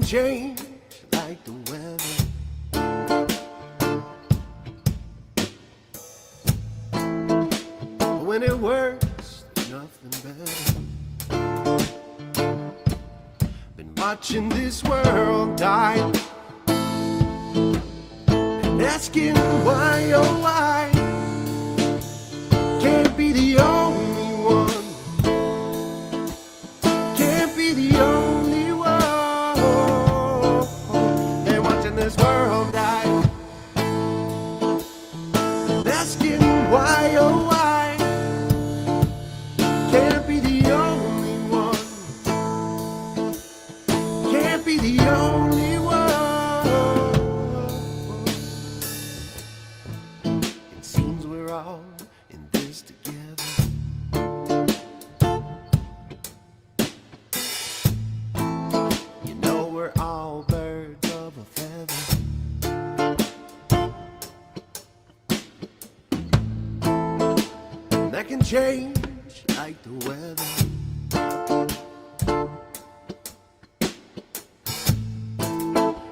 change like the weather. But when it works, there's nothing better. Been watching this world die and asking why, oh why, can't be the only one. Can't be the only one. And watching this world die and asking why, oh why, can't be the only one. Can't be the only one. It seems we're all in this together. You know we're all birds of a feather. And that can change like the weather.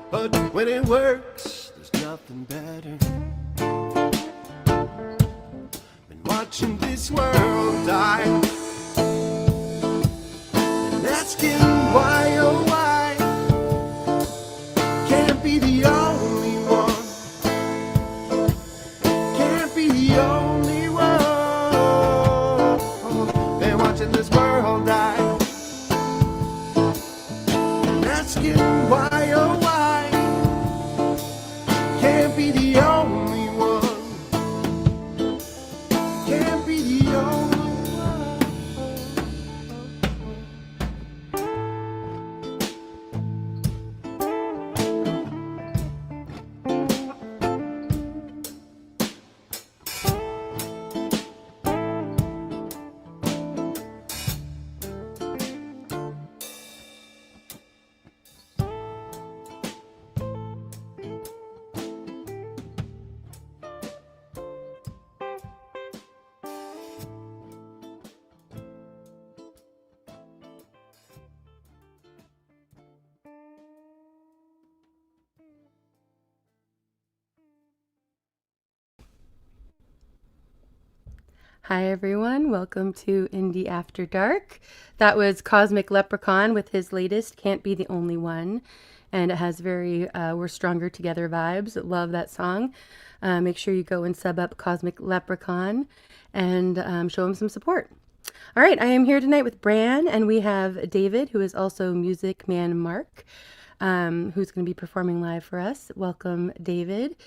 But when it works, there's nothing better. Been watching this world die and asking why, oh why, can't be the only one. Can't be the only one. Been watching this world die and asking why, oh why, can't be the only one. Can't be the only one. Hi everyone, welcome to Indy After Dark. That was Cosmic Leprechaun with his latest Can't Be the Only One, and it has very We're Stronger Together vibes. Love that song. Make sure you go and sub up Cosmic Leprechaun and show him some support. All right, I am here tonight with Bran, and we have David, who is also Music Man Mark, who's going to be performing live for us. Welcome, David.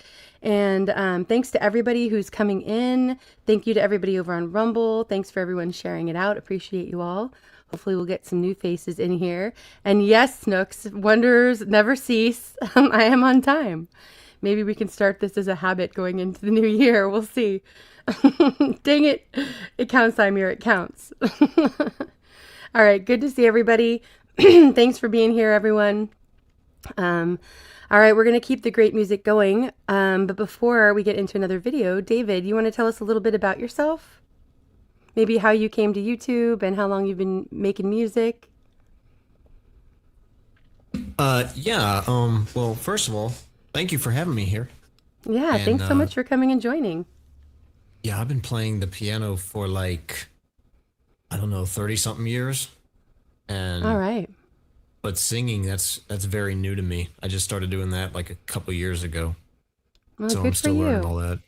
And thanks to everybody who's coming in. Thank you to everybody over on Rumble. Thanks for everyone sharing it out. Appreciate you all. Hopefully we'll get some new faces in here. And yes, Snooks, wonders never cease. I am on time. Maybe we can start this as a habit going into the new year. We'll see. Dang it. It counts, Imir. It counts. All right. Good to see everybody. Thanks for being here, everyone. All right, we're going to keep the great music going. But before we get into another video, David, you want to tell us a little bit about yourself? Maybe how you came to YouTube and how long you've been making music? Well, first of all, thank you for having me here. Yeah, And, thanks so much for coming and joining. Yeah, I've been playing the piano for like, I don't know, 30-something years. And All right. But singing, that's very new to me. I just started doing that like a couple years ago. Well, So good I'm for still learning all you. that.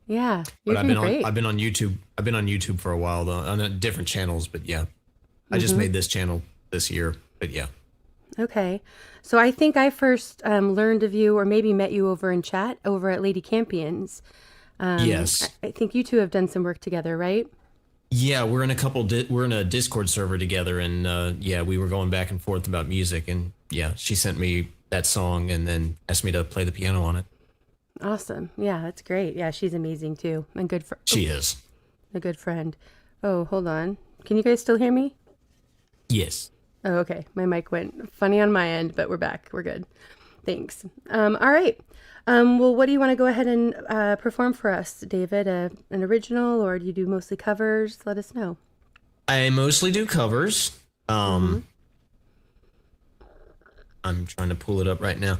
Yeah, you're But doing great. I've been on YouTube. I've been on YouTube for a while though, on different channels, but yeah. I just made this channel this year, but yeah. Okay. So I think I first learned of you or maybe met you over in chat over at Lady Campions. Yes. I think you two have done some work together, right? Yeah, we're in we're in a Discord server together, and yeah, we were going back and forth about music, and yeah, she sent me that song and then asked me to play the piano on it. Awesome. Yeah, that's great. Yeah, she's amazing too. And good for She is. a good friend. Oh, hold on. Can you guys still hear me? Yes. Oh, okay. My mic went funny on my end, but we're back. We're good. Thanks. All right. Well, what do you want to go ahead and perform for us, David? An original, or do you do mostly covers? Let us know. I mostly do covers. I'm trying to pull it up right now.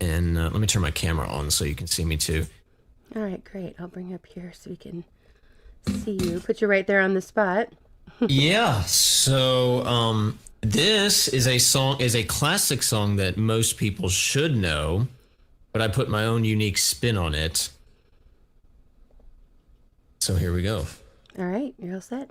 And let me turn my camera on so you can see me too. All right, great. I'll bring you up here so we can see you. Put you right there on the spot. Yeah. So this is a classic song that most people should know, but I put my own unique spin on it. So here we go. All right, you're all set.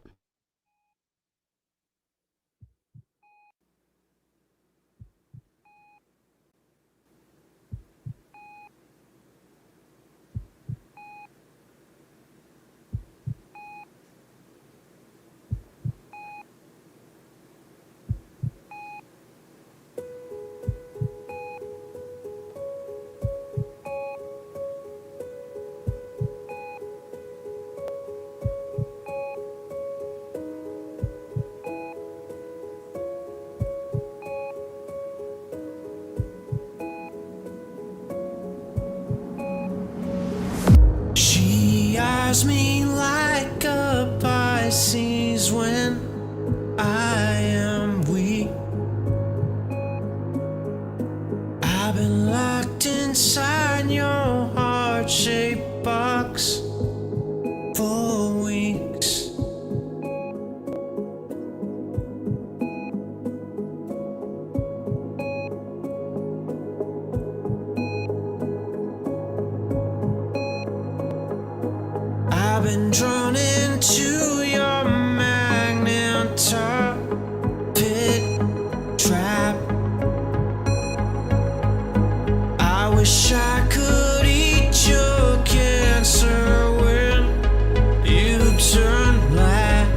She eyes me like a Pisces when I am weak. I've been locked inside your heart-shaped box for weeks. I've been drawn into your magnet pit trap. I wish I could eat your cancer when you turn black.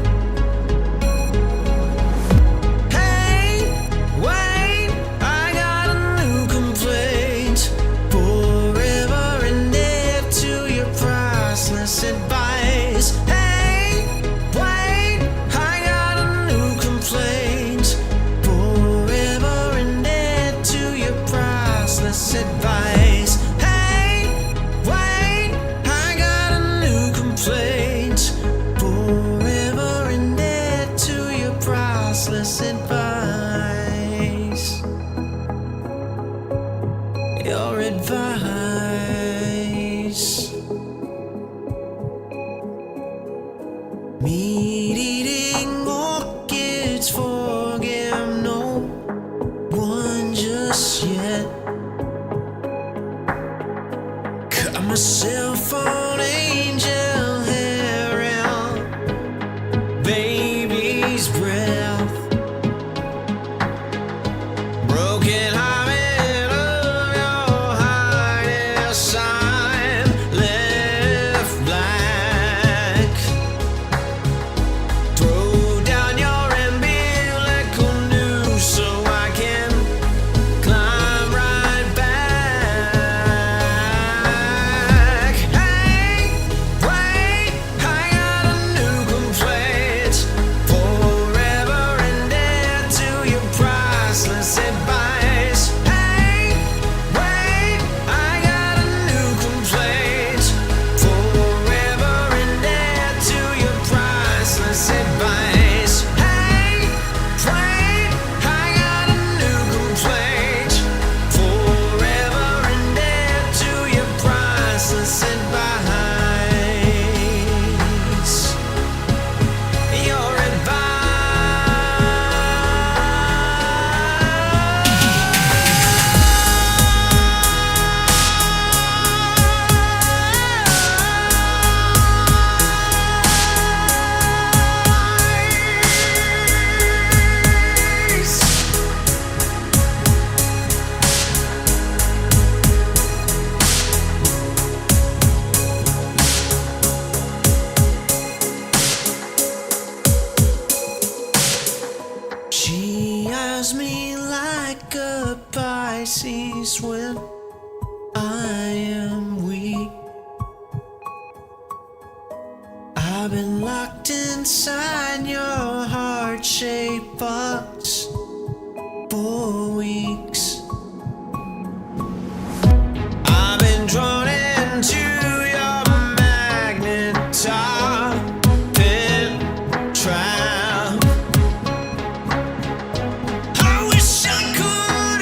Hey, wait, I got a new complaint. Forever indebted to your priceless advice. Hey, wait, I got a new complaint. Forever indebted to your priceless advice. Hey, wait, I got a new complaint. Forever indebted to your priceless advice. Your advice. Meat eating orchids forgive no one just yet. Cut myself on angel hair and baby's breath. Broken hearted of your highness, I'm left black. Throw down your umbilical noose so I can climb right back. Hey, wait, I got a new complaint. Forever indebted to your priceless advice. Hey, wait, I got a new complaint. Forever indebted to your priceless advice. Hey, wait, I got a new complaint. Forever indebted to your priceless advice. Your advice. She eyes me like a Pisces when I am weak. I've been locked inside your heart-shaped box for weeks. I've been drawn into your magnet pit trap. I wish I could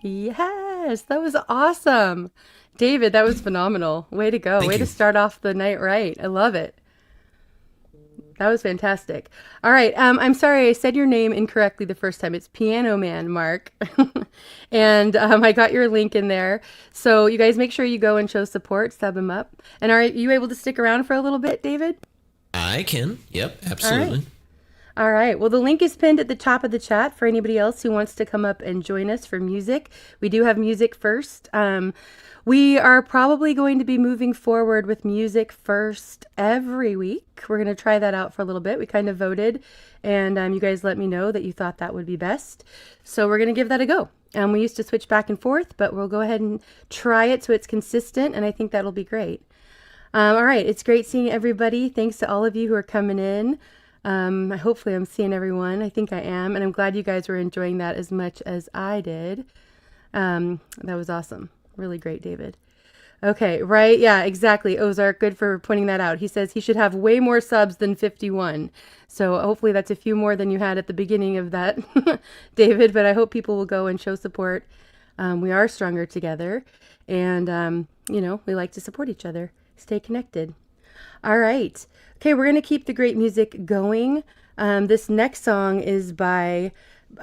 Yes, that was awesome. David, that was phenomenal. Way to go. Thank Way to you. start off the night right. I love it. That was fantastic. All right. I'm sorry I said your name incorrectly the first time. It's Piano Man, Mark. And I got your link in there. So you guys make sure you go and show support, sub him up. And are you able to stick around for a little bit, David? I can. Yep, All right. absolutely. All right. Well, the link is pinned at the top of the chat for anybody else who wants to come up and join us for music. We do have music first. We are probably going to be moving forward with music first every week. We're going to try that out for a little bit. We kind of voted, and you guys let me know that you thought that would be best. So we're going to give that a go. We used to switch back and forth, but we'll go ahead and try it so it's consistent, and I think that'll be great. All right. It's great seeing everybody. Thanks to all of you who are coming in. Hopefully I'm seeing everyone. I think I am, and I'm glad you guys were enjoying that as much as I did. That was awesome. Really great, David. Okay, right? Yeah, exactly. Ozark, good for pointing that out. He says he should have way more subs than 51. So hopefully that's a few more than you had at the beginning of that, David, but I hope people will go and show support. We are stronger together, and, we like to support each other. Stay connected. All right. Okay, we're going to keep the great music going. This next song is by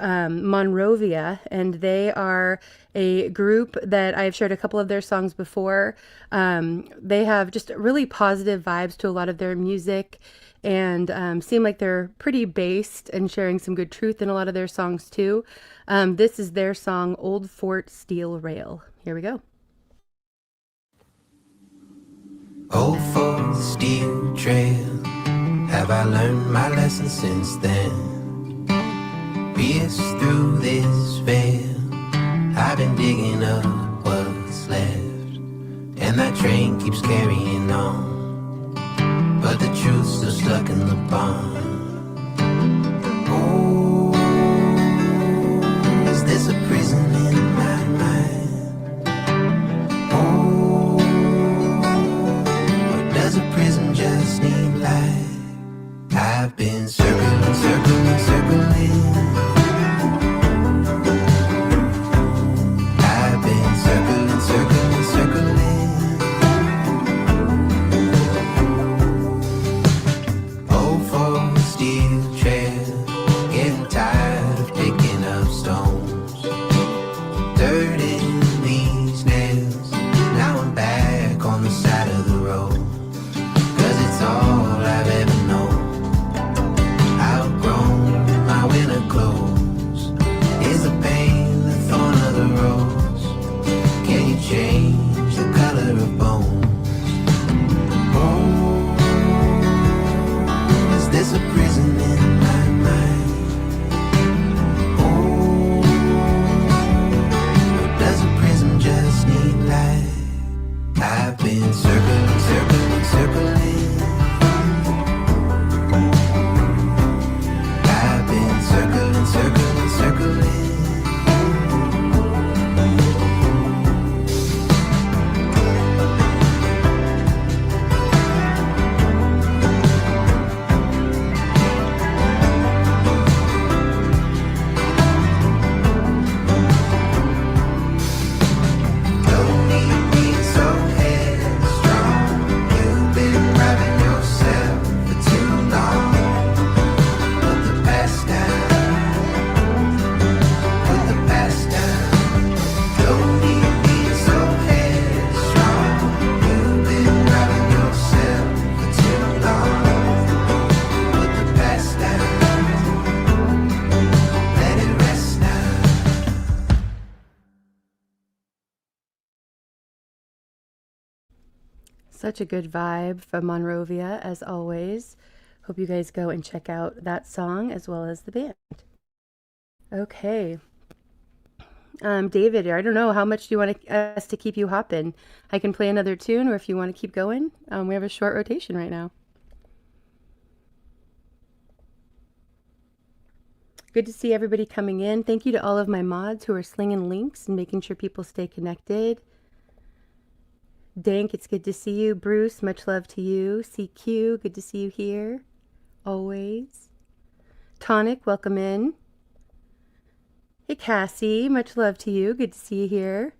Monrovia, and they are a group that I've shared a couple of their songs before. They have just really positive vibes to a lot of their music, and seem like they're pretty based and sharing some good truth in a lot of their songs too. This is their song, Old Fort Steel Rail. Here we go. Old Fort Steel Trail, have I learned my lesson since then? Pierced through this veil, I've been digging up what's left, and that train keeps carrying on, but the truth's still stuck in the bond. Oh, is this a prison in my mind? Oh, does a prison just need light? I've been circling, circling, circling. I've been circling, circling, circling. Old Fort Steel Trail, getting tired of picking up stones, dirt in these nails. Now I'm back on the side of the road, 'cause it's all I've ever known. Outgrown my winter clothes. Is the pain the thorn of the rose? Can you change the color of bones? Oh, is this a prison in my mind? Oh, or does a prison just need light? I've been circling, circling, circling. I've been circling, circling, circling. Don't need me so headstrong. You've been driving yourself for too long. Put the past down. Put the past down. Don't need me so headstrong. You've been driving yourself for too long. Put the past down. Let it rest now. Such a good vibe from Monrovia, as always. Hope you guys go and check out that song as well as the band. Okay. David, I don't know, how much do you want us to keep you hopping? I can play another tune, or if you want to keep going, we have a short rotation right now. Good to see everybody coming in. Thank you to all of my mods who are slinging links and making sure people stay connected. Dank, it's good to see you. Bruce, much love to you. CQ, good to see you here. Always. Tonic, welcome in. Hey, Cassie. Much love to you. Good to see you here.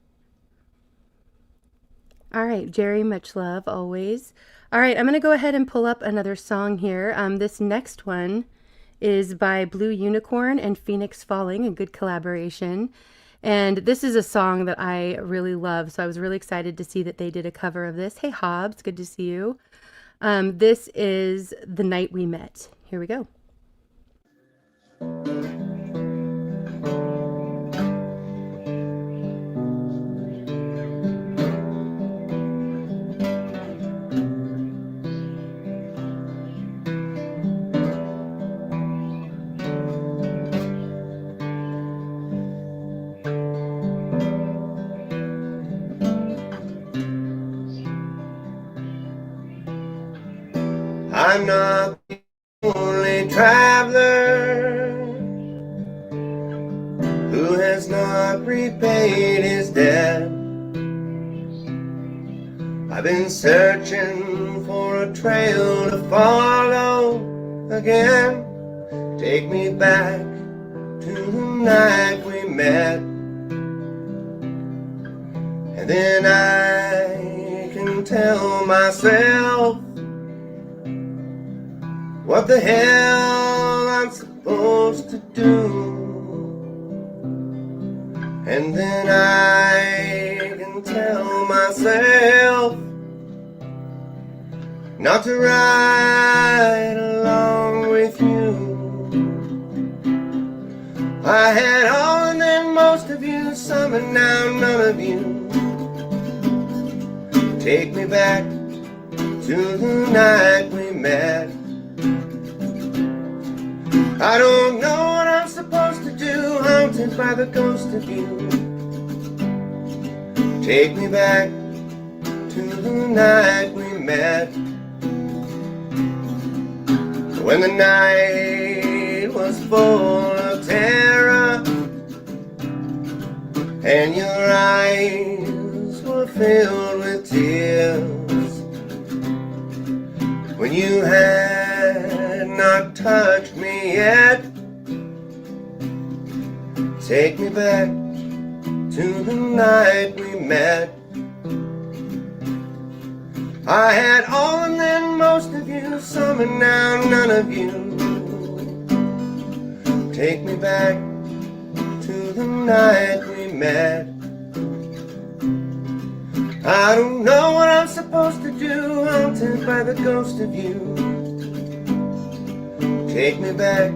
All right, Jerry, much love always. All right, I'm going to go ahead and pull up another song here. This next one is by Blue Unicorn and Phoenix Falling, a good collaboration. And this is a song that I really love, so I was really excited to see that they did a cover of this. Hey, Hobbs, good to see you. This is The Night We Met. Here we go. I'm not the only traveler who has not repaid his debt. I've been searching for a trail to follow again. Take me back to the night we met, and then I can tell myself what the hell I'm supposed to do. And then I can tell myself not to ride along with you. I had all and then most of you, some and now none of you. Take me back to the night we met. I don't know what I'm supposed to do, haunted by the ghost of you. Take me back to the night we met, when the night was full of terror and your eyes were filled with tears, when you had not touched me yet. Take me back to the night we met. I had all and then most of you, some and now none of you. Take me back to the night we met. I don't know what I'm supposed to do, haunted by the ghost of you. Take me back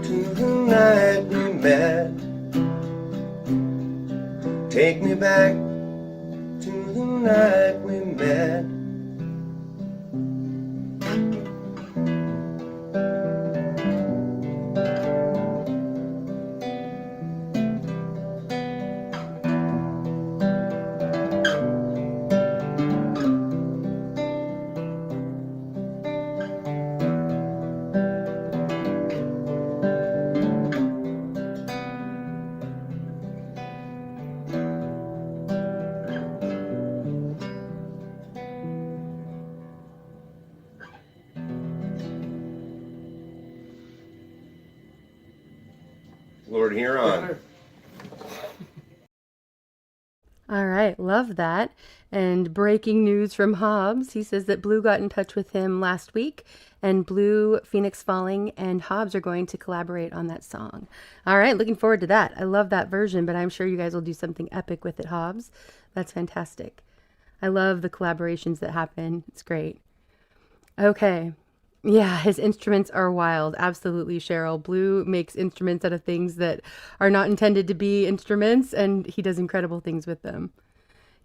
to the night we met. Take me back to the night we met. Lord, here on. All right, love that. And breaking news from Hobbs, he says that Blue got in touch with him last week, and Blue, Phoenix Falling, and Hobbs are going to collaborate on that song. All right, looking forward to that. I love that version, but I'm sure you guys will do something epic with it, Hobbs. That's fantastic. I love the collaborations that happen. It's great. Okay. Yeah, his instruments are wild. Absolutely, Cheryl. Blue makes instruments out of things that are not intended to be instruments, and he does incredible things with them.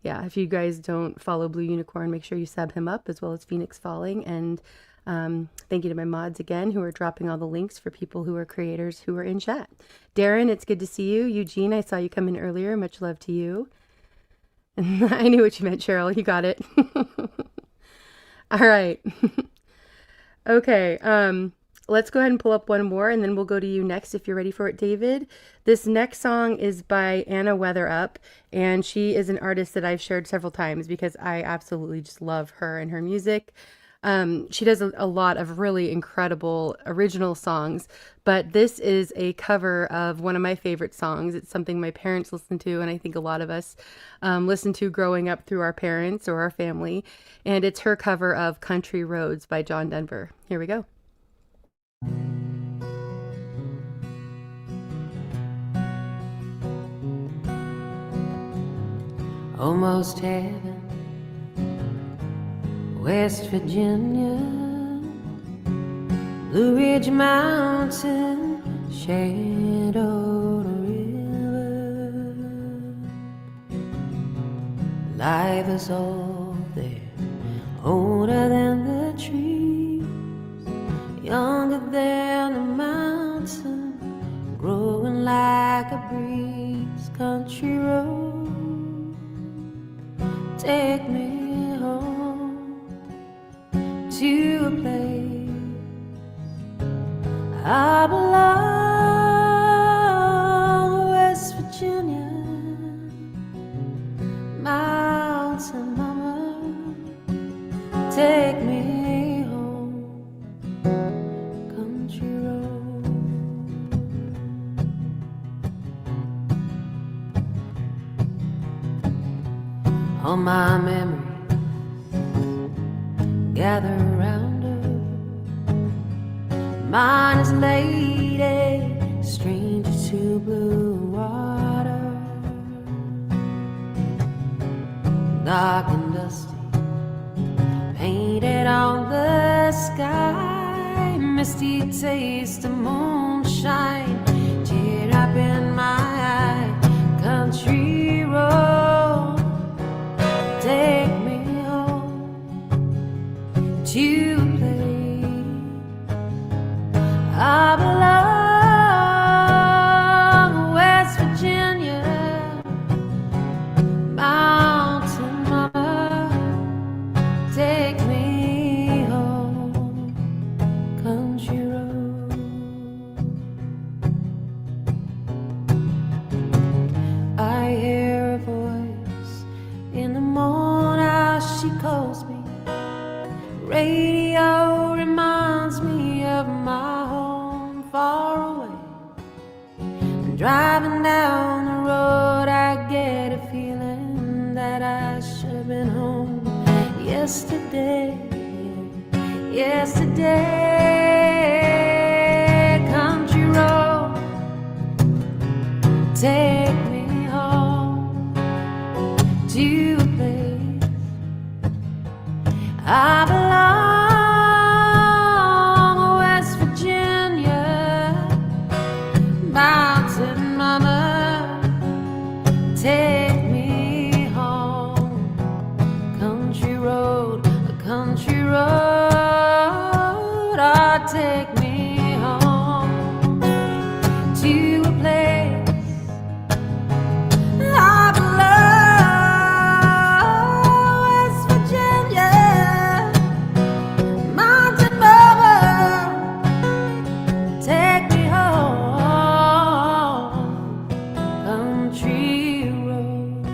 Yeah, if you guys don't follow Blue Unicorn, make sure you sub him up, as well as Phoenix Falling. And thank you to my mods again, who are dropping all the links for people who are creators who are in chat. Darren, it's good to see you. Eugene, I saw you come in earlier. Much love to you. I knew what you meant, Cheryl. You got it. All right. Okay, let's go ahead and pull up one more, and then we'll go to you next if you're ready for it, David. This next song is by Anna Weatherup, and she is an artist that I've shared several times because I absolutely just love her and her music. She does a lot of really incredible original songs, but this is a cover of one of my favorite songs. It's something my parents listened to, and I think a lot of us listened to growing up through our parents or our family. And it's her cover of Country Roads by John Denver. Here we go. Almost heaven, West Virginia, Blue Ridge Mountain, Shenandoah River. Life is all there, older than the trees, younger than the mountain, growing like a breeze. Country road, take me home to a place I belong. West Virginia, mountain mama, take me home. Country road. All my memories gather around her. Mine is lady, stranger to blue water. Dark and dusty, painted on the sky. Misty taste of moonshine, teardrop in my eye. Country road, take me home to a place I belong. West Virginia, mountain mama, take me home. Country road. I hear a voice in the morning, how she calls me. Radio reminds me of my home far away. And driving down the road, I get a feeling that I should have been home yesterday. Yesterday, country road, take me home to a place I belong. West Virginia, mountain mama, take me home. Country road, a country road, oh, take me home to a place I belong. West Virginia, mountain mama, take me home. Country road.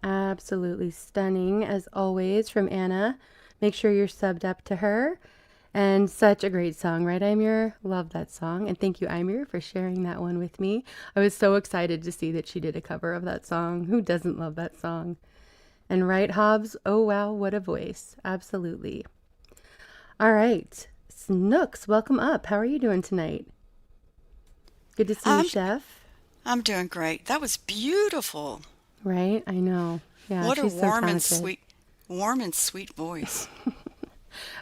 Absolutely stunning, as always, from Anna. Make sure you're subbed up to her. And such a great song, right, Aimir? Love that song. And thank you, Aimir, for sharing that one with me. I was so excited to see that she did a cover of that song. Who doesn't love that song? And right, Hobbs? Oh, wow, what a voice. Absolutely. All right. Snooks, welcome up. How are you doing tonight? Good to see you, I'm Chef. I'm doing great. That was beautiful. Right? I know. Yeah, What a she's so talented. warm and sweet voice.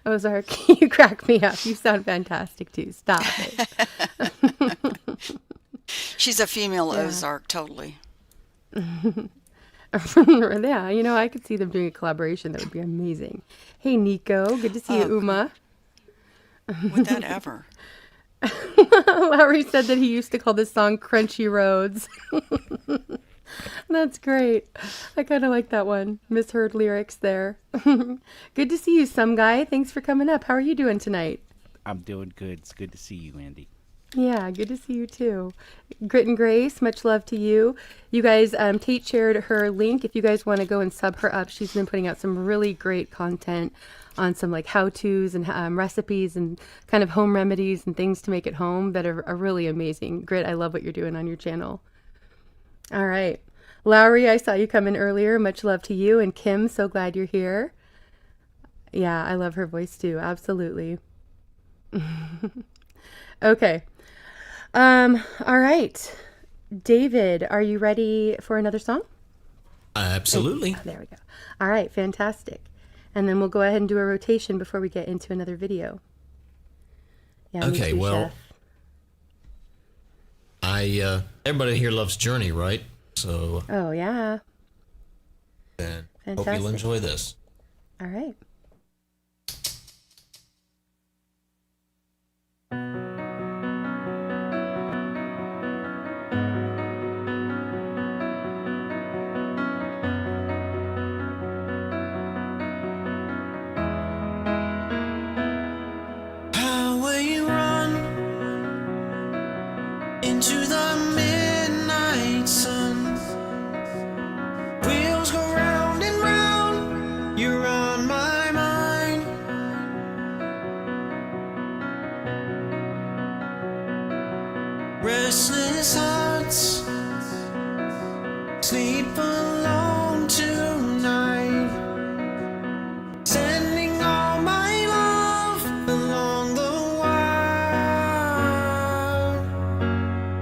Ozark, you crack me up. You sound fantastic too. Stop it. She's a female Yeah. Ozark, totally. Yeah, I could see them doing a collaboration. That would be amazing. Hey, Nico. Good to see you, Uma. Would that ever? Lowry said that he used to call this song Crunchy Roads. That's great. I kind of like that one. Misheard lyrics there. Good to see you, some guy. Thanks for coming up. How are you doing tonight? I'm doing good. It's good to see you, Andy. Yeah, good to see you too. Grit and Grace, much love to you. You guys, Tate shared her link. If you guys want to go and sub her up, she's been putting out some really great content on some like how-tos and recipes and kind of home remedies and things to make at home that are really amazing. Grit, I love what you're doing on your channel. All right. Lowry, I saw you come in earlier. Much love to you. And Kim, so glad you're here. Yeah, I love her voice too. Absolutely. Okay. All right. David, are you ready for another song? Absolutely. Oh, there we go. All right, fantastic. And then we'll go ahead and do a rotation before we get into another video. Yeah, me Okay, too, well, Chef. everybody here loves Journey, right? So Oh, yeah. then hope Fantastic. you'll enjoy this. All right. How will you run into the midnight sun? Wheels go round and round, you're on my mind. Restless hearts sleep alone tonight. Sending all my love along the wild.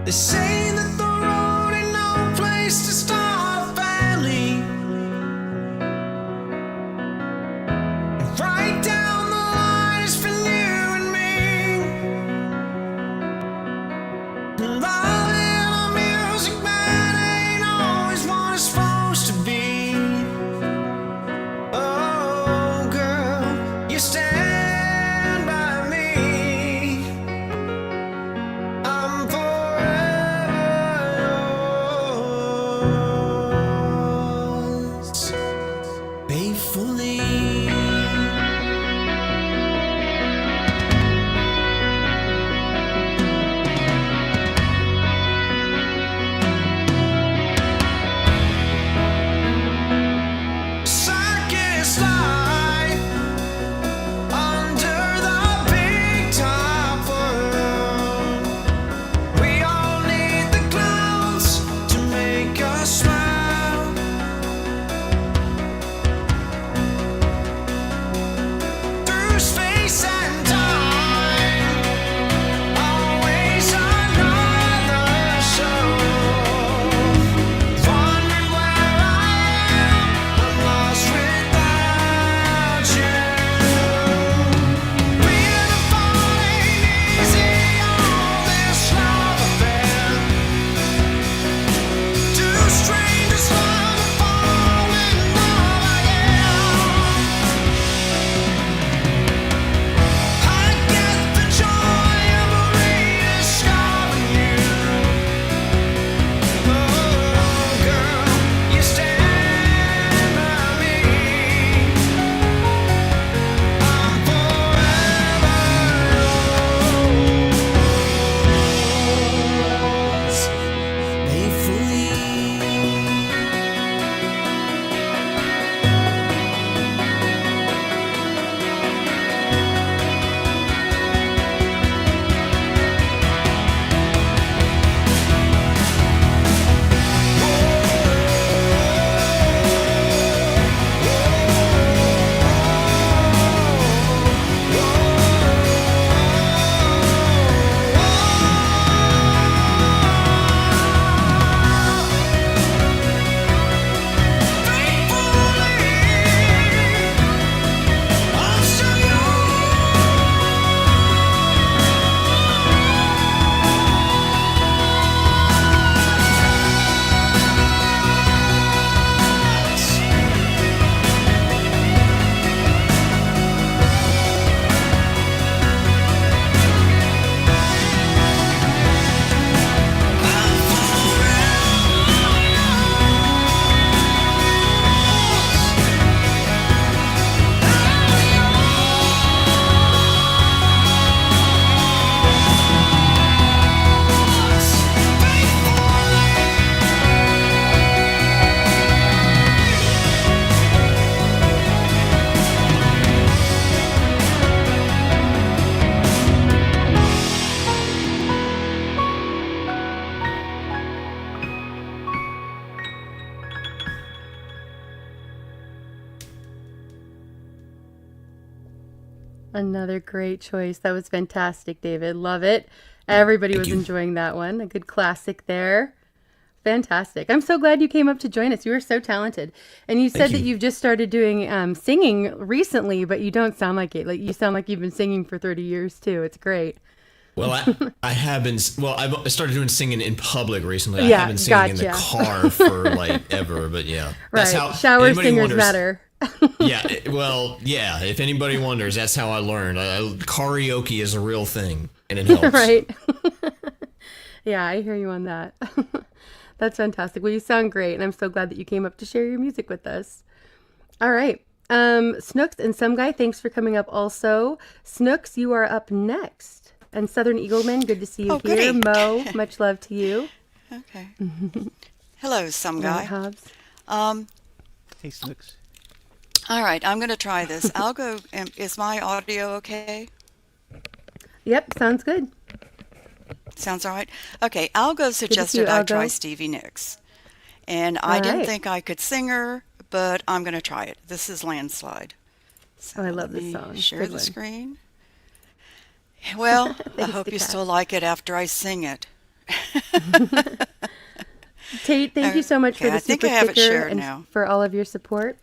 They say that the road ain't no place to start a family. And right down the line is for you and me. And love in a music man ain't always what it's supposed to be. Oh, girl, you stand by me. I'm forever Another great choice. That was fantastic, David. Love it. Everybody Thank was you. enjoying that one. A good classic there. Fantastic. I'm so glad you came up to join us. You are so talented. And you said Thank that you. you've just started doing singing recently, but you don't sound like it. Like you sound like you've been singing for 30 years too. It's great. Well, I have been. Well, I started doing singing in public recently. I have Yeah, been singing in the gotcha. car for like ever, but yeah, that's Right. how. Shower Anybody singers wonders? matter. Yeah. Well, yeah. If anybody wonders, that's how I learned. Karaoke is a real thing, and it helps. Right. Yeah, I hear you on that. That's fantastic. Well, you sound great, and I'm so glad that you came up to share your music with us. All right. Snooks and Some Guy, thanks for coming up also. Snooks, you are up next. And Southern Eagleman, good to see you Oh, here. goody. Mo, much love to you. Okay. Hello, some All right, guy. Hobbs. Hey, Snooks. All right, I'm going to try this. I'll go. Is my audio okay? Yep, sounds good. Sounds all right. Okay, Algo see you, suggested I try Algo. Stevie Nicks. And I All didn't right. think I could sing her, but I'm going to try it. This is Landslide. So Oh, I love let this me song. share Good the one. screen. Well, I Thanks hope to you Kat. still like it after I sing it. Tate, thank you so much for Okay, the I think super I have it sticker shared and now. for all of your support.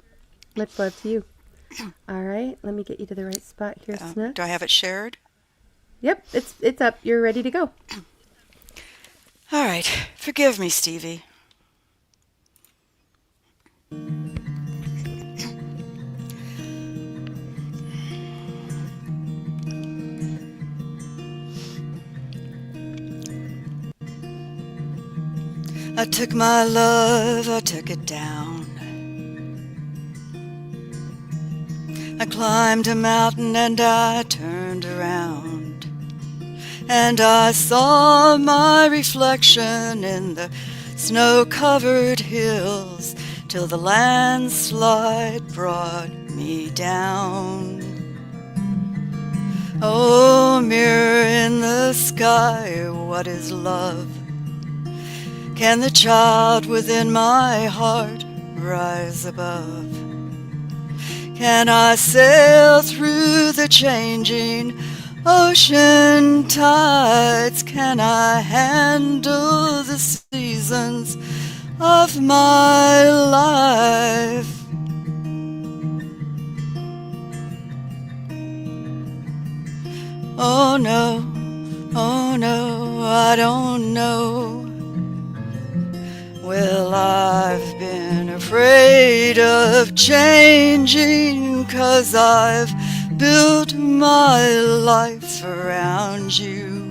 Much love to you. All right, let me get you to the right spot here, Snooks. Do I have it shared? Yep, it's up. You're ready to go. All right. Forgive me, Stevie. I took my love, I took it down. I climbed a mountain and I turned around. And I saw my reflection in the snow-covered hills till the landslide brought me down. Oh, mirror in the sky, what is love? Can the child within my heart rise above? Can I sail through the changing ocean tides? Can I handle the seasons of my life? Oh no, I don't know. Well, I've been afraid of changing 'cause I've built my life around you.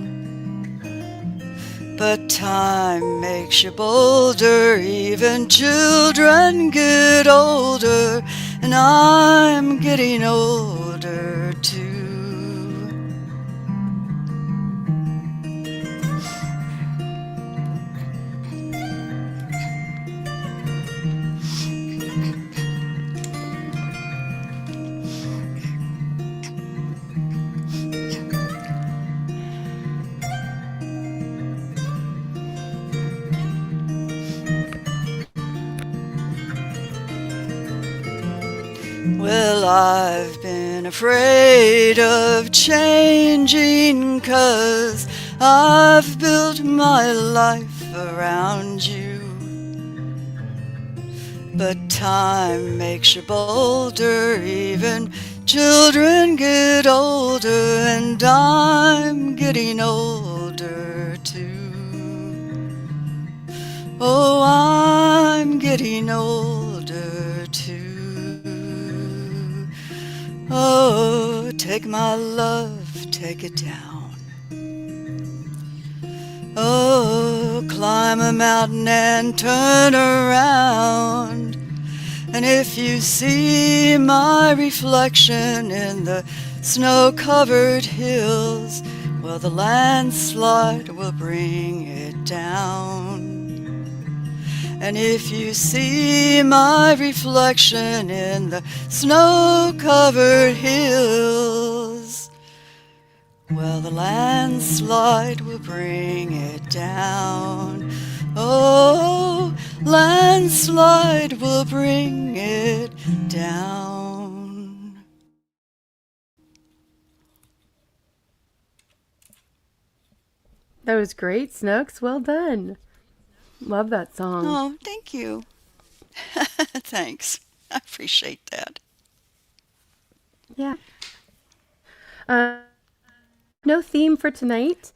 But time makes you bolder, even children get older, and I'm getting older too. Well, I've been afraid of changing 'cause I've built my life around you. But time makes you bolder, even children get older, and I'm getting older too. Oh, I'm getting older too. Oh, take my love, take it down. Oh, climb a mountain and turn around. And if you see my reflection in the snow-covered hills, well, the landslide will bring it down. And if you see my reflection in the snow-covered hills, well, the landslide will bring it down. Oh, landslide will bring it down. That was great, Snooks. Well done. Love that song. Oh, thank you. Thanks. I appreciate that. Yeah. No theme for tonight.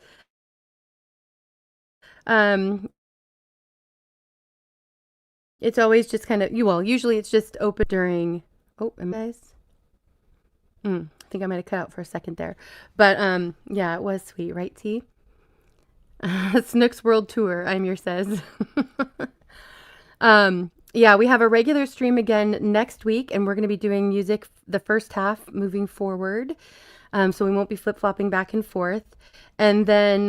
It's always just kind of usually it's just open during. Oh, am I guys? I think I might have cut out for a second there, but yeah, it was sweet, right, T? Snook's World Tour. I'm your says. Yeah, we have a regular stream again next week, and we're going to be doing music the first half moving forward. So we won't be flip-flopping back and forth. And then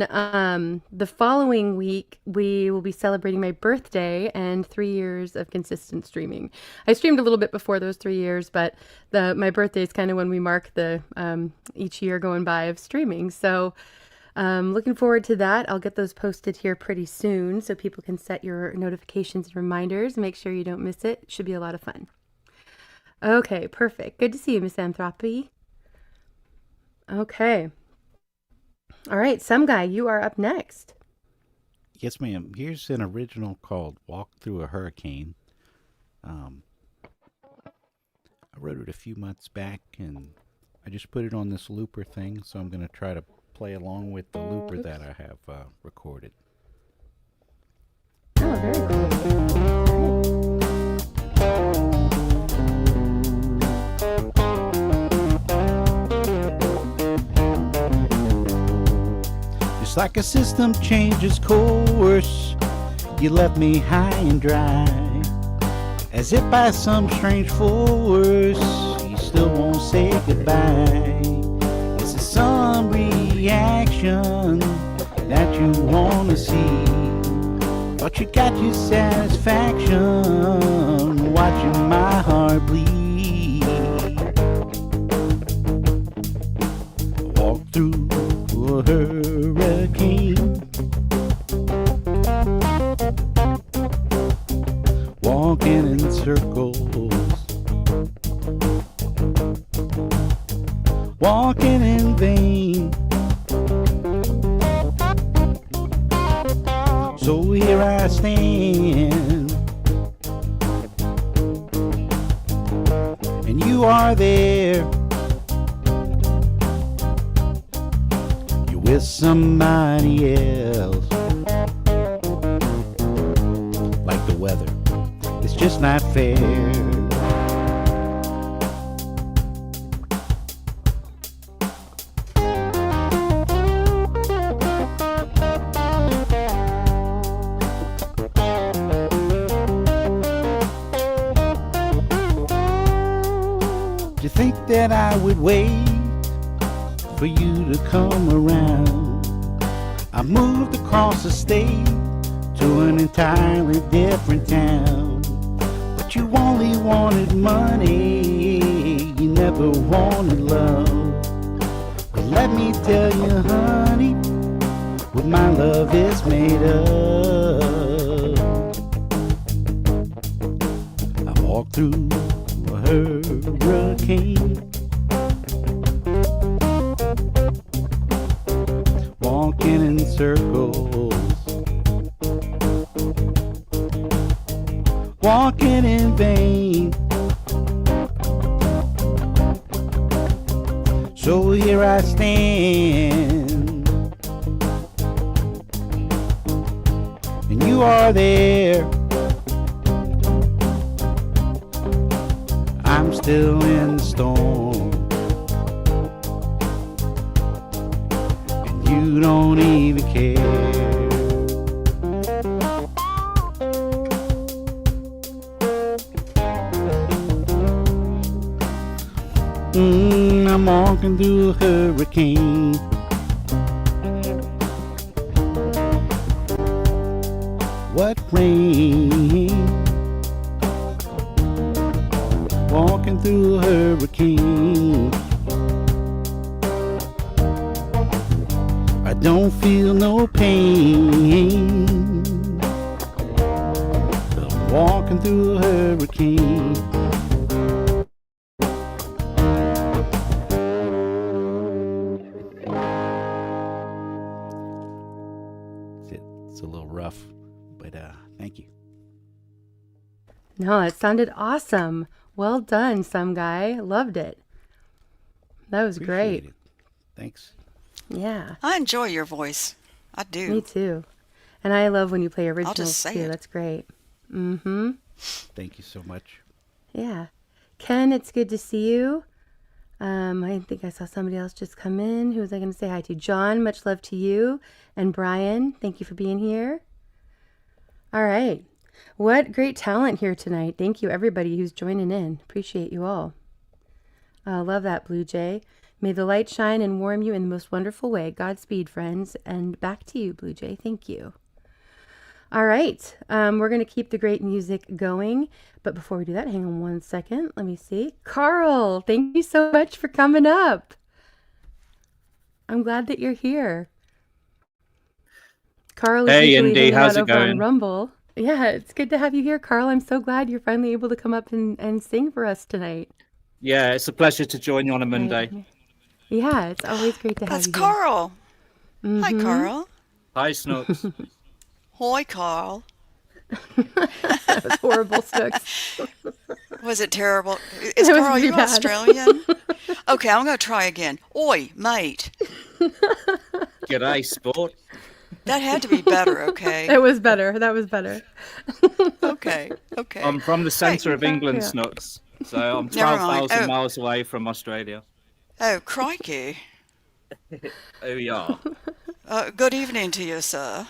the following week, we will be celebrating my birthday and 3 years of consistent streaming. I streamed a little bit before those 3 years, but my birthday is kind of when we mark the each year going by of streaming. So looking forward to that. I'll get those posted here pretty soon so people can set your notifications and reminders. Make sure you don't miss it. It should be a lot of fun. Okay, perfect. Good to see you, Miss Anthropy. Okay. All right, Some Guy, you are up next. Yes, ma'am. Here's an original called Walk Through a Hurricane. I wrote it a few months back, and I just put it on this looper thing, so I'm going to try to play along with the looper that I have recorded. Oh, very cool. Just like a system changes course, you left me high and dry. As if by some strange force, you still won't say goodbye. Is it some reaction that you want to see? But you got your satisfaction watching my heart bleed. Walk through a hurricane, walking in circles, walking in vain. So here I stand, and you are there. You're with somebody else. Like the weather, it's just not fair. You think that I would wait for you to come around? I moved across the state to an entirely different town. But you only wanted money, you never wanted love. But let me tell you, honey, what my love is made of. I walked through a hurricane, walking in circles, walking in vain. So here I stand, and you are there. I'm still in the storm, and you don't even care. I'm walking through a hurricane, what rain? Walking through a hurricane, I don't feel no pain. I'm walking through a hurricane. It's a little rough, but thank you. No, it sounded awesome. Well done, some guy. Loved it. That was Appreciate great. it. Thanks. Yeah, I enjoy your voice. I do. me too. And I love when you play originals say too. it. That's great. Mm-hmm. Thank you so much. Yeah. Ken, it's good to see you. I think I saw somebody else just come in. Who was I going to say hi to? John, much love to you. And Brian, thank you for being here. All right. What great talent here tonight. Thank you, everybody who's joining in. Appreciate you all. Love that, Blue Jay. May the light shine and warm you in the most wonderful way. Godspeed, friends. And back to you, Blue Jay. Thank you. All right. We're going to keep the great music going. But before we do that, hang on one second. Let me see. Carl, thank you so much for coming up. I'm glad that you're here. Carl is Hey, usually Indy, hanging how's out it over on going? Rumble. Yeah, it's good to have you here, Carl. I'm so glad you're finally able to come up and sing for us tonight. Yeah, it's a pleasure to join you on a Monday. Right. Yeah, it's always great to have That's you here. Carl. Hi, Mhm. Carl. Hi, Snooks. Hoi, Carl. That was horrible, Snooks. Was it terrible? Is It was Carl, pretty you bad. Australian? Okay, I'm going to try again. Oi, mate. G'day, sport. That had to be better, okay? It was better. That was better. Okay, okay. I'm from the centre of England, Yeah. Snooks. So I'm Never mind. 12,000 miles away from Australia. Oh, crikey. Oh, yeah. Good evening to you, sir.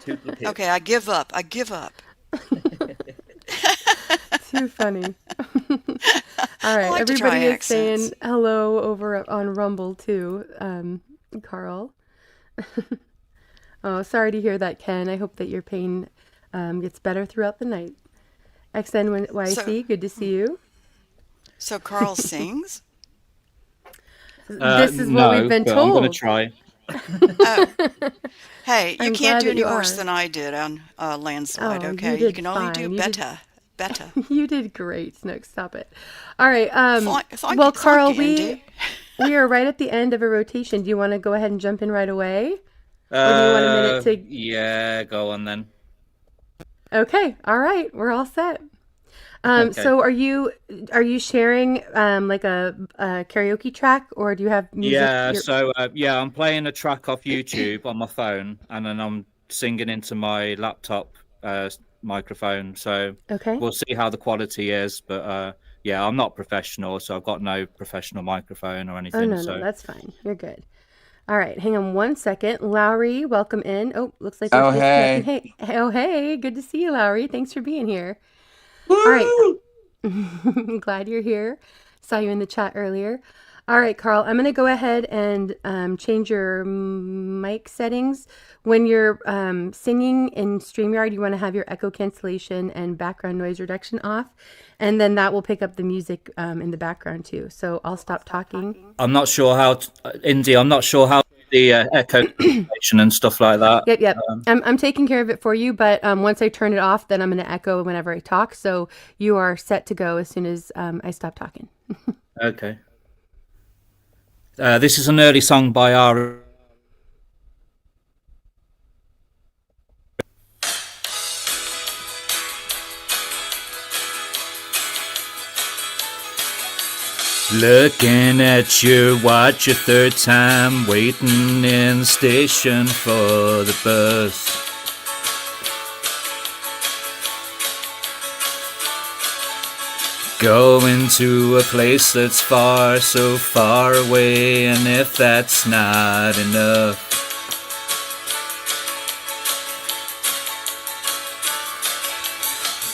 Toot the pip. Okay, I give up. I give up. Too funny. All right, like to try everybody is accents. saying hello over on Rumble too. Carl. Oh, sorry to hear that, Ken. I hope that your pain gets better throughout the night. XNYC, good to see you. So Carl sings? This is no, what we've been but told. I'm going to try. Oh. Hey, you I'm can't glad do that any you worse are. than I did on Landslide, Oh, you okay? You did can only do fine. You did- better. Better. You did great, Snook. Stop it. All right. Thank Well, you, Carl, Indy. we are right at the end of a rotation. Do you want to go ahead and jump in right away? Or do you want a minute to? Yeah, go on then. Okay. All right. We're all set. Okay. So are you sharing like a karaoke track, or do you have music? Yeah, so I'm playing a track off YouTube on my phone, and then I'm singing into my laptop microphone. So Okay. we'll see how the quality is, but yeah, I'm not professional, so I've got no professional microphone or anything. Oh, no, so that's fine. You're good. All right, hang on one second. Lowry, welcome in. Oh, looks like Oh, we're disconnecting. Hey, oh, hey, good to see you, Lowry. Thanks for being here. All right. Glad you're here. Saw you in the chat earlier. All right, Carl, I'm going to go ahead and change your mic settings. When you're singing in StreamYard, you want to have your echo cancellation and background noise reduction off, and then that will pick up the music in the background too. So I'll stop talking. I'm not sure how, Indy, I'm not sure how the echo cancellation and stuff like that. Yep. I'm taking care of it for you, but once I turn it off, then I'm going to echo whenever I talk. So you are set to go as soon as I stop talking. Okay. This is an early song by our. Looking at your watch a third time, waiting in the station for the bus. Going to a place that's far, so far away, and if that's not enough,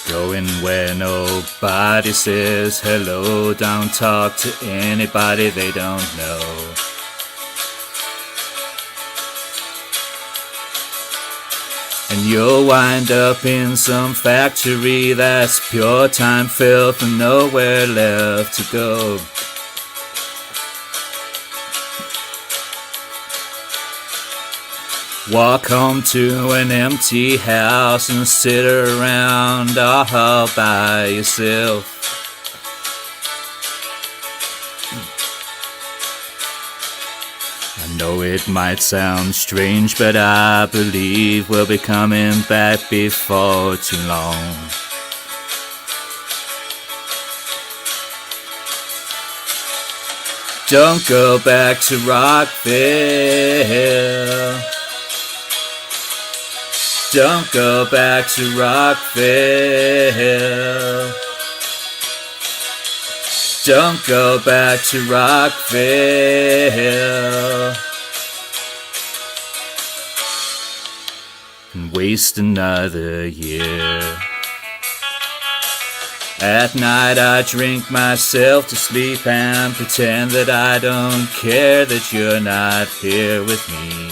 going where nobody says hello, don't talk to anybody they don't know. And you'll wind up in some factory that's pure time filth and nowhere left to go. Walk home to an empty house and sit around all by yourself. I know it might sound strange, but I believe we'll be coming back before too long. Don't go back to Rockville. Don't go back to Rockville. Don't go back to Rockville and waste another year. At night I drink myself to sleep and pretend that I don't care that you're not here with me.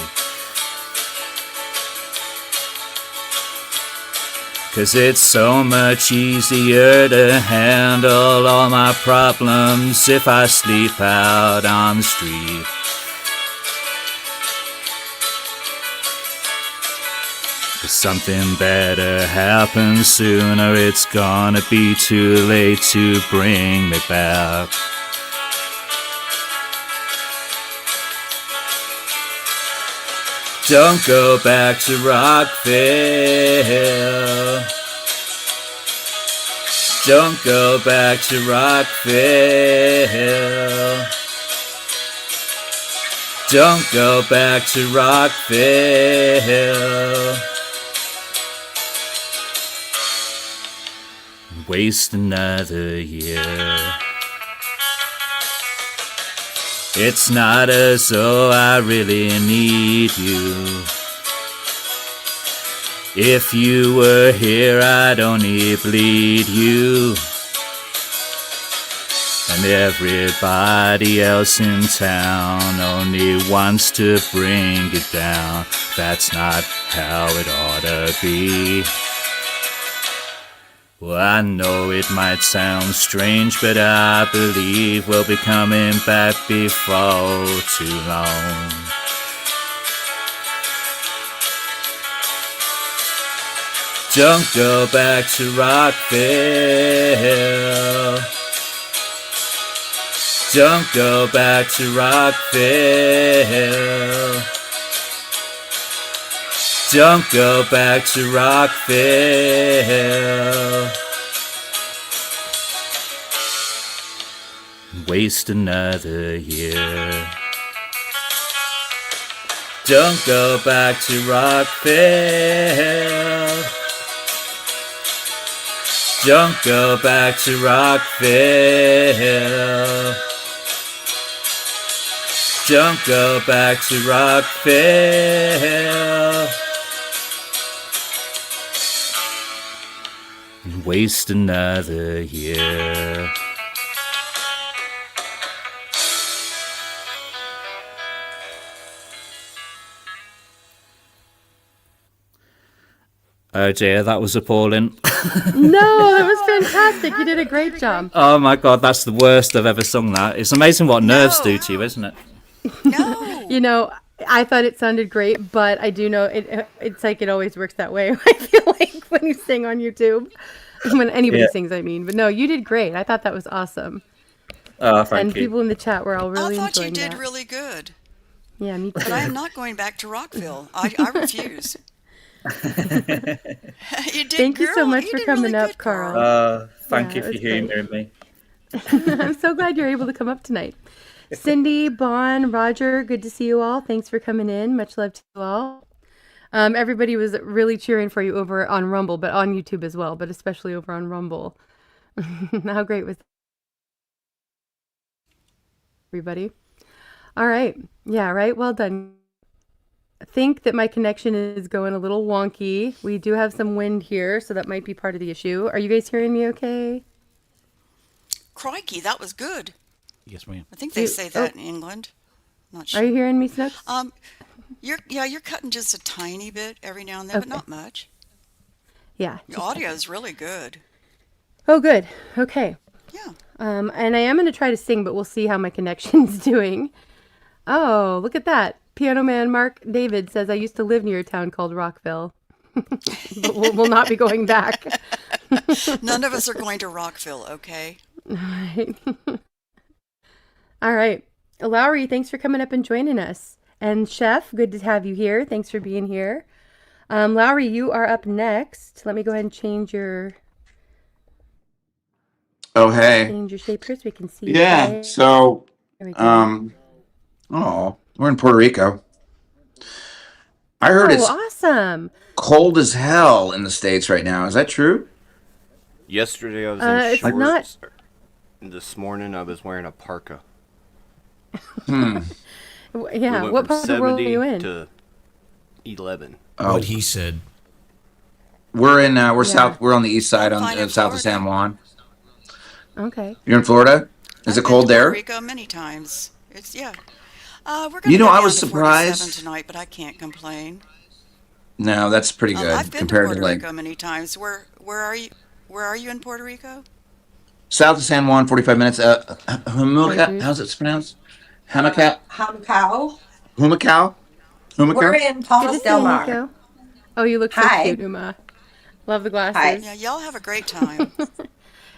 'Cause it's so much easier to handle all my problems if I sleep out on the street. If something better happens sooner, it's gonna be too late to bring me back. Don't go back to Rockville. Don't go back to Rockville. Don't go back to Rockville. Waste another year. It's not as though I really need you. If you were here, I'd only bleed you. And everybody else in town only wants to bring it down. That's not how it ought to be. Well, I know it might sound strange, but I believe we'll be coming back before too long. Don't go back to Rockville. Don't go back to Rockville. Don't go back to Rockville. Waste another year. Don't go back to Rockville. Don't go back to Rockville. Don't go back to Rockville. And waste another year. Oh dear, that was appalling. No, that was fantastic. You did a great job. Oh my god, that's the worst I've ever sung that. It's amazing what nerves do to you, isn't it? No. You know, I thought it sounded great, but I do know it's like it always works that way. I feel like when you sing on YouTube, when anybody sings, I mean. But no, you did great. I thought that was awesome. Oh, thank and you. people in the chat were all really I thought you enjoying did that. really good. Yeah, me too. But I am not going back to Rockville. I refuse. You did, Thank you so girl. much You for did coming really up, good, girl. Carl. Thank you Yeah, for it was great. humouring me. I'm so glad you're able to come up tonight. Cindy, Bon, Roger, good to see you all. Thanks for coming in. Much love to you all. Everybody was really cheering for you over on Rumble, but on YouTube as well, but especially over on Rumble. How great was that, everybody? All right. Yeah, right. Well done. I think that my connection is going a little wonky. We do have some wind here, so that might be part of the issue. Are you guys hearing me okay? Crikey, that was good. Yes, ma'am. I think they say that in England. Not sure. Are you hearing me, Snooks? You're cutting just a tiny bit every now and then, but not much. Yeah. Your audio is really good. Oh, good. Okay. Yeah. And I am going to try to sing, but we'll see how my connection's doing. Oh, look at that. Piano Man Mark David says, I used to live near a town called Rockville. But we'll not be going back. None of us are going to Rockville, okay? All right. All right. Lowry, thanks for coming up and joining us. And Chef, good to have you here. Thanks for being here. Lowry, you are up next. Let me go ahead and change your Oh, hey. shape here so we can see you. Yeah. There So, we go. we're in Puerto Rico. I heard Oh, it's awesome. cold as hell in the States right now. Is that true? Yesterday I was It's in not. shorts. This morning I was wearing a parka. Yeah, We went what from part of the world are 70 you in? to 11. Oh, What he said. we're in. We're Yeah. south. We're on the east side, I'm fine in south of Florida. San Juan. Okay. You're in Florida. Is I've it been cold to Puerto there? Rico many times. It's yeah. We're gonna You know, go I down was to 47 surprised. tonight, but I can't complain. No, that's pretty I've good been to compared to Puerto like Rico many times. Where are you? Where are you in Puerto Rico? south of San Juan. 45 minutes. Humacao. Chargers. How's it pronounced? Humacao. Hamcow. Humacao. We're Humacao. in Good Palmas to del see you, Mar. Nico. Oh, you look so Hi. cute, Uma. Love the Hi. glasses. Yeah, y'all have a great time.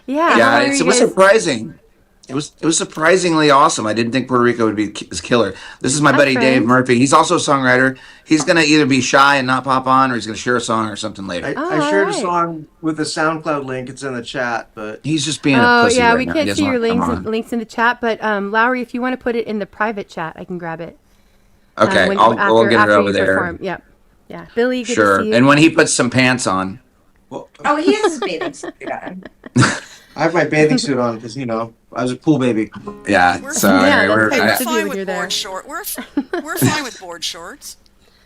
Yeah, how Yeah, long are it you was guys? surprising. It was surprisingly awesome. I didn't think Puerto Rico would be as killer. This is my Hi, buddy Dave friend. Murphy. He's also a songwriter. He's gonna either be shy and not pop on, or he's gonna share a song or something later. Oh, I all shared a right. song with the SoundCloud link. It's in the chat, but He's just being a Oh, pussy yeah, right we now. He can't doesn't see your want to come links on. links in the chat, but Lowry, if you want to put it in the private chat, I can grab it. Okay, When we'll get it after over you there. perform. Yep. Yeah. Billy, good to Sure. see you. And when he puts some pants on. well, Oh, he has his bathing suit on. I have my bathing suit on because I was a pool baby. Yeah. We're So Yeah, anyway, that's Hey, good we're to do fine when with you're there. board short. We're fine with board shorts.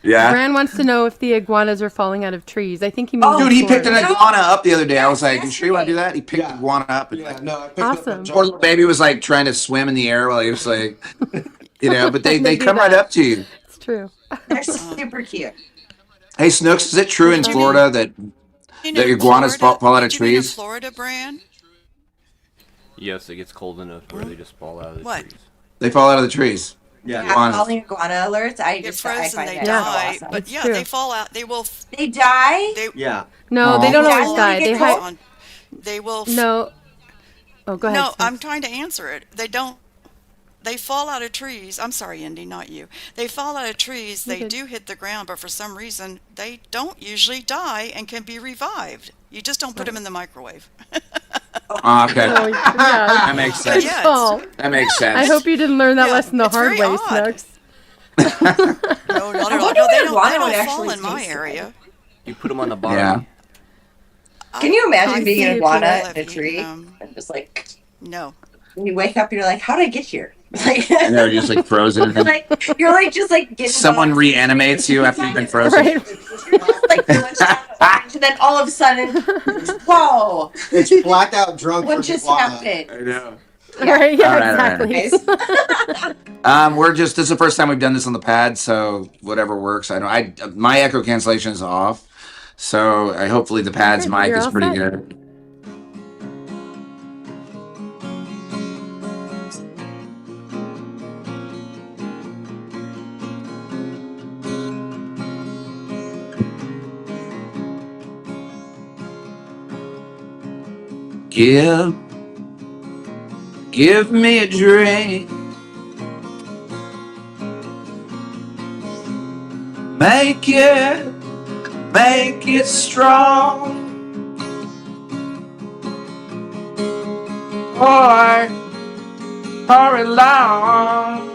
yeah. Bran wants to know if the iguanas are falling out of trees. I think he means Oh, Dude, he picked an Florida. iguana up the other day. I was Yes, like, "You sure you want to do that?" He picked Yeah. the iguana up. And Yeah, no, I picked Awesome. up a poor little baby was like trying to swim in the air while he was like, but they They do come right that. up to you. It's true. They're super cute. Hey, Snooks, is it true in Did you Florida that You the mean in iguanas Florida? fall out of Did you mean in trees? Florida, Bran? Yes, it gets cold enough where they just fall out of the What? trees. They fall out of the trees. Yeah. Yeah, Iguanas. calling iguana alerts. I Get just I frozen, find they that Yeah. so die. awesome. But It's yeah, true. they fall out. They will. They die. They Yeah. No, they Aw. don't Yeah, always when die. they They get hide. cold. They will. No. Oh, go ahead. No, I'm Snooks. trying to answer it. They don't. They fall out of trees. I'm sorry, Indy, not you. They fall out of trees. They good. do hit the ground, but for some reason, they don't usually die and can be revived. You just don't put them in the microwave. Oh, okay. Oh, yeah. That makes Good sense. Yeah, call. That makes sense. I hope you didn't learn that Yeah, lesson the it's hard very way, odd. Snooks. No, not I at all. wonder No, what they iguana don't would fall actually in my taste area. You put them on the bottom. Yeah. Can you imagine I being see an it iguana Well, in a if you, tree um, and just like No. when you wake up, you're like, how did I get here? Like, And they're just like frozen. you're like you're like just like getting Someone bugs. reanimates you after you've been frozen. Right. You're just like munched on an orange, and then all of a sudden, whoa! It's blacked out drunk What for just iguana. happened? I know. Right. Yeah. All right, all right. Exactly. This is the first time we've done this on the pad, so whatever works. My echo cancellation is off, so hopefully the pad's Okay, mic you're is all pretty set. good. Give me a drink. Make it strong. Or hurry along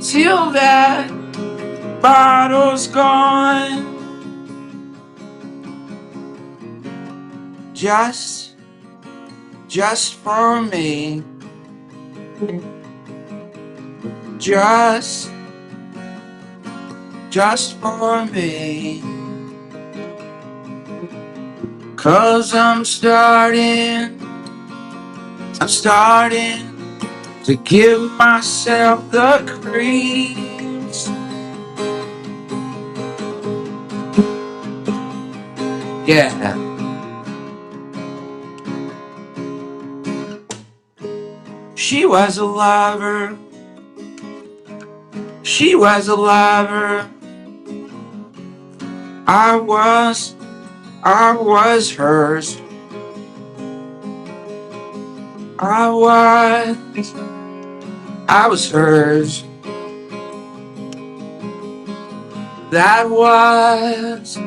till that bottle's gone. Just for me. Just for me. 'Cause I'm starting to give myself the creeps. Yeah. She was a lover. She was a lover. I was hers. I was hers. That was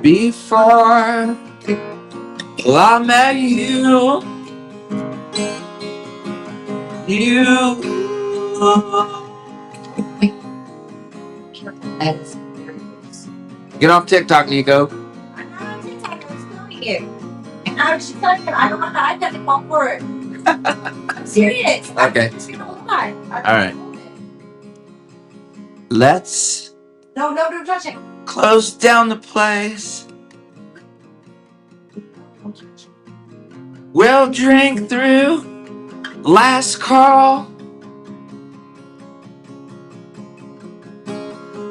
before. Well, I met you. Get off TikTok, Nico. I'm not on TikTok. I was filming you. And I was just telling you, I don't want the iPad to fall for it. I'm serious. Okay. I'm just gonna hold on. All right. Let's No, don't touch it. close down the place. We'll drink through last call.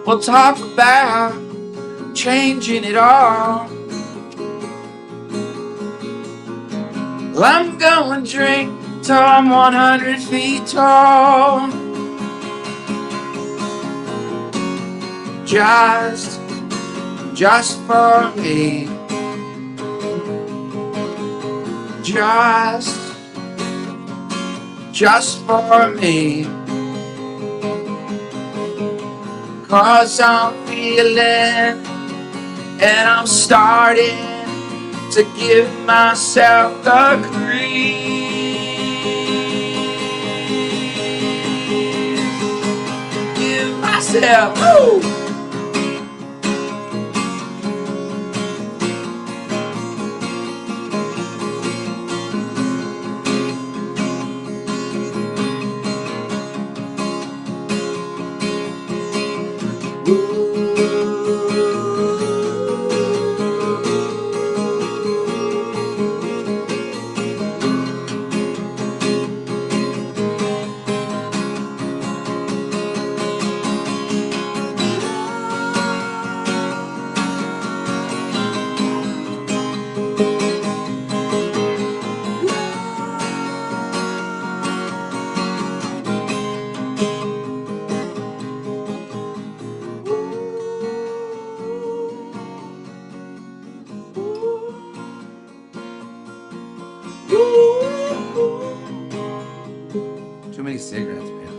We'll talk about changing it all. Well, I'm going to drink till I'm 100 feet tall. Just for me. Just for me. 'Cause I'm feeling and I'm starting to give myself the cream. Give myself, woo! Too many cigarettes, man.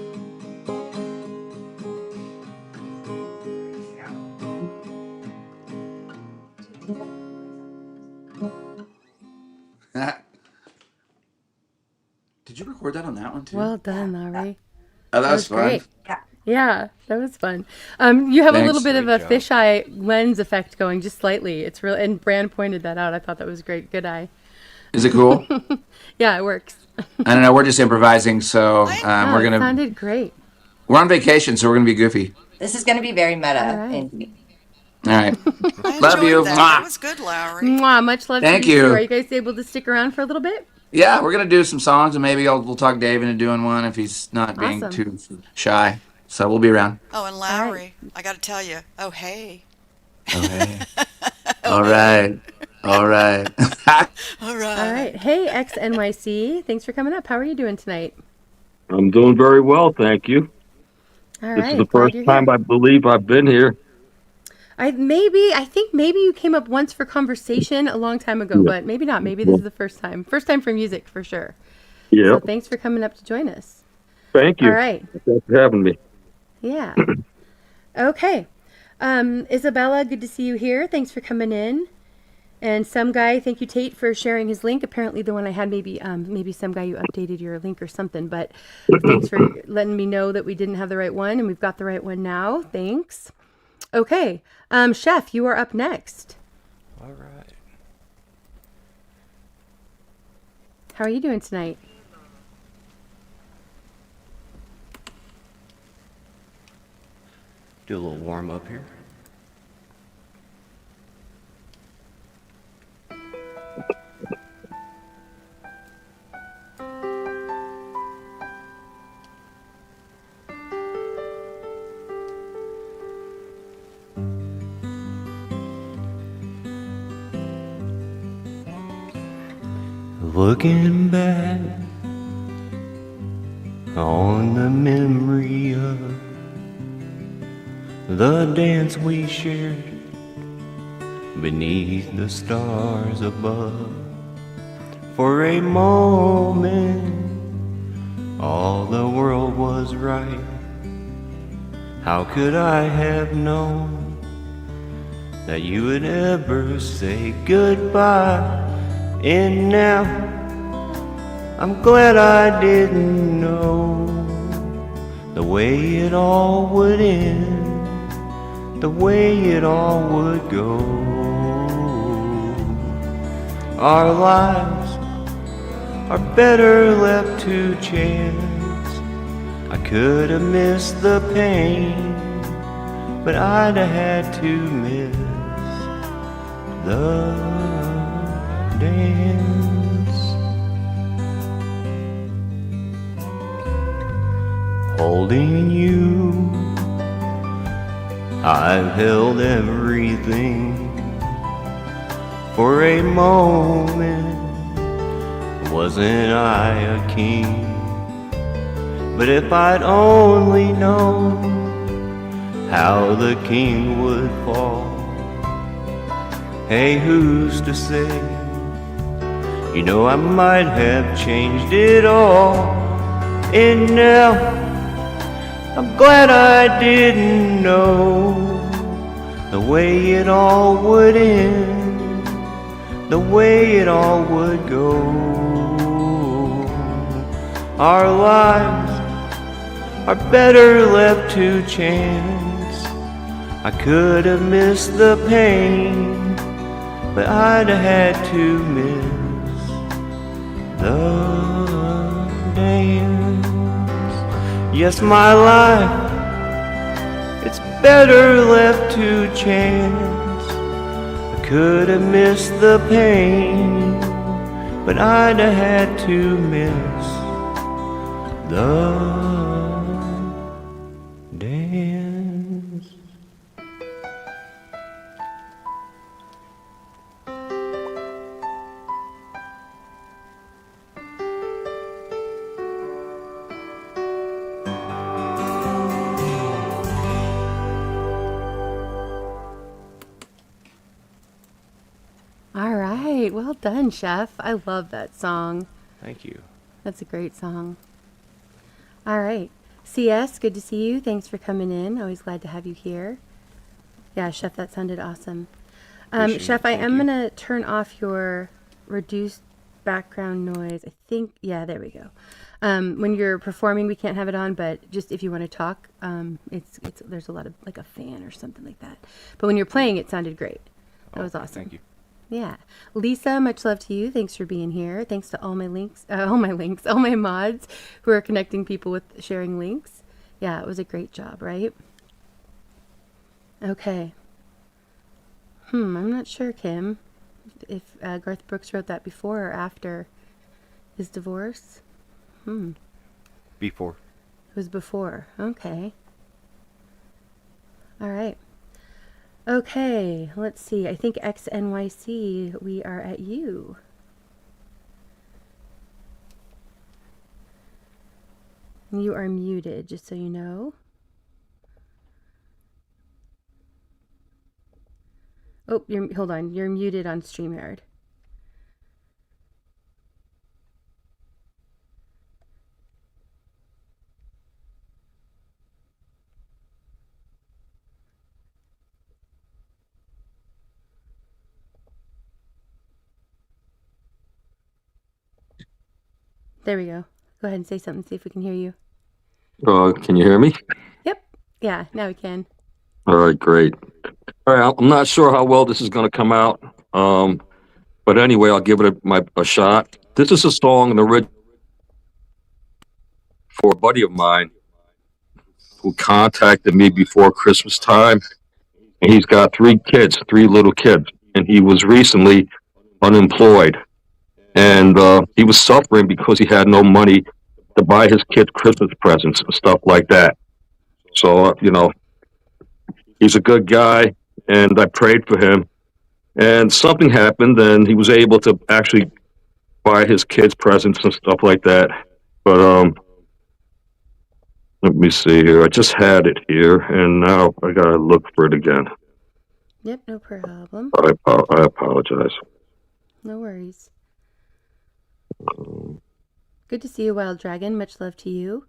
Did you record that on that one too? Well done, Lowry. Oh, that was fun. great. Yeah, that was fun. You have a little Thanks. bit of a Great job. fisheye lens effect going, just slightly. It's real, and Brand pointed that out. I thought that was great. Good eye. Is it cool? Yeah, it works. I don't know. We're just improvising, so Oh, we're it gonna. sounded great. We're on vacation, so we're gonna be goofy. This is gonna be very meta. All right. Indy. All right. I Love enjoyed you. That. Mwah. That was good, Lowry. Mwah, much love Thank to you. you. Too. Are you guys able to stick around for a little bit? Yeah, we're gonna do some songs, and maybe we'll talk Dave into doing one if he's not being Awesome. too shy. So we'll be around. Oh, and Lowry, I got to tell you. Oh, hey. Okay. All right. All right. All right. All right. Hey, XNYC. Thanks for coming up. How are you doing tonight? I'm doing very well, thank you. All This right. is the glad first you're time here. I believe I've been here. I think maybe you came up once for conversation a long time ago, Yeah. but maybe not. Maybe this is the first time. First time for music for sure. Yeah, So thanks for coming up to join us. thank you. All right. Thanks for having me. Yeah. Okay. Isabella, good to see you here. Thanks for coming in. And some guy, thank you, Tate, for sharing his link. Apparently, the one I had, maybe some guy you updated your link or something. But thanks for letting me know that we didn't have the right one, and we've got the right one now. Thanks. Okay, Chef, you are up next. All right. How are you doing tonight? Do a little warm up here. Looking back on the memory of the dance we shared beneath the stars above. For a moment, all the world was right. How could I have known that you would ever say goodbye? And now I'm glad I didn't know the way it all would end, the way it all would go. Our lives are better left to chance. I could have missed the pain, but I'd have had to miss the dance. Holding you, I've held everything. For a moment, wasn't I a king? But if I'd only known how the king would fall, hey, who's to say? You know, I might have changed it all. And now I'm glad I didn't know the way it all would end, the way it all would go. Our lives are better left to chance. I could have missed the pain, but I'd have had to miss the dance. Yes, my life, it's better left to chance. I could have missed the pain, but I'd have had to miss the dance. All right. Well done, Chef. I love that song. Thank you. That's a great song. All right. CS, good to see you. Thanks for coming in. Always glad to have you here. Yeah, Chef, that sounded awesome. Appreciate Chef, it. I Thank am you. going to turn off your reduced background noise. I think, yeah, there we go. When you're performing, we can't have it on, but just if you want to talk, it's there's a lot of, like a fan or something like that. But when you're playing, it sounded great. That was awesome. Thank you. Yeah. Lisa, much love to you. Thanks for being here. Thanks to all my mods who are connecting people with sharing links. Yeah, it was a great job, right? Okay. I'm not sure, Kim, if Garth Brooks wrote that before or after his divorce. Before. It was before. Okay. All right. Okay, let's see. I think XNYC, we are at you. You are muted, just so you know. Oh, hold on. You're muted on StreamYard. There we go. Go ahead and say something, see if we can hear you. Can you hear me? Yep. Yeah, now we can. All right, great. All right, I'm not sure how well this is going to come out, but anyway, I'll give it a shot. This is a song for a buddy of mine who contacted me before Christmas time, and he's got three little kids, and he was recently unemployed, and he was suffering because he had no money to buy his kids Christmas presents and stuff like that. So, he's a good guy, and I prayed for him, and something happened, and he was able to actually buy his kids presents and stuff like that. But let me see here. I just had it here, and now I gotta look for it again. Yep, no problem. I apologize. No worries. Good to see you, Wild Dragon. Much love to you.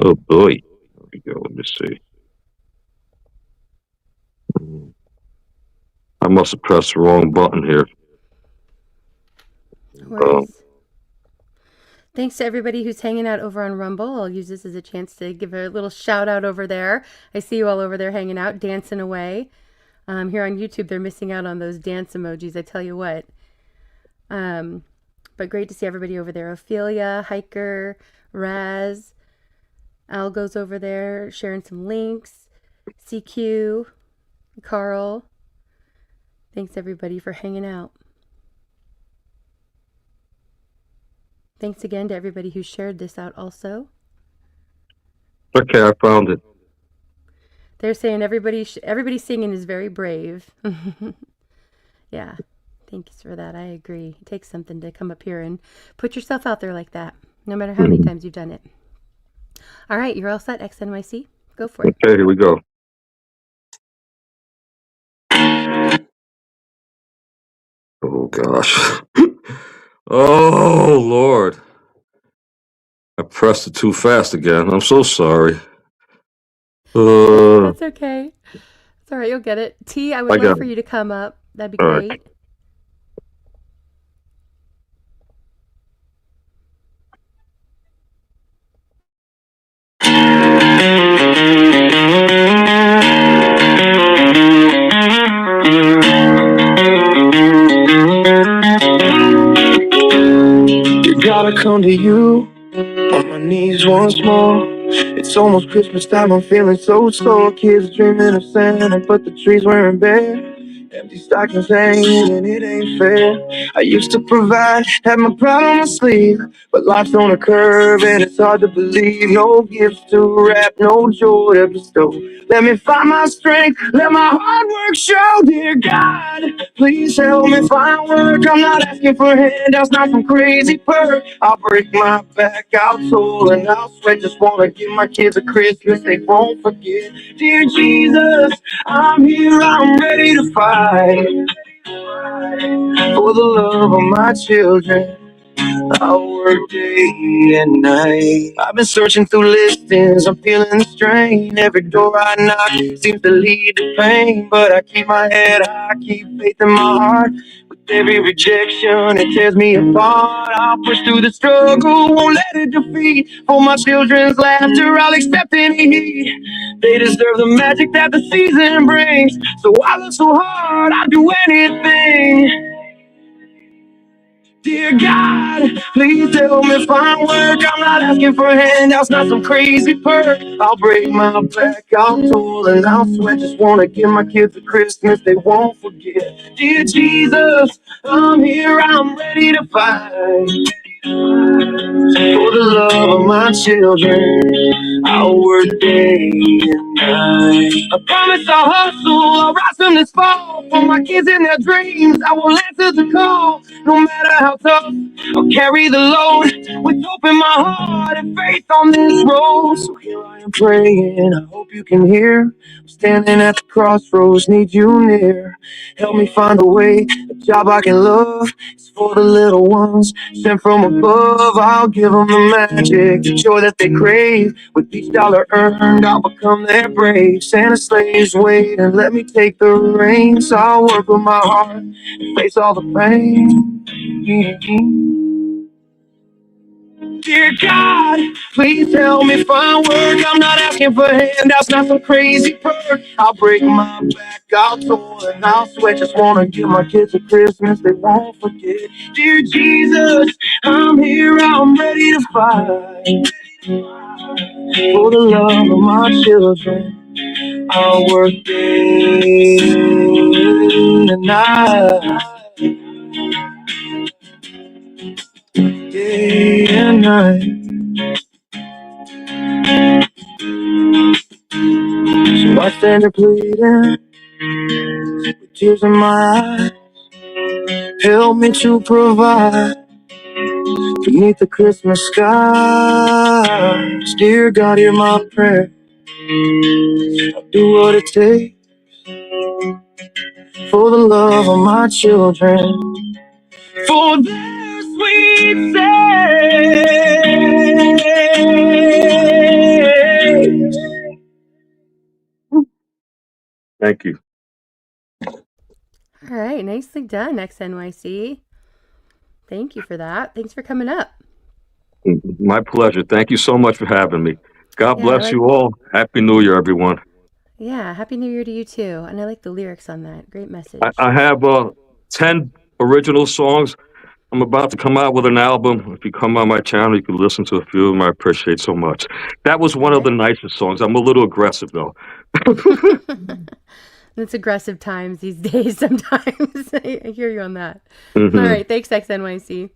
Oh boy. Here we go. Let me see. I must have pressed the wrong button here. No worries. Thanks to everybody who's hanging out over on Rumble. I'll use this as a chance to give a little shout out over there. I see you all over there hanging out, dancing away. Here on YouTube, they're missing out on those dance emojis, I tell you what. But great to see everybody over there. Ophelia, Hiker, Raz, Al goes over there sharing some links. CQ, Carl. Thanks everybody for hanging out. Thanks again to everybody who shared this out also. Okay, I found it. They're saying everybody singing is very brave. Yeah, thanks for that. I agree. It takes something to come up here and put yourself out there like that, no matter how many times you've done it. All right, you're all set, XNYC. Go for it. Okay, here we go. Oh gosh. Oh Lord. I pressed it too fast again. I'm so sorry. That's okay. It's all right, you'll get it. T, I would love for you to come up. That'd be great. Right. You gotta come to you on my knees once more. It's almost Christmas time, I'm feeling so sore. Kids dreaming of Santa, but the trees weren't bare. Empty stockings hanging and it ain't fair. I used to provide, had my pride on my sleeve, but life's on a curve and it's hard to believe. No gifts to wrap, no joy to bestow. Let me find my strength, let my hard work show. Dear God, please help me find work. I'm not asking for handouts, not some crazy perk. I'll break my back, I'll toil and I'll sweat. Just wanna give my kids a Christmas they won't forget. Dear Jesus, I'm here, I'm ready to fight for the love of my children. I work day and night. I've been searching through listings, I'm feeling the strain. Every door I knock seems to lead to pain, but I keep my head high, keep faith in my heart. With every rejection, it tears me apart. I'll push through the struggle, won't let it defeat. For my children's laughter, I'll accept any heat. They deserve the magic that the season brings. So I look so hard, I'll do anything. Dear God, please help me find work. I'm not asking for handouts, not some crazy perk. I'll break my back, I'll toil and I'll sweat. Just wanna give my kids a Christmas they won't forget. Dear Jesus, I'm here, I'm ready to fight for the love of my children. I'll work day and night. I promise I'll hustle, I'll rise from this fall. For my kids and their dreams, I will answer the call. No matter how tough, I'll carry the load. With hope in my heart and faith on this road. So here I am praying, I hope you can hear. I'm standing at the crossroads, need you near. Help me find a way, a job I can love. It's for the little ones, sent from above. I'll give them the magic, the joy that they crave. With each dollar earned, I'll become their brave. Santa slaves wait and let me take the reins. I'll work with my heart and face all the pain. Dear God, please help me find work. I'm not asking for handouts, not some crazy perk. I'll break my back, I'll toil and I'll sweat. Just wanna give my kids a Christmas they won't forget. Dear Jesus, I'm here, I'm ready to fight for the love of my children. I'll work day and night, day and night. So I stand there pleading, with tears in my eyes. Help me to provide beneath the Christmas skies. Dear God, hear my prayer. I'll do what it takes for the love of my children, for their sweet sake. Thank you. All right, nicely done, XNYC. Thank you for that. Thanks for coming up. My pleasure. Thank you so much for having me. God Yeah, bless you all. Happy New Year, everyone. Yeah, Happy New Year to you too. And I like the lyrics on that. Great message. I have 10 original songs. I'm about to come out with an album. If you come on my channel, you can listen to a few of them. I appreciate so much. That was one of the nicest songs. I'm a little aggressive, though. It's aggressive times these days sometimes. I hear you on that. Mhm. All right, thanks, XNYC.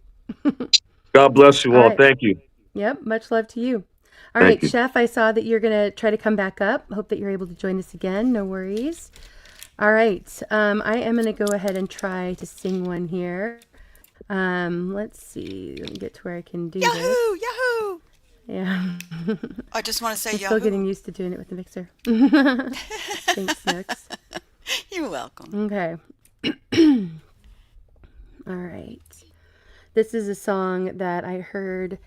God bless you all. right. Thank you. Yep, much love to you. All Thank right, you. Chef, I saw that you're going to try to come back up. Hope that you're able to join us again. No worries. All right, I am going to go ahead and try to sing one here. Let's see. Let me get to where I can do this. Yahoo! Yeah. I just want to say I'm Yahoo. still getting used to doing it with the mixer. Thanks, Snooks. You're welcome. Okay. All right. This is a song that I heard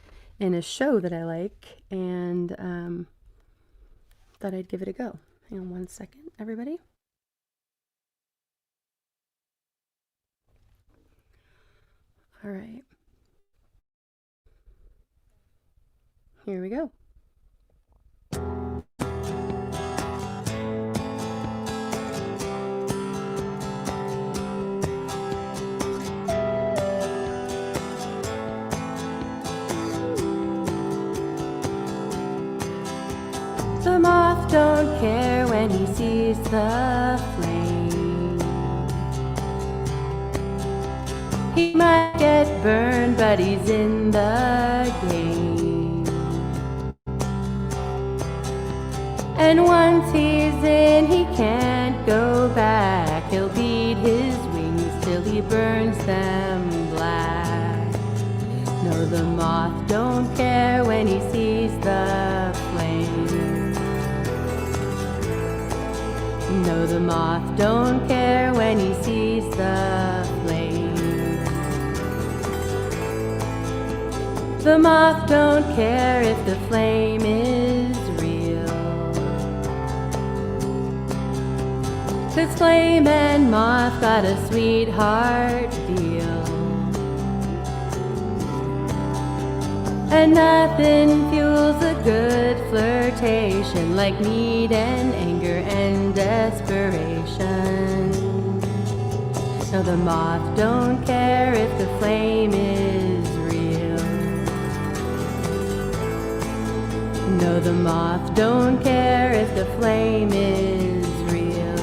in a show that I like, and thought I'd give it a go. Hang on one second, everybody. All right. Here we go. The moth don't care when he sees the flame. He might get burned, but he's in the game. And once he's in, he can't go back. He'll beat his wings till he burns them black. No, the moth don't care when he sees the flame. No, the moth don't care when he sees the flame. The moth don't care if the flame is real. 'Cause flame and moth got a sweetheart deal. And nothing fuels a good flirtation like need and anger and desperation. No, the moth don't care if the flame is real. No, the moth don't care if the flame is real.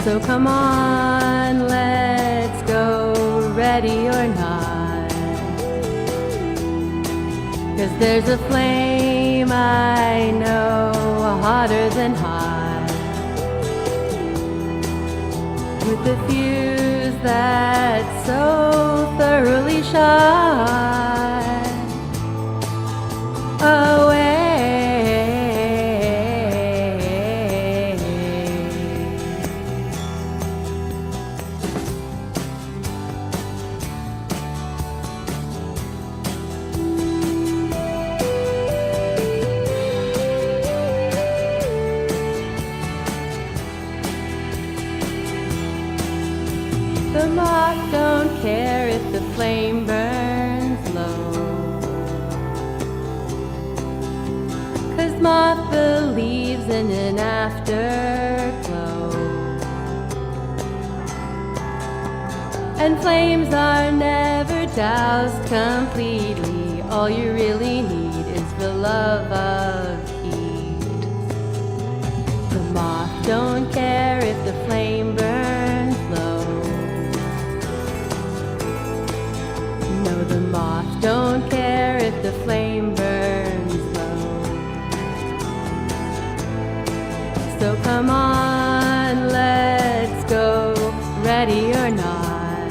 So come on, let's go, ready or not. 'Cause there's a flame I know, hotter than hot, with a fuse that's so thoroughly shot away. The moth don't care if the flame burns low, 'cause moth believes in an afterglow. And flames are never doused completely. All you really need is the love of heat. The moth don't care if the flame burns low. No, the moth don't care if the flame burns low. So come on, let's go, ready or not.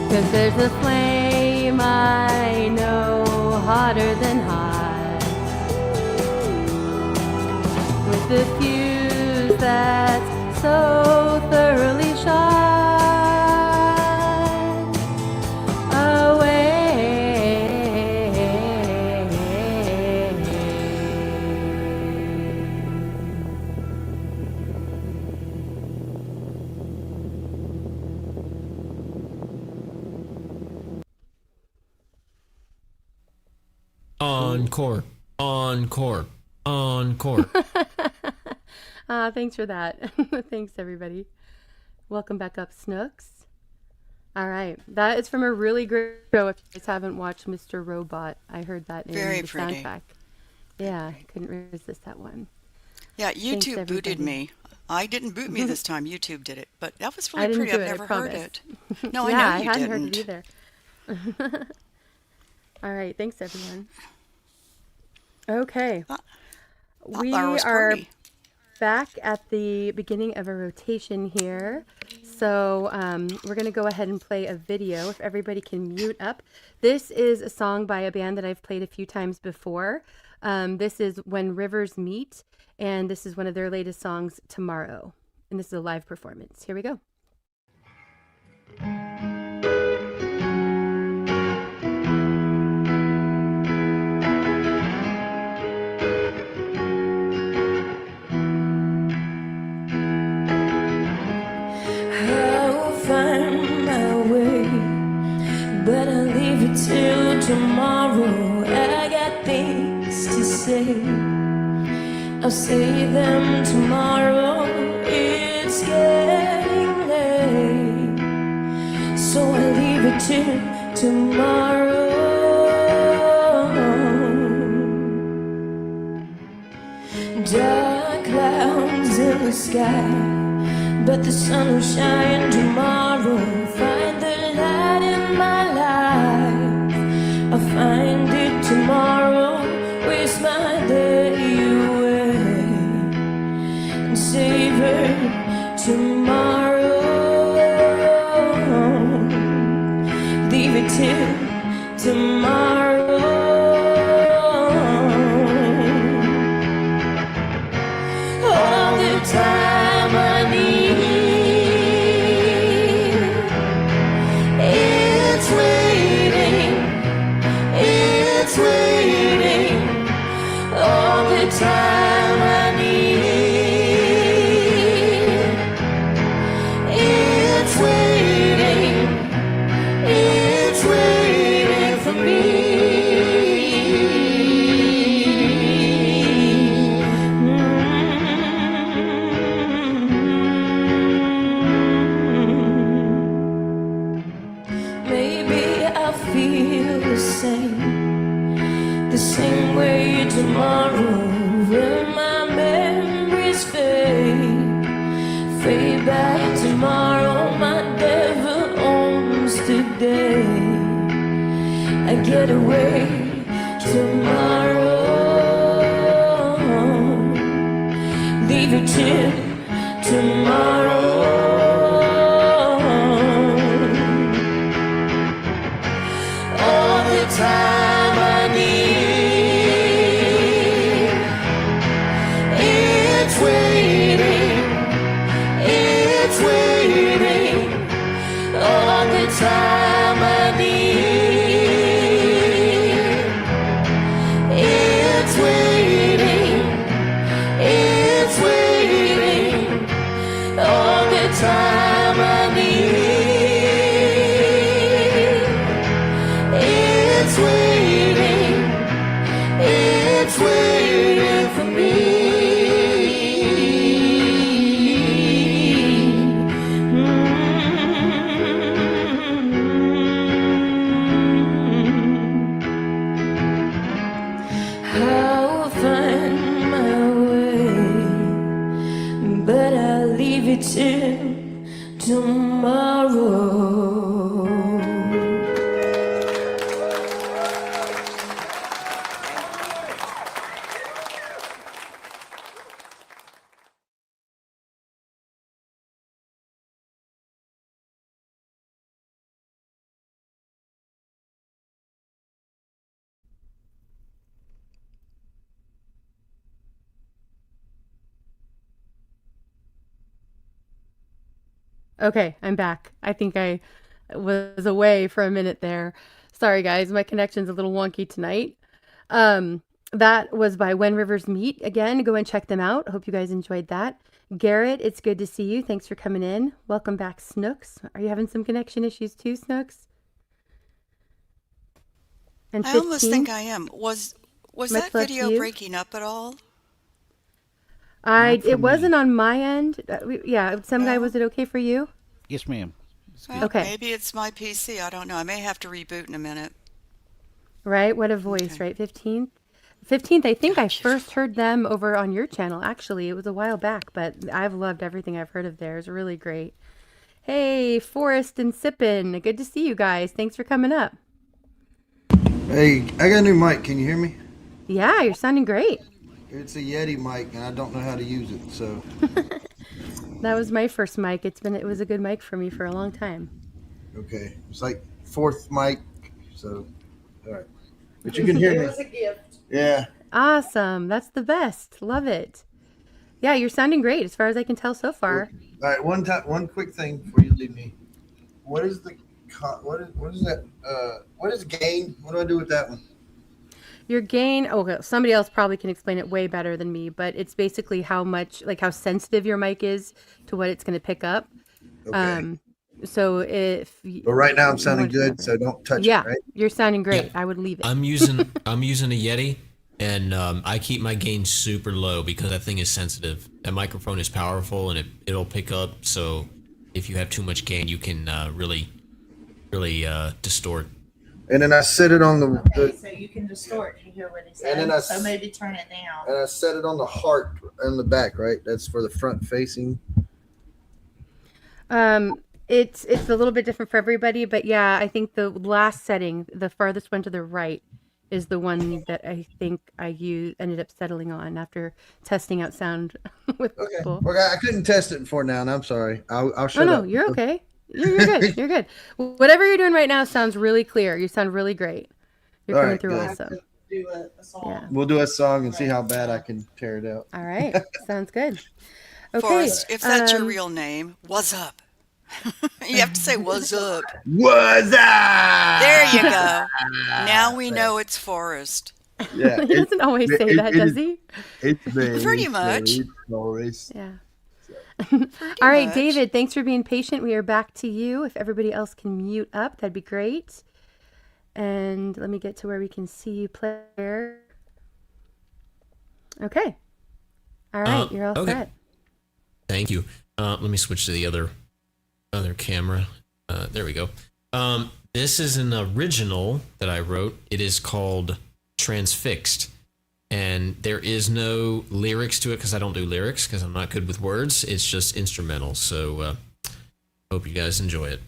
'Cause there's a flame I know, hotter than hot, with the fuse that's so thoroughly shot away. Encore, encore, encore. Thanks for that. Thanks, everybody. Welcome back up, Snooks. All right. That is from a really great show. If you guys haven't watched Mr. Robot, I heard that in Very the pretty. soundtrack. Yeah, I couldn't resist that one. Yeah, Thanks, YouTube booted everybody. me. I didn't boot me this time. YouTube did it, but that was I really didn't pretty. do I've it, I never heard promise. it. No, Yeah, I I know you hadn't didn't. heard it either. All right. Thanks, everyone. Okay. We that was are pretty. back at the beginning of a rotation here. So we're going to go ahead and play a video. If everybody can mute up. This is a song by a band that I've played a few times before. This is When Rivers Meet, and this is one of their latest songs, Tomorrow. And this is a live performance. Here we go. I'll find my way, but I'll leave it till tomorrow. I got things to say, I'll say them tomorrow. It's getting late, so I'll leave it till tomorrow. Dark clouds in the sky, but the sun will shine tomorrow. Find the light in my life, I'll find it tomorrow. Waste my day away and savor tomorrow. Leave it till tomorrow. All the time I need, it's waiting, it's waiting. All the time I need, it's waiting, it's waiting for me. Maybe I'll feel the same way tomorrow. When my memories fade back tomorrow. My devil owns today. I get away tomorrow. Leave it till tomorrow. All the time I need, it's waiting, it's waiting. All the time I need, it's waiting, it's waiting. All the time I need, it's waiting, it's waiting for me. I'll find my way, but I'll leave it till tomorrow. Okay, I'm back. I think I was away for a minute there. Sorry, guys, my connection's a little wonky tonight. That was by When Rivers Meet. Again, go and check them out. Hope you guys enjoyed that. Garrett, it's good to see you. Thanks for coming in. Welcome back, Snooks. Are you having some connection issues too, Snooks? And I almost 15, think I am. Was much that love to video you. breaking up at all? Not for It wasn't me. on my end. Yeah, some guy, No? was it okay for you? Yes, ma'am. It's good. Well, Okay, maybe it's my PC. I don't know. I may have to reboot in a minute. right? What a voice, Okay. right? 15th? 15th, I think I God, you're first heard them over on your channel, actually. It was a while back, but I've loved everything I've heard of theirs. Really great. Hey, Forrest and Sippin. Good to see you guys. Thanks for coming up. Hey, I got a new mic. Can you hear me? Yeah, you're sounding great. It's a Yeti mic, and I don't know how to use it. So, That was my first mic. It was a good mic for me for a long time. okay, it's like fourth mic. So, all right, but you can hear me. It was a gift. Yeah. Awesome. That's the best. Love it. Yeah, you're sounding great as far as I can tell so far. All right. One quick thing before you leave me. What is the what is that? What is gain? What do I do with that one? Your gain, okay, somebody else probably can explain it way better than me, but it's basically how much, like how sensitive your mic is to what it's going to pick up. Okay. So if But right now I'm you sounding want to good, so don't touch yeah, it. Right. you're sounding great. Yeah. I would leave it. I'm using a Yeti, and I keep my gain super low because that thing is sensitive. That microphone is powerful, and it'll pick up. So if you have too much gain, you can really distort. And then I set it on the So you can distort to hear what he And then says. I So s- maybe turn it down. and I set it on the heart in the back. Right. That's for the front facing. It's a little bit different for everybody, but yeah, I think the last setting, the farthest one to the right, is the one that I think ended up settling on after testing out sound with Okay. people. Well, I couldn't test it before now, and I'm sorry. I'll Oh shut no, up. you're okay. You're good. You're good. Whatever you're doing right now sounds really clear. You sound really great. You're All coming right, through good. awesome. Do a song. Yeah. We'll do a song and see how bad I can tear it out. All right. Sounds good. Okay. Forrest, if that's your real name, what's up? You have to say what's up. What's up? There you go. Now we know it's Forrest. Yeah, He doesn't always say that, does he? It's me. Pretty much. It's Norris. Yeah. Pretty All right, much. David, thanks for being patient. We are back to you. If everybody else can mute up, that'd be great. And let me get to where we can see you play. Okay. All right, you're all okay. set. Thank you. Let me switch to the other camera. There we go. This is an original that I wrote. It is called Transfixed. And there is no lyrics to it because I don't do lyrics because I'm not good with words. It's just instrumental. So hope you guys enjoy it.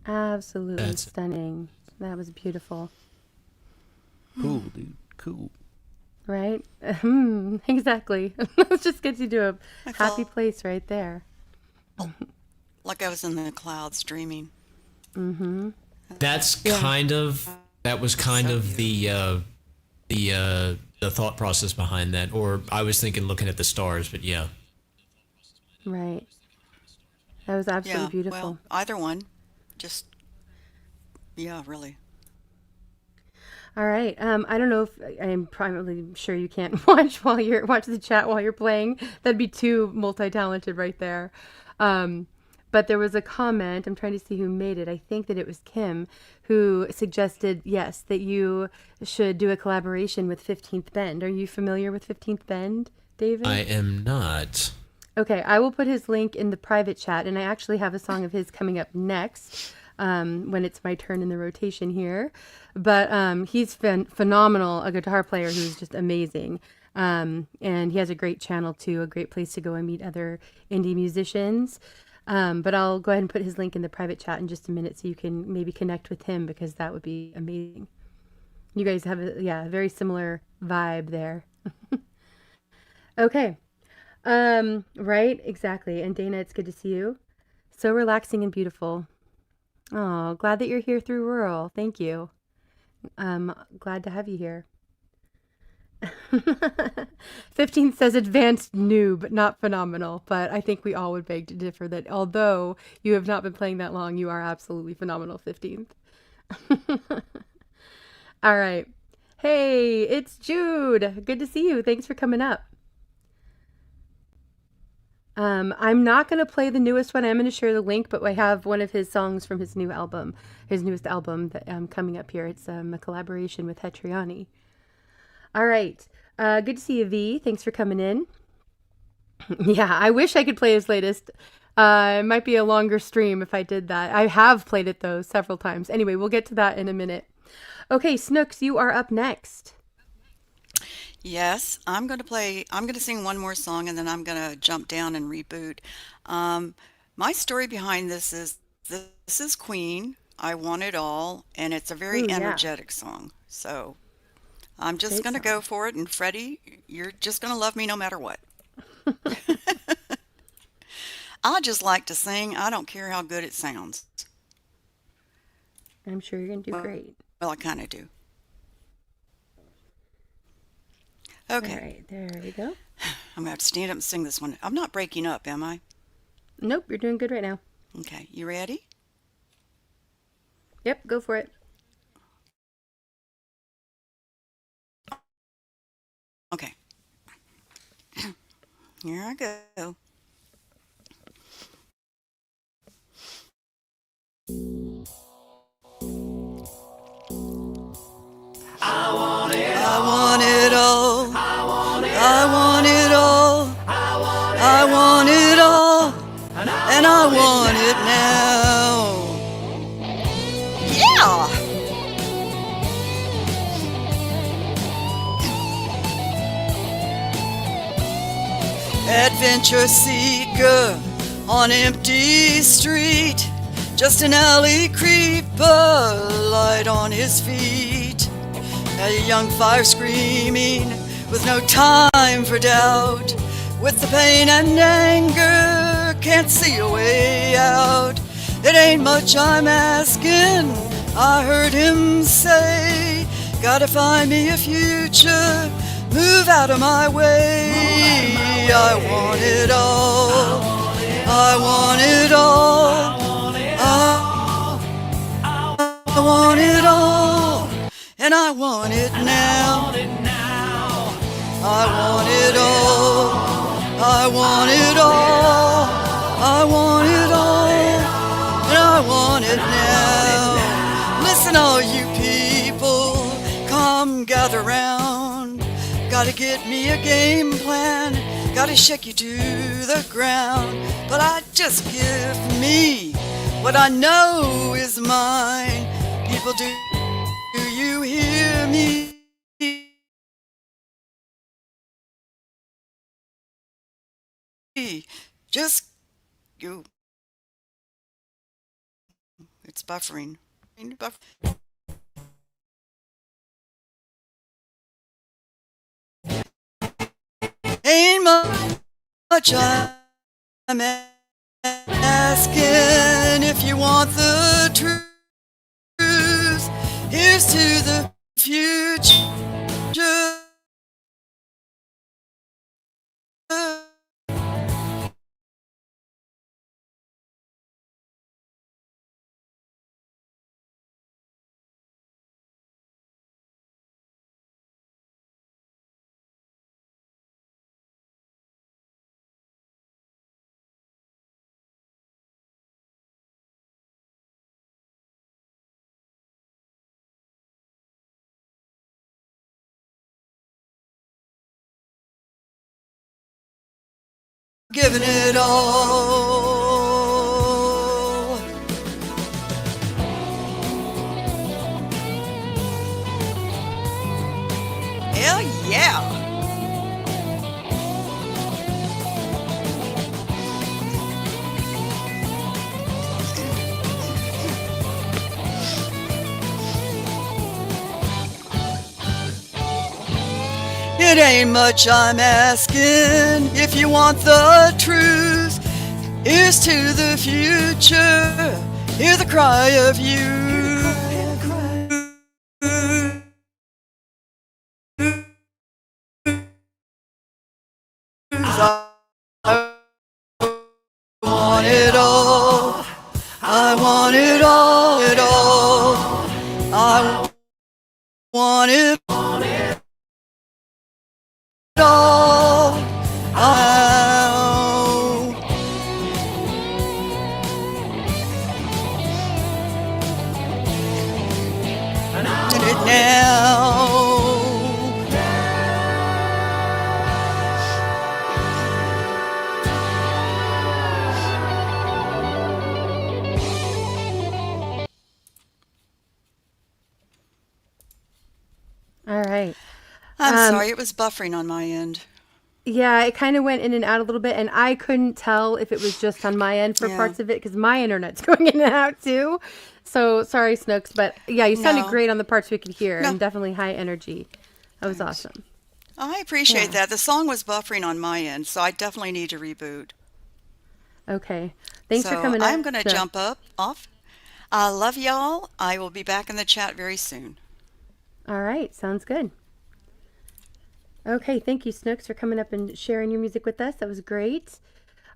Absolutely stunning. That was beautiful. Cool, dude. Cool. Right? Exactly. It just gets you to a I happy felt place right there. like I was in the clouds dreaming. Mm-hmm. That's Yeah. kind of that was kind So of beautiful. the thought process behind that. Or I was thinking looking at the stars, but yeah. Right. That was absolutely Yeah, beautiful. well, either one. Just, yeah, really. All right. I don't know if I'm probably sure you can't watch the chat while you're playing. That'd be too multi-talented right there. Um, but there was a comment. I'm trying to see who made it. I think that it was Kim who suggested, yes, that you should do a collaboration with 15th Bend. Are you familiar with 15th Bend, I David? am not. Okay, I will put his link in the private chat, and I actually have a song of his coming up next when it's my turn in the rotation here. But he's phenomenal, a guitar player who's just amazing. And he has a great channel too, a great place to go and meet other indie musicians. But I'll go ahead and put his link in the private chat in just a minute so you can maybe connect with him because that would be amazing. You guys have a very similar vibe there. Okay. Right, exactly. And Dana, it's good to see you. So relaxing and beautiful. Oh, glad that you're here through rural. Thank you. Glad to have you here. 15th says advanced noob, not phenomenal, but I think we all would beg to differ that although you have not been playing that long, you are absolutely phenomenal, 15th. All right. Hey, it's Jude. Good to see you. Thanks for coming up. I'm not going to play the newest one. I'm going to share the link, but I have one of his songs from his newest album that coming up here. It's a collaboration with Hetriani. All right. Good to see you, V. Thanks for coming in. Yeah, I wish I could play his latest. It might be a longer stream if I did that. I have played it, though, several times. Anyway, we'll get to that in a minute. Okay, Snooks, you are up next. Yes, I'm going to sing one more song and then I'm going to jump down and reboot. Um, my story behind this is Queen, I Want It All, and it's a very Ooh, yeah. energetic song. So I'm just Great going to song. go for it. And Freddie, you're just going to love me no matter what. I just like to sing. I don't care how good it sounds. I'm sure you're going to do great. Well, I kind of do. All Okay, right, there we go. I'm going to have to stand up and sing this one. I'm not breaking up, am I? Nope, you're doing good right now. Okay, you ready? Yep, go for it. Okay, here I go. I want it all. I want it all. I want it all. And I want it now. Yeah! Adventure seeker on empty street. Just an alley creeper, light on his feet. A young fire screaming with no time for doubt. With the pain and anger, can't see a way out. It ain't much I'm asking, I heard him say. Gotta find me a future, move out of my way. I want it all, I want it all. I want it all, and I want it now. I want it all, I want it all. I want it all, and I want it now. Listen, all you people, come gather round. Gotta get me a game plan, gotta shake you to the ground. But I just give me what I know is mine. People, do you hear me? Just you. It's buffering. Ain't much I'm asking if you want the truth. Here's to the future. Giving it all. Hell yeah. It ain't much I'm asking if you want the truth. Here's to the future. Hear the cry of you. I want it all. I want it all. It all. I want it all. Did it now. All right. I'm sorry, it was buffering on my end. Yeah, it kind of went in and out a little bit, and I couldn't tell if it was just on my end for parts of it because my internet's going in and out too. So sorry, Snooks, but yeah, you sounded great on the parts we could hear, and definitely high energy. That was awesome. I appreciate that. The song was buffering on my end, so I definitely need to reboot. Okay. Thanks for coming. I'm going to jump off. I love y'all. I will be back in the chat very soon. All right. Sounds good. Okay. Thank you, Snooks, for coming up and sharing your music with us. That was great.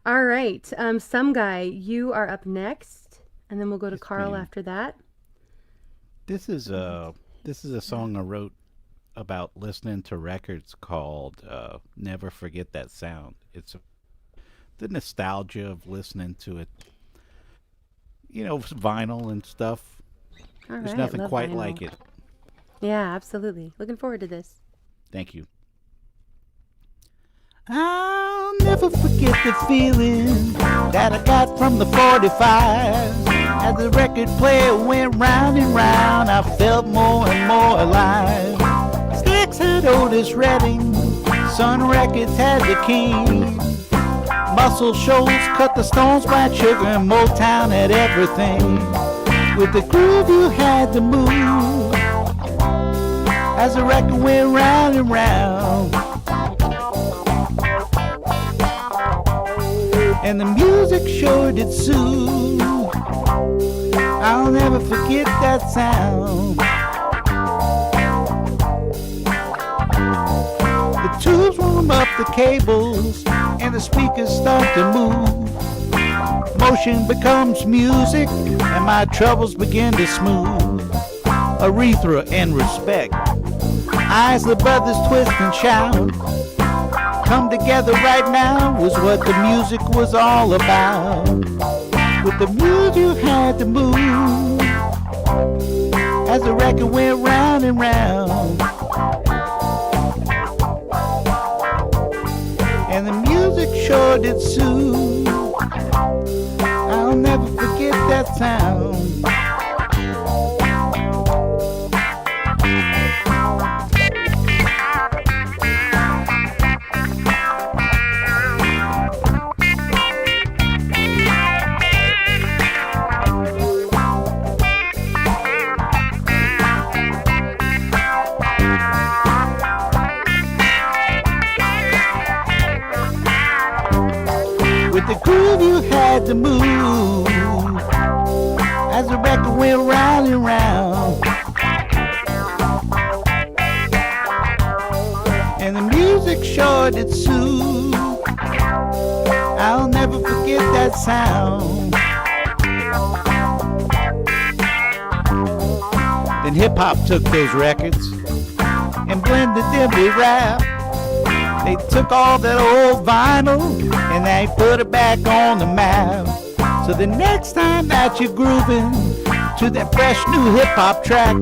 All right. Some Guy, you are up next, and then we'll go to Carl after that. This is a song I wrote about listening to records called Never Forget That Sound. It's the nostalgia of listening to it. You know, vinyl and stuff. All There's right, nothing love quite vinyl. like it. Yeah, absolutely. Looking forward to this. Thank you. I'll never forget the feeling that I got from the 45. As the record player went round and round, I felt more and more alive. Stax had Otis Redding, Sun Records had the King. Muscle Shoals cut the Stones, Black Sugar, and Motown had everything. With the groove you had to move as the record went round and round. And the music sure did soothe. I'll never forget that sound. The tubes warm up the cables and the speakers start to move. Motion becomes music and my troubles begin to smooth. Urethra and respect, eyes the brothers twist and shout. Come together right now was what the music was all about. With the music you had to move as the record went round and round. And the music sure did soothe. I'll never forget that sound. had to move as the record went round and round. And the music sure did soothe. I'll never forget that sound. Then hip-hop took those records and blended them with rap. They took all that old vinyl and they put it back on the map. So the next time that you're grooving to that fresh new hip-hop track,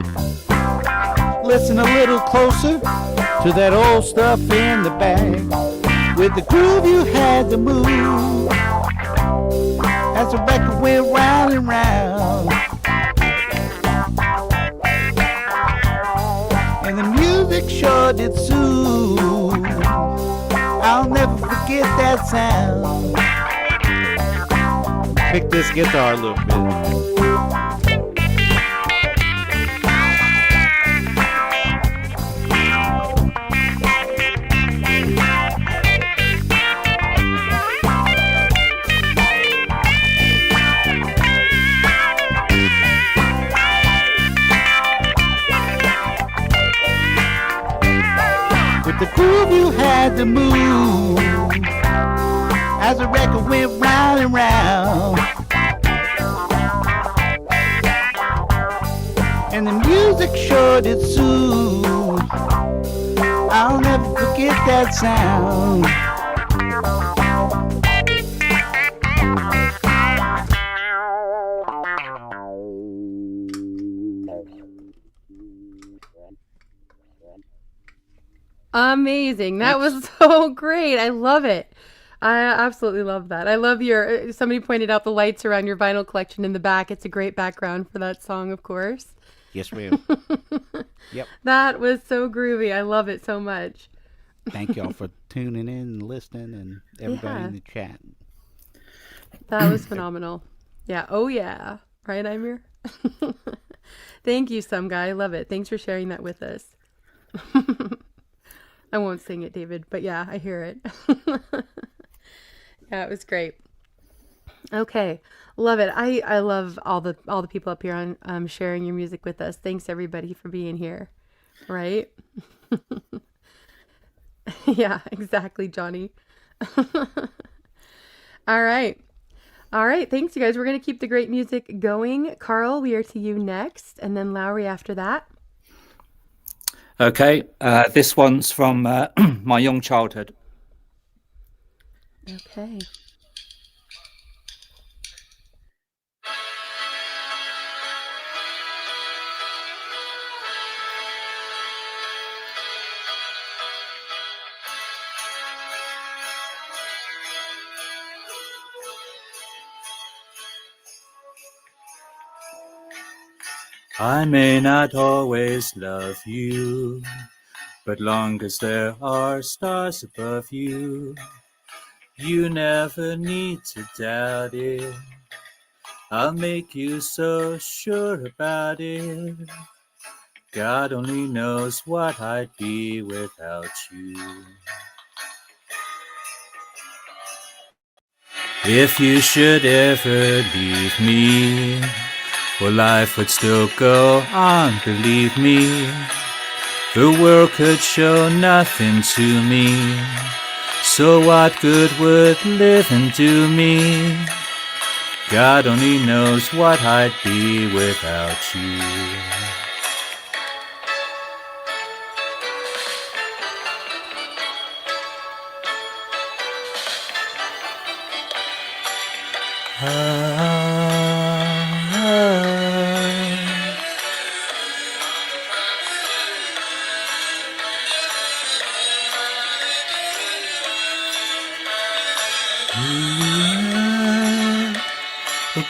listen a little closer to that old stuff in the bag. With the groove you had to move as the record went round and round. And the music sure did soothe. I'll never forget that sound. Pick this guitar a little bit. With the groove you had to move as the record went round and round. And the music sure did soothe. I'll never forget that sound. Amazing. That was so great. I love it. I absolutely love that. I love your, somebody pointed out the lights around your vinyl collection in the back. It's a great background for that song, of course. Yes, ma'am. Yep. That was so groovy. I love it so much. Thank y'all for tuning in and listening and everybody Yeah. in the chat. That was phenomenal. Yeah. Oh, yeah. Right, Amir? Thank you, some guy. I love it. Thanks for sharing that with us. I won't sing it, David, but yeah, I hear it. Yeah, it was great. Okay, love it. I love all the people up here on sharing your music with us. Thanks everybody for being here. Right? Yeah, exactly, Johnny. All right. All right, thanks you guys. We're going to keep the great music going. Carl, we are to you next, and then Lowry after that. Okay, this one's from my young childhood. Okay. I may not always love you, but long as there are stars above you, you never need to doubt it. I'll make you so sure about it. God only knows what I'd be without you. If you should ever leave me, well, life would still go on, believe me. The world could show nothing to me, so what good would living do me? God only knows what I'd be without you.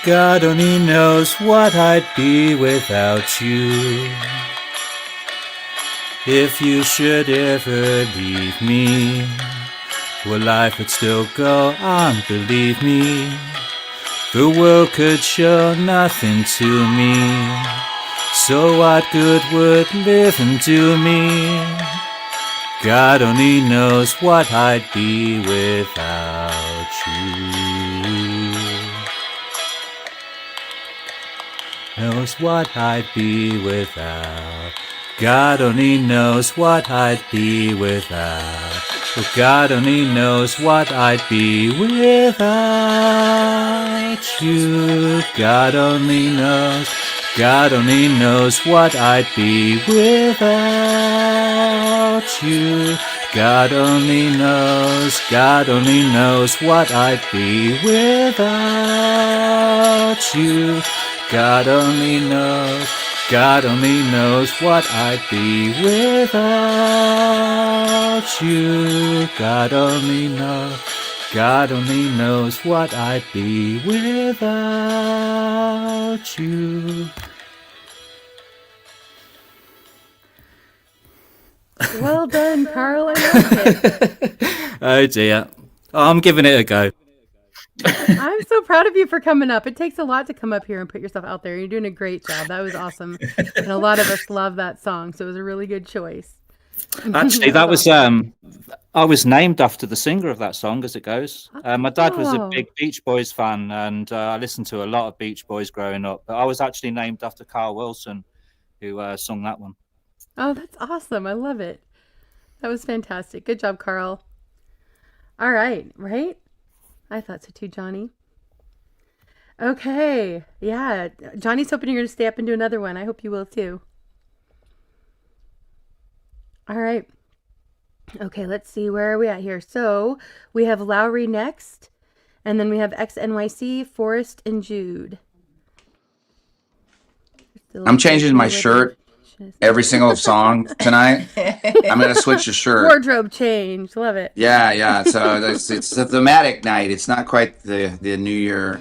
God only knows what I'd be without you. If you should ever leave me, well, life would still go on, believe me. The world could show nothing to me, so what good would living do me? God only knows what I'd be without you. knows what I'd be without. God only knows what I'd be without. Well, God only knows what I'd be without you. God only knows. God only knows what I'd be without you. God only knows. God only knows what I'd be without you. God only knows. God only knows what I'd be without you. God only knows. God only knows what I'd be without you. Well done, Carl. I loved it. Oh dear. I'm giving it a go. I'm so proud of you for coming up. It takes a lot to come up here and put yourself out there. You're doing a great job. That was awesome. And a lot of us love that song, so it was a really good choice. Actually, that was I was named after the singer of that song, as it goes. My dad was a big Beach Boys fan, and I listened to a lot of Beach Boys growing up. But I was actually named after Carl Wilson, who sung that one. Oh, that's awesome. I love it. That was fantastic. Good job, Carl. All right, right? I thought so too, Johnny. Okay, yeah. Johnny's hoping you're going to stay up and do another one. I hope you will too. All right. Okay, let's see. Where are we at here? So we have Lowry next, and then we have XNYC, Forrest, and Jude. I'm changing my shirt every single song tonight. I'm going to switch the shirt. Wardrobe change. Love it. Yeah. So it's a thematic night. It's not quite the New Year.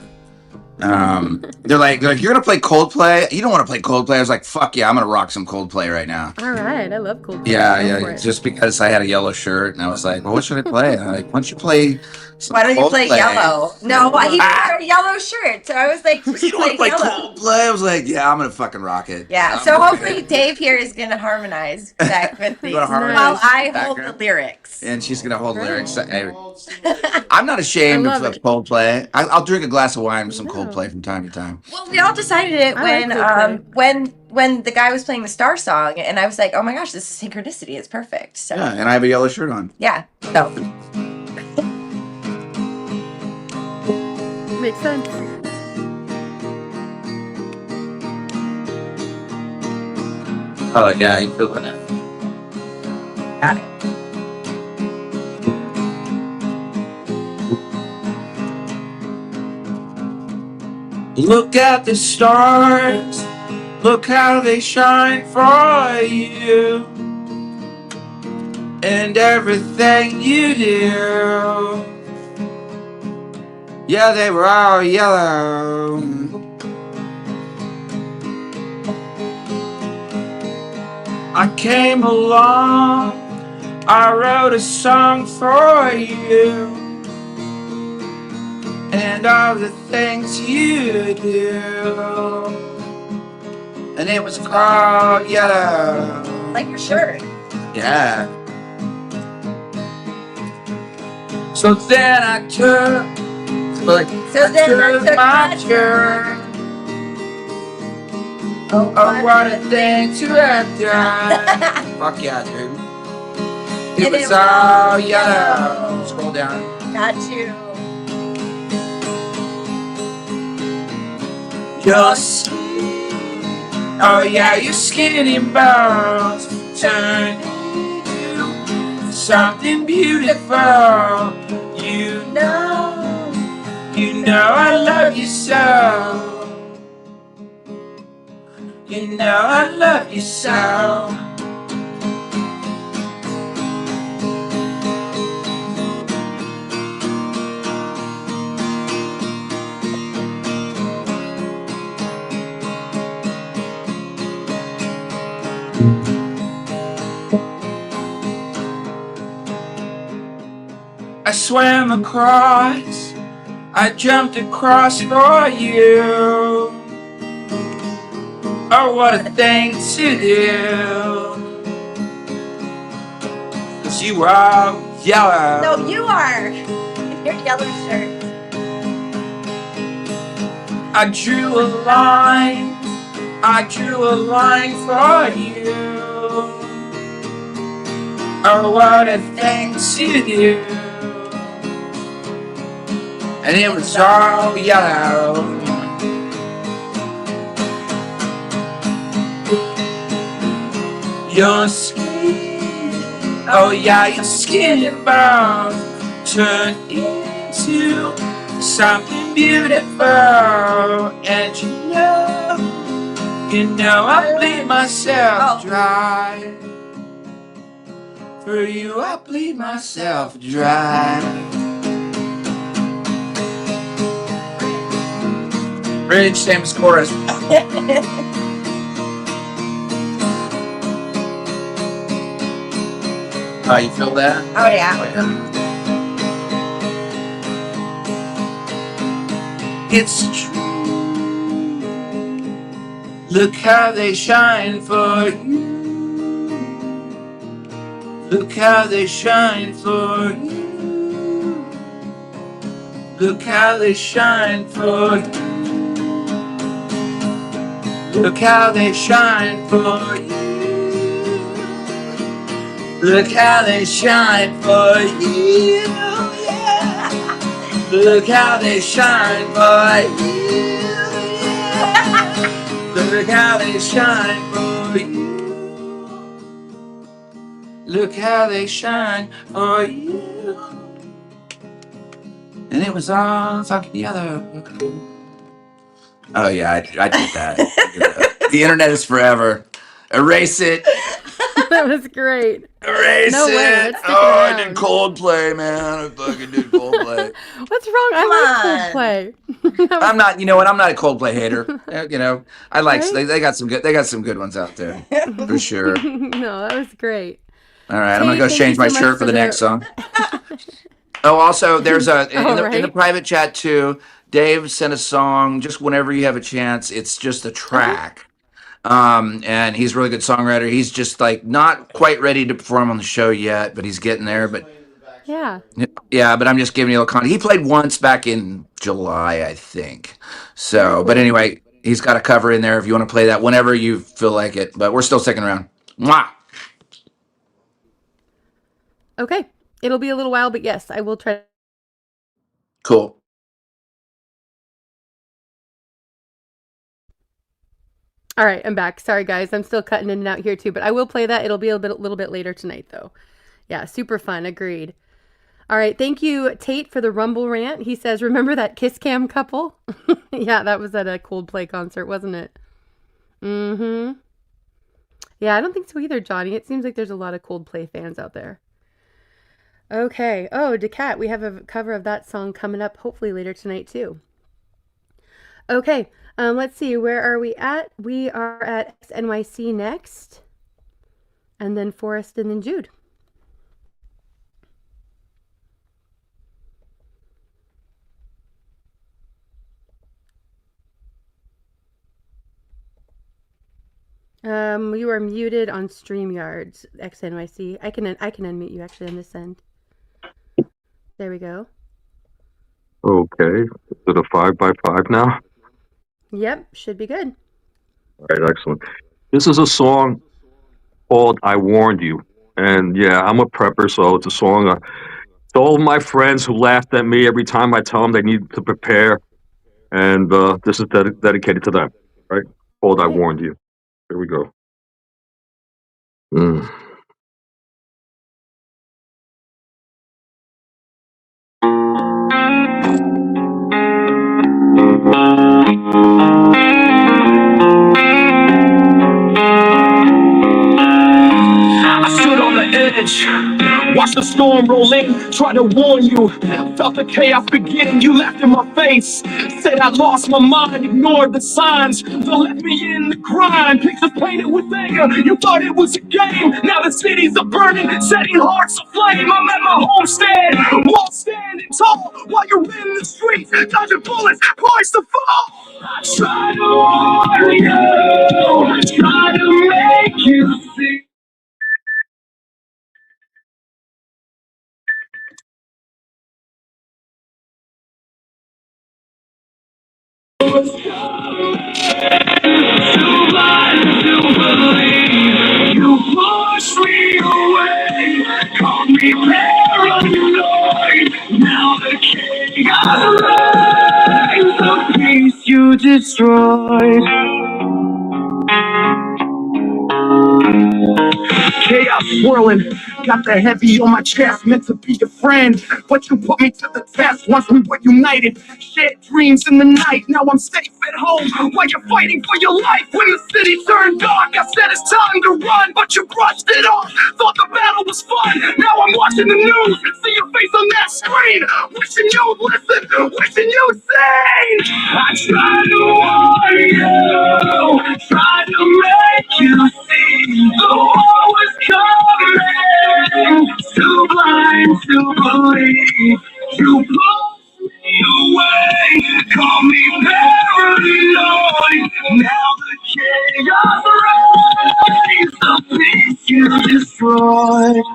They're like, you're gonna play Coldplay. You don't want to play Coldplay. I was like, fuck yeah, I'm gonna rock some Coldplay right now. All right, I love Coldplay. Yeah. Just because I had a yellow shirt, and I was like, well, what should I play? I'm like, why don't you play? Why don't you play yellow? No, he wore a yellow shirt, so I was like, You don't want to play Coldplay? I was like, yeah, I'm gonna fucking rock it. Yeah. So hopefully Dave here is gonna harmonize back with these while I hold the lyrics. And she's gonna hold lyrics. I'm not ashamed of Coldplay. I'll drink a glass of wine with some Coldplay from time to time. Well, we all decided it when the guy was playing the Star song, and I was like, oh my gosh, this is synchronicity. It's perfect. So yeah, and I have a yellow shirt on. Yeah. So makes sense. Oh yeah, you feel it. Got it. Look at the stars, look how they shine for you, and everything you do. Yeah, they were all yellow. I came along, I wrote a song for you, and all the things you do, and it was called Yellow. Like your shirt. Yeah. So then I took my shirt. Oh, what a thing to have done. Fuck yeah, dude. It was all yellow. Scroll down. Got you. Your skin, oh yeah, your skinny bones turn into something beautiful. You know I love you so. You know I love you so. I swam across, I jumped across for you. Oh, what a thing to do. 'Cause you are yellow. No, you are. In your yellow shirt. I drew a line I drew a line for you. Oh, what a thing to do. And it was all yellow. Your skin, oh yeah, your skin and bones turned into something beautiful. And you know I bleed myself dry. For you I bleed myself dry. Bridge, Sam's chorus. Oh, you feel that? Oh, yeah. It's true. Look how they shine for you. Look how they shine for you. Look how they shine for you. Look how they shine for you. Look how they shine for you. Yeah. Look how they shine for you. Yeah. Look how they shine for you. Look how they shine for you. And it was all fucking yellow. Oh yeah, I did that. The internet is forever. Erase it. That was great. Erase No it. way, let's stick it Oh, I did around. Coldplay, man. I fucking did Coldplay. What's wrong? I like Coldplay. I'm not. You know what? I'm not a Coldplay hater. You know, I like. Right? They got some good. They got some good ones out there for sure. No, that was great. All right, I'm gonna Tate, go thank change you my so much shirt for the next song. Oh, also, there's a in the Right. private chat too. Dave sent a song. Just whenever you have a chance, it's just a track. And he's a really good songwriter. He's just like not quite ready to perform on the show yet, but he's getting there. But Yeah. yeah, but I'm just giving you a little context. He played once back in July, I think. So, but anyway, he's got a cover in there if you want to play that whenever you feel like it. But we're still sticking around. Mwah! Okay. It'll be a little while, but yes, I will try. Cool. All right, I'm back. Sorry, guys. I'm still cutting in and out here too, but I will play that. It'll be a little bit later tonight, though. Yeah, super fun. Agreed. All right. Thank you, Tate, for the Rumble rant. He says, remember that Kiss Cam couple? Yeah, that was at a Coldplay concert, wasn't it? Mm-hmm. Yeah, I don't think so either, Johnny. It seems like there's a lot of Coldplay fans out there. Okay. Oh, Decat, we have a cover of that song coming up hopefully later tonight, too. Okay. Let's see. Where are we at? We are at NYC next. And then Forrest and then Jude. You are muted on StreamYards, XNYC. I can unmute you actually on this end. There we go. Okay. Is it a 5x5 now? Yep, should be good. All right, excellent. This is a song called I Warned You. And yeah, I'm a prepper, so it's a song to all my friends who laughed at me every time I tell them they need to prepare. And this is dedicated to them, right? Called I Warned You. Here we go. Mm. I stood on the edge, watched the storm roll in, tried to warn you. Felt the chaos begin, you laughed in my face. Said I lost my mind, ignored the signs. They left me in the grind, pictures painted with anger. You thought it was a game, now the cities are burning, setting hearts aflame. I'm at my homestead, walls standing tall, while you're in the streets, dodging bullets, poised to fall. I try to warn you, I try to make you see. me paranoid. Now the chaos reigns, the peace you destroyed. Chaos swirling, got the heavy on my chest, meant to be a friend, but you put me to the test. Once we were united, shared dreams in the night. Now I'm safe at home while you're fighting for your life. When the city turned dark, I said it's time to run, but you brushed it off. Thought the battle was fun. Now I'm watching the news, see your face on that screen. Wishing you'd listen, wishing you'd sing. I tried to warn you, tried to make you see the war was coming. Too blind to believe. You pushed me away, call me paranoid. Now the chaos reigns, the peace you destroyed.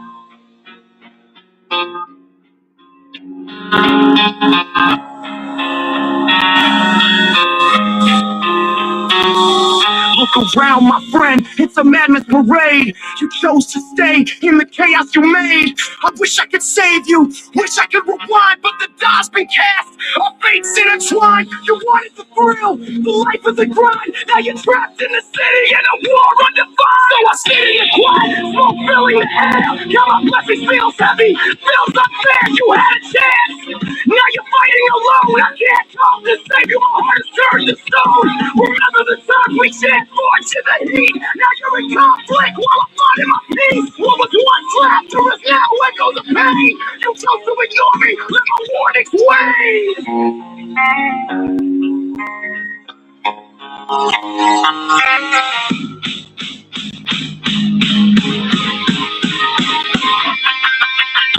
Look around, my friend, it's a madness parade. You chose to stay in the chaos you made. I wish I could save you, wish I could rewind, but the die's been cast, our fates intertwined. You wanted the thrill, the life of the grind. Now you're trapped in the city in a war undefined. So I sit in the quiet, smoke filling the air. Now my blessings feels heavy, feels unfair. You had a chance, now you're fighting alone. I can't come to save you, my heart is turned to stone. Remember the times we shared forged in the heat. Now you're in conflict while I'm finding my peace. What was once laughter is now echoes of pain. You chose to ignore me, let my warnings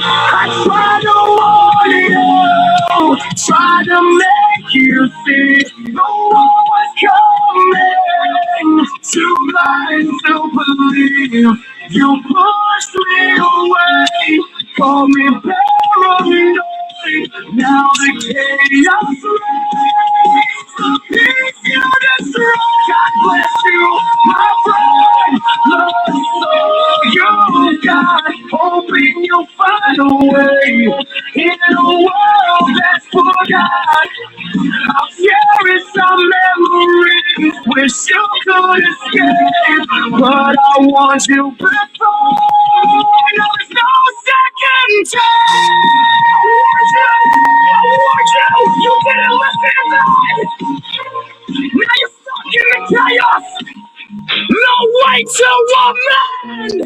I tried to warn you, tried to make you see the war was coming. Too blind to believe. You pushed me away, call me paranoid. Now the chaos reigns, the peace you destroy. God bless you, my friend. Love so you got, hoping you'll find a way in a world that's forgot. I'll cherish some memories, wish you could escape, but I want you before. There's no second chance. I warned you, you didn't listen. Now you're stuck in the chaos. No way to amend.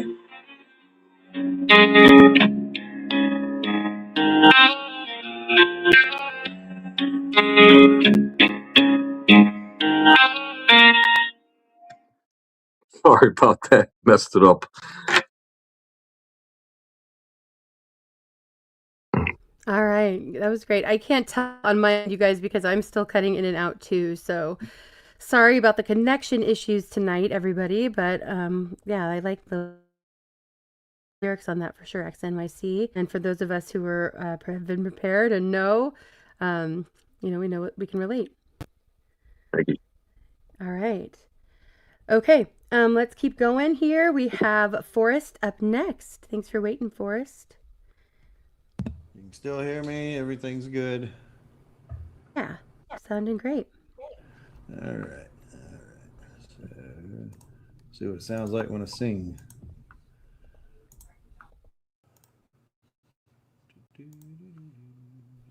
Sorry about that. Messed it up. All right, that was great. I can't tell on my end, you guys, because I'm still cutting in and out too. So sorry about the connection issues tonight, everybody. But yeah, I like the lyrics on that for sure. XNYC, and for those of us who were have been prepared and know, we know what we can relate. Thank you. All right. Okay. Let's keep going here. We have Forrest up next. Thanks for waiting, Forrest. You can still hear me. Everything's good. Yeah, sounding great. All right. So, see what it sounds like when I sing.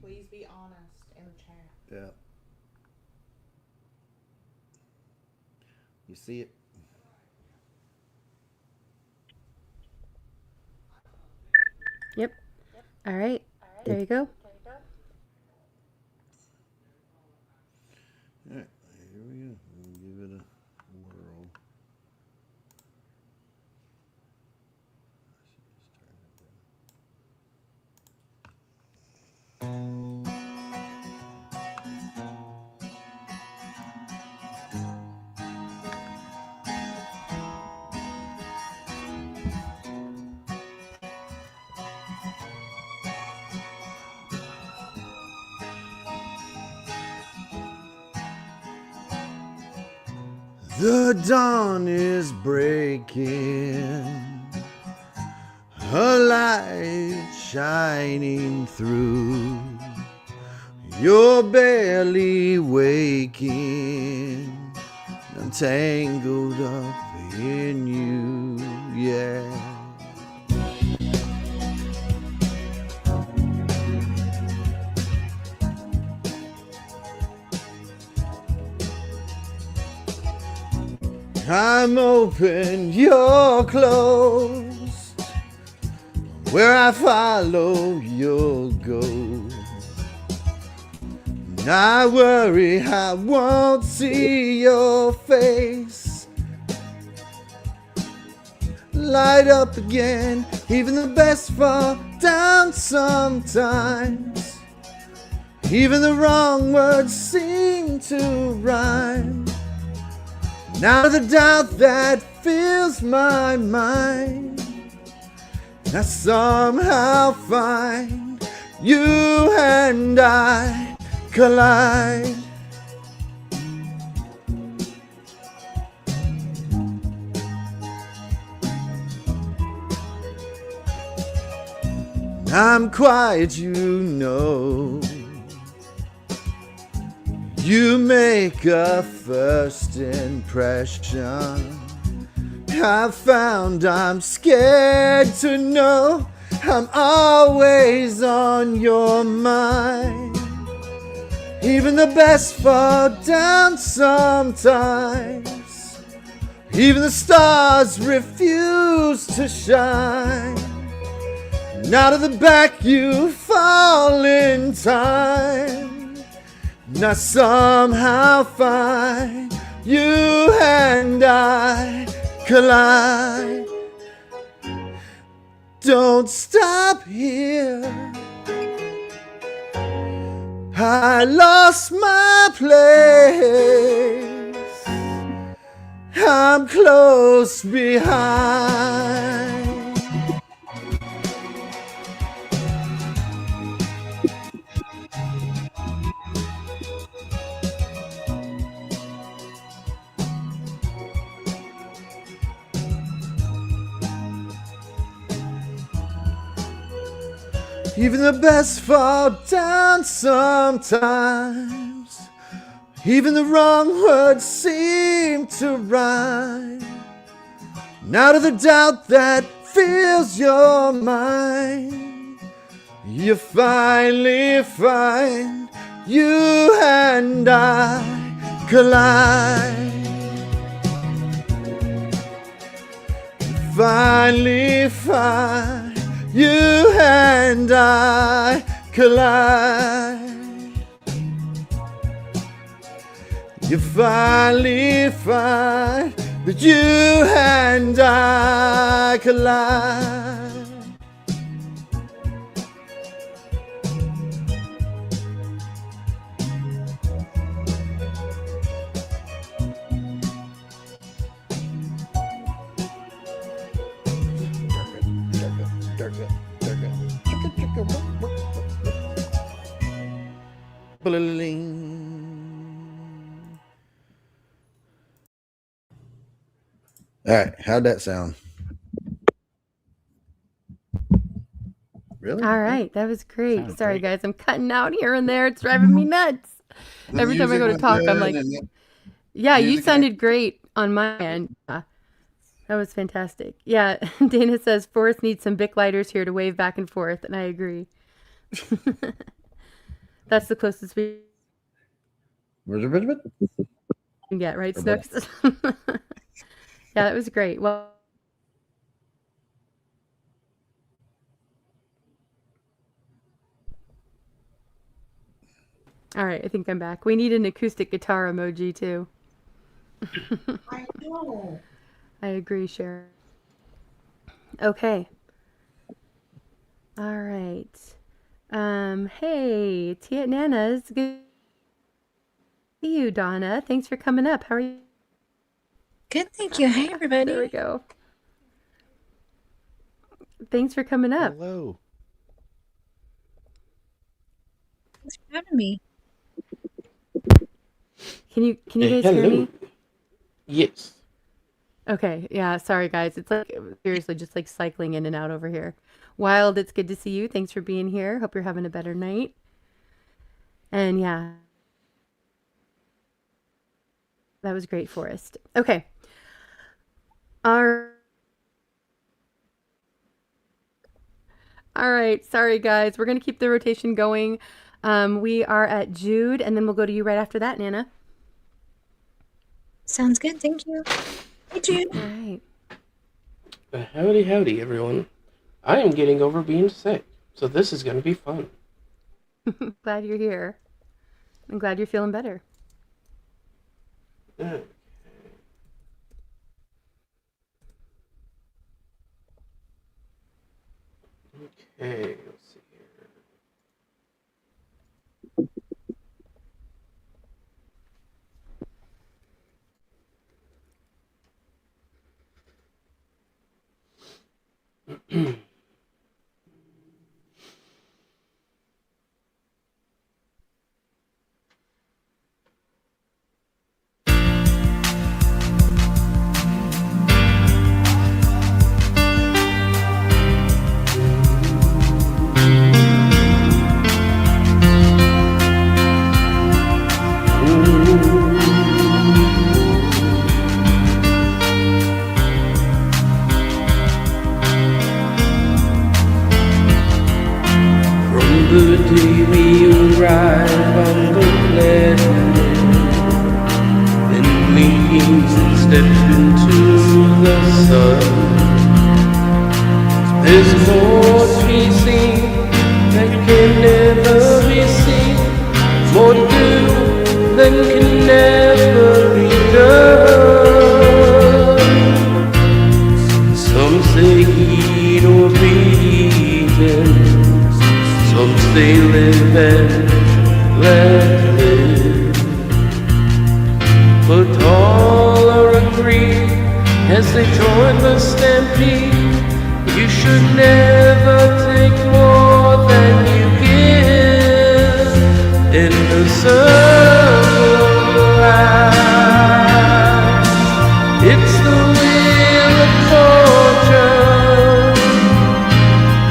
Please be honest in the chat. Yeah. You see it? Yep. All right. There you go. All right. Here we go. We'll give it a whirl. The dawn is breaking. a light shining through. You're barely waking, I'm tangled up in you, yeah. I'm open, you're closed. Where I follow, you'll go. I worry I won't see your face. Light up again, even the best fall down sometimes. Even the wrong words seem to rhyme. Now the doubt that fills my mind, I somehow find you and I collide. I'm quiet, you know. You make a first impression. I found I'm scared to know I'm always on your mind. Even the best fall down sometimes. Even the stars refuse to shine. And out of the back you fall in time. And I somehow find you and I collide. Don't stop here. I lost my place. I'm close behind. Even the best fall down sometimes. Even the wrong words seem to rhyme. And out of the doubt that fills your mind, you finally find you and I collide. You finally find you and I collide. You finally find that you and I collide. All right, how'd that sound? Really? All right, that was great. Sounded Sorry, great. guys, I'm cutting out here and there. It's driving me nuts. The Every time I music go to was talk, I'm good like, and yeah, you music sounded great on my end. Yeah, that was fantastic. Yeah, Dana says Forrest needs some Bic lighters here to wave back and forth, and I agree. That's the closest we can get, right, Snooks? Yeah, that was great. Well, all right, I think I'm back. We need an acoustic guitar emoji too. I know. I agree, Sharon. Okay. All right. Hey, Tia Nana's good to see you, Donna. Thanks for coming up. How are you? Good, thank you. Hey, everybody. There we go. Thanks for coming up. Hello. Thanks for having me. Can you guys hear me? Yes. Okay, yeah, sorry guys. It's like seriously just like cycling in and out over here. Wild, it's good to see you. Thanks for being here. Hope you're having a better night. And yeah, that was great, Forrest. Okay. All right, sorry guys. We're gonna keep the rotation going. We are at Jude, and then we'll go to you right after that, Nana. Sounds good. Thank you. Hey, Jude. All right. Howdy, howdy, everyone. I am getting over being sick, so this is going to be fun. Glad you're here. I'm glad you're feeling better. Okay. Okay, let's see here. The day we arrive on the planet, then wings and step into the sun. There's more to be seen that can never be seen, more to do than can never be done. Some say eat or be eaten, some say live and let live, but all are agreed as they join the stampede. You should never take more than you give in the circle of life. It's the wheel of fortune,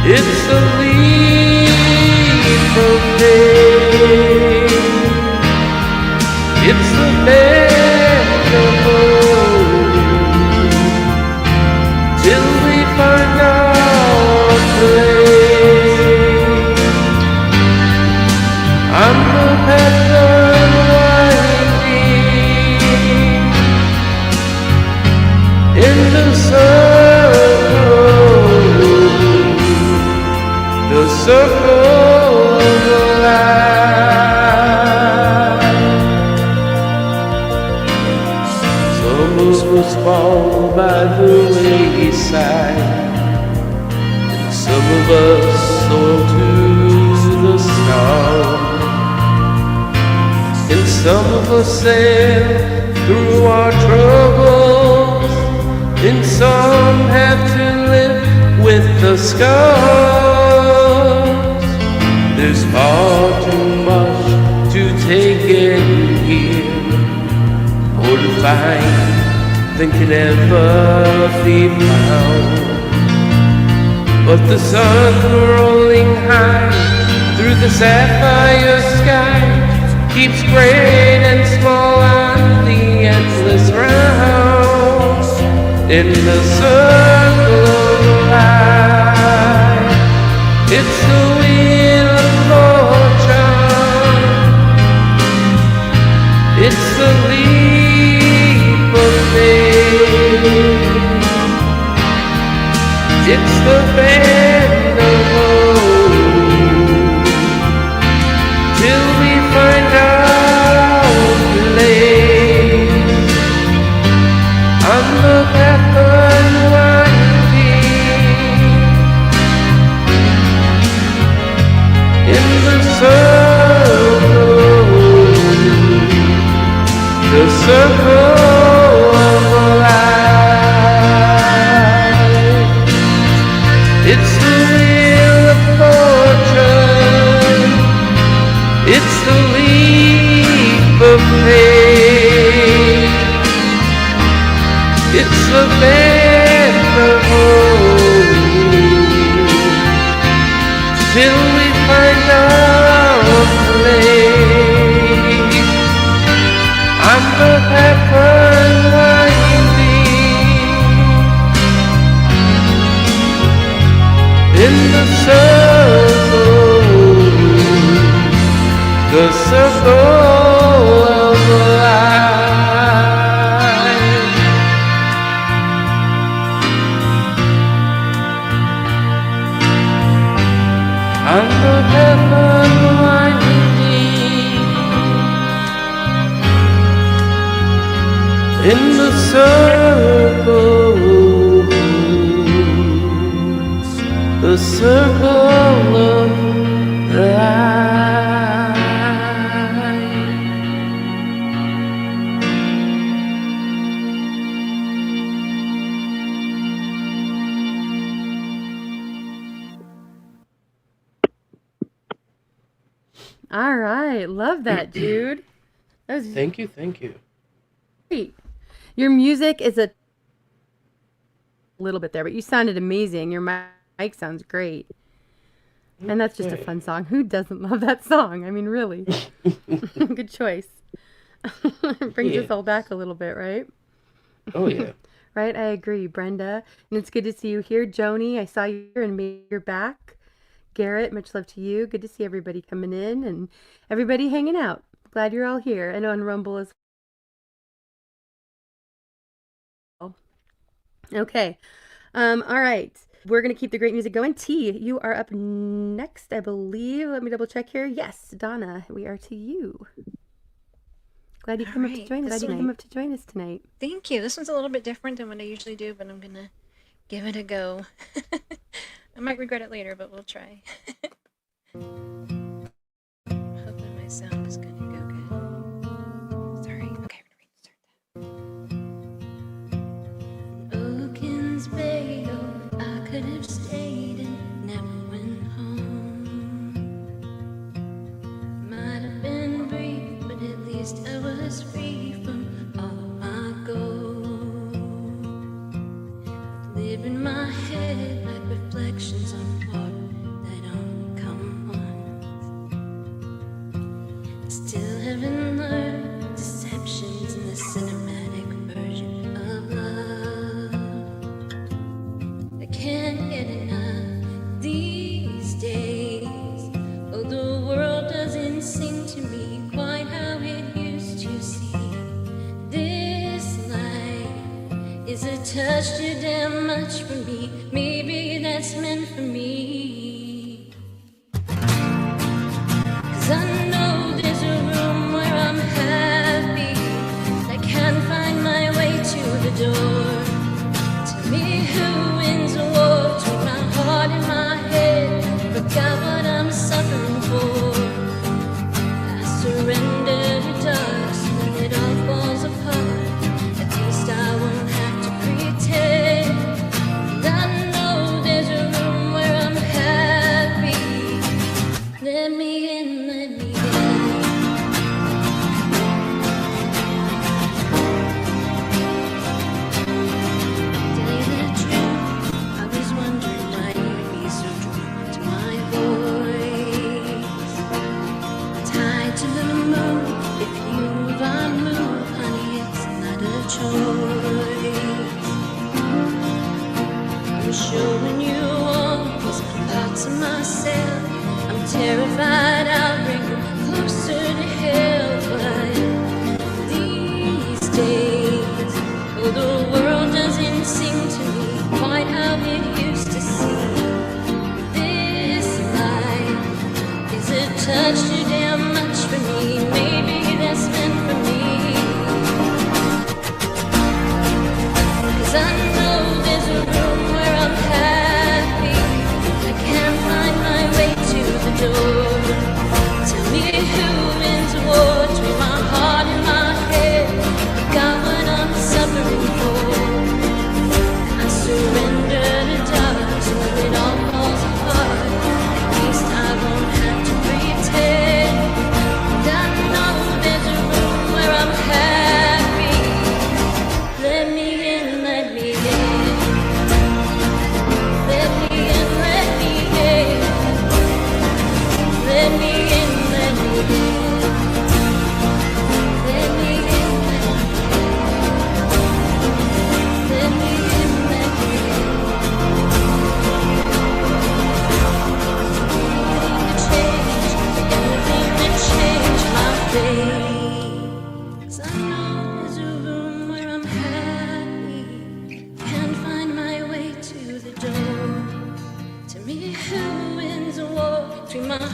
it's the leap of faith, it's the bend of hope, till we find our place. I'm the path unwinding in the circle of life. Some of us fall by the wayside, and some of us soar to the stars, and some of us sail through our troubles, and some have to live with the scars. There's far too much to take in here, more to find than can ever be found. But the sun rolling high through the sapphire sky keeps great and small on the endless round in the circle of life. It's the wheel of fortune, it's the leap of faith, it's the bend of hope, till we find our place. On the path unwinding in the circle of life. It's the circle of life. Under heaven winding deep, in the circle of life. All right. Love that, Jude. That was Thank you. great. Your music is a little bit there, but you sounded amazing. Your mic sounds great. And that's just a Okay. fun song. Who doesn't love that song? I mean, really. Good choice. It brings us Yeah. all back a little bit, right? Oh yeah. Right, I agree, Brenda. And it's good to see you here. Joni, I saw you here and made your back. Garrett, much love to you. Good to see everybody coming in and everybody hanging out. Glad you're all here. I know on Rumble as well. Okay. All right. We're going to keep the great music going. T, you are up next, I believe. Let me double check here. Yes, Donna, we are to you. Glad you came up to join us. Glad you came up to join us tonight. Thank you. This one's a little bit different than what I usually do, but I'm gonna give it a go. I might regret it later, but we'll try. Hopefully my sound is gonna go good. Sorry. Okay, we're gonna restart that. Oakens Bay, oh, I could have stayed and never went home. Might have been brief, but at least I was free from all of my goals. Live in my head like reflections on water that don't come once. Still haven't learned deceptions in the cinematic version of love. I can't get enough these days. Oh, the world doesn't seem to me quite how it used to seem. This life is a touch too damn much for me. Maybe that's meant for me. 'Cause I know there's a room where I'm happy. I can't find my way to the door. Tell me who wins a war between my heart and my head. Forgot what I'm suffering for. I surrender to dark so that it all falls apart. At least I won't have to pretend. And I know there's a room where I'm happy. Let me in, let me in. Tell you the truth, I was wondering why you'd be so drawn to my voice. Tied to the moon, if you move, I move, honey, it's not a choice. I'm sure when you walk, there's parts of myself I'm terrified I'll bring you closer to hell. But these days, oh, the world doesn't seem to me quite how it used to seem. This life is a touch too damn much for me. Maybe that's meant for me. 'Cause I know there's a room where I'm happy. I can't find my way to the door.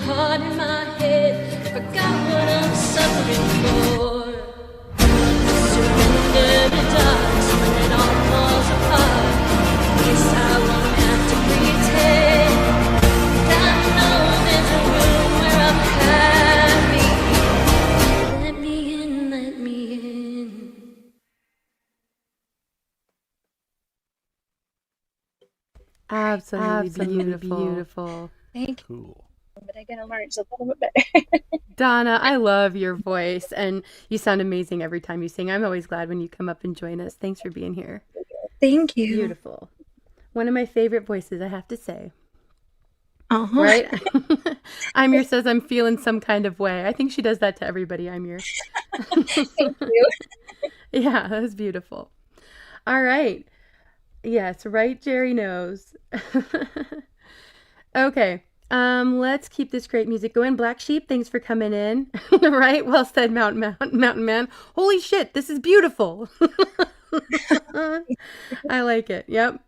heart in my head, forgot what I'm suffering for. Surrender the dark when it all falls apart. Guess I won't have to pretend. I know there's a room where I'm happy. Let me in, let me in. Absolutely beautiful. Thank you. Cool. But I gotta learn just a little bit better. Donna, I love your voice, and you sound amazing every time you sing. I'm always glad when you come up and join us. Thanks for being here. Thank you. Beautiful. One of my favorite voices, I have to say. Uh-huh. Right? Imir says I'm feeling some kind of way. I think she does that to everybody, Imir. Thank you. Yeah, that was beautiful. All right. Yes, right, Jerry knows. Okay. Let's keep this great music going. Black Sheep, thanks for coming in. Right? Well said, Mountain Man. Holy shit, this is beautiful. I like it. Yep.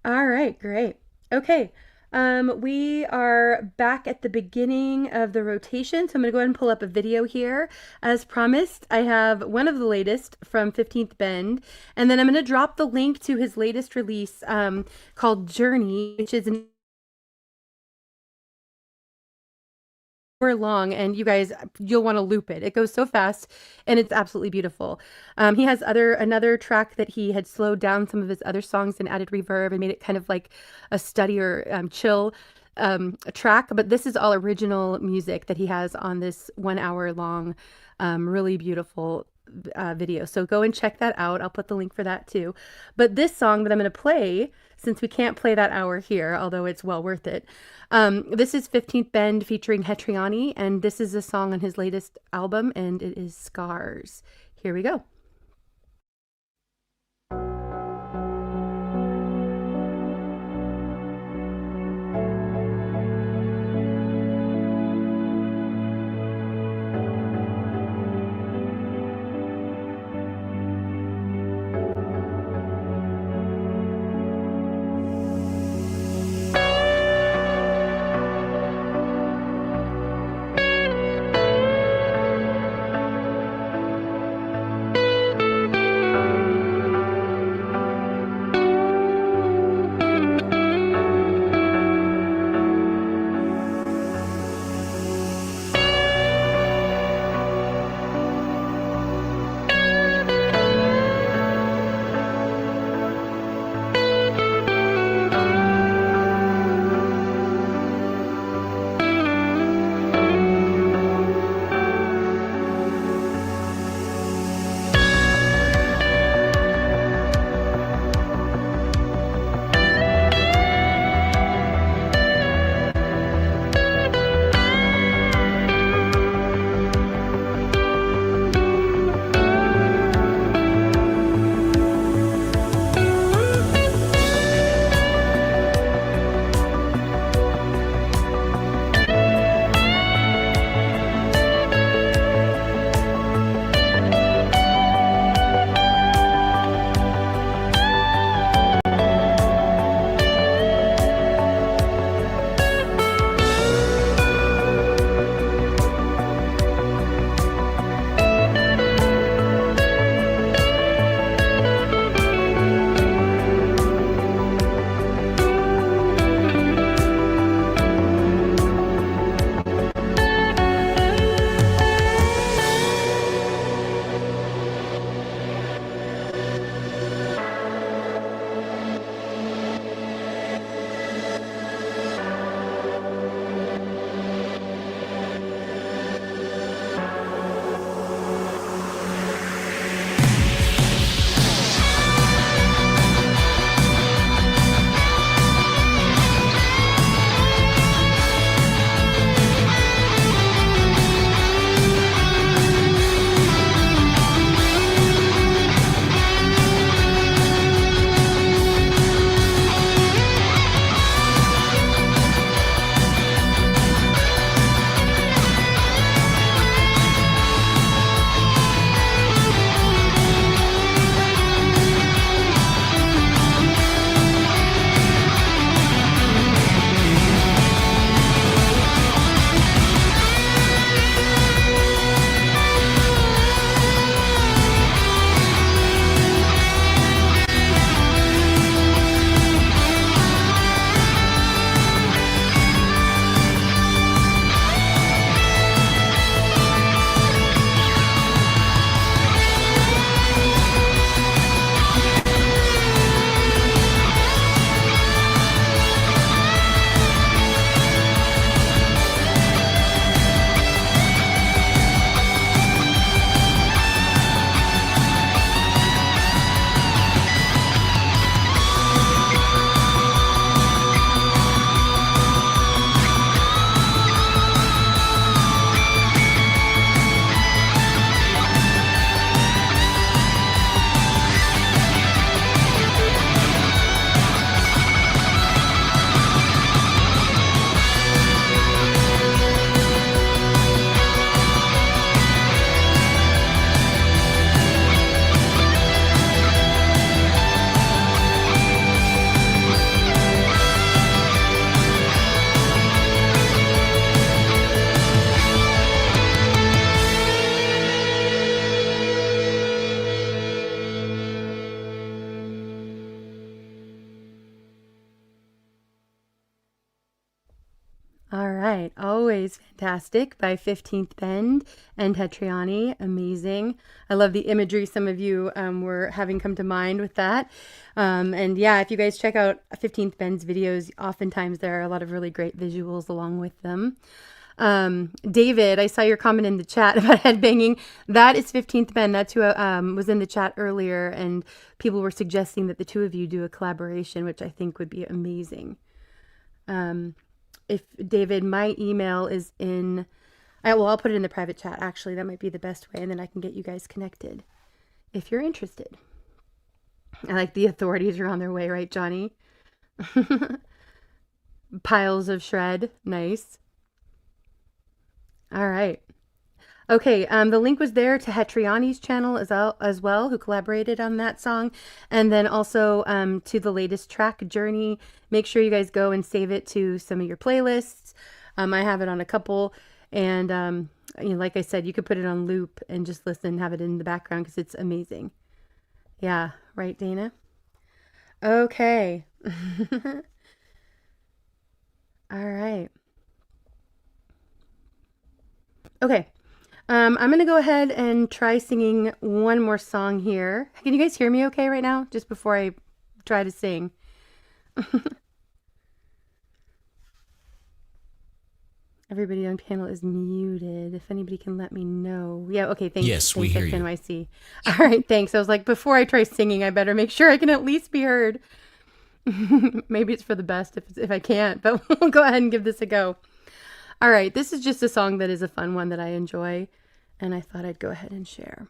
All right, great. Okay. We are back at the beginning of the rotation, so I'm going to go ahead and pull up a video here. As promised, I have one of the latest from 15th Bend, and then I'm going to drop the link to his latest release called Journey, which is an hour long, and you guys, you'll want to loop it. It goes so fast, and it's absolutely beautiful. He has another track that he had slowed down some of his other songs and added reverb and made it kind of like a steadier, chill track. But this is all original music that he has on this 1 hour long, really beautiful video. So go and check that out. I'll put the link for that too. But this song that I'm going to play, since we can't play that hour here, although it's well worth it, this is 15th Bend featuring Hetriani, and this is a song on his latest album, and it is Scars. Here we go. All right. Always Fantastic by 15th Bend and Hetriani. Amazing. I love the imagery some of you were having come to mind with that. And yeah, if you guys check out 15th Bend's videos, oftentimes there are a lot of really great visuals along with them. David, I saw your comment in the chat about headbanging. That is 15th Bend. That's who was in the chat earlier, and people were suggesting that the two of you do a collaboration, which I think would be amazing. If David, my email is in, I'll put it in the private chat. Actually, that might be the best way, and then I can get you guys connected if you're interested. I like the authorities are on their way, right, Johnny? Piles of shred. Nice. All right. Okay, the link was there to Hetriani's channel as well, who collaborated on that song. And then also to the latest track, Journey. Make sure you guys go and save it to some of your playlists. I have it on a couple. And like I said, you could put it on loop and just listen, have it in the background because it's amazing. Yeah, right, Dana? Okay. All right. Okay. I'm going to go ahead and try singing one more song here. Can you guys hear me okay right now? Just before I try to sing. Everybody on panel is muted. If anybody can let me know. Yeah, okay, thanks. Yes, we hear you. NYC. All right, thanks. I was like, before I try singing, I better make sure I can at least be heard. Maybe it's for the best if I can't, but we'll go ahead and give this a go. All right, this is just a song that is a fun one that I enjoy, and I thought I'd go ahead and share.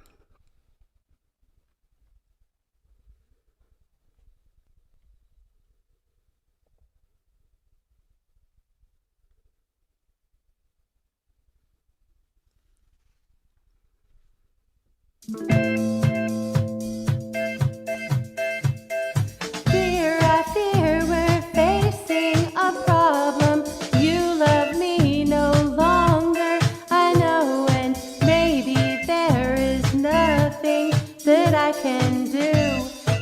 Fear, I fear we're facing a problem. You love me no longer, I know, and maybe there is nothing that I can do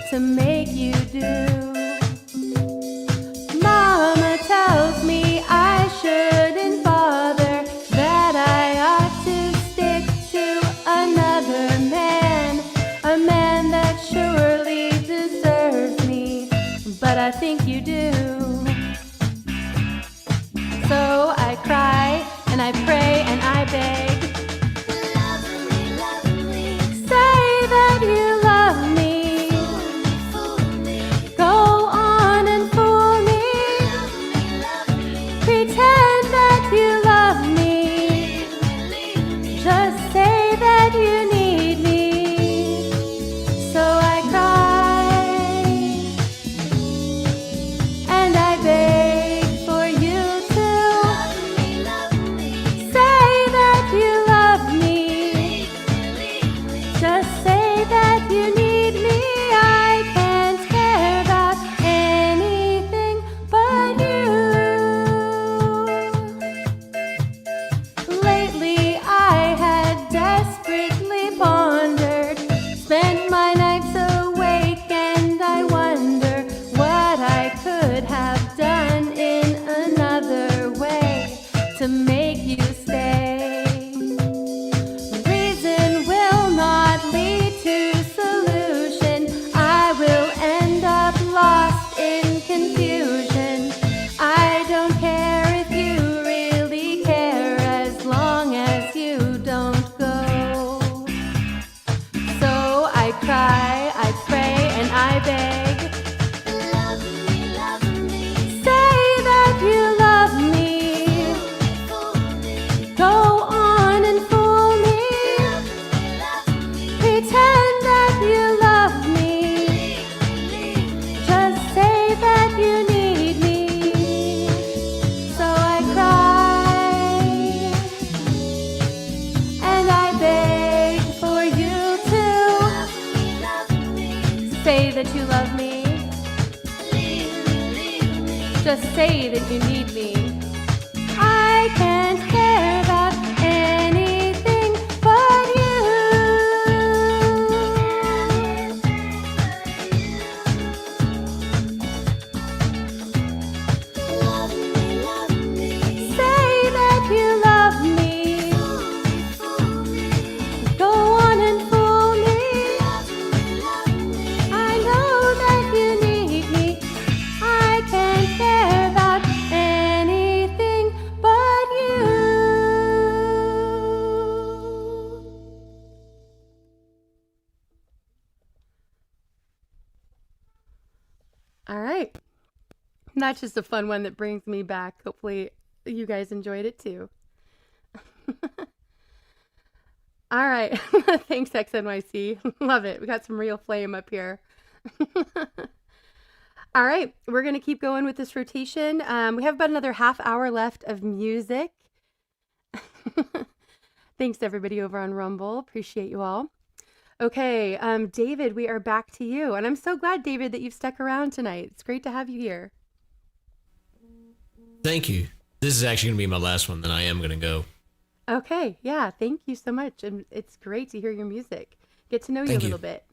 to make you do. Mama tells me I shouldn't bother, that I ought to stick to another man, a man that surely deserves me, but I think you do. So I cry and I pray and I beg, say that you love me, go on and fool me, pretend that you love me, just say that you need me. So I cry and I beg for you to say that you love me, just say that you need me. I can't care about anything but you. Lately I had desperately pondered, spent my nights awake, and I wonder what I could have done in another way to make you stay. Reason will not lead to solution. I will end up lost in confusion. I don't care if you really care, as long as you don't go. So I cry, I pray, and I beg, say that you love me, go on and fool me, pretend that you love me, just say that you need me. So I cry and I beg for you to say that you love me, just say that you need me. I can't care about anything but you. Say All right. That's just a fun one that brings me back. Hopefully, you guys enjoyed it too. All right. Thanks, XNYC. Love it. We got some real flame up here. All right. We're going to keep going with this rotation. We have about another half hour left of music. Thanks to everybody over on Rumble. Appreciate you all. Okay, David, we are back to you. And I'm so glad, David, that you've stuck around tonight. It's great to have you here. Thank you. This is actually going to be my last one, then I am going to go. Okay, yeah, thank you so much. And it's great to hear your music. Get to know you Thank a you. little bit.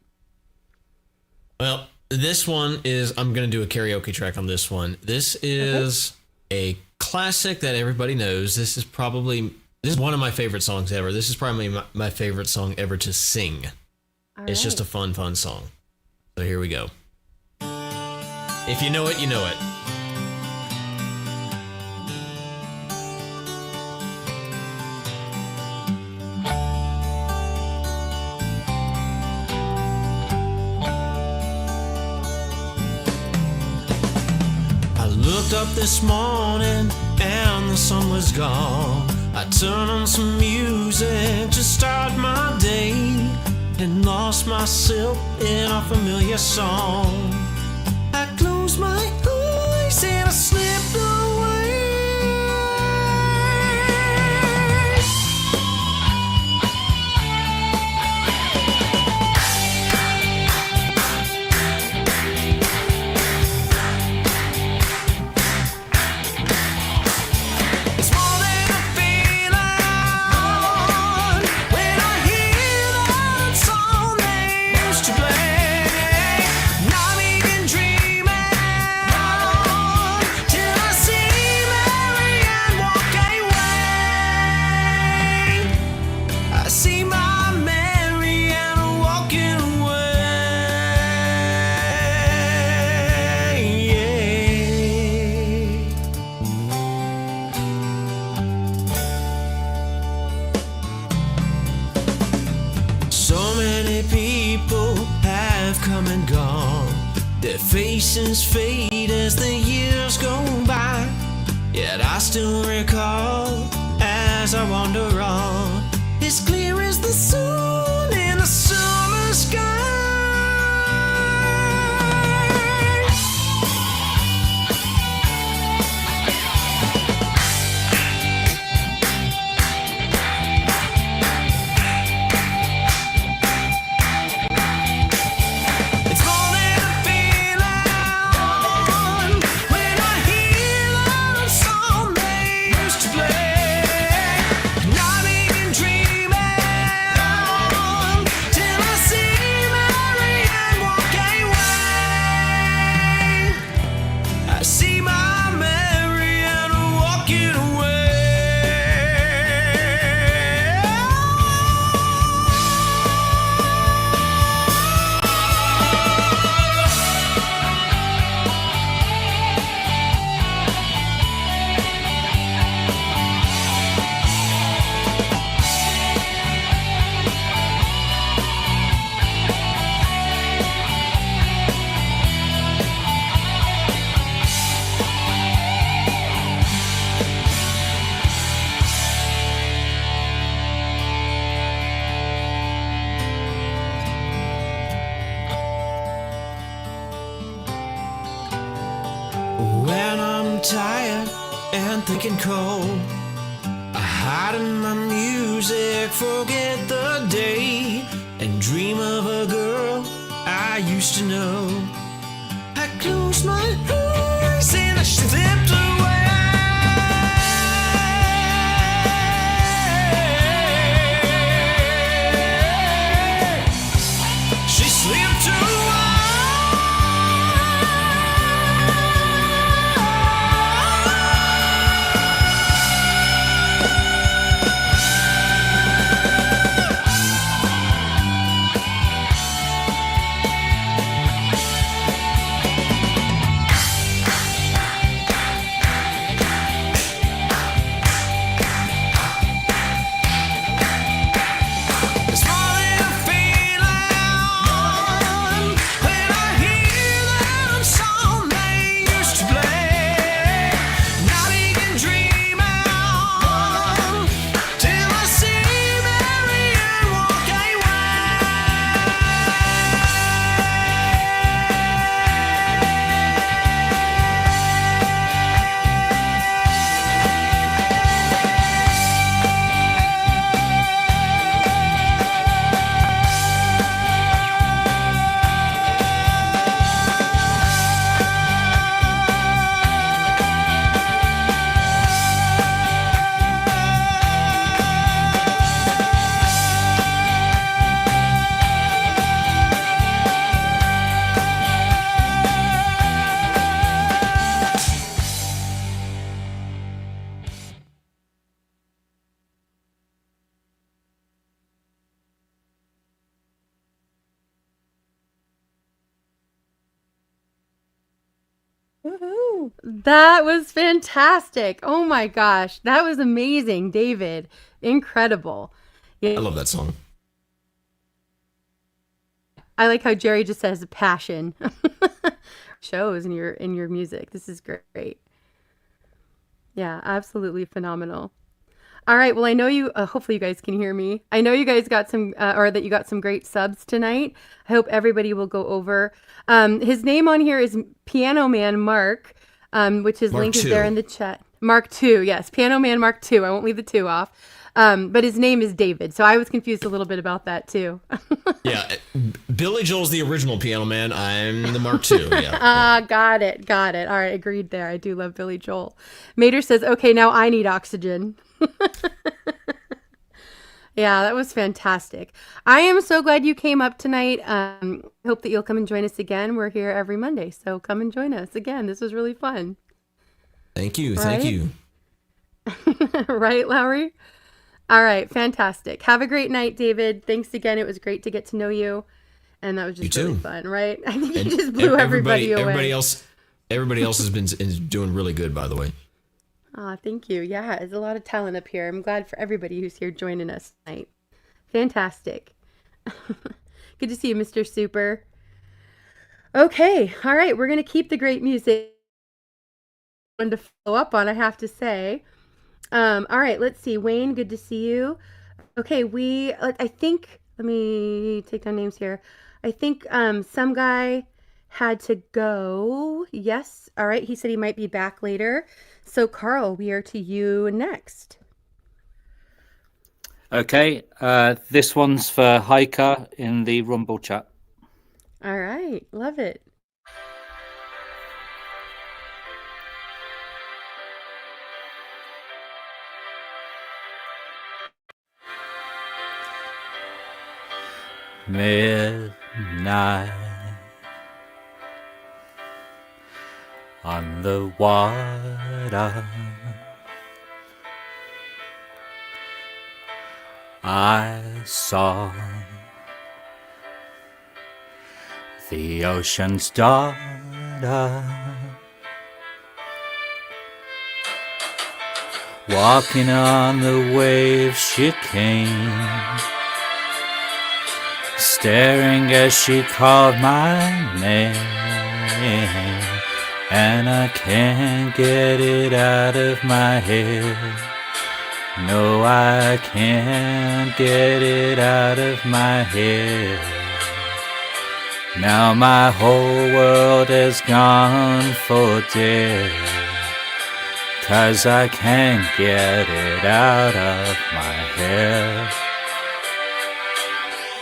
Well, this one is, I'm going to do a karaoke track on this one. This is a classic that everybody knows. This is one of my favorite songs ever. This is probably my favorite song ever to sing. It's just a fun song. So here we go. If you know it, you know it. I looked up this morning and the sun was gone. I turned on some music to start my day and lost myself in a familiar song. I closed my eyes and I slipped away. It's more than a feeling when I hear that song they used to play. Now I begin dreaming till I see Marianne walk away. I see my Marianne walking away. So many people have come and gone. Their faces fade as the years go by. Yet I still recall as I wander on, as clear as the sun in the summer sky. It's more than a feeling when I hear that song they used to play. Now I begin dreaming till I see Marianne walk away. I see my Marianne walking away. When I'm tired and thinking cold, I hide in my music, forget the day, and dream of a girl I used to know. I close my eyes and I slipped away. She slipped away. That was fantastic. Oh my gosh. That was amazing, David. Incredible. I love that song. I like how Jerry just says passion shows in your music. This is great. Yeah, absolutely phenomenal. All right. Well, I know you. Hopefully, you guys can hear me. I know you guys got some, or that you got some great subs tonight. I hope everybody will go over. His name on here is Piano Man Mark, which his Mark link is II. there in the chat. Mark II, yes, Piano Man Mark II. I won't leave the 2 off. But his name is David, so I was confused a little bit about that too. Yeah, Billy Joel's the original Piano Man. I'm the Mark II. Yeah. Got it. All right, agreed there. I do love Billy Joel. Mater says, okay, now I need oxygen. Yeah, that was fantastic. I am so glad you came up tonight. Hope that you'll come and join us again. We're here every Monday, so come and join us again. This was really fun. Thank you. Right? Thank you. Right, Lowry? All right, fantastic. Have a great night, David. Thanks again. It was great to get to know you. And that was just really fun, right? I think you just blew everybody away. Everybody else has been is doing really good, by the way. Oh, thank you. Yeah, there's a lot of talent up here. I'm glad for everybody who's here joining us tonight. Fantastic. Good to see you, Mr. Super. Okay, all right, we're going to keep the great music. One to follow up on, I have to say. All right, let's see. Wayne, good to see you. Okay, I think, let me take down names here. I think some guy had to go. Yes. All right. He said he might be back later. So, Carl, we are to you next. Okay. This one's for Hiker in the Rumble chat. All right. Love it. Midnight on the water, I saw the ocean's daughter walking on the waves. She came staring as she called my name, and I can't get it out of my head. No, I can't get it out of my head. Now my whole world has gone for dead, 'cause I can't get it out of my head.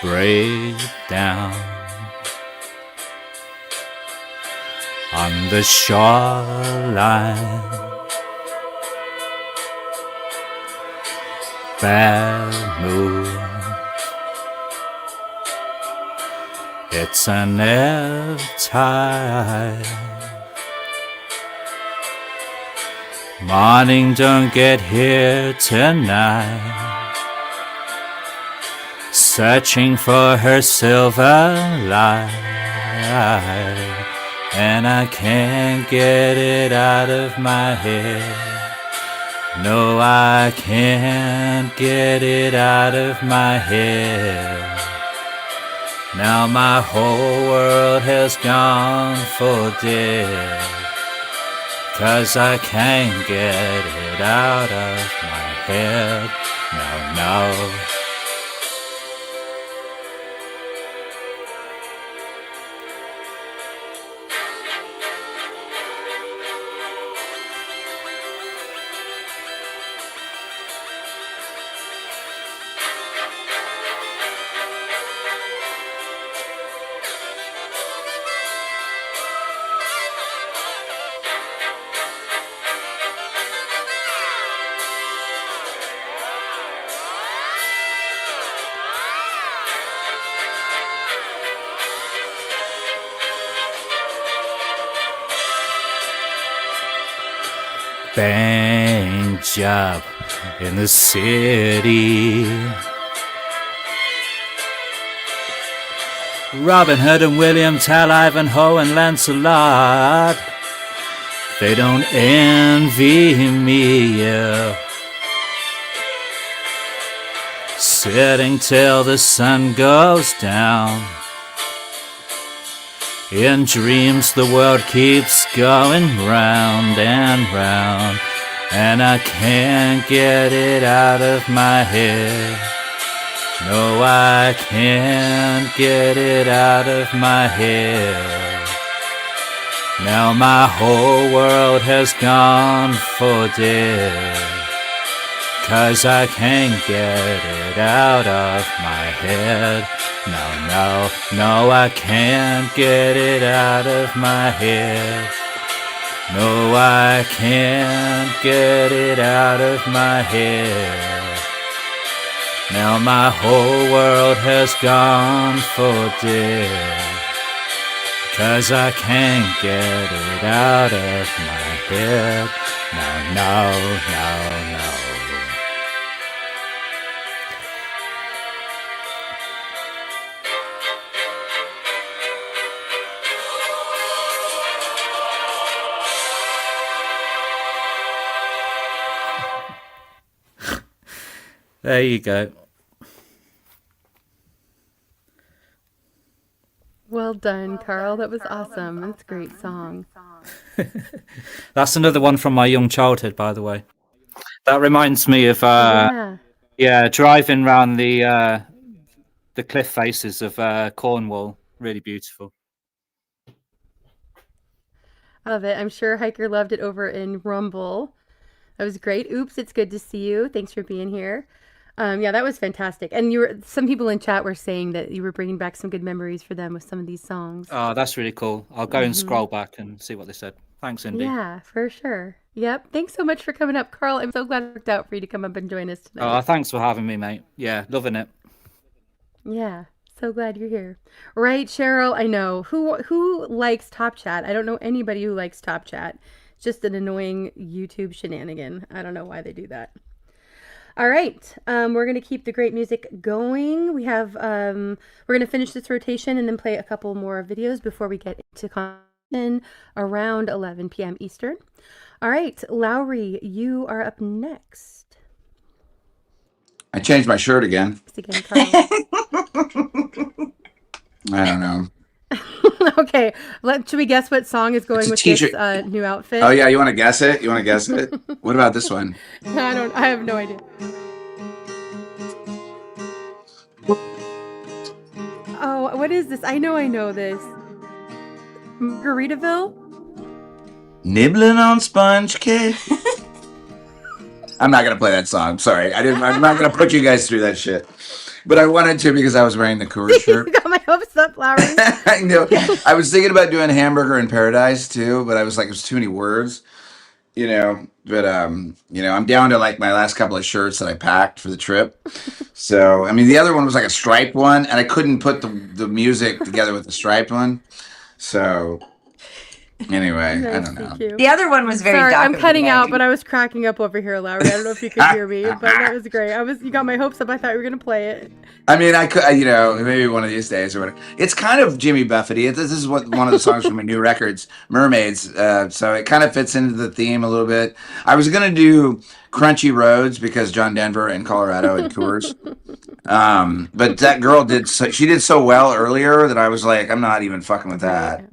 Break down on the shoreline, bad mood. It's an ebb tide. Morning don't get here tonight. Searching for her silver light, and I can't get it out of my head. No, I can't get it out of my head. Now my whole world has gone for dead, 'cause I can't get it out of my head. No. Bank job in the city. Robin Hood and William Tell, Ivanhoe and Lancelot. They don't envy me, yeah. Sitting till the sun goes down. In dreams the world keeps going round and round, and I can't get it out of my head. No, I can't get it out of my head. Now my whole world has gone for dead, 'cause I can't get it out of my head. No, no, no, I can't get it out of my head. No, I can't get it out of my head. Now my whole world has gone for dead, 'cause I can't get it out of my head. No, no, no, no. There you go. Well done, Carl. That was awesome. That's a great song. That's another one from my young childhood, by the way. That reminds me of Yeah. driving around the cliff faces of Cornwall. Really beautiful. I love it. I'm sure Hiker loved it over in Rumble. That was great. Oops, it's good to see you. Thanks for being here. Yeah, that was fantastic. And some people in chat were saying that you were bringing back some good memories for them with some of these songs. Oh, that's really cool. I'll go and Mhm. scroll back and see what they said. Thanks, Indy. Yeah, for sure. Yep. Thanks so much for coming up, Carl. I'm so glad it worked out for you to come up and join us tonight. Oh, thanks for having me, mate. Yeah, loving it. Yeah, so glad you're here. Right, Cheryl? I know. Who likes Top Chat? I don't know anybody who likes Top Chat. It's just an annoying YouTube shenanigan. I don't know why they do that. All right, we're gonna keep the great music going. We have we're gonna finish this rotation and then play a couple more videos before we get into conversation around 11 p.m. Eastern. All right, Lowry, you are up next. I changed my shirt again. Again, Carl. I don't know. Okay, should we guess what song is going It's a with t-shirt. this new outfit? Oh yeah, you want to guess it? You want to guess it? What about this one? I have no idea. Oh, what is this? I know this. Margaritaville? Nibbling on sponge cake. I'm not gonna play that song. Sorry, I'm not gonna put you guys through that shit. But I wanted to because I was wearing the Coors shirt. You got my hopes up, Lowry. I know. I was thinking about doing Hamburger in Paradise too, but I was like, it was too many words, you know. But I'm down to like my last couple of shirts that I packed for the trip. So I mean, the other one was like a striped one, and I couldn't put the music together with the striped one. So anyway, I don't know. The other one was very. Sorry, I'm Doc cutting Day. out, but I was cracking up over here, Lowry. I don't know if you could hear me, but that was great. You got my hopes up. I thought you were gonna play it. I mean, I could, maybe one of these days or whatever. It's kind of Jimmy Buffety. This is one of the songs from my new records, Mermaids. So it kind of fits into the theme a little bit. I was gonna do Crunchy Roads because John Denver in Colorado and tours. But that girl did so well earlier that I was like, I'm not even fucking with that.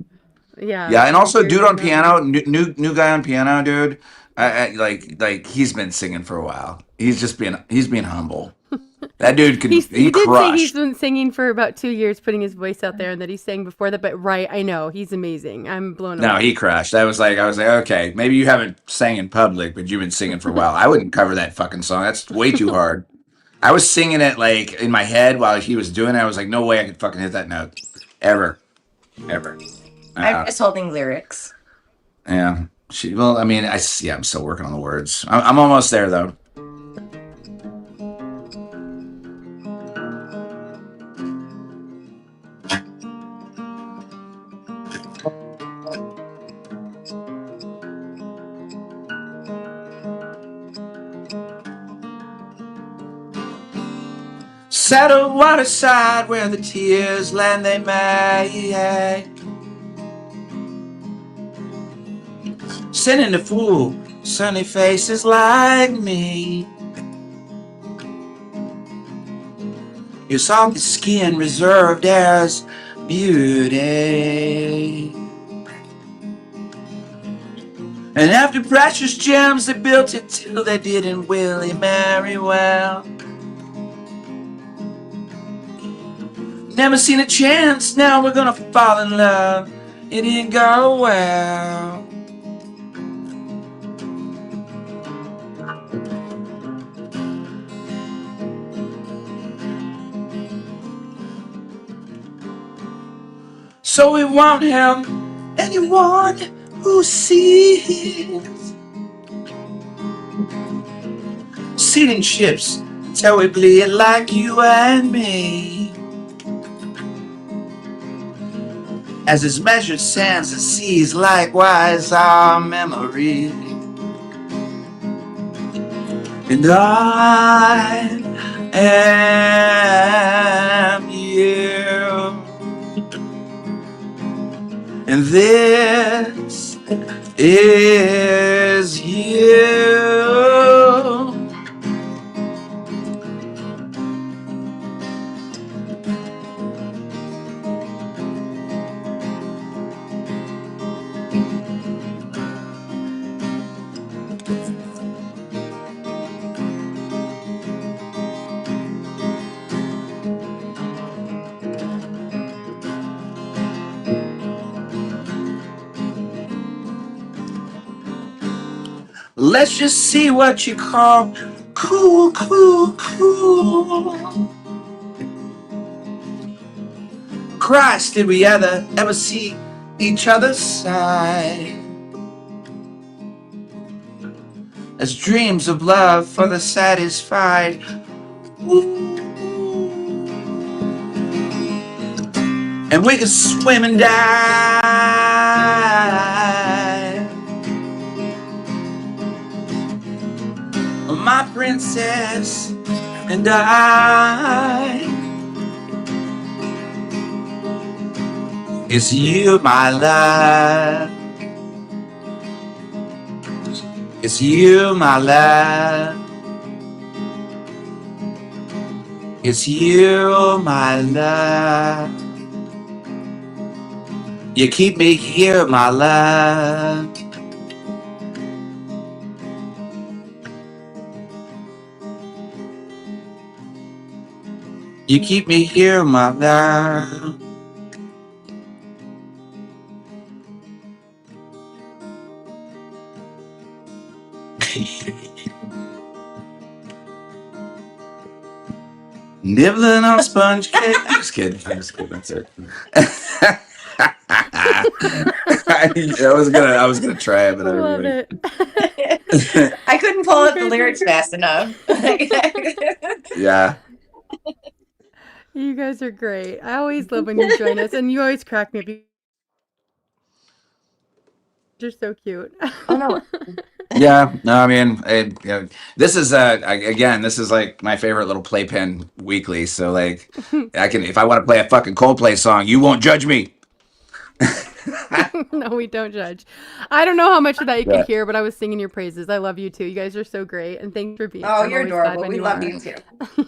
Yeah. Yeah, and also dude on piano, new guy on piano, dude. Like he's been singing for a while. He's being humble. That dude could He did say crushed. he's been singing for about 2 years, putting his voice out there, and that he sang before that. But right, I know he's amazing. I'm blown away. No, he crushed. I was like, okay, maybe you haven't sang in public, but you've been singing for a while. I wouldn't cover that fucking song. That's way too hard. I was singing it like in my head while he was doing it. I was like, no way I could fucking hit that note, ever. I'm just holding lyrics. Yeah. I'm still working on the words. I'm almost there though. Settle waterside where the tears land they may. sending the fool sunny faces like me. Your salty skin reserved as beauty. And after precious gems, they built it till they didn't really marry well. Never seen a chance, now we're gonna fall in love. It didn't go well. So we won't have anyone who sees sinking ships till we bleed like you and me. As his measured sands and seas, likewise our memory. And I am you. And this is you. Let's just see what you call cool, cool, cool. Christ, did we ever see each other's side? As dreams of love for the satisfied. And we could swim and dive. My princess and I. It's you, my love. It's you, my love. It's you, my love. You keep me here, my love. You keep me here, my love. Nibbling on sponge cake. I'm just kidding. That's it. I was gonna try it, but I Love really. it. I couldn't pull up the lyrics fast enough. Yeah. You guys are great. I always love when you join us, and you always crack me up. You're so cute. Oh no. Yeah. No, I mean, this is again, this is like my favorite little playpen weekly. So like, I can, if I want to play a fucking Coldplay song, you won't judge me. No, we don't judge. I don't know how much of that you Yeah. could hear, but I was singing your praises. I love you too. You guys are so great, and thanks for being. Oh, I'm you're always glad adorable. when We you love are. you too.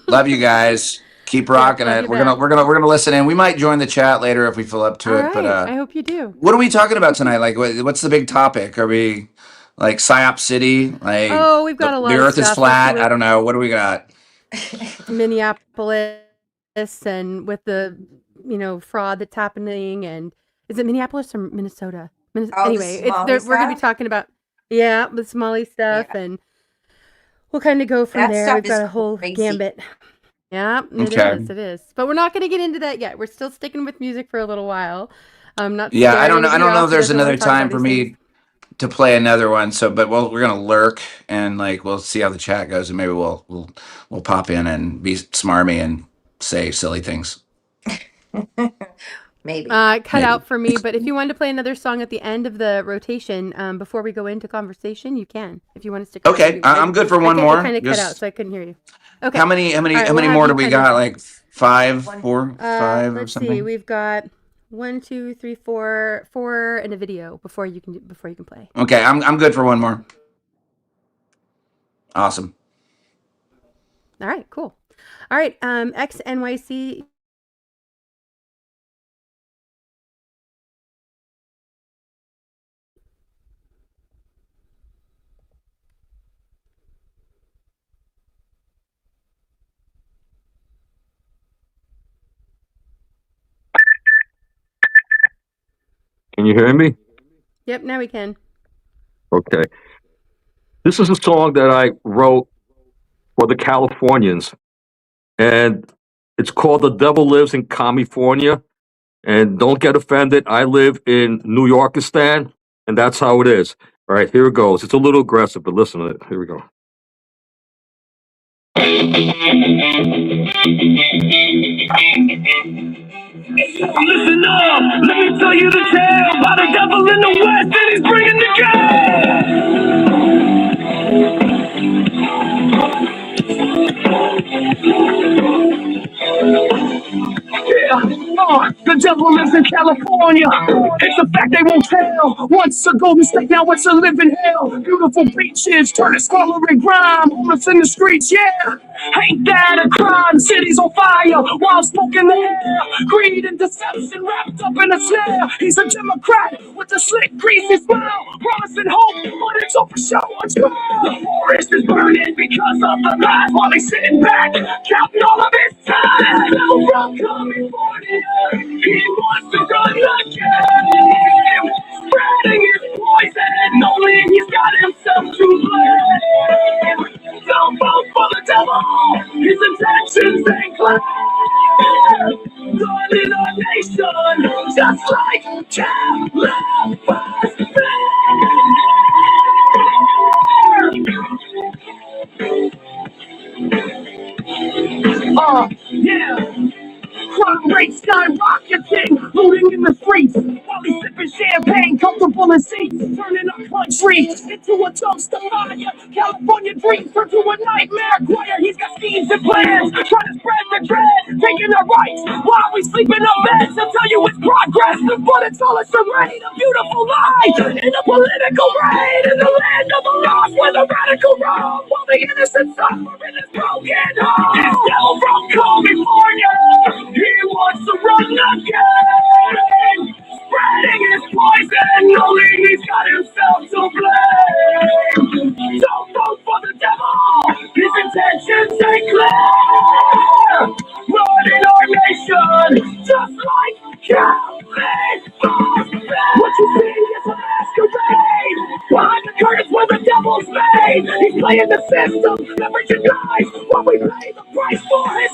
Love you guys. Keep rocking love it. you We're back. gonna listen in. We might join the chat later if we fill up to All it. right. But I hope you do. what are we talking about tonight? Like, what's the big topic? Are we like Psyop City? Like, Oh, we've got a lot the of Earth is stuff. flat. I don't know. What do we got? Minneapolis and with the fraud that's happening, and is it Minneapolis or Minnesota? Oh, Anyway, the Somali we're gonna be stuff? talking about the Somali stuff, and we'll kind of go from That there. stuff We've got is a whole crazy. gambit. Yeah, Okay. it is. But we're not gonna get into that yet. We're still sticking with music for a little while. I'm not. Yeah, I don't know. I scaring don't anybody know off if who there's doesn't wanna another talk about time for these me things. to play another one. So, but we're gonna lurk and like we'll see how the chat goes, and maybe we'll pop in and be smarmy and say silly things. Maybe. Cut Maybe. out for me, but if you wanted to play another song at the end of the rotation, before we go into conversation, you can. If you want to stick. around, Okay, you- I'm good for one It more. kind of cut Just- out, so I couldn't hear you. Okay. How many All right, how many we'll more have do you we kind of- got? Like five or let's something? see. We've got 1, 2, 3, 4, 4, and a video before you can play. Okay, I'm good for one more. Awesome. All right, cool. All right, XNYC. Can you hear me? Yep, now we can. Okay. This is a song that I wrote for the Californians, and it's called "The Devil Lives in California." And don't get offended. I live in New Yorkistan, and that's how it is. All right, here it goes. It's a little aggressive, but listen to it. Here we go. Listen up, let me tell you the tale about a devil in the west and he's bringing the Yeah, the devil lives in California. It's a fact they won't tell. Once a golden state, now it's a living hell. Beautiful beaches, turning squalor and grime. Homeless in the streets, yeah. Ain't that a crime? Cities on fire, wild smoke in the air. Greed and deception wrapped up in a snare. He's a Democrat with a slick, greasy smile. Promising hope, but it's all for show and smile. The forest is burning because of the lies while he's sitting back, counting all of his time. Now from California, he wants to run the game. Spreading his poison, only he's got himself to blame. Don't vote for the devil, his intentions ain't clear. Running our nation, just like yeah. Crime rate skyrocketing, looting in the streets. While he's sipping champagne, comfortable in seats. Turning our country into a dumpster fire. California dreams turn to a nightmare choir. He's got schemes and plans, trying to spread the dread. Taking our rights while we sleep in our beds. I'll tell you it's progress, but it's all a charade. A beautiful lie in a political raid. In the land of the lost where the radical roam. While the innocent suffer in this broken home. This devil from California, he wants to run the game, spreading his poison, only he's got himself to blame. Don't vote for the devil, his intentions ain't clear. Running our nation, just like California. What you see is a masquerade, behind the curtains where the devil's made. He's playing the system, leveraging lies, while we pay the price for his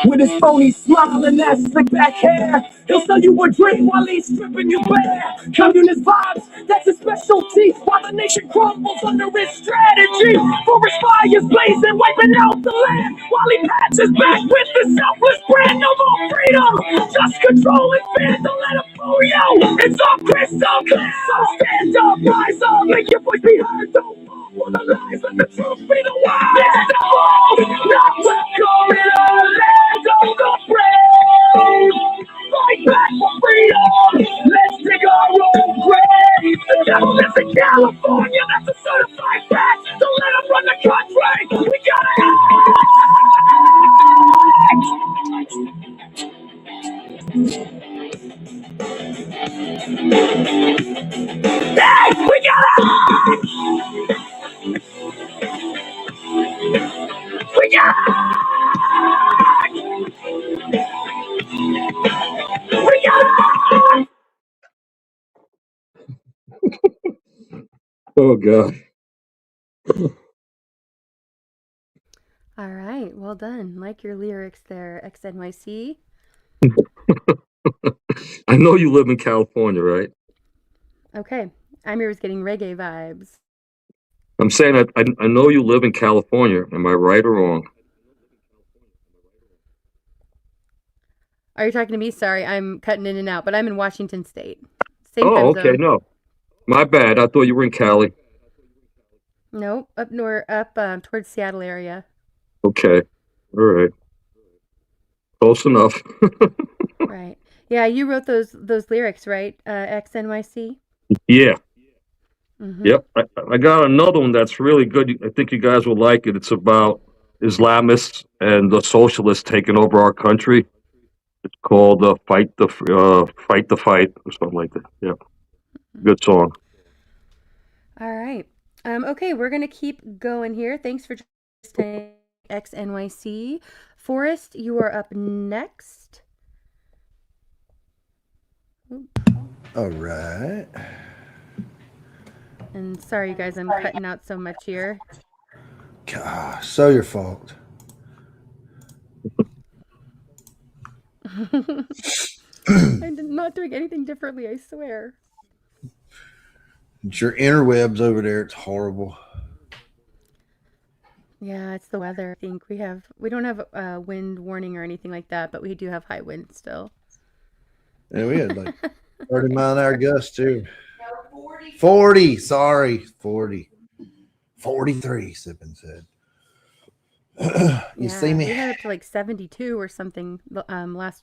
with his phony smile and that slick back hair, he'll sell you a dream while he's stripping you bare. Communist vibes, that's his specialty. While the nation crumbles under his strategy. Forest fires blazing, wiping out the land. While he pats his back with the selfless brand. No more freedom, just control and fear. Don't let him fool you. It's all crystal clear. So stand up, rise up, make your voice be heard. Don't fall for the lies, let the truth be the word. This devil, not welcome in our land of the brave. Fight back for freedom. Let's dig our own grave. The devil lives in California. That's a certified fact. Don't let him run the country. We gotta act. Hey, we gotta We gotta We gotta Oh, God. All right, well done. Like your lyrics there, XNYC. I know you live in California, right? Okay, Amir's getting reggae vibes. I'm saying I know you live in California. Am I right or wrong? Are you talking to me? Sorry, I'm cutting in and out, but I'm in Washington State. Same Oh, time okay. zone. No, my bad. I thought you were in Cali. Nope, up north, up towards Seattle area. Okay. All right. Close enough. Right. Yeah, you wrote those lyrics, right? XNYC? Yeah. Mm-hmm. Yep. I got another one that's really good. I think you guys will like it. It's about Islamists and the socialists taking over our country. It's called Fight the Fight or something like that. Yeah. Good song. All right. Okay, we're gonna keep going here. Thanks for joining XNYC. Forrest, you are up next. All right. And sorry, you guys, I'm cutting out so much here. Gosh, so your fault. I'm not doing anything differently, I swear. It's your interwebs over there. It's horrible. Yeah, it's the weather. I think we don't have a wind warning or anything like that, but we do have high wind still. And we had like 30-mile-an-hour gusts too. 40. Sorry, 40. 43. Sippin said. You see me? We had up to like 72 or something last.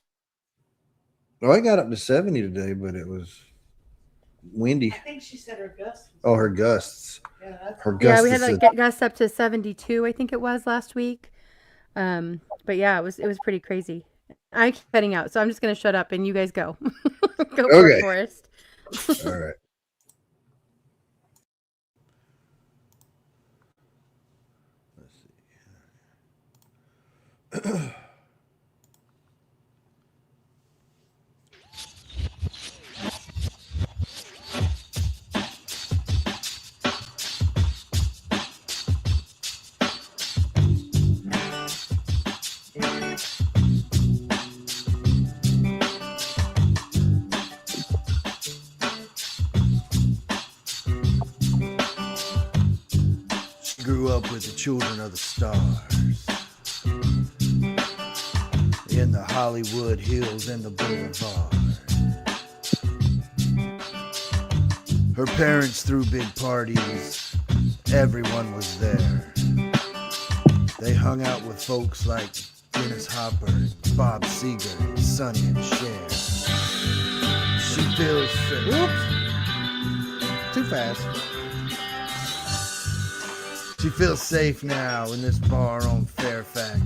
Well, I got up to 70 today, but it was windy. I think she said her gusts. Oh, her gusts. Yeah, that's Her gusts. Yeah, we had like gusts up to 72, I think it was last week. But yeah, it was pretty crazy. I keep cutting out, so I'm just gonna shut up and you guys go. Go for it, Forrest. All right. Let's see. She grew up with the children of the stars in the Hollywood Hills and the Boulevard. Her parents threw big parties. Everyone was there. They hung out with folks like Dennis Hopper, Bob Seger, Sonny and Cher. She feels safe. Whoops! Too fast. She feels safe now in this bar on Fairfax.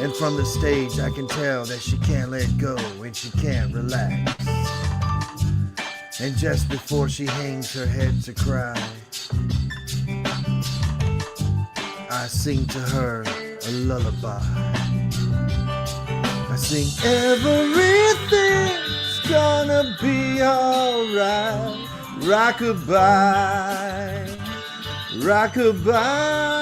And from the stage I can tell that she can't let go and she can't relax. And just before she hangs her head to cry, I sing to her a lullaby. I sing, everything's gonna be alright. Rockabye, rockabye.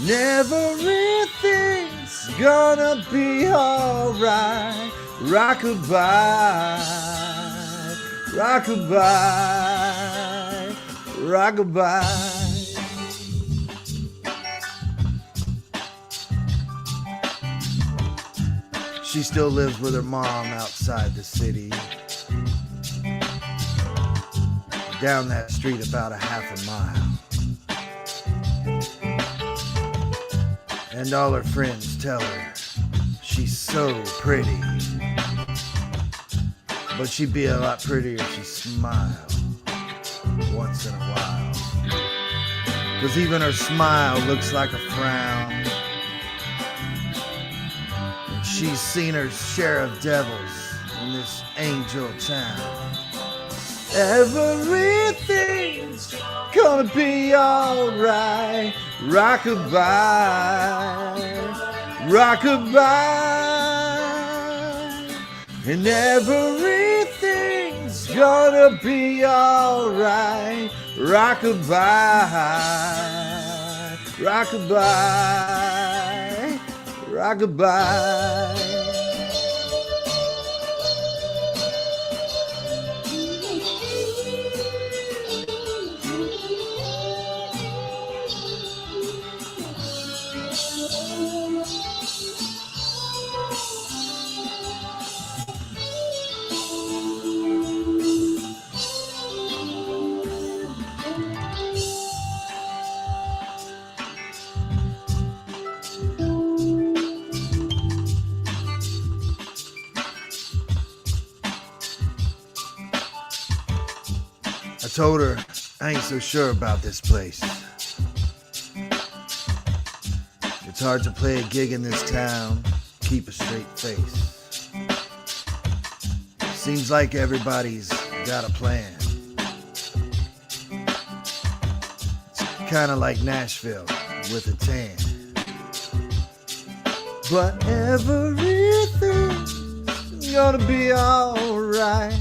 Everything's gonna be alright. Rockabye, rockabye, rockabye. She still lives with her mom outside the city. Down that street about a half a mile. And all her friends tell her she's so pretty. But she'd be a lot prettier if she smiled once in a while. 'Cause even her smile looks like a frown. And she's seen her share of devils in this angel town. Everything's gonna be alright. Rockabye, rockabye. And everything's gonna be alright. Rockabye, rockabye, rockabye. told her I ain't so sure about this place. It's hard to play a gig in this town, keep a straight face. Seems like everybody's got a plan. It's kinda like Nashville with a tan. But everything's gonna be alright.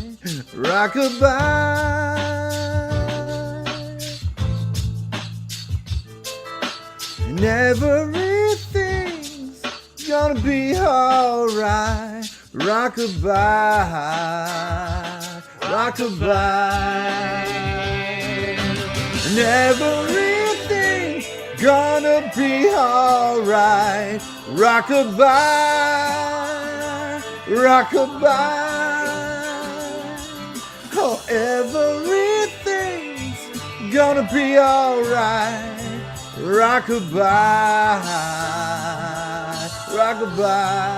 Rockabye. And everything's gonna be alright. Rockabye. Rockabye. And everything's gonna be alright. Rockabye. Rockabye. Oh, everything's gonna be alright. Rockabye, rockabye,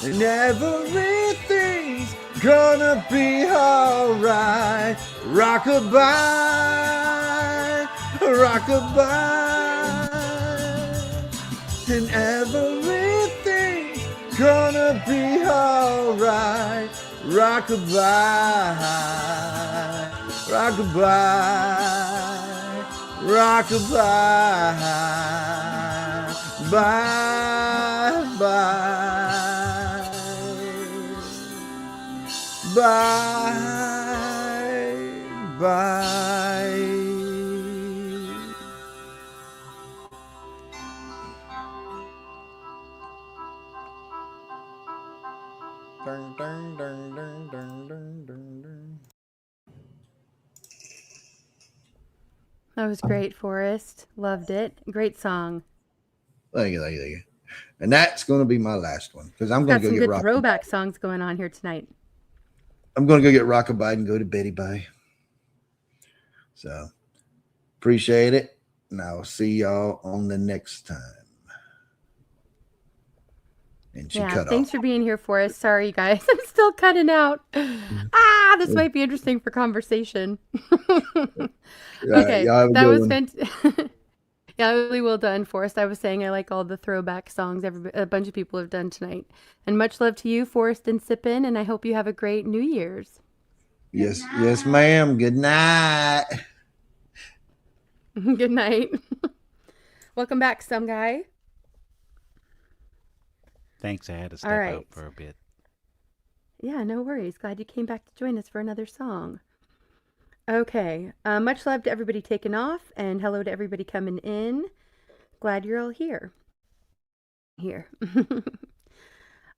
and everything's gonna be alright. Rockabye, rockabye, and everything's gonna be alright. Rockabye, rockabye, rockabye, bye, bye, bye, bye. Dun, dun, dun, dun, dun, dun, dun, dun. That was great, Forrest. Loved it. Great song. Thank you, thank you, thank you. And that's going to be my last one because I'm going Got to go some get good rock. throwback songs going on here tonight. I'm going to go get Rockabye and go to Betty Bye. So appreciate it, and I'll see y'all on the next time. And she cut Thanks off. for being here, Forrest. Sorry, you guys. I'm still cutting out. This might be interesting for conversation. Okay, y'all have a that good was one. fantastic. Yeah, really well done, Forrest. I was saying I like all the throwback songs a bunch of people have done tonight. And much love to you, Forrest and Sippin', and I hope you have a great New Year's. Yes, yes, ma'am. Good night. Good night. Welcome back, some guy. Thanks, I had to All step out right. for a bit. Yeah, no worries. Glad you came back to join us for another song. Okay. Much love to everybody taking off, and hello to everybody coming in. Glad you're all here.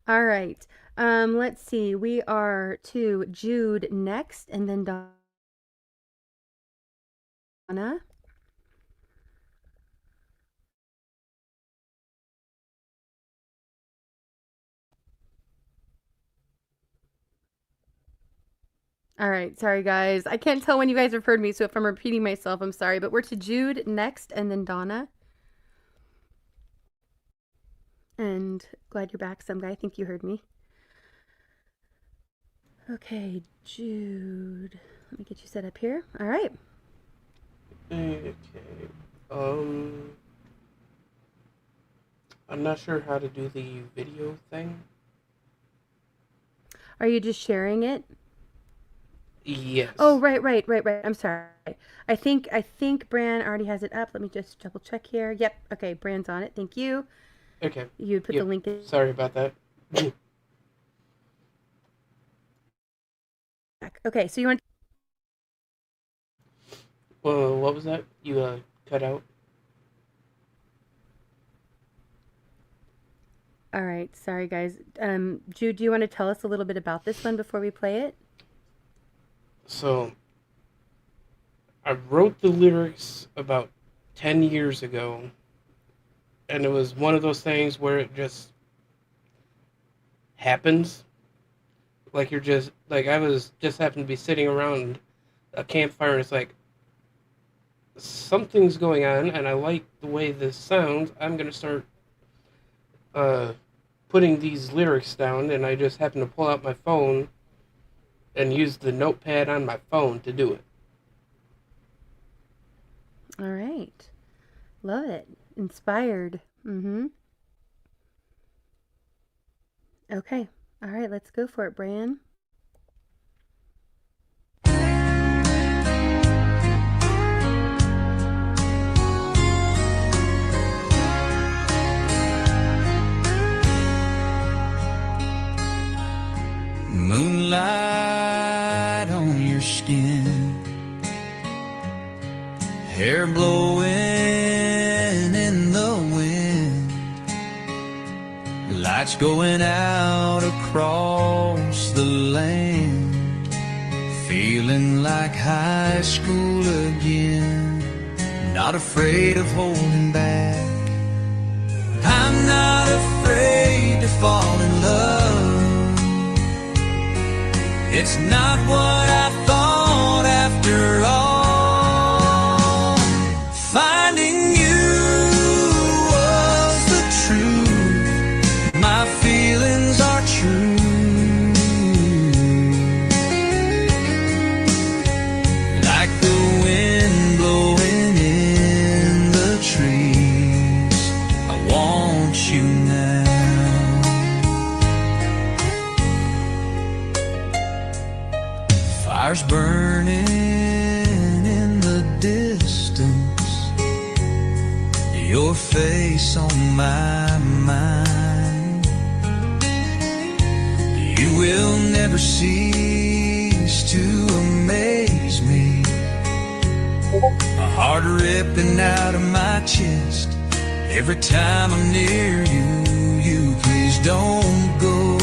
All right. Let's see. We are to Jude next, and then Donna. All right, sorry guys. I can't tell when you guys have heard me, so if I'm repeating myself, I'm sorry. But we're to Jude next, and then Donna. And glad you're back, some guy. I think you heard me. Okay, Jude. Let me get you set up here. All right. Okay. I'm not sure how to do the video thing. Are you just sharing it? Yes. Oh, right. I'm sorry. I think Bran already has it up. Let me just double check here. Yep. Okay, Bran's on it. Thank you. Okay. You put the link in. Sorry about that. Okay, so you want. Well, what was that? You cut out. All right. Sorry, guys. Jude, do you want to tell us a little bit about this one before we play it? So, I wrote the lyrics about 10 years ago, and it was one of those things where it just happens. Like you're just, like I was just happened to be sitting around a campfire, and it's like, something's going on, and I like the way this sounds. I'm going to start putting these lyrics down, and I just happened to pull out my phone and use the notepad on my phone to do it. All right. Love it. Inspired. Okay. All right, let's go for it, Brian. Moonlight on your skin, hair blowing in the wind, lights going out across the land, feeling like high school again, not afraid of holding back. I'm not afraid to fall in love. It's not what I thought after all. Finding you was the truth. My feelings are true. Like the wind blowing in the trees. I want you now. Fire's burning in the distance, your face on my mind. You will never cease to amaze me. My heart ripping out of my chest every time I'm near you. You please don't go.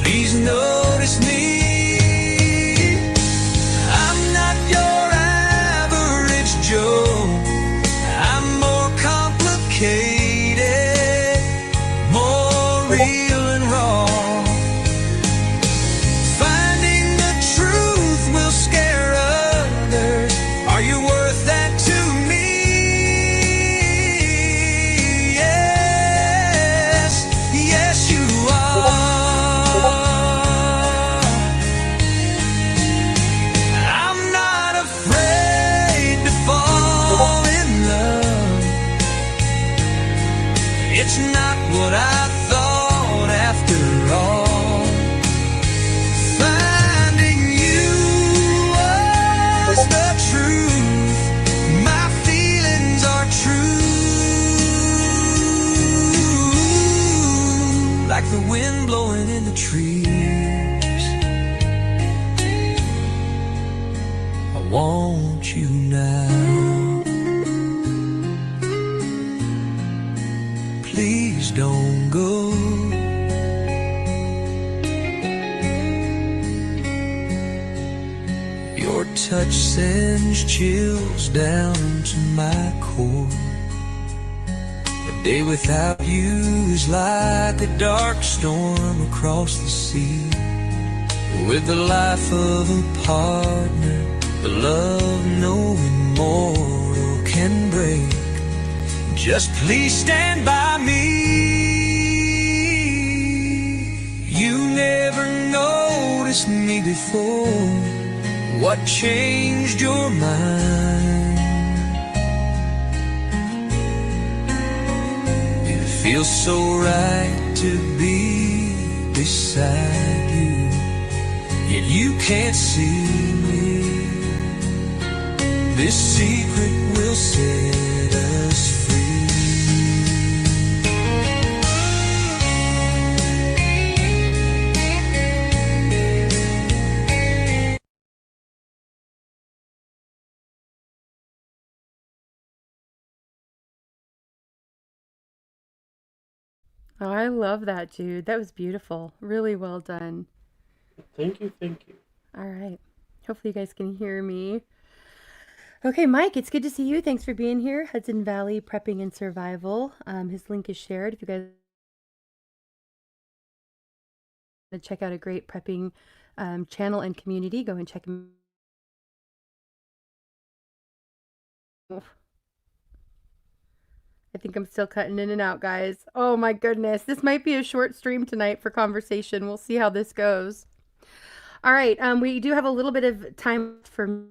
Please notice me. Joe, I'm more complicated, more real and raw. Finding the truth will scare others. Are you worth that to me? Yes, yes you are. I'm not afraid to fall in love. It's not what I thought after all. Finding you was the truth. My feelings are true. Like the wind blowing in the trees. I want you now. Please don't go. Your touch sends chills down to my core. A day without you is like a dark storm across the sea. With the life of a partner, the love no immortal can break. Just please stand by me. You never noticed me before. What changed your mind? It feels so right to be beside you, yet you can't see me. This secret will set us free. Oh, I love that, Jude. That was beautiful. Really well done. Thank you, thank you. All right. Hopefully you guys can hear me. Okay, Mike, it's good to see you. Thanks for being here. Hudson Valley Prepping and Survival. His link is shared. If you guys want to check out a great prepping channel and community, go and check him. I think I'm still cutting in and out, guys. Oh my goodness. This might be a short stream tonight for conversation. We'll see how this goes. All right. We do have a little bit of time for.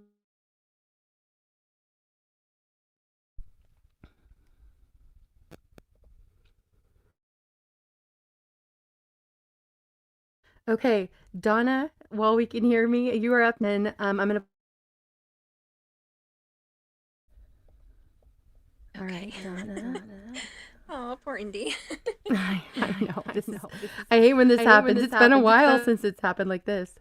Okay, Donna, while we can hear me, you are up, and I'm gonna. All right, Donna. Oh, poor Indy. I know. I hate when this happens. It's been a while since it's happened like this.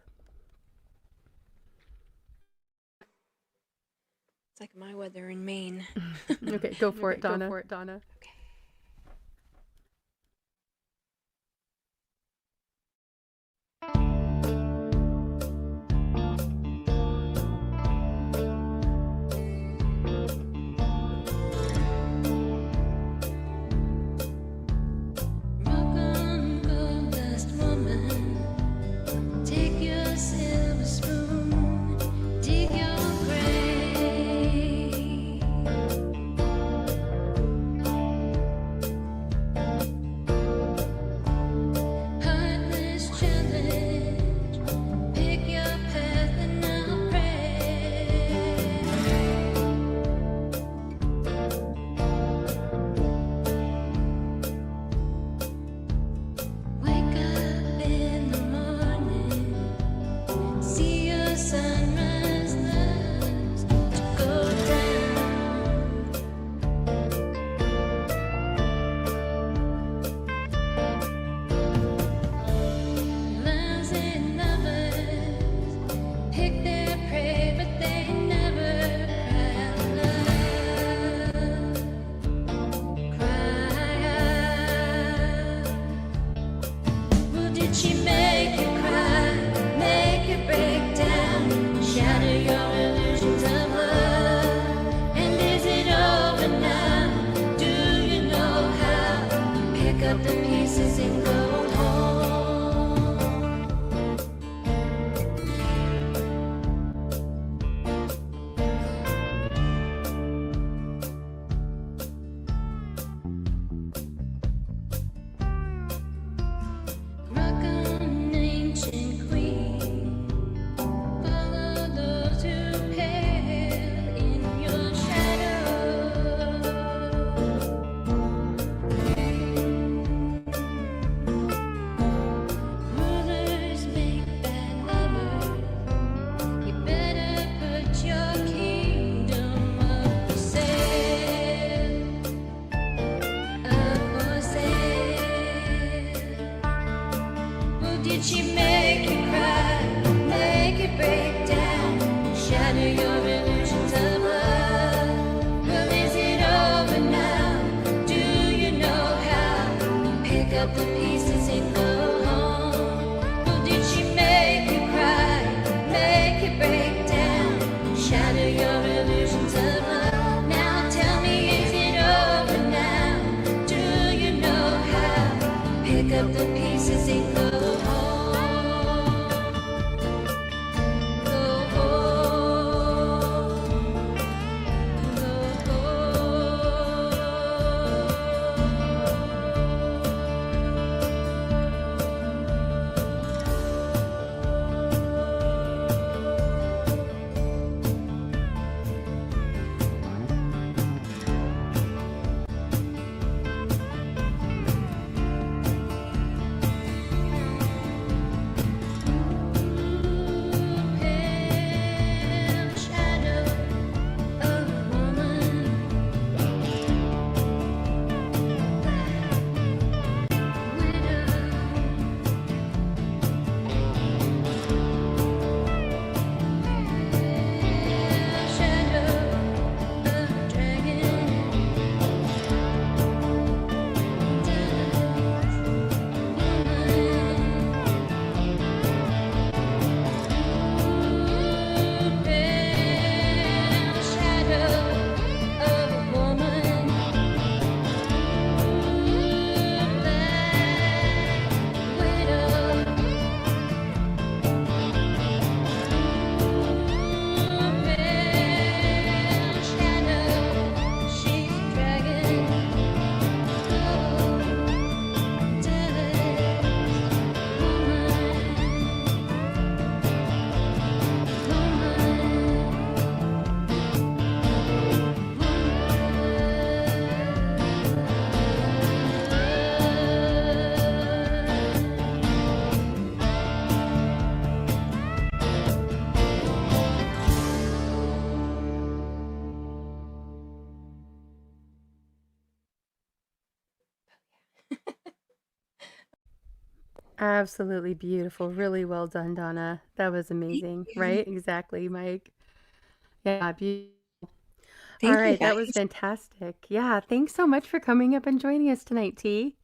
It's like my weather in Maine. Okay, go for it, Donna. Okay. Rock on, gold dust woman. Take your silver spoon, dig your grave. Heartless challenge, pick your path and I'll pray. Wake up in the morning, see your sunrise loves to go down. Lousy lovers pick their prey, but they never cry out loud. Cry out. Well, did she make you cry, make you break down, shatter your illusions of love? And is it over now? Do you know how? Pick up the pieces and go home. Rock on, ancient queen. Follow those who pale in your shadow. Rulers make bad lovers. You better put your kingdom up for sale. Up for sale. Well, did she make you cry, make you break down, shatter your illusions of love? Well, is it over now? Do you know how? Pick up the pieces and go home. Well, did she make you cry, make you break down, shatter your illusions of love? Now tell me, is it over now? Do you know how? Pick up the pieces and go home. Go home. Go Absolutely beautiful. Really well done, Donna. That was amazing, right? Exactly, Mike. Yeah, beautiful. All Thank you, right, that was guys. fantastic. Yeah, thanks so much for coming up and joining us tonight, T.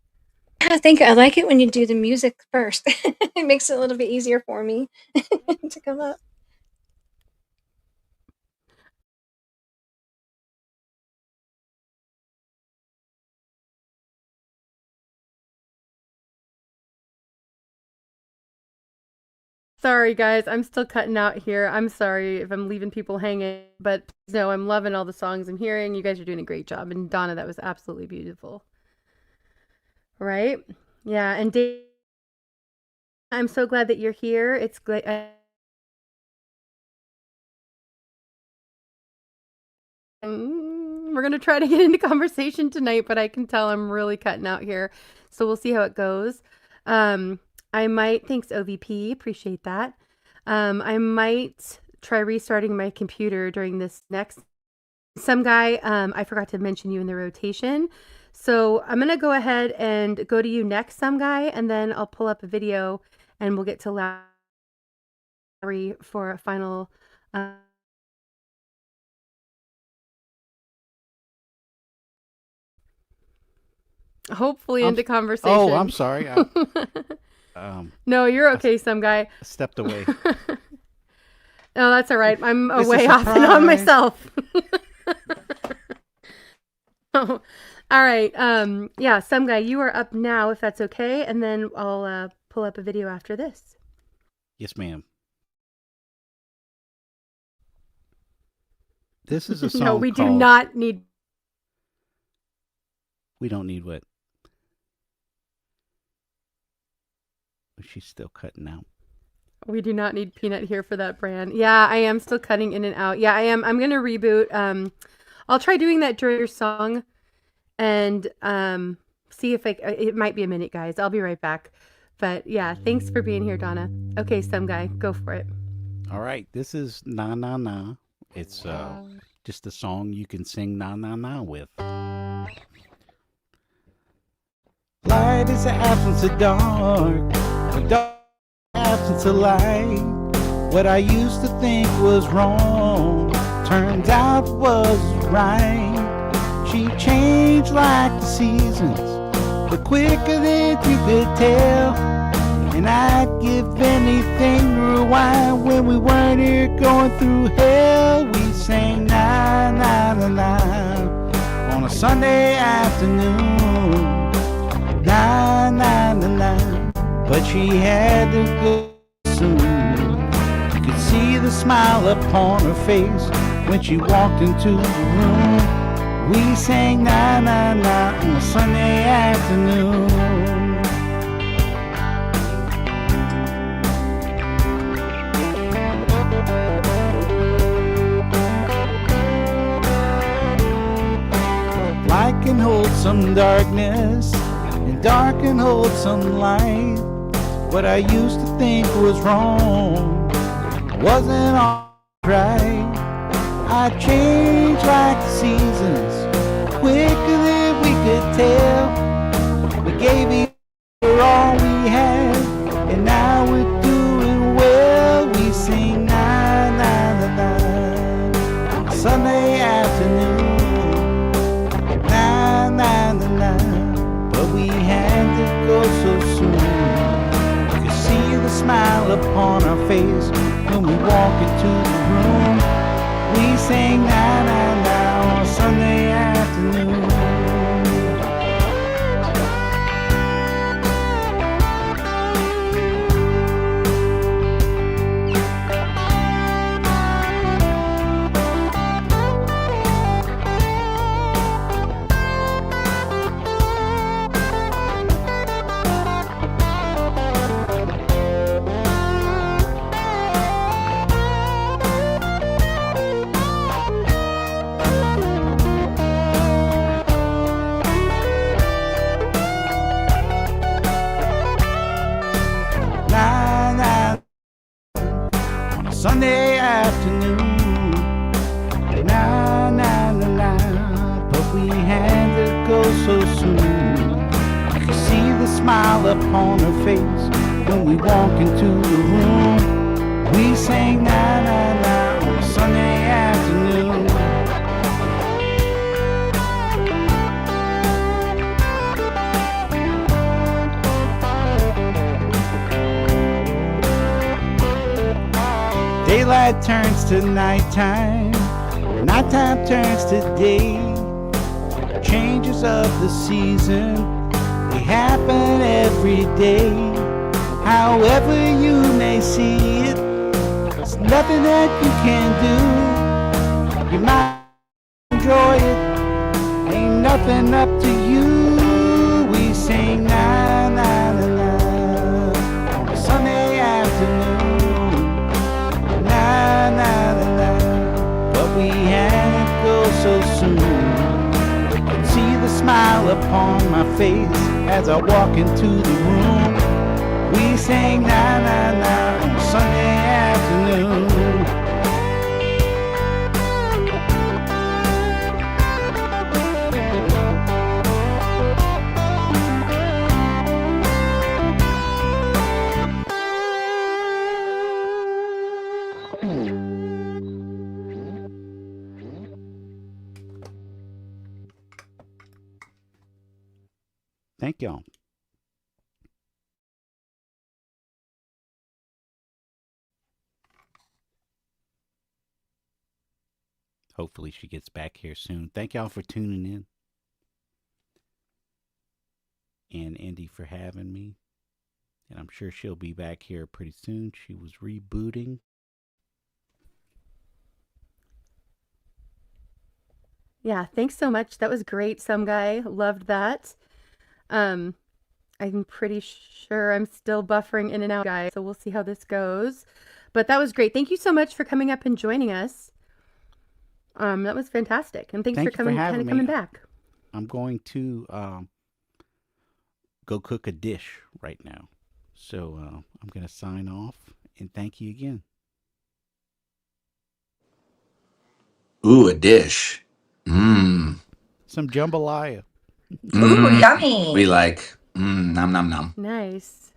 Yeah, thank you. I like it when you do the music first. It makes it a little bit easier for me to come up. Sorry, guys, I'm still cutting out here. I'm sorry if I'm leaving people hanging, but no, I'm loving all the songs I'm hearing. You guys are doing a great job. And Donna, that was absolutely beautiful. Right? Yeah, and Dave, I'm so glad that you're here. It's great. We're going to try to get into conversation tonight, but I can tell I'm really cutting out here. So we'll see how it goes. I might, thanks OVP, appreciate that. I might try restarting my computer during this next. Some guy, I forgot to mention you in the rotation. So I'm going to go ahead and go to you next, some guy, and then I'll pull up a video and we'll get to Larry for a final. Hopefully into conversation. Oh, I'm sorry. No, you're okay, some guy. Stepped away. No, that's all right. I'm It's a way off and on surprise. myself. Oh, all right. Yeah, some guy, you are up now, if that's okay, and then I'll pull up a video after this. Yes, ma'am. This is a song No, we do called- not need. We don't need what? She's still cutting out. We do not need peanut here for that brand. Yeah, I am still cutting in and out. Yeah, I am. I'm gonna reboot. I'll try doing that during your song, and see if it might be a minute, guys. I'll be right back. But yeah, thanks for being here, Donna. Okay, some guy, go for it. All right, this is Na Na Na. It's just a song you can sing Na Na Na with. Light is the absence of dark, dark absence of light. What I used to think was wrong turns out was right. She changed like the seasons, but quicker than you could tell. And I'd give anything to rewind when we weren't here going through hell. We sang na na na na on a Sunday afternoon. Na na na na, but she had to go soon. You could see the smile upon her face when she walked into the room. We sang na na na on a Sunday afternoon. Light can hold some darkness, and dark can hold some light. What I used to think was wrong wasn't all right. I changed like the seasons, quicker than we could tell. We gave each other all we had, and now we're doing well. We sing na na na na on a Sunday afternoon. Na na na na, but we had to go so soon. You could see the smile upon our face when we walk into the room. We sang na na na on a Sunday afternoon. Na na on a Sunday afternoon. Na na na na, but we had to go so soon. I could see the smile upon her face when we walk into the room. We sang na na na on a Sunday afternoon. Daylight turns to nighttime, nighttime turns to day. Changes of the season, they happen every day. However you may see it, there's nothing that you can do. You might enjoy it, ain't nothing up to you. We sing na na na na on a Sunday afternoon. Na na na na, but we had to go so soon. See the smile upon my face as I walk into the room. We sang na na na on a Sunday afternoon. Thank y'all. Hopefully she gets back here soon. Thank y'all for tuning in. And Indy for having me. And I'm sure she'll be back here pretty soon. She was rebooting. Yeah, thanks so much. That was great. Some guy loved that. I'm pretty sure I'm still buffering in and out, guys, so we'll see how this goes. But that was great. Thank you so much for coming up and joining us. That was fantastic. And thanks for coming back. I'm going to go cook a dish right now. So I'm going to sign off and thank you again. Ooh, a dish. Mmm. Some jambalaya. Ooh, yummy. We like, nom nom nom. Nice.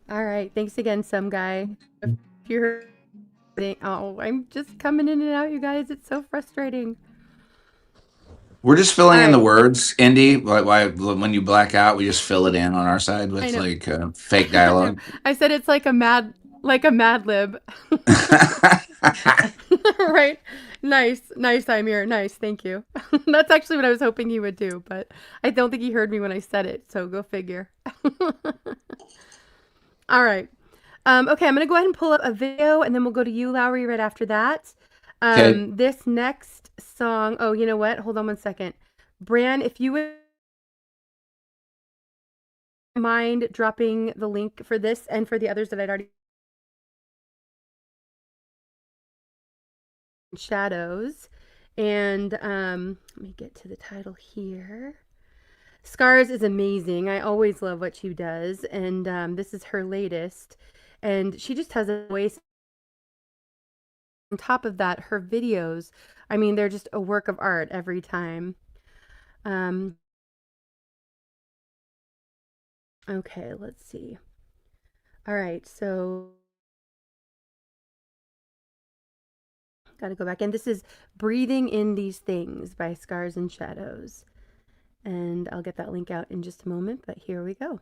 All right. Thanks again, some guy. If you're I'm just coming in and out, you guys. It's so frustrating. We're just filling in the words, Indy. Why when you black out, we just fill it in on our side with like fake dialogue. I said it's like a mad lib. Right? Nice, I'm here. Nice, thank you. That's actually what I was hoping he would do, but I don't think he heard me when I said it, so go figure. All right. Okay, I'm going to go ahead and pull up a video, and then we'll go to you, Lowry, right after that. This next song, oh, you know what? Hold on one second. Bran, if you would mind dropping the link for this and for the others that I'd already Shadows. And let me get to the title here. Scars is amazing. I always love what she does, and this is her latest. And she just has a voice. On top of that, her videos, I mean, they're just a work of art every time. Okay, let's see. All right, so got to go back. And this is Breathing in These Things by Scars and Shadows. And I'll get that link out in just a moment, but here we go.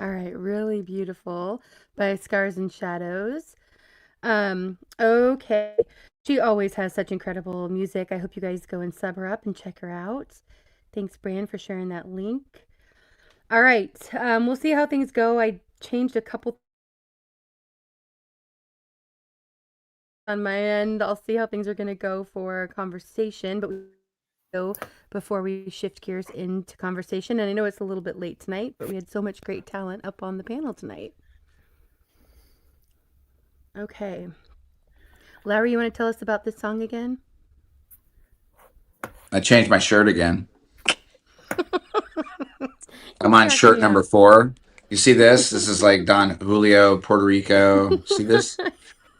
All right, really beautiful by Scars and Shadows. Okay. She always has such incredible music. I hope you guys go and sub her up and check her out. Thanks, Bran, for sharing that link. All right, we'll see how things go. I changed a couple on my end. I'll see how things are going to go for conversation, but go before we shift gears into conversation. And I know it's a little bit late tonight, but we had so much great talent up on the panel tonight. Okay. Larry, you want to tell us about this song again? I changed my shirt again. I'm on shirt number 4. You see this? This is like Don Julio, Puerto Rico. See this?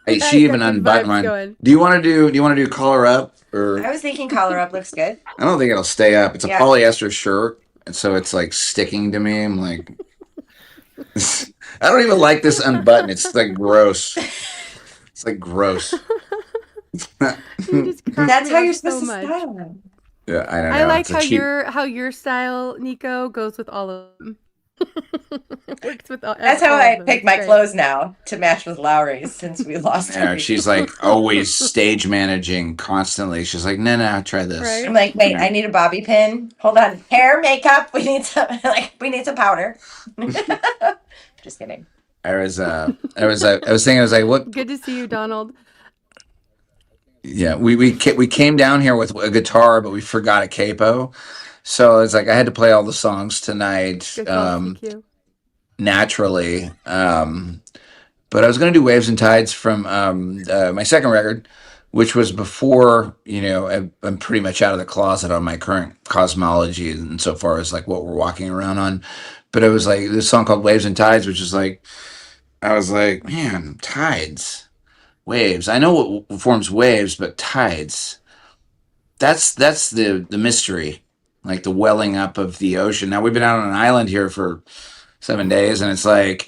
Hey, Yeah, she it even got the unbuttoned vibes mine. going. Do you want to do collar up or? I was thinking collar up looks good. I don't think it'll stay up. It's a Yeah. polyester shirt, and so it's like sticking to me. I'm like, I don't even like this unbutton. It's like gross. It's like gross. You just crack That's me how up you're so supposed to much. style them. Yeah, I don't know. I like It's a how cheap. your style, Nico, goes with all of them. Works with all. That's how all I of them. pick It's my great. clothes now to match with Lowry's since we lost Yeah, everything. she's like always stage managing constantly. She's like, no, try this. Right. I'm like, wait, Yeah. I need a bobby pin. Hold on, hair, makeup. We need some powder. Just kidding. I was thinking, I was like, what? Good to see you, Donald. Yeah, we came down here with a guitar, but we forgot a capo. So it's like I had to play all the songs tonight. Good call, CQ. Naturally. But I was going to do Waves and Tides from my second record, which was before, I'm pretty much out of the closet on my current cosmology and so far as like what we're walking around on. But it was like this song called Waves and Tides, which is like, I was like, man, tides, waves. I know what forms waves, but tides, that's the mystery, like the welling up of the ocean. Now we've been out on an island here for 7 days, and it's like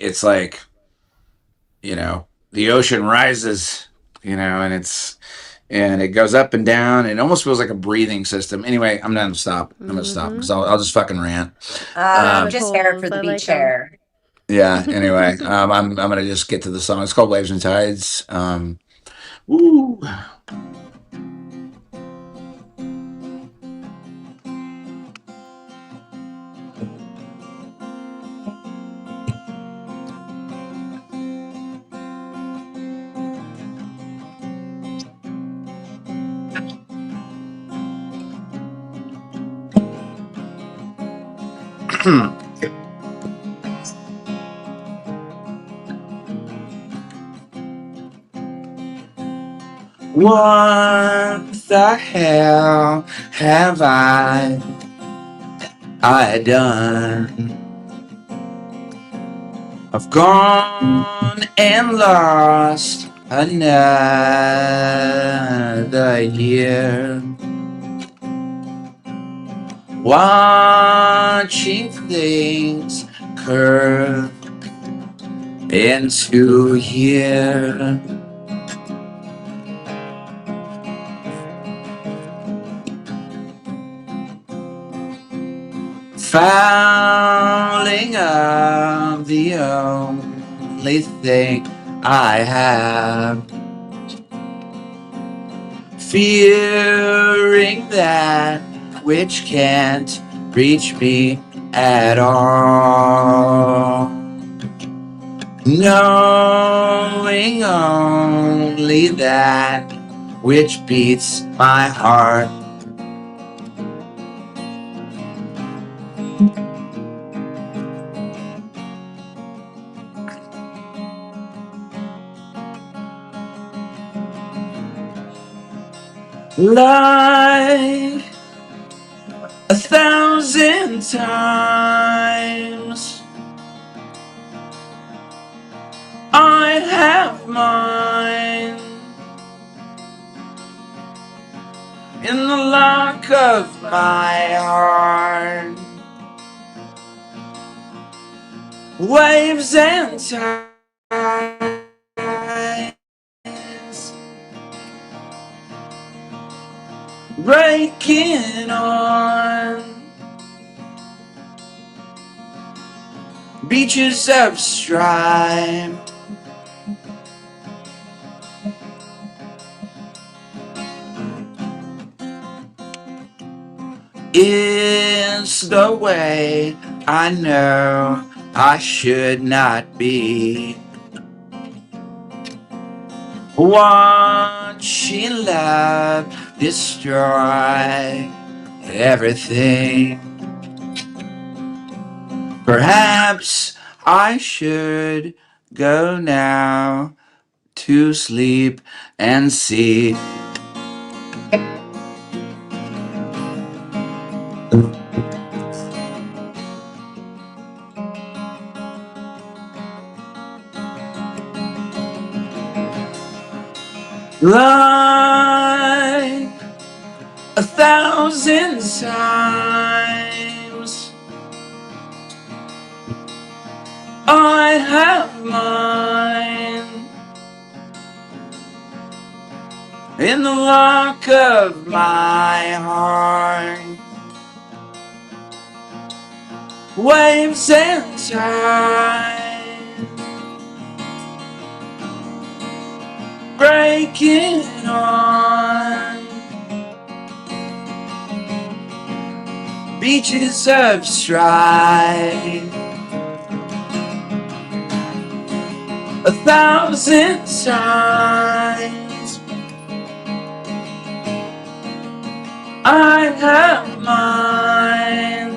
the ocean rises, and it goes up and down. It almost feels like a breathing system. Anyway, I'm gonna stop. I'm gonna stop because I'll just fucking rant. Just hair for the beach hair. Yeah. Anyway, I'm gonna just get to the song. It's called Waves and Tides. Woo. What the hell have I done? I've gone and lost another year, watching things curve into here. Fouling up the only thing I have, fearing that which can't reach me at all, knowing only that which beats my heart. Like 1,000 times I have mine in the lock of my heart. Waves and tides breaking on, beaches of stripe. Is the way I know I should not be. Watching love destroy everything. Perhaps I should go now to sleep and see. Like 1,000 times I have mine in the lock of my heart. Waves and tide breaking on beaches of strife. 1,000 times I have mine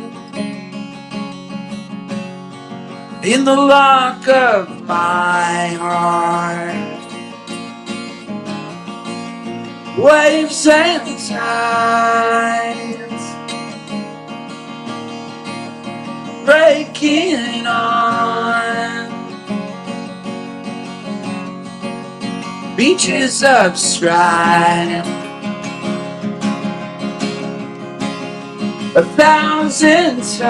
in the lock of my heart. Waves and tides breaking on beaches of strife. 1,000 times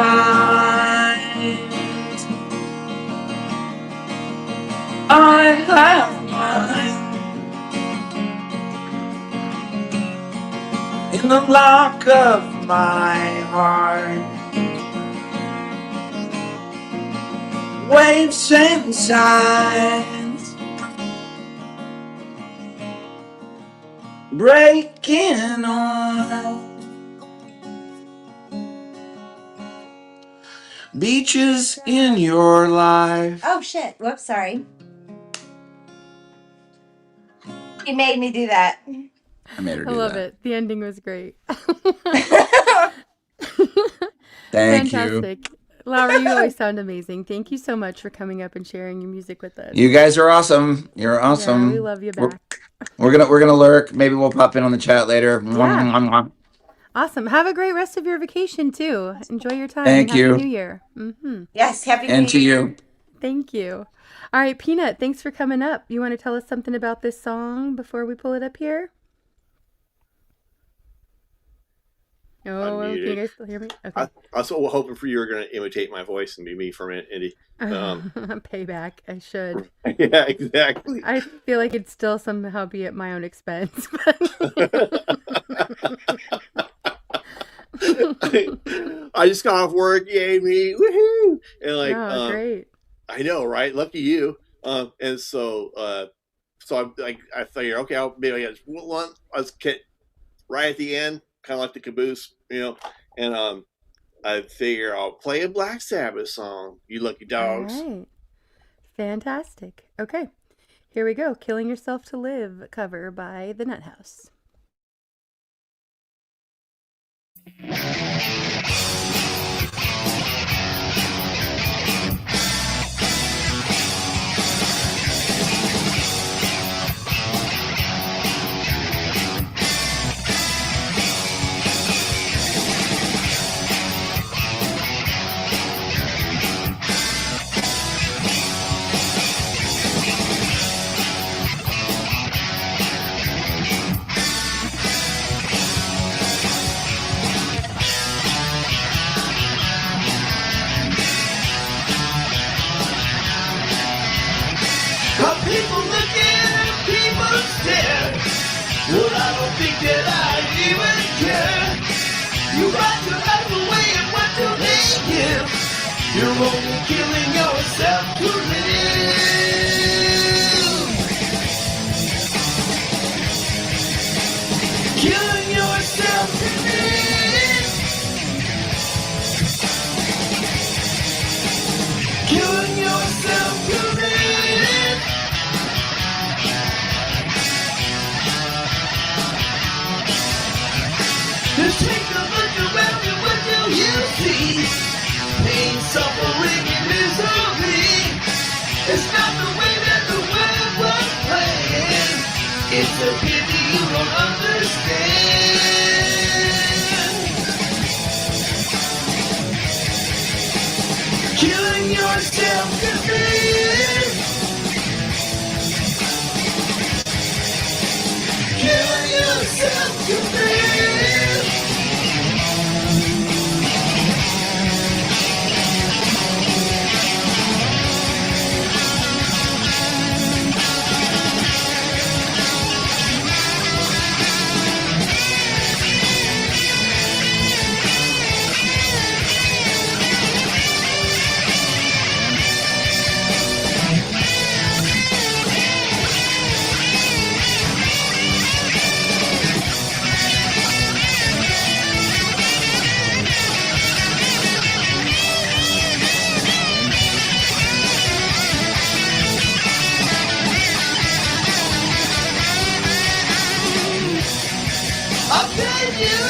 I have mine in the lock of my heart. Waves and tides breaking on beaches in your life. Oh shit. Whoops, sorry. You made me do that. I made her I do love that. it. The ending was great. Thank Fantastic. Lowry, you always sound amazing. Thank you so much for coming up and sharing your music with us. you. You guys are awesome. You're awesome. Yeah, we love you back. We're gonna lurk. Maybe we'll pop in on the chat later. Yeah. Awesome. Have a great rest of your vacation too. Enjoy your time. Thank and Happy you. New Year. Mm-hmm. Yes, happy New And to Year. you. Thank you. All right, Peanut, thanks for coming up. You want to tell us something about this song before we pull it up here? Oh, can you guys still hear me? Okay. I was hoping for you were going to imitate my voice and be me for a minute, Indy. Payback. I should. Yeah, exactly. I feel like it'd still somehow be at my own expense. I just got off work, yay me, woohoo! And like, great. I know, right? Lucky you. And so I figured, okay, maybe I got one. I was right at the end, kind of like the caboose, and I figure I'll play a Black Sabbath song. You lucky dogs. All right. Fantastic. Okay, here we go. "Killing Yourself to Live" cover by the Nut House. Got people looking and people stare. Well, I don't think that I even care. You got your life away and what do they give? You're only killing yourself to live. Killing yourself to live. Killing yourself to live. Just take a look around you, what do you see? Pain, suffering, and misery. It's not the way that the world was playing. It's a pity you don't understand. Killing yourself to live. Killing yourself to live. I'll tell you,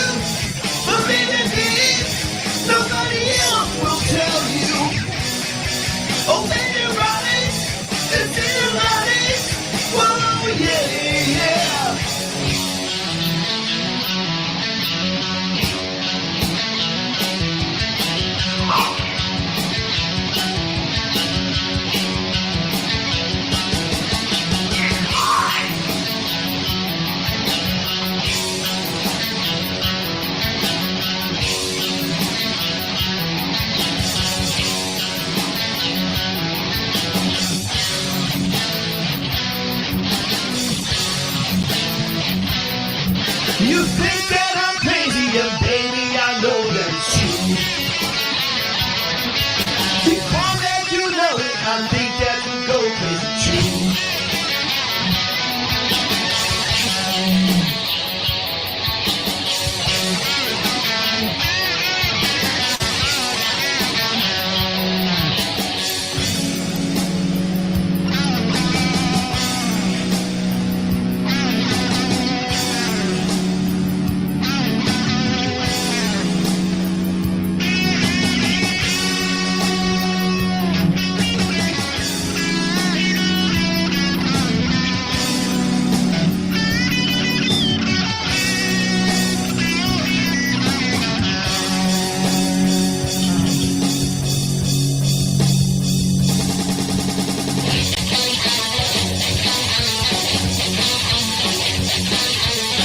believe in me, nobody else will tell you. Open your eyes, and see your lies. Whoa, yeah, yeah. You think that I'm crazy, and baby, I know that it's true. Before that you know it, I think that you go crazy too.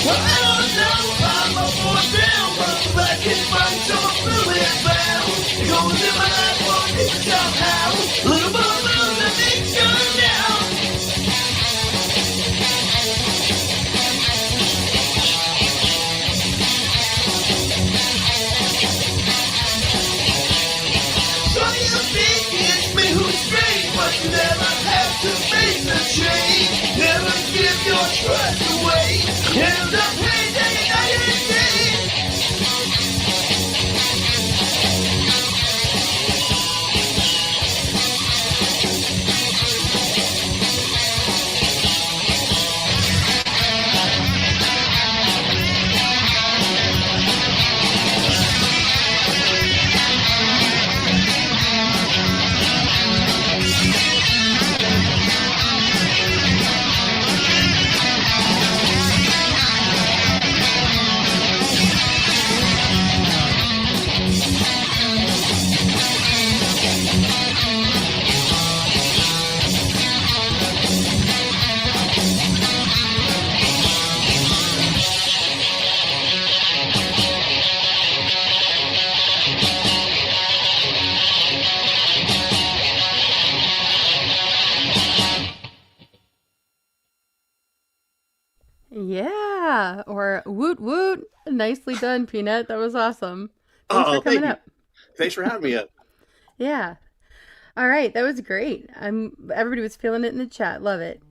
Well, I don't know if I'm up or down, but I can find some fluid bound. It goes in my life, won't it somehow? Little bubbles that make turn down. So you think it's me who's strange, but you never have to make the change. Never give your trust away. End up paying day and night and day. Yeah, or woot woot. Nicely done, Peanut. That was awesome. Thanks for Oh, coming thank you. up. Thanks for having me up. Yeah. All right, that was great. Everybody was feeling it in the chat. Love it.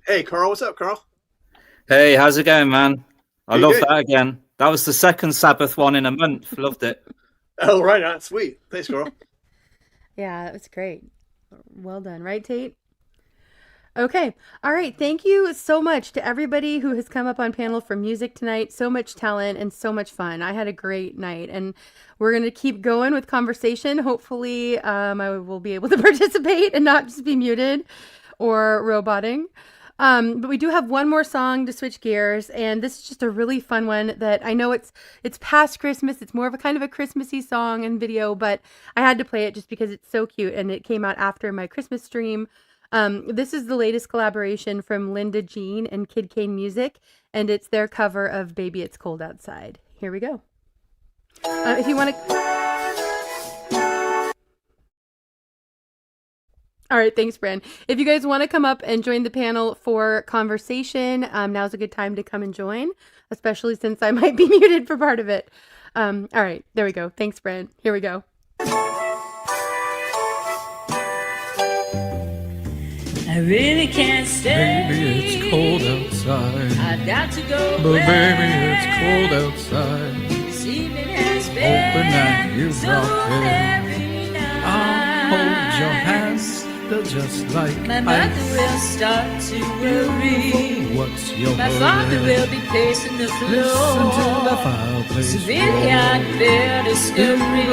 Hey, Carl, what's up, Carl? Hey, how's it going, man? I Hey, love good. that again. That was the second Sabbath one in a month. Loved it. Oh, right on. Sweet. Thanks, Carl. Yeah, that was great. Well done, right, Tate? Okay. All right. Thank you so much to everybody who has come up on panel for music tonight. So much talent and so much fun. I had a great night, and we're going to keep going with conversation. Hopefully, I will be able to participate and not just be muted or roboting. But we do have one more song to switch gears, and this is just a really fun one that I know it's past Christmas. It's more of a kind of a Christmassy song and video, but I had to play it just because it's so cute, and it came out after my Christmas stream. This is the latest collaboration from Linda Jean and Kid Kane Music, and it's their cover of Baby It's Cold Outside. Here we go. If you want to... All right, thanks, Bran. If you guys want to come up and join the panel for conversation, now's a good time to come and join, especially since I might be muted for part of it. All right, there we go. Thanks, Bran. Here we go. I really can't stay. Baby, it's cold outside. I've got to go. But baby, it's cold outside. This evening has Open that been you so brought in. every night. I'll hold your hands, they'll just like My mother ice. will start to worry. What's your My hurry? father will be pacing the floor. Listen to the fireplace. So really I'd better Beautiful, scurry.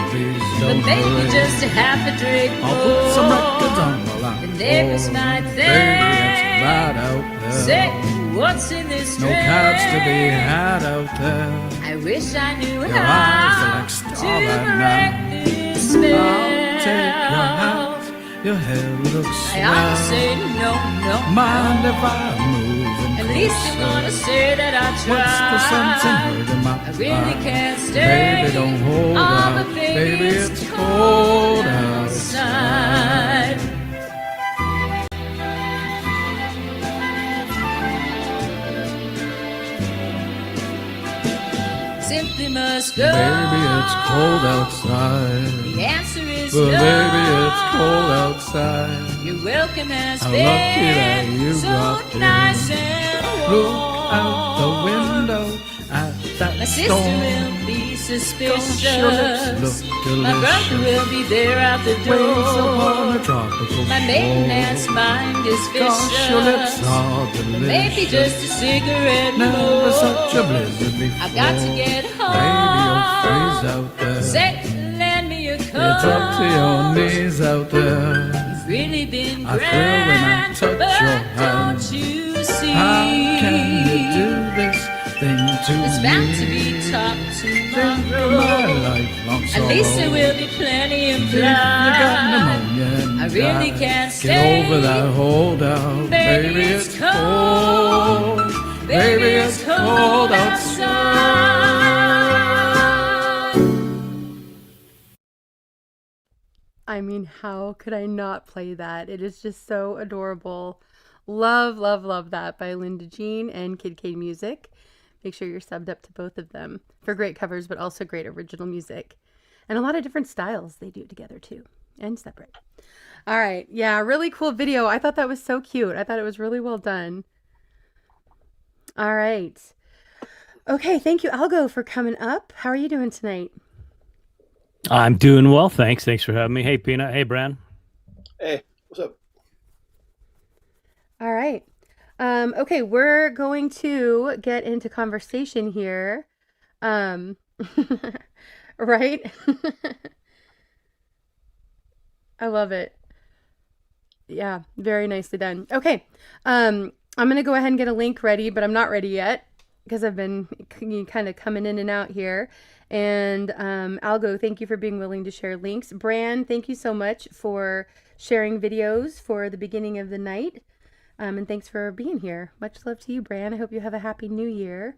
please But don't maybe hurry. just a half a drink I'll more. put some records on the line. The neighbors might Baby, think. it's right out there. Say, what's in this No drink? cabs to be had out there. I wish I knew Your eyes how are like to starlight correct now. this spell. I'll take your hat, your hair looks I ought to swell. say no, no, Mind no. if I move in At least I closer? wanna say that I tried. What's the sense in hurting my I really mind? can't stay. Baby, don't hold Oh, out. but Baby, it's cold outside. Simply must go. Baby, it's cold outside. The answer is But no. baby, it's cold outside. Your welcome has How been lucky that you so got nice in. and Look warm. out the window at that My sister storm. will be suspicious. Gosh, your lips look My brother delicious. will be there at the Waves upon a door. tropical My maintenance mind is vicious. Gosh, your lips are But maybe delicious. just a cigarette Never more. such a blizzard before. I've got to get home. Baby, you'll freeze out there. Say, lend me your coat. It's up to your knees out there. You've really been I thrill when I grand, touch but your hand. don't you see? How can you do this thing to It's me? bound to be top Think of my tomorrow. lifelong At least there sorrow. will be plenty If you implied. got pneumonia and I really died, can't get stay. over that holdout. Baby, Baby, it's it's cold. Baby, it's cold outside. I mean, how could I not play that? It is just so adorable. Love, love, love that by Linda Jean and Kid K Music. Make sure you're subbed up to both of them for great covers, but also great original music. And a lot of different styles they do together too, and separate. All right. Yeah, really cool video. I thought that was so cute. I thought it was really well done. All right. Okay, thank you, Algo, for coming up. How are you doing tonight? I'm doing well, thanks. Thanks for having me. Hey, Peanut. Hey, Bran. Hey, what's up? All right. Okay, we're going to get into conversation here. Right? I love it. Yeah, very nicely done. Okay. I'm going to go ahead and get a link ready, but I'm not ready yet because I've been kind of coming in and out here. And Algo, thank you for being willing to share links. Bran, thank you so much for sharing videos for the beginning of the night. And thanks for being here. Much love to you, Bran. I hope you have a happy new year.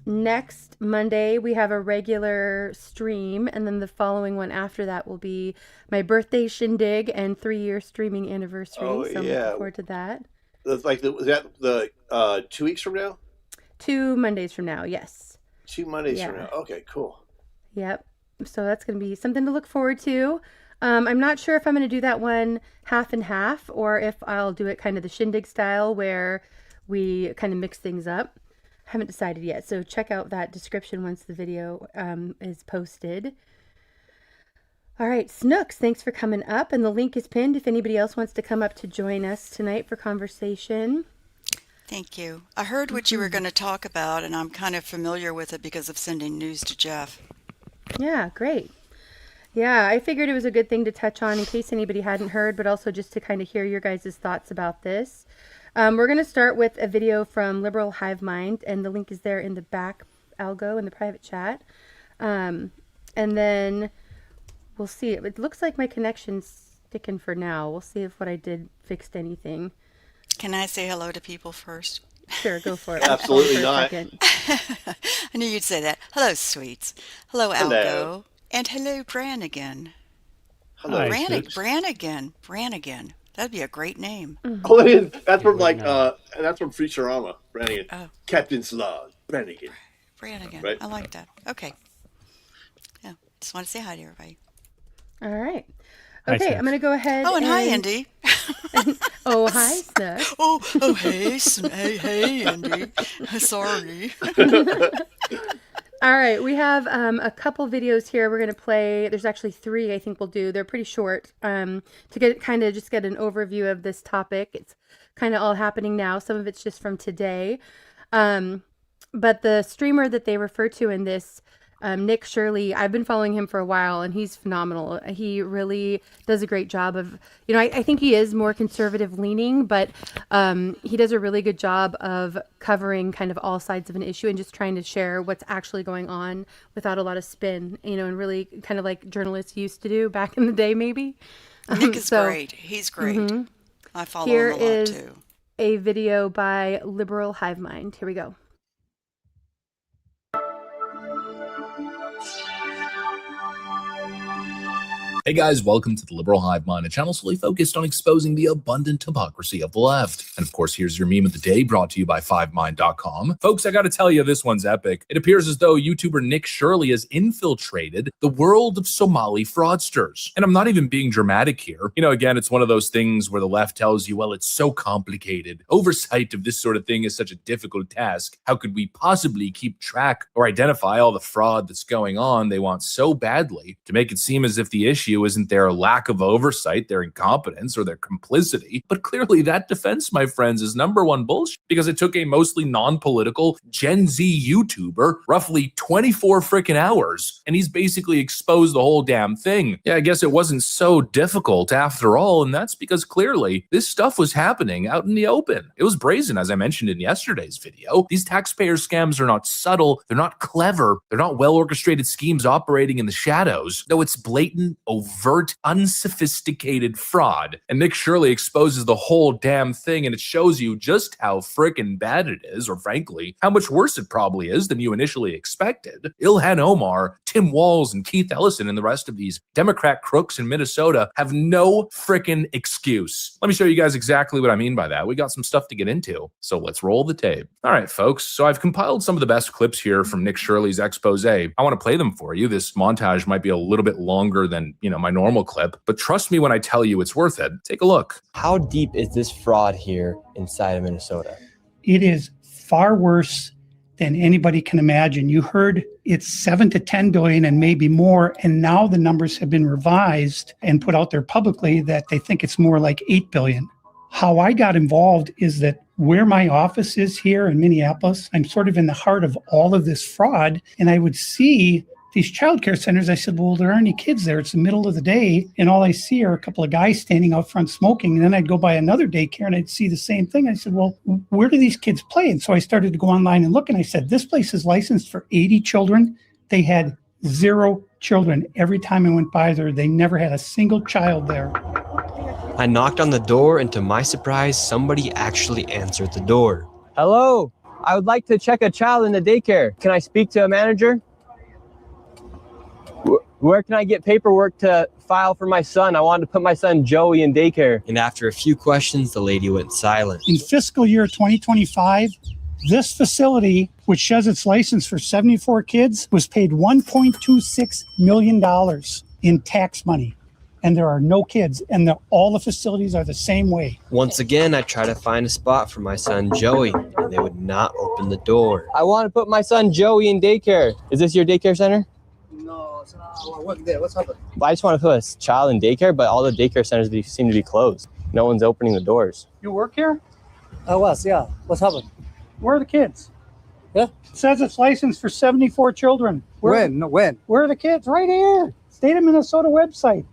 Next Monday, we have a regular stream, and then the following one after that will be my birthday shindig and 3-year streaming anniversary. Oh, so I'm yeah. looking forward to that. That's like is that the 2 weeks from now? 2 Mondays from now, yes. 2 Mondays Yeah. from now. Okay, cool. Yep. So that's going to be something to look forward to. I'm not sure if I'm going to do that one half and half, or if I'll do it kind of the shindig style where we kind of mix things up. Haven't decided yet, so check out that description once the video is posted. All right, Snooks, thanks for coming up, and the link is pinned if anybody else wants to come up to join us tonight for conversation. Thank you. I heard what you were going to talk about, and I'm kind of familiar with it because of sending news to Jeff. Yeah, great. Yeah, I figured it was a good thing to touch on in case anybody hadn't heard, but also just to kind of hear your guys' thoughts about this. We're going to start with a video from Liberal Hive Mind, and the link is there in the back algo in the private chat. And then we'll see. It looks like my connection's sticking for now. We'll see if what I did fixed anything. Can I say hello to people first? Sure, go for it. Absolutely not. I knew you'd say that. Hello, sweets. Hello, Algo. And hello, Brannigan. Hello, Brannigan. That'd be a great name. Oh, that's from that's from Futurama. Brannigan. Oh. Captain's Log. Brannigan. Brannigan. Right? I like that. Okay. Yeah. Just want to say hi to everybody. All right. Hi, Okay, I'm going to go ahead. Oh, and hi, Indy. Oh, hi, Snooks. Oh, hey, Indy. Sorry. All right, we have a couple videos here we're going to play. There's actually 3 I think we'll do. They're pretty short to get an overview of this topic. It's kind of all happening now. Some of it's just from today. But the streamer that they refer to in this, Nick Shirley, I've been following him for a while, and he's phenomenal. He really does a great job of, I think he is more conservative leaning, but he does a really good job of covering kind of all sides of an issue and just trying to share what's actually going on without a lot of spin, and really kind of like journalists used to do back in the day, maybe. Nick is great. He's great. Mm-hmm. I follow Here him a lot, is too. a video by Liberal Hive Mind. Here we go. Hey guys, welcome to the Liberal Hive Mind, a channel solely focused on exposing the abundant hypocrisy of the left. And of course, here's your meme of the day, brought to you by 5mind.com. Folks, I gotta tell you, this one's epic. It appears as though YouTuber Nick Shirley has infiltrated the world of Somali fraudsters. And I'm not even being dramatic here. Again, it's one of those things where the left tells you, well, it's so complicated. Oversight of this sort of thing is such a difficult task. How could we possibly keep track or identify all the fraud that's going on? They want so badly to make it seem as if the issue isn't their lack of oversight, their incompetence, or their complicity. But clearly that defense, my friends, is number one bullshit, because it took a mostly non-political Gen Z YouTuber roughly 24 freaking hours, and he's basically exposed the whole damn thing. Yeah, I guess it wasn't so difficult after all, and that's because clearly this stuff was happening out in the open. It was brazen, as I mentioned in yesterday's video. These taxpayer scams are not subtle, they're not clever, they're not well-orchestrated schemes operating in the shadows. No, it's blatant, overt, unsophisticated fraud. And Nick Shirley exposes the whole damn thing, and it shows you just how frickin' bad it is, or frankly, how much worse it probably is than you initially expected. Ilhan Omar, Tim Walz, and Keith Ellison, and the rest of these Democrat crooks in Minnesota have no frickin' excuse. Let me show you guys exactly what I mean by that. We got some stuff to get into, so let's roll the tape. All right, folks, so I've compiled some of the best clips here from Nick Shirley's expose. I want to play them for you. This montage might be a little bit longer than, my normal clip, but trust me when I tell you it's worth it. Take a look. How deep is this fraud here inside of Minnesota? It is far worse than anybody can imagine. You heard it's 7 to 10 billion and maybe more, and now the numbers have been revised and put out there publicly that they think it's more like 8 billion. How I got involved is that where my office is here in Minneapolis, I'm sort of in the heart of all of this fraud, and I would see these childcare centers. I said, well, there aren't any kids there. It's the middle of the day, and all I see are a couple of guys standing out front smoking. And then I'd go by another daycare and I'd see the same thing. I said, well, where do these kids play? And so I started to go online and look, and I said, this place is licensed for 80 children. They had 0 children. Every time I went by there, they never had a single child there. I knocked on the door, and to my surprise, somebody actually answered the door. Hello, I would like to check a child in the daycare. Can I speak to a manager? Where can I get paperwork to file for my son? I wanted to put my son Joey in daycare. And after a few questions, the lady went silent. In fiscal year 2025, This facility, which has its license for 74 kids, was paid $1.26 million in tax money. And there are no kids, and all the facilities are the same way. Once again, I try to find a spot for my son Joey, and they would not open the door. I want to put my son Joey in daycare. Is this your daycare center? No, I work there. What's happened? I just want to put a child in daycare, but all the daycare centers seem to be closed. No one's opening the doors. You work here? I was, yeah. What's happened? Where are the kids? Yeah. It says it's licensed for 74 children. When? Where are the kids? Right here. State of Minnesota website.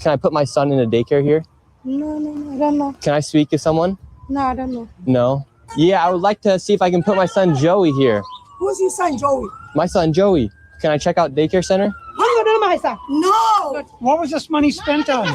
Can I put my son in a daycare here? No, I don't know. Can I speak to someone? No, I don't know. No? Yeah, I would like to see if I can put my son Joey here. Who's your son, Joey? My son Joey. Can I check out daycare center? No! What was this money spent on?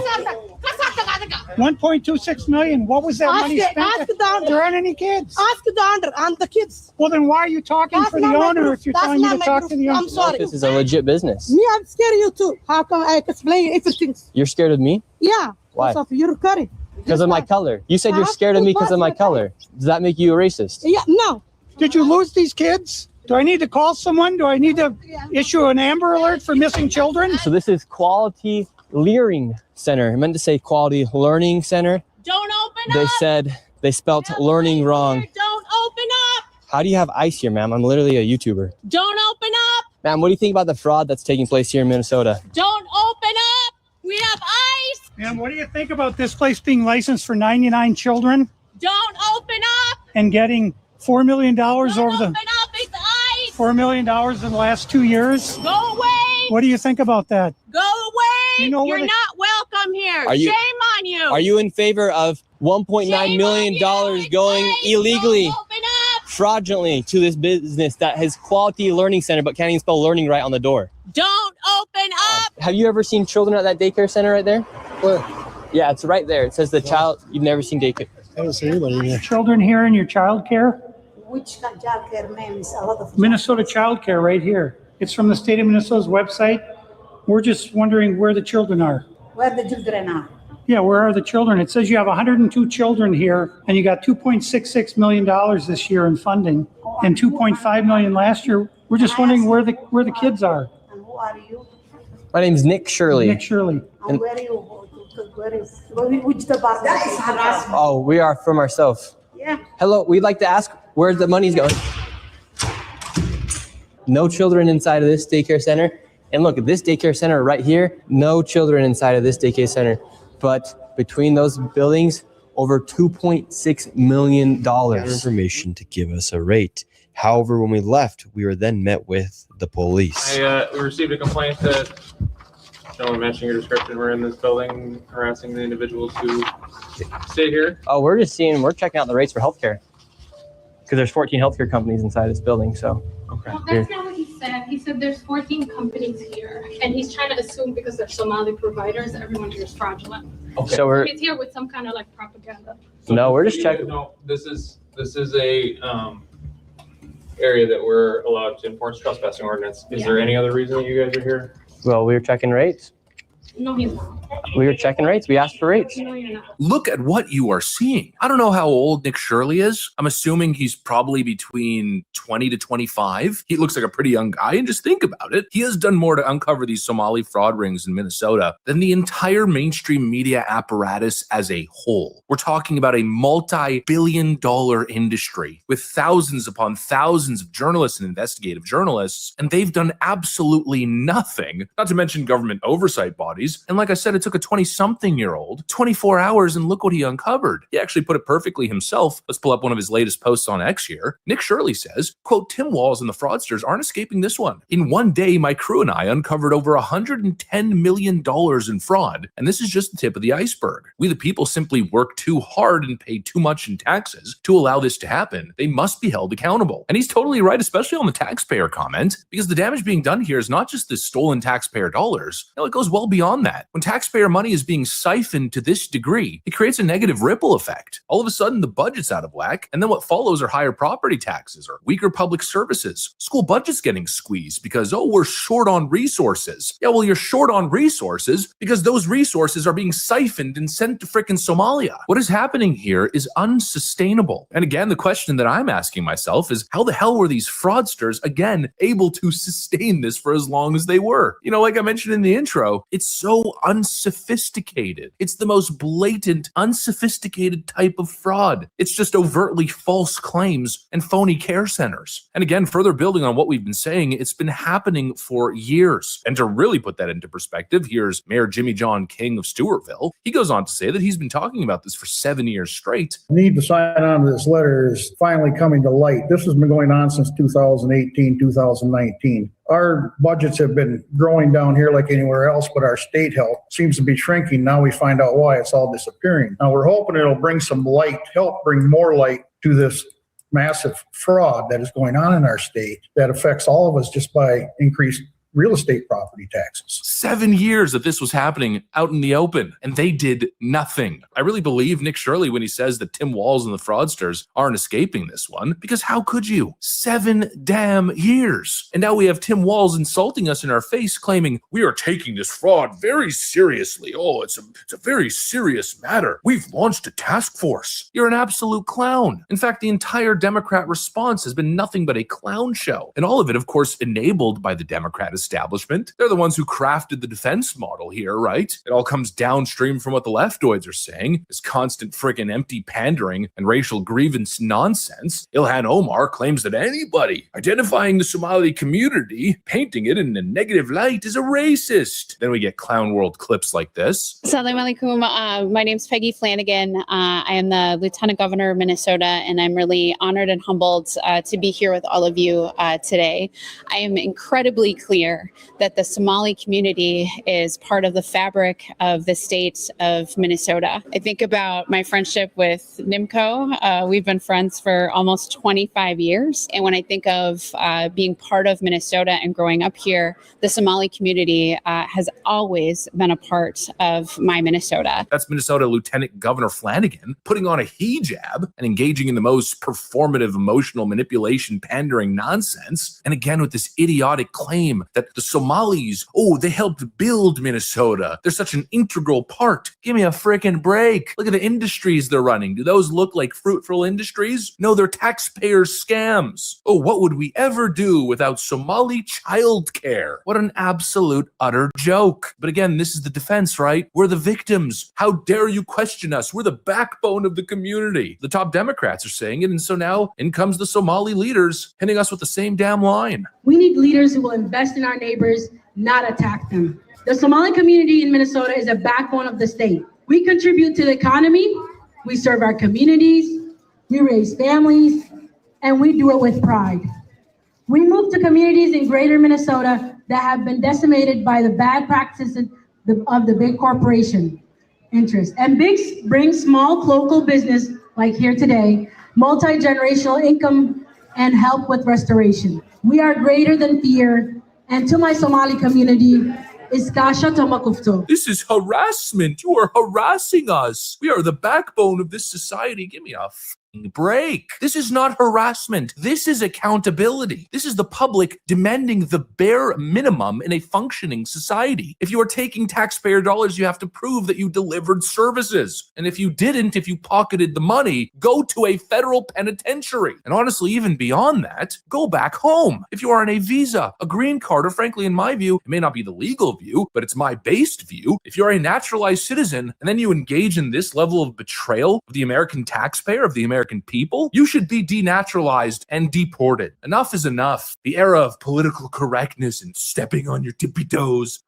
1.26 million. What was that money spent on? There aren't any kids. Ask the owner and the kids. Well, then why are you talking for the owner if you're telling me to talk to the owner? I'm sorry. This is a legit business. Me, I'm scared of you too. How come I explain everything? You're scared of me? Yeah. Why? Because of your curry. Because of my color. You said you're scared of me because of my color. Does that make you a racist? Yeah, no. Did you lose these kids? Do I need to call someone? Do I need to issue an Amber Alert for missing children? So this is Quality Learning Center. I meant to say Quality Learning Center. Don't open They up. said they spelt learning wrong. Don't open up. How do you have ice here, ma'am? I'm literally a YouTuber. Don't open up. Ma'am, what do you think about the fraud that's taking place here in Minnesota? Don't open up. We have ice. And what do you think about this place being licensed for 99 children Don't open up. and getting $4 million over the Open up. It's ice. $4 million in the last 2 years? Go away. What do you think about that? Go away. You know You're what it- not welcome here. Are you- Shame on you. Are you in favor of $1.9 million going illegally, fraudulently to this business that has Quality Learning Center but can't even spell learning right on the door? Don't open up. Have you ever seen children at that daycare center right there? Where? Yeah, it's right there. It says the child. You've never seen daycare. I haven't seen anybody in there. Children here in your child care? Which childcare name is a lot of Minnesota Child Care right here. It's from the state of Minnesota's website. We're just wondering where the children are. where the children are. Yeah, where are the children? It says you have 102 children here and you got $2.66 million this year in funding and $2.5 million last year. We're just wondering where the kids are. And who are you? My name's Nick Shirley. Nick Shirley. And where are you? Which department? That is harassment. Oh, we are from ourselves. Yeah. Hello, we'd like to ask where the money's going. No children inside of this daycare center. And look, at this daycare center right here, no children inside of this daycare center. But between those buildings, over $2.6 million. Information to give us a rate. However, when we left, we were then met with the police. We received a complaint that someone matching your description were in this building harassing the individuals who stay here. Oh, we're checking out the rates for healthcare. Because there's 14 healthcare companies inside this building, so. Okay. Well, that's not what he said. He said there's 14 companies here, and he's trying to assume because they're Somali providers, everyone here is fraudulent. Okay. So we're- He's here with some kind of like propaganda. No, we're just checking. No, this is a area that we're allowed to enforce trespassing ordinance. Is there any other reason that you guys are here? Well, we were checking rates. No, he's not. We were checking rates. We asked for rates. No, you're not. Look at what you are seeing. I don't know how old Nick Shirley is. I'm assuming he's probably between 20 to 25. He looks like a pretty young guy. And just think about it. He has done more to uncover these Somali fraud rings in Minnesota than the entire mainstream media apparatus as a whole. We're talking about a multi-billion-dollar industry with thousands upon thousands of journalists and investigative journalists, and they've done absolutely nothing, not to mention government oversight bodies. And like I said, it took a 20-something-year-old 24 hours, and look what he uncovered. He actually put it perfectly himself. Let's pull up one of his latest posts on X here. Nick Shirley says, quote, Tim Walz and the fraudsters aren't escaping this one. In one day, my crew and I uncovered over $110 million in fraud, and this is just the tip of the iceberg. We the people simply work too hard and pay too much in taxes to allow this to happen. They must be held accountable. And he's totally right, especially on the taxpayer comment, because the damage being done here is not just the stolen taxpayer dollars. No, it goes well beyond beyond that. When taxpayer money is being siphoned to this degree, it creates a negative ripple effect. All of a sudden, the budget's out of whack, and then what follows are higher property taxes or weaker public services. School budgets getting squeezed because, oh, we're short on resources. Yeah, well, you're short on resources because those resources are being siphoned and sent to frickin' Somalia. What is happening here is unsustainable. And again, the question that I'm asking myself is, how the hell were these fraudsters, again, able to sustain this for as long as they were? You know, like I mentioned in the intro, it's so unsophisticated. It's the most blatant, unsophisticated type of fraud. It's just overtly false claims and phony care centers. And again, further building on what we've been saying, it's been happening for years. And to really put that into perspective, here's Mayor Jimmy John King of Stewartville. He goes on to say that he's been talking about this for 7 years straight. The need to sign on to this letter is finally coming to light. This has been going on since 2018, 2019. Our budgets have been growing down here like anywhere else, but our state health seems to be shrinking. Now we find out why it's all disappearing. Now we're hoping it'll bring some light, help bring more light to this massive fraud that is going on in our state that affects all of us just by increased real estate property taxes. 7 years that this was happening out in the open, and they did nothing. I really believe Nick Shirley when he says that Tim Walz and the fraudsters aren't escaping this one, because how could you? 7 damn years. And now we have Tim Walz insulting us in our face, claiming we are taking this fraud very seriously. Oh, it's a very serious matter. We've launched a task force. You're an absolute clown. In fact, the entire Democrat response has been nothing but a clown show. And all of it, of course, enabled by the Democrat establishment. They're the ones who crafted the defense model here, right? It all comes downstream from what the leftoids are saying, this constant friggin' empty pandering and racial grievance nonsense. Ilhan Omar claims that anybody identifying the Somali community, painting it in a negative light, is a racist. Then we get clown world clips like this. Assalamu alaikum. My name's Peggy Flanagan. I am the Lieutenant Governor of Minnesota, and I'm really honored and humbled to be here with all of you today. I am incredibly clear that the Somali community is part of the fabric of the state of Minnesota. I think about my friendship with Nimco. We've been friends for almost 25 years. And when I think of being part of Minnesota and growing up here, the Somali community has always been a part of my Minnesota. That's Minnesota Lieutenant Governor Flanagan putting on a hijab and engaging in the most performative emotional manipulation, pandering nonsense. And again, with this idiotic claim that the Somalis, oh, they helped build Minnesota. They're such an integral part. Give me a freaking break. Look at the industries they're running. Do those look like fruitful industries? No, they're taxpayer scams. Oh, what would we ever do without Somali childcare? What an absolute utter joke. But again, this is the defense, right? We're the victims. How dare you question us? We're the backbone of the community. The top Democrats are saying it, and so now in comes the Somali leaders hitting us with the same damn line. We need leaders who will invest in our neighbors, not attack them. The Somali community in Minnesota is a backbone of the state. We contribute to the economy, we serve our communities, we raise families, and we do it with pride. We move to communities in greater Minnesota that have been decimated by the bad practices of the big corporation interests. And big bring small local business, like here today, multi-generational income and help with restoration. We are greater than fear. And to my Somali community, Iskasha Tomakufto. This is harassment. You are harassing us. We are the backbone of this society. Give me a break. This is not harassment. This is accountability. This is the public demanding the bare minimum in a functioning society. If you are taking taxpayer dollars, you have to prove that you delivered services. And if you didn't, if you pocketed the money, go to a federal penitentiary. And honestly, even beyond that, go back home. If you are on a visa, a green card, or frankly, in my view, it may not be the legal view, but it's my based view. If you're a naturalized citizen and then you engage in this level of betrayal of the American taxpayer, of the American people, you should be denaturalized and deported. Enough is enough. The era of political correctness and stepping on your tippy toes,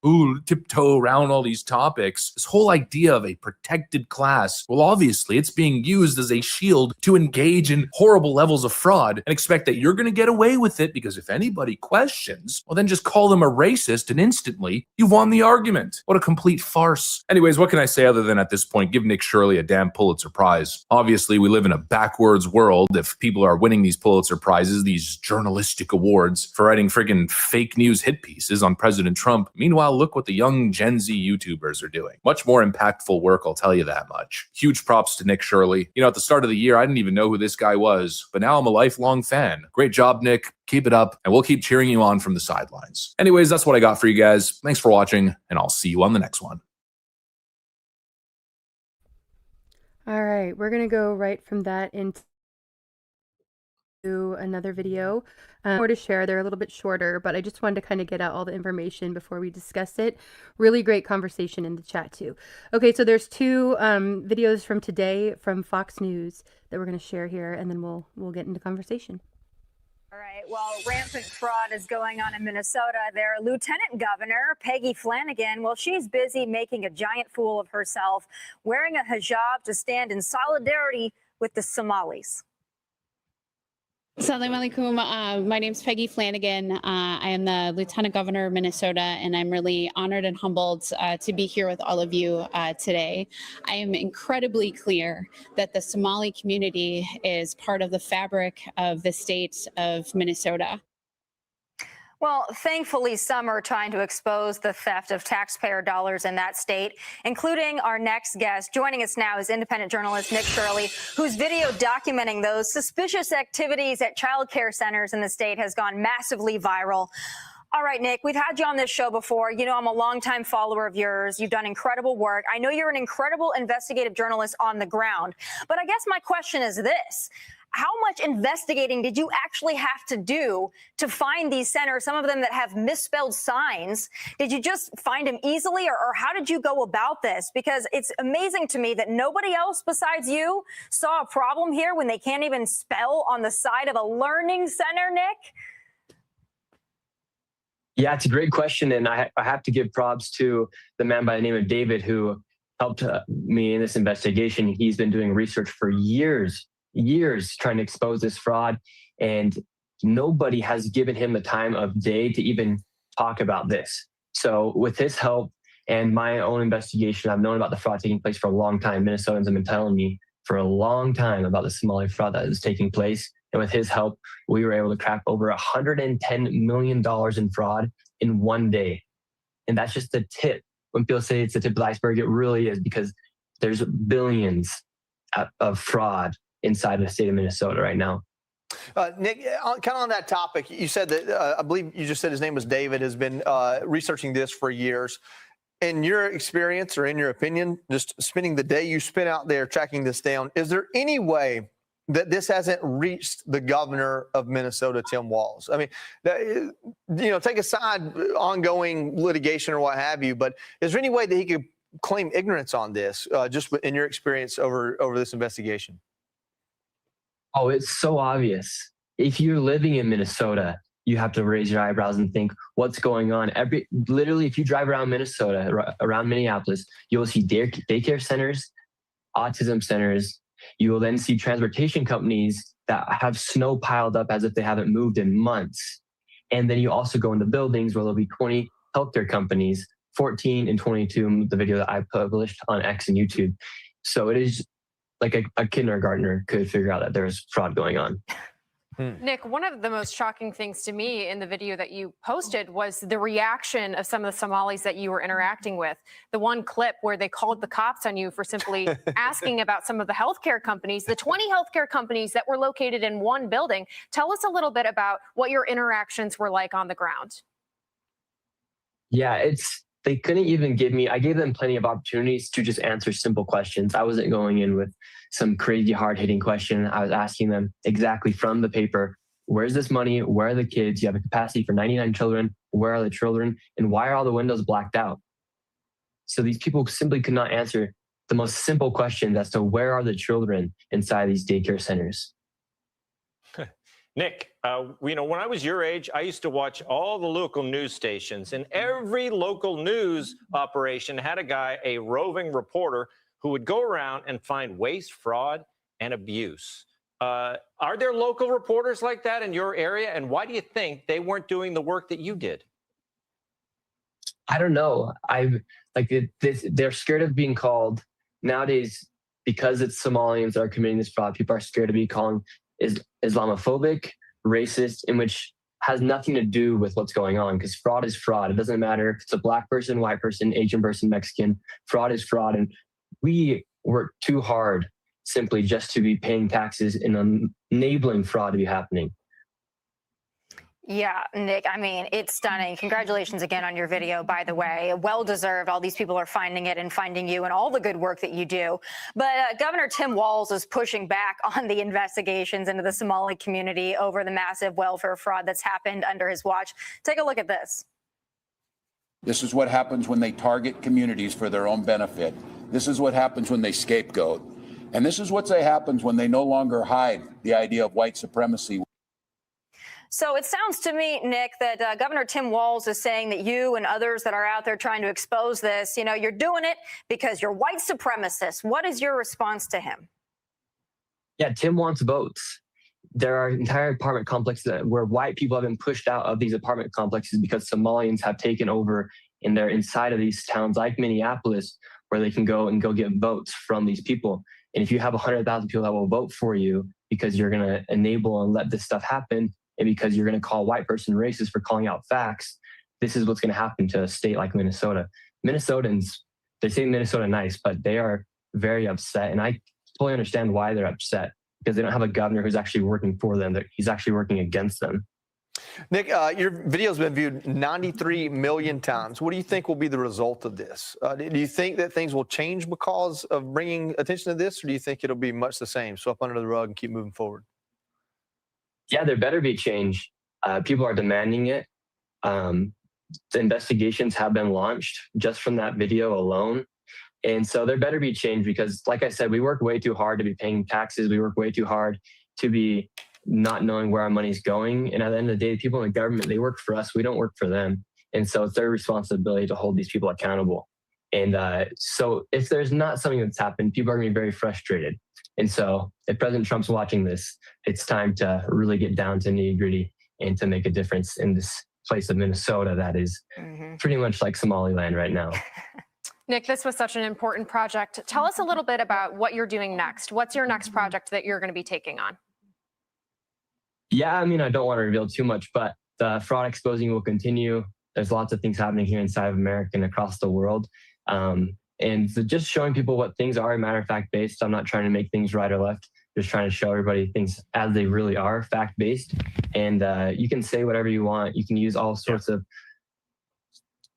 tiptoe around all these topics, this whole idea of a protected class, well, obviously it's being used as a shield to engage in horrible levels of fraud and expect that you're going to get away with it because if anybody questions, well, then just call them a racist and instantly you've won the argument. What a complete farce. Anyways, what can I say other than at this point, give Nick Shirley a damn Pulitzer Prize. Obviously, we live in a backwards world if people are winning these Pulitzer Prizes, these journalistic awards for writing friggin' fake news hit pieces on President Trump. Meanwhile, look what the young Gen Z YouTubers are doing. Much more impactful work, I'll tell you that much. Huge props to Nick Shirley. You know, at the start of the year, I didn't even know who this guy was, but now I'm a lifelong fan. Great job, Nick. Keep it up, and we'll keep cheering you on from the sidelines. Anyways, that's what I got for you guys. Thanks for watching, and I'll see you on the next one. All right, we're going to go right from that into another video. More to share. They're a little bit shorter, but I just wanted to kind of get out all the information before we discuss it. Really great conversation in the chat too. Okay, so there's two videos from today from Fox News that we're going to share here, and then we'll get into conversation. All right. Well, rampant fraud is going on in Minnesota. Their Lieutenant Governor, Peggy Flanagan, well, she's busy making a giant fool of herself, wearing a hijab to stand in solidarity with the Somalis. Assalamu alaikum. My name's Peggy Flanagan. I am the Lieutenant Governor of Minnesota, and I'm really honored and humbled to be here with all of you today. I am incredibly clear that the Somali community is part of the fabric of the state of Minnesota. Well, thankfully, some are trying to expose the theft of taxpayer dollars in that state, including our next guest. Joining us now is independent journalist Nick Shirley, whose video documenting those suspicious activities at child care centers in the state has gone massively viral. All right, Nick, we've had you on this show before. You know, I'm a longtime follower of yours. You've done incredible work. I know you're an incredible investigative journalist on the ground. But I guess my question is this. How much investigating did you actually have to do to find these centers, some of them that have misspelled signs? Did you just find them easily, or how did you go about this? Because it's amazing to me that nobody else besides you saw a problem here when they can't even spell on the side of a learning center, Nick. Yeah, it's a great question. And I have to give props to the man by the name of David who helped me in this investigation. He's been doing research for years trying to expose this fraud, and nobody has given him the time of day to even talk about this. So with his help and my own investigation, I've known about the fraud taking place for a long time. Minnesotans have been telling me for a long time about the Somali fraud that is taking place. And with his help, we were able to crack over $110 million in fraud in one day. And that's just the tip. When people say it's the tip of the iceberg, it really is, because there's billions of fraud inside the state of Minnesota right now. Nick, kind of on that topic, you said that, I believe you just said his name was David, has been researching this for years. In your experience, or in your opinion, just spending the day you spent out there tracking this down, is there any way that this hasn't reached the governor of Minnesota, Tim Walz? I mean, you know, take aside ongoing litigation or what have you, but is there any way that he could claim ignorance on this, just in your experience over this investigation? Oh, it's so obvious. If you're living in Minnesota, you have to raise your eyebrows and think, what's going on? Literally, if you drive around Minnesota, around Minneapolis, you'll see daycare centers, autism centers. You will then see transportation companies that have snow piled up as if they haven't moved in months. And then you also go into buildings where there'll be 20 healthcare companies, 14 and 22, the video that I published on X and YouTube. So it is like a kindergartner could figure out that there's fraud going on. Nick, one of the most shocking things to me in the video that you posted was the reaction of some of the Somalis that you were interacting with. The one clip where they called the cops on you for simply asking about some of the healthcare companies, the 20 healthcare companies that were located in one building. Tell us a little bit about what your interactions were like on the ground. Yeah, they couldn't even I gave them plenty of opportunities to just answer simple questions. I wasn't going in with some crazy hard-hitting question. I was asking them exactly from the paper, where's this money? Where are the kids? You have a capacity for 99 children. Where are the children? And why are all the windows blacked out? So these people simply could not answer the most simple questions as to where are the children inside these daycare centers. Nick, you know, when I was your age, I used to watch all the local news stations, and every local news operation had a guy, a roving reporter, who would go around and find waste, fraud, and abuse. Are there local reporters like that in your area? And why do you think they weren't doing the work that you did? I don't know. They're scared of being called. Nowadays, because it's Somalians that are committing this fraud, people are scared to be calling Islamophobic, racist, in which has nothing to do with what's going on, because fraud is fraud. It doesn't matter if it's a black person, white person, Asian person, Mexican. Fraud is fraud. And we work too hard simply just to be paying taxes and enabling fraud to be happening. Yeah, Nick, I mean, it's stunning. Congratulations again on your video, by the way. Well deserved. All these people are finding it and finding you and all the good work that you do. But Governor Tim Walz is pushing back on the investigations into the Somali community over the massive welfare fraud that's happened under his watch. Take a look at this. This is what happens when they target communities for their own benefit. This is what happens when they scapegoat. And this is what happens when they no longer hide the idea of white supremacy. So it sounds to me, Nick, that Governor Tim Walz is saying that you and others that are out there trying to expose this, you know, you're doing it because you're white supremacists. What is your response to him? Yeah, Tim wants votes. There are entire apartment complexes where white people have been pushed out of these apartment complexes because Somalians have taken over and they're inside of these towns like Minneapolis, where they can go get votes from these people. And if you have 100,000 people that will vote for you because you're going to enable and let this stuff happen, and because you're going to call a white person racist for calling out facts, this is what's going to happen to a state like Minnesota. Minnesotans, they say Minnesota nice, but they are very upset. And I totally understand why they're upset, because they don't have a governor who's actually working for them. He's actually working against them. Nick, your video's been viewed 93 million times. What do you think will be the result of this? Do you think that things will change because of bringing attention to this, or do you think it'll be much the same, swept under the rug and keep moving forward? Yeah, there better be change. People are demanding it. The investigations have been launched just from that video alone. And so there better be change because, like I said, we work way too hard to be paying taxes. We work way too hard to be not knowing where our money's going. And at the end of the day, people in the government, they work for us. We don't work for them. And so it's their responsibility to hold these people accountable. And so if there's not something that's happened, people are going to be very frustrated. And so if President Trump's watching this, it's time to really get down to nitty-gritty and to make a difference in this place of Minnesota that is pretty much like Somaliland right now. Nick, this was such an important project. Tell us a little bit about what you're doing next. What's your next project that you're going to be taking on? Yeah, I mean, I don't want to reveal too much, but the fraud exposing will continue. There's lots of things happening here inside of America and across the world. And so just showing people what things are, matter of fact based. I'm not trying to make things right or left, just trying to show everybody things as they really are, fact based. And you can say whatever you want. You can use all sorts of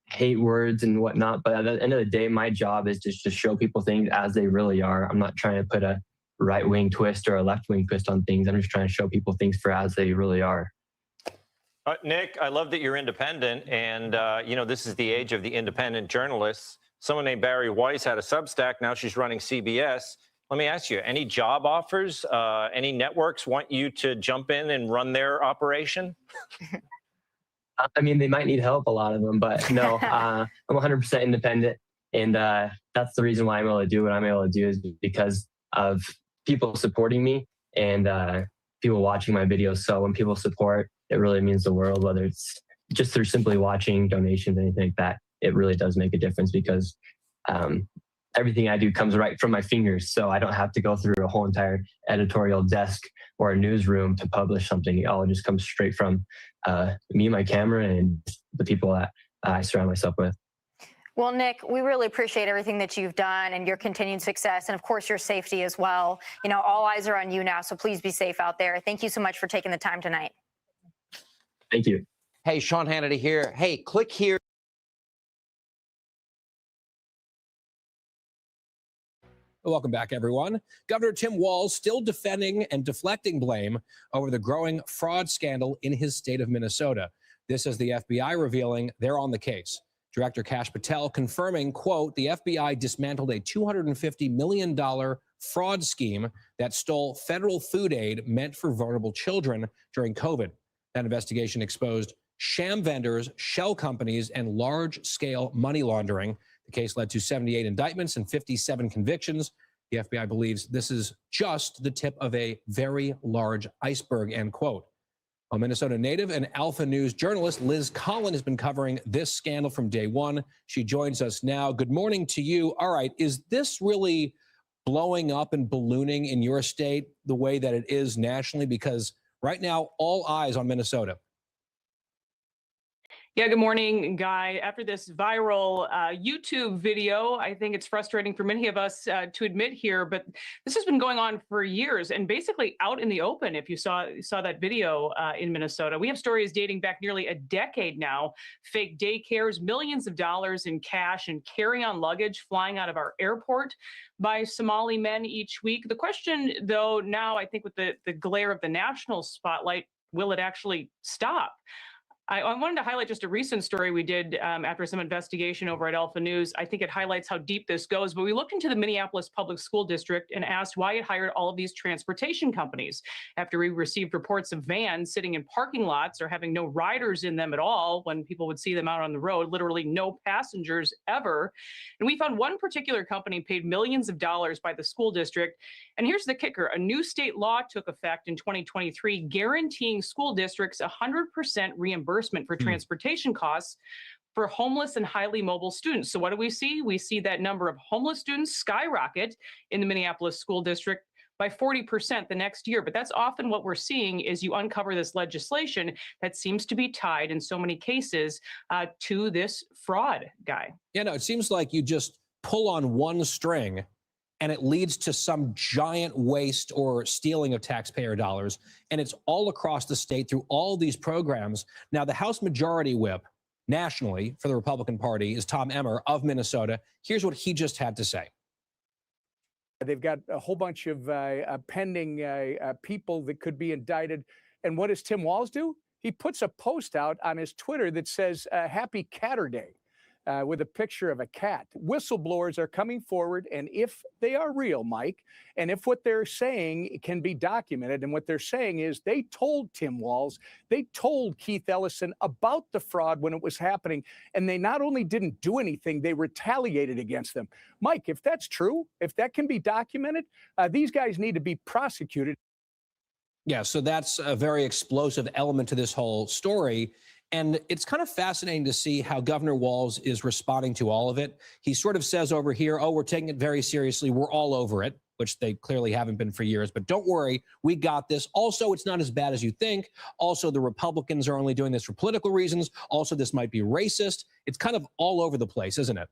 hate words and whatnot. But at the end of the day, my job is just to show people things as they really are. I'm not trying to put a right-wing twist or a left-wing twist on things. I'm just trying to show people things for as they really are. Nick, I love that you're independent. And, you know, this is the age of the independent journalists. Someone named Barry Weiss had a Substack. Now she's running CBS. Let me ask you, any job offers? Any networks want you to jump in and run their operation? I mean, they might need help, a lot of them, but no, I'm 100% independent. And that's the reason why I'm able to do what I'm able to do, is because of people supporting me and people watching my videos. So when people support, it really means the world, whether it's just through simply watching, donations, anything like that. It really does make a difference because everything I do comes right from my fingers. So I don't have to go through a whole entire editorial desk or a newsroom to publish something. It all just comes straight from me, my camera, and the people that I surround myself with. Well, Nick, we really appreciate everything that you've done and your continued success and, of course, your safety as well. You know, all eyes are on you now, so please be safe out there. Thank you so much for taking the time tonight. Thank you. Hey, Sean Hannity here. Hey, click here. Welcome back, everyone. Governor Tim Walz still defending and deflecting blame over the growing fraud scandal in his state of Minnesota. This is the FBI revealing they're on the case. Director Kash Patel confirming, quote, the FBI dismantled a $250 million fraud scheme that stole federal food aid meant for vulnerable children during COVID. That investigation exposed sham vendors, shell companies, and large-scale money laundering. The case led to 78 indictments and 57 convictions. The FBI believes this is just the tip of a very large iceberg, end quote. A Minnesota native and Alpha News journalist, Liz Collin, has been covering this scandal from day one. She joins us now. Good morning to you. All right, is this really blowing up and ballooning in your state the way that it is nationally? Because right now, all eyes on Minnesota. Yeah, good morning, Guy. After this viral YouTube video, I think it's frustrating for many of us to admit here, but this has been going on for years and basically out in the open. If you saw that video in Minnesota, we have stories dating back nearly a decade now. Fake daycares, millions of dollars in cash and carry-on luggage flying out of our airport by Somali men each week. The question, though, now I think with the glare of the national spotlight, will it actually stop? I wanted to highlight just a recent story we did after some investigation over at Alpha News. I think it highlights how deep this goes, but we looked into the Minneapolis Public School District and asked why it hired all of these transportation companies after we received reports of vans sitting in parking lots or having no riders in them at all when people would see them out on the road, literally no passengers ever. And we found one particular company paid millions of dollars by the school district. And here's the kicker. A new state law took effect in 2023, guaranteeing school districts 100% reimbursement for transportation costs for homeless and highly mobile students. So what do we see? We see that number of homeless students skyrocket in the Minneapolis school district by 40% the next year. But that's often what we're seeing is you uncover this legislation that seems to be tied in so many cases to this fraud, Guy. Yeah, no, it seems like you just pull on one string and it leads to some giant waste or stealing of taxpayer dollars. And it's all across the state through all these programs. Now, the House Majority Whip nationally for the Republican Party is Tom Emmer of Minnesota. Here's what he just had to say. They've got a whole bunch of pending people that could be indicted. And what does Tim Walz do? He puts a post out on his Twitter that says, Happy Catter Day. With a picture of a cat. Whistleblowers are coming forward, and if they are real, Mike, and if what they're saying can be documented, and what they're saying is they told Tim Walz, they told Keith Ellison about the fraud when it was happening, and they not only didn't do anything, they retaliated against them. Mike, if that's true, if that can be documented, these guys need to be prosecuted. Yeah, so that's a very explosive element to this whole story. And it's kind of fascinating to see how Governor Walz is responding to all of it. He sort of says over here, oh, we're taking it very seriously. We're all over it, which they clearly haven't been for years. But don't worry, we got this. Also, it's not as bad as you think. Also, the Republicans are only doing this for political reasons. Also, this might be racist. It's kind of all over the place, isn't it?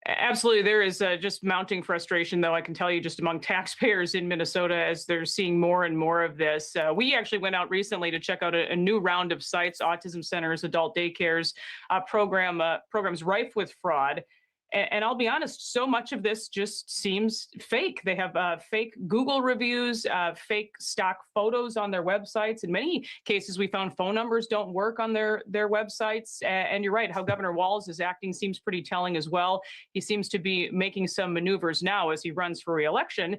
Absolutely. There is just mounting frustration, though, I can tell you, just among taxpayers in Minnesota as they're seeing more and more of this. We actually went out recently to check out a new round of sites, autism centers, adult daycares, programs rife with fraud. And I'll be honest, so much of this just seems fake. They have fake Google reviews, fake stock photos on their websites. In many cases, we found phone numbers don't work on their websites. And you're right, how Governor Walz is acting seems pretty telling as well. He seems to be making some maneuvers now as he runs for re-election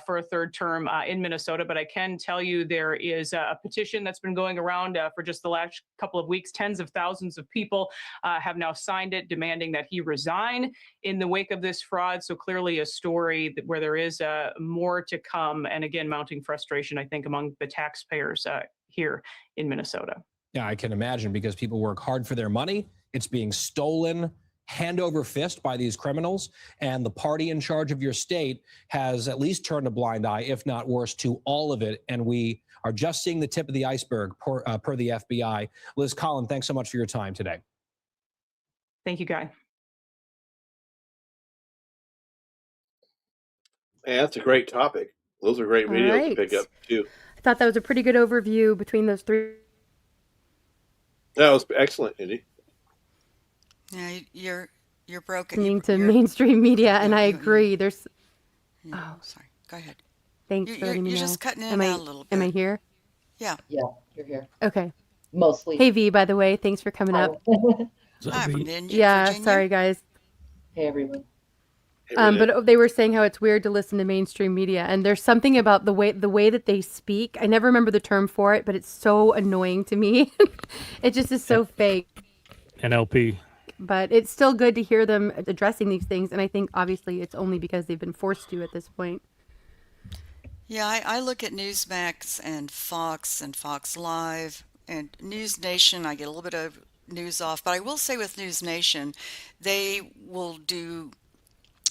for a third term in Minnesota. But I can tell you there is a petition that's been going around for just the last couple of weeks. Tens of thousands of people have now signed it, demanding that he resign in the wake of this fraud. So clearly a story where there is more to come. And again, mounting frustration, I think, among the taxpayers here in Minnesota. Yeah, I can imagine, because people work hard for their money. It's being stolen hand over fist by these criminals. And the party in charge of your state has at least turned a blind eye, if not worse, to all of it. And we are just seeing the tip of the iceberg per the FBI. Liz Collin, thanks so much for your time today. Thank you, Guy. Yeah, that's a great topic. Those are great videos to pick up too. I thought that was a pretty good overview between those three. That was excellent, Indy. Yeah, you're broken. Listening to mainstream media, and I agree. There's. Oh, sorry. Go ahead. Thanks for letting me know. You're just cutting in and out a little bit. Am I here? Yeah. Yeah, you're here. Okay. Mostly. Hey V, by the way, thanks for coming up. Hi, from Virginia. Yeah, sorry guys. Hey everyone. But they were saying how it's weird to listen to mainstream media, and there's something about the way that they speak. I never remember the term for it, but it's so annoying to me. It just is so fake. NLP. But it's still good to hear them addressing these things, and I think obviously it's only because they've been forced to at this point. Yeah, I look at Newsmax and Fox Live and News Nation. I get a little bit of news off, but I will say with News Nation, they will do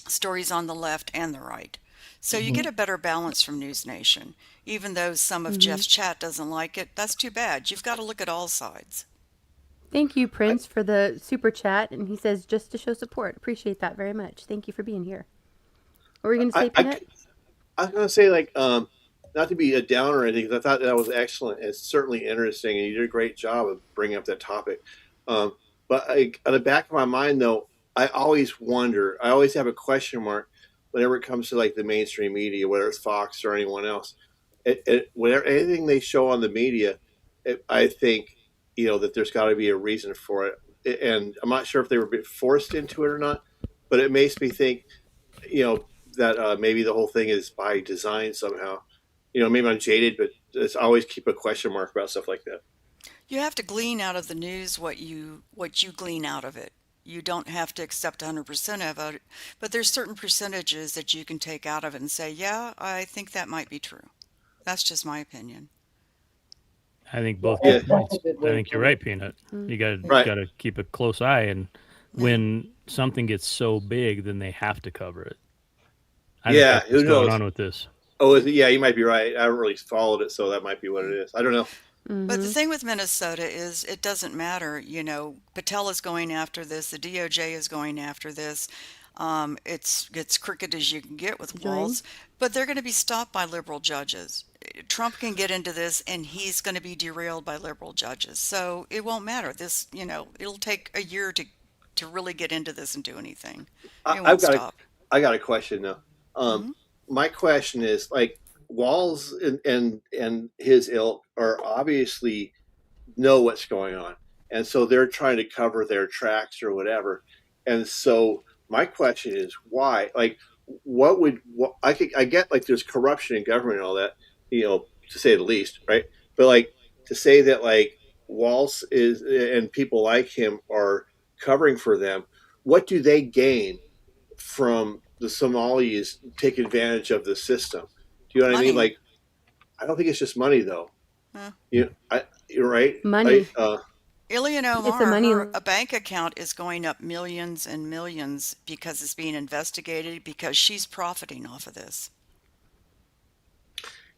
stories on the left and the right. So you get a better balance from News Nation. Even though some of Jeff's chat doesn't like it, that's too bad. You've got to look at all sides. Thank you, Prince, for the super chat. And he says, just to show support. Appreciate that very much. Thank you for being here. What were you going to say, Peanut? I was going to say, like, not to be a downer or anything, because I thought that was excellent. It's certainly interesting, and you did a great job of bringing up that topic. But on the back of my mind, though, I always wonder, I always have a question mark whenever it comes to like the mainstream media, whether it's Fox or anyone else. Whenever anything they show on the media, I think, that there's got to be a reason for it. And I'm not sure if they were forced into it or not, but it makes me think, that maybe the whole thing is by design somehow. Maybe I'm jaded, but it's always keep a question mark about stuff like that. You have to glean out of the news what you glean out of it. You don't have to accept 100% of it, but there's certain percentages that you can take out of it and say, yeah, I think that might be true. That's just my opinion. I think both Yeah. points. I think you're right, Peanut. You got to keep a close eye, and when something gets so big, then they have to cover it. I think that's what's going on with this. Oh, yeah, you might be right. I haven't really followed it, so that might be what it is. I don't know. But the thing with Minnesota is it doesn't matter. Patel is going after this. The DOJ is going after this. It's crooked as you can get with Walz, but they're going to be stopped by liberal judges. Trump can get into this, and he's going to be derailed by liberal judges. So it won't matter. This, it'll take a year to really get into this and do anything. It won't stop. I got a question though. My question is, like, Walz and his ilk are obviously know what's going on, and so they're trying to cover their tracks or whatever. And so my question is, why? Like, I get, like, there's corruption in government and all that, to say the least, right? But like to say that like Walz is and people like him are covering for them, what do they gain from the Somalis take advantage of the system? Do you know what I mean? Like, I don't think it's just money, though. You're right. Money. Ilhan It's a money. Omar, a bank account is going up millions and millions because it's being investigated because she's profiting off of this.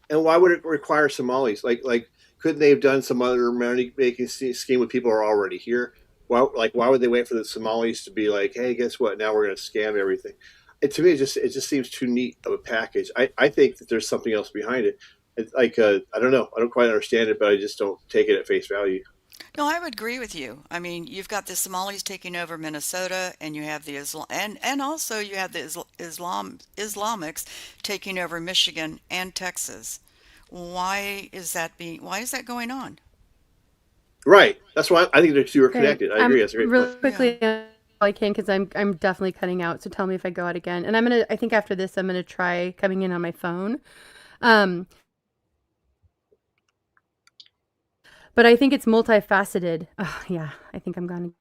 And why would it require Somalis? Like, couldn't they have done some other money-making scheme with people who are already here? Why would they wait for the Somalis to be like, hey, guess what? Now we're going to scam everything. To me, it just seems too neat of a package. I think that there's something else behind it. It's like, I don't know. I don't quite understand it, but I just don't take it at face value. No, I would agree with you. I mean, you've got the Somalis taking over Minnesota, and you have the Islam, and also you have the Islamics taking over Michigan and Texas. Why is that going on? Right. That's why I think the two are connected. I agree. That's a great really point. Quickly, I can because I'm definitely cutting out. So tell me if I go out again. And I think after this, I'm gonna try coming in on my phone. But I think it's multifaceted. Oh, yeah, I think I'm gone.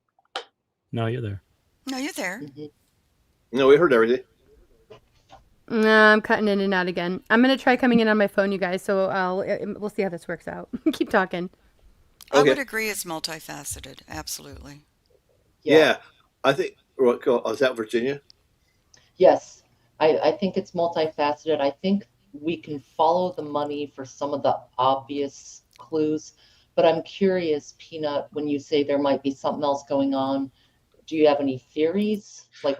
No, you're there. No, you're there. No, we heard everything. No, I'm cutting in and out again. I'm gonna try coming in on my phone, you guys. So we'll see how this works out. Keep talking. I would agree it's multifaceted. Absolutely. Yeah. I think. Is that Virginia? Yes, I think it's multifaceted. I think we can follow the money for some of the obvious clues, but I'm curious, Peanut, when you say there might be something else going on, do you have any theories? Like,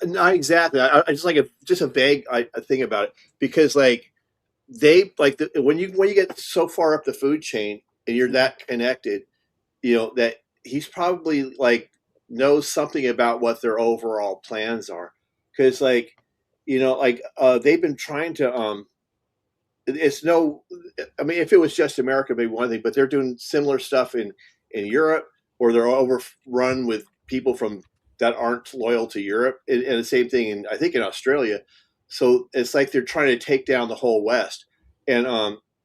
Not exactly. I just like a vague thing about it, because like they like when you get so far up the food chain and you're that connected, that he's probably like knows something about what their overall plans are, because like they've been trying to it's no, I mean, if it was just America, maybe one thing, but they're doing similar stuff in Europe, or they're overrun with people from that aren't loyal to Europe, and the same thing I think in Australia. So it's like they're trying to take down the whole West. And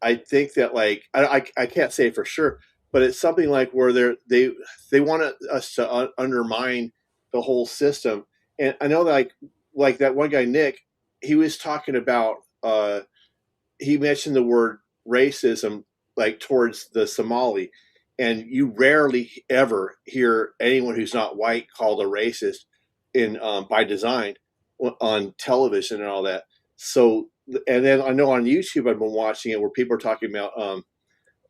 I think that like I can't say for sure, but it's something like where they want us to undermine the whole system. And I know that like that one guy Nick, he was talking about he mentioned the word racism like towards the Somali. And you rarely ever hear anyone who's not white called a racist in by design. on television and all that. So, and then I know on YouTube I've been watching it where people are talking about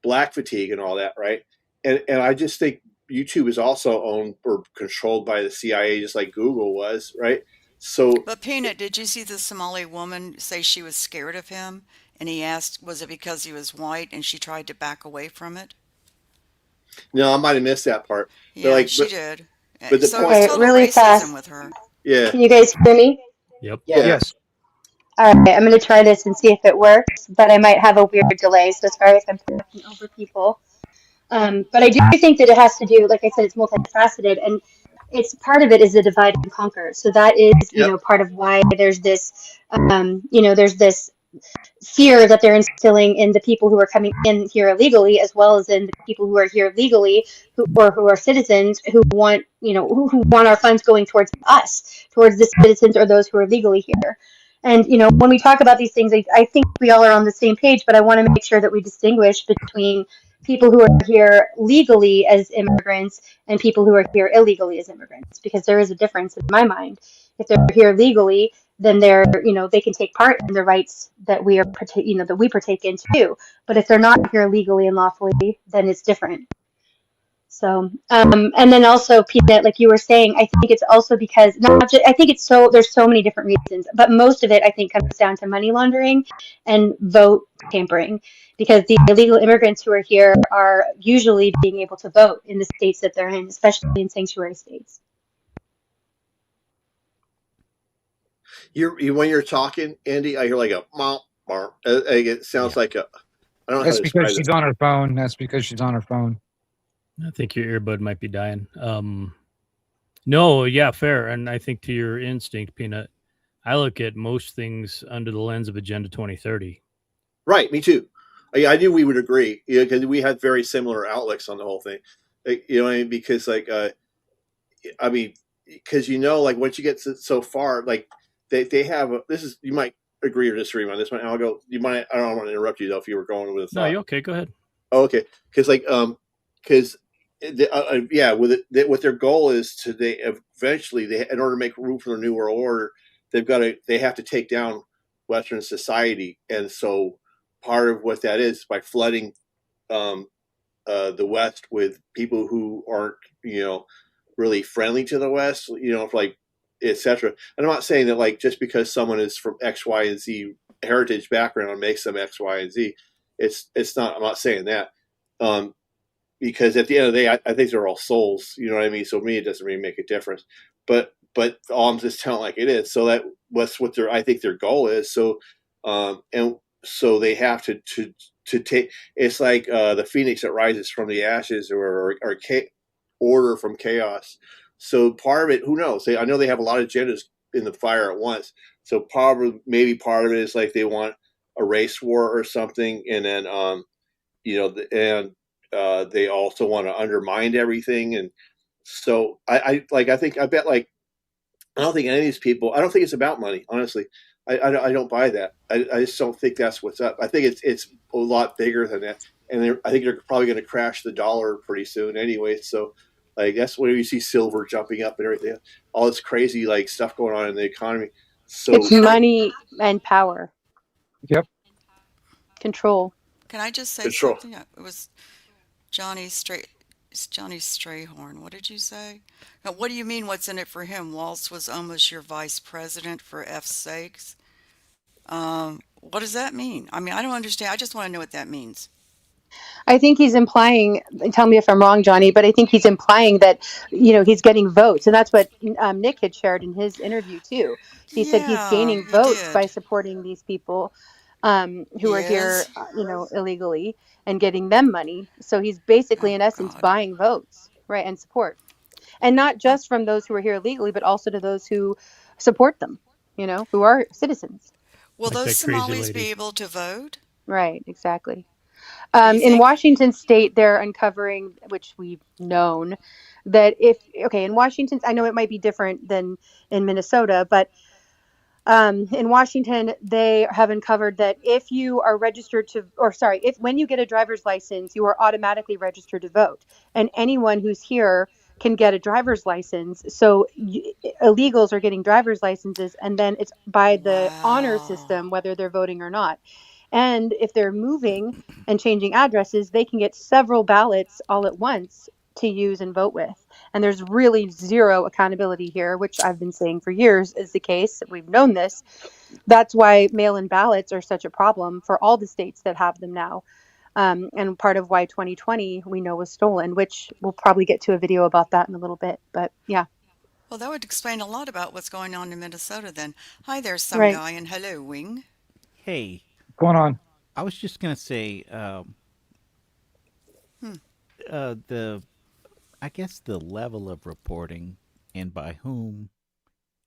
black fatigue and all that, right? And I just think YouTube is also owned or controlled by the CIA, just like Google was, right? So, But Peanut, did you see the Somali woman say she was scared of him? And he asked, was it because he was white? And she tried to back away from it. no, I might have missed that part. Yeah, But like, she did. but the So point, it was Okay, total really racism fast. with her. yeah, Can you guys hear me? Yep. yeah. All right, I'm going to try this and see if it works, but I might have a weird delay, so sorry if I'm talking over people. But I do think that it has to do, like I said, it's multifaceted, and it's part of it is the divide and conquer. So that is, part of why there's this, there's this fear that they're instilling in the people who are coming in here illegally, as well as in the people who are here legally, who are citizens who want, who want our funds going towards us, towards the citizens or those who are legally here. And, when we talk about these things, I think we all are on the same page, but I want to make sure that we distinguish between people who are here legally as immigrants and people who are here illegally as immigrants, because there is a difference in my mind. If they're here legally, then they're, they can take part in the rights that we are, that we partake in too. But if they're not here legally and lawfully, then it's different. So, and then also, Peanut, like you were saying, I think it's also because I think it's there's so many different reasons, but most of it I think comes down to money laundering and vote tampering, because the illegal immigrants who are here are usually being able to vote in the states that they're in, especially in sanctuary states. When you're talking, Andy, I hear like a mom. It sounds like a. I don't know That's how to because describe she's on her phone. That's because she's on her phone. I think your earbud might be dying. No, yeah, fair. And I think to your instinct, Peanut, I look at most things under the lens of Agenda 2030. Right, me too. I knew we would agree, because we had very similar outlooks on the whole thing. You know what I mean? Because because like once you get so far, like they have this is, you might agree or disagree on this one. I'll go. You might. I don't want to interrupt you though if you were going with a thought. No, you okay? Go ahead. Oh, okay, because what their goal is to eventually in order to make room for the new world order, they have to take down Western society, and so part of what that is by flooding the West with people who aren't really friendly to the West, like etc. And I'm not saying that like just because someone is from X, Y, and Z heritage background makes them X, Y, and Z. It's not. I'm not saying that. Because at the end of the day, I think they're all souls. You know what I mean? So me, it doesn't really make a difference. But all I'm just telling like it is. So that's what I think their goal is. So and so they have to take. It's like the phoenix that rises from the ashes, or order from chaos. So part of it, who knows? I know they have a lot of agendas in the fire at once. So maybe part of it is like they want a race war or something, and then they also want to undermine everything. And so I bet like I don't think any of these people. I don't think it's about money, honestly. I don't buy that. I just don't think that's what's up. I think it's a lot bigger than that, and I think they're probably going to crash the dollar pretty soon anyway. So like that's when you see silver jumping up and everything, all this crazy like stuff going on in the economy. So It's money and power. Yep. Control. Can I just say Control. something? It was Johnny Strayhorn. What did you say? Now, what do you mean, what's in it for him? Waltz was almost your vice president, for F's sakes. What does that mean? I mean, I don't understand. I just want to know what that means. I think he's implying, tell me if I'm wrong, Johnny, but I think he's implying that, he's getting votes. And that's what Nick had shared in his interview, too. He said he's gaining votes by supporting these people who are here, illegally, and getting them money. So he's basically, in essence, buying votes, right, and support. And not just from those who are here illegally, but also to those who support them, who are citizens. Will those Somalis be able to vote? Right, exactly. In Washington State, they're uncovering, which we've known, that in Washington, I know it might be different than in Minnesota, but in Washington, they have uncovered that if you are registered when you get a driver's license, you are automatically registered to vote. And anyone who's here can get a driver's license. So illegals are getting driver's licenses, and then it's by the honor system whether they're voting or not. And if they're moving and changing addresses, they can get several ballots all at once to use and vote with. And there's really zero accountability here, which I've been saying for years is the case. We've known this. That's why mail-in ballots are such a problem for all the states that have them now. And part of why 2020 we know was stolen, which we'll probably get to a video about that in a little bit. But yeah. Well, that would explain a lot about what's going on in Minnesota then. Hi, there's some Right. guy, and hello, Wing. Hey. What's going on? I was just going to say, I guess the level of reporting and by whom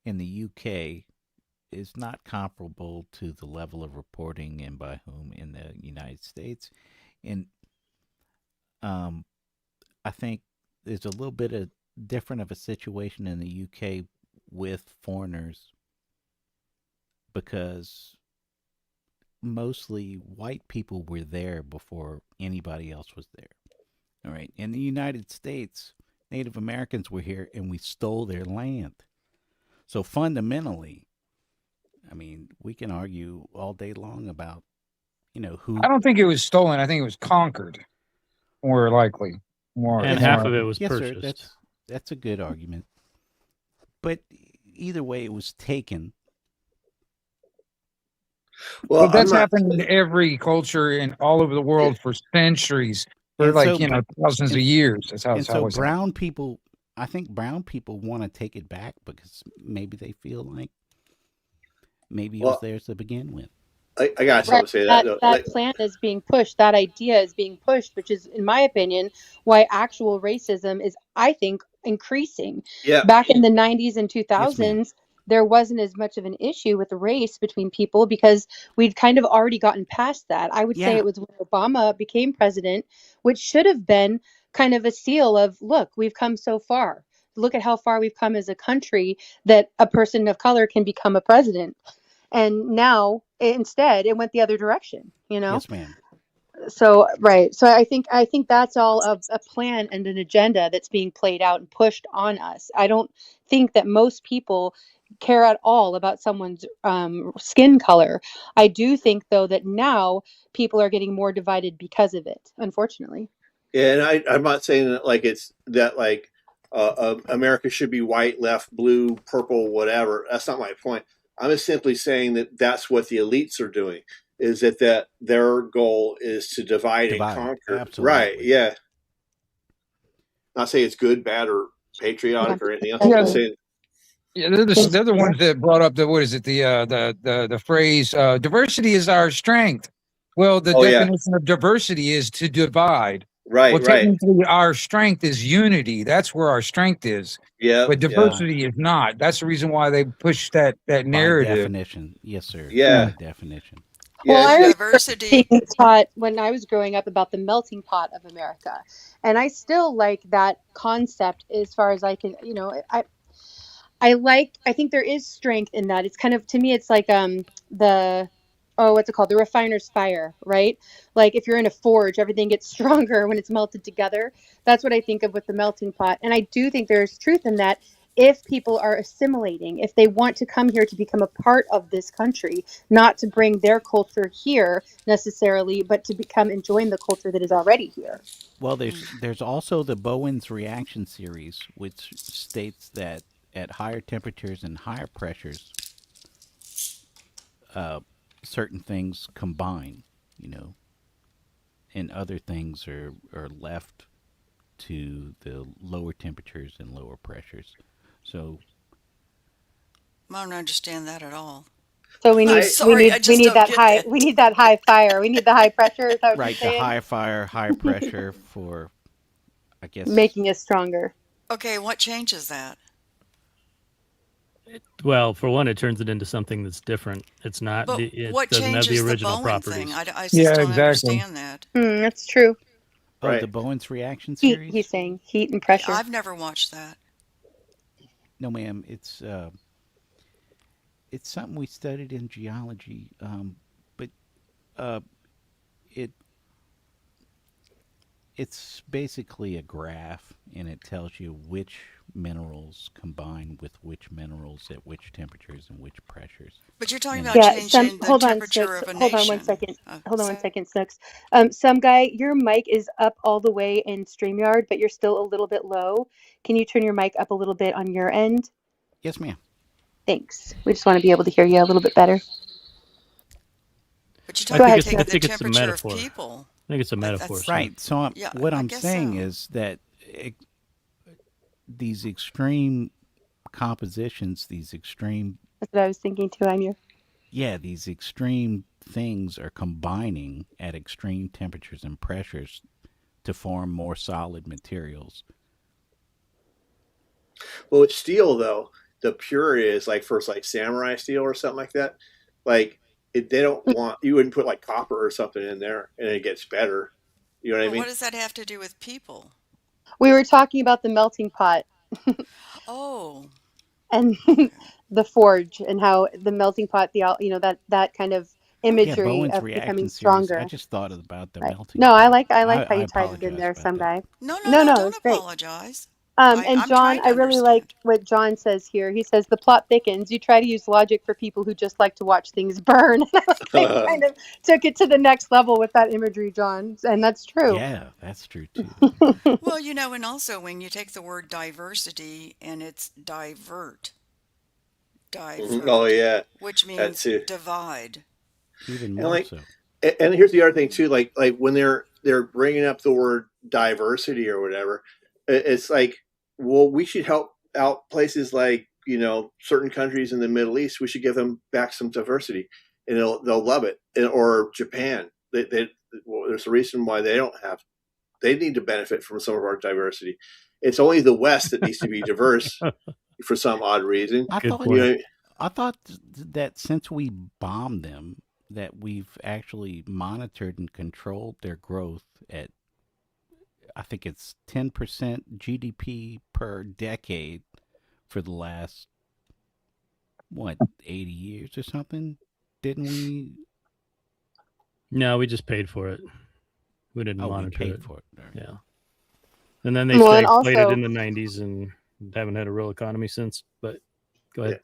in the UK is not comparable to the level of reporting and by whom in the United States. And I think there's a little bit of different of a situation in the UK with foreigners because mostly white people were there before anybody else was there. All right. In the United States, Native Americans were here and we stole their land. So fundamentally, I mean, we can argue all day long about, who. I don't think it was stolen. I think it was conquered, more likely. And half of it was yes, purchased. Sir, that's a good argument. But either way, it was taken. Well, but that's happened in every culture and all over the world for centuries, for thousands of years. That's how it's always brown people. I think brown people want to take it back because maybe they feel like maybe it was theirs to begin with. I got something to say that plan is being pushed. That idea is being pushed, which is, in my opinion, why actual racism is, I think, increasing. Yeah. Back in the 90s and 2000s, there wasn't as much of an issue with race between people because we'd kind of already gotten past that. I would say it was when Obama became president, which should have been kind of a seal of, look, we've come so far. Look at how far we've come as a country that a person of color can become a president. And now instead it went the other direction, Yes, ma'am. So right. So I think that's all a plan and an agenda that's being played out and pushed on us. I don't think that most people care at all about someone's skin color. I do think though that now people are getting more divided because of it, unfortunately. Yeah, and I'm not saying that it's that America should be white, left, blue, purple, whatever. That's not my point. I'm just simply saying that that's what the elites are doing. Is that their goal is to divide and conquer? Absolutely. Right? Yeah. Not saying it's good, bad, or patriotic or anything else. I'm just saying. Yeah, they're the ones that brought up the phrase diversity is our strength. Well, the definition of diversity is to divide. Right. Well, technically, our strength is unity. That's where our strength is. Yeah. But diversity is not. That's the reason why they push that narrative. By definition, yes, sir. Yeah. By definition. Well, I remember diversity being taught when I was growing up about the melting pot of America, and I still like that concept as far as I can. I think there is strength in that. It's kind of, to me, it's like what's it called? The refiner's fire, right? Like if you're in a forge, everything gets stronger when it's melted together. That's what I think of with the melting pot. And I do think there's truth in that. If people are assimilating, if they want to come here to become a part of this country, not to bring their culture here necessarily, but to join the culture that is already here. Well, there's also the Bowen's reaction series, which states that at higher temperatures and higher pressures, certain things combine, and other things are left to the lower temperatures and lower pressures. So I don't understand that at all. So we need that high. We need that high fire. We need the high pressure. Is that what right, you're saying? the high fire, high pressure for, I guess, making us stronger. Okay, what changes that? Well, for one, it turns it into something that's different. It's not. But it what doesn't have changes the original Bowen properties. thing? I just don't understand that. That's true. Oh, the Bowen's reaction Heat, series. he's saying heat and pressure. I've never watched that. No, ma'am. It's something we studied in geology, but It's basically a graph, and it tells you which minerals combine with which minerals at which temperatures and which pressures. But you're talking And about Yeah, changing the hold on, temperature Snooks. of a Hold on one nation. second. Hold on one So- second, Snooks. Some guy, your mic is up all the way in StreamYard, but you're still a little bit low. Can you turn your mic up a little bit on your end? Yes, ma'am. Thanks. We just want to be able to hear you a little bit better. But Go you're ahead, talking I about think the it's a temperature of metaphor. people. I think it's a metaphor. That's- Right. So Yeah, what I I'm guess saying so. is that these extreme compositions, these extreme, That's what I was thinking too, Amir. yeah, these extreme things are combining at extreme temperatures and pressures to form more solid materials. Well, with steel though, the pure is like first like samurai steel or something like that. Like they don't want you wouldn't put like copper or something in there, and it gets better. You know what I Well, mean? what does that have to do with people? We were talking about the melting pot Oh, and the forge and how the melting pot, that kind of Yeah, imagery Bowen's of becoming reaction series. I stronger. just thought about the Right. melting No, I pot. like how I you tied it in apologize there, about some that. guy. no, No, don't it's great. apologize. And I'm John, trying I to really understand. like what John says here. He says the plot thickens. You try to use logic for people who just like to watch things burn. I like how you kind of took it to the next level with that imagery, John, and that's true. Yeah, that's true too. Well, and also when you take the word diversity and it's divert, Oh yeah, which that means too. divide. Even And more like, so. and here's the other thing too. Like when they're bringing up the word diversity or whatever, it's like, well, we should help out places like certain countries in the Middle East. We should give them back some diversity, and they'll love it. Or Japan, well, there's a reason why they don't have. They need to benefit from some of our diversity. It's only the West that needs to be diverse for some odd reason. I Good thought point. I thought that since we bombed them, that we've actually monitored and controlled their growth at, I think it's 10% GDP per decade for the last 80 years or something. Didn't we? No, we just paid for it. We didn't Oh, we monitor paid it. for it. All right. Yeah. And then they Well, and stagflated also, in the 90s and haven't had a real economy since. But go ahead.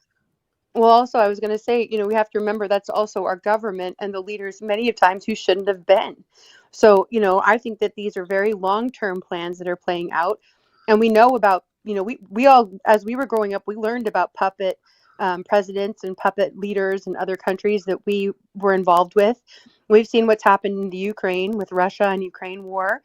I was going to say, we have to remember that's also our government and the leaders many of times who shouldn't have been. So, I think that these are very long-term plans that are playing out. And we know about, we all, as we were growing up, we learned about puppet presidents and puppet leaders in other countries that we were involved with. We've seen what's happened in the Ukraine with Russia and Ukraine war.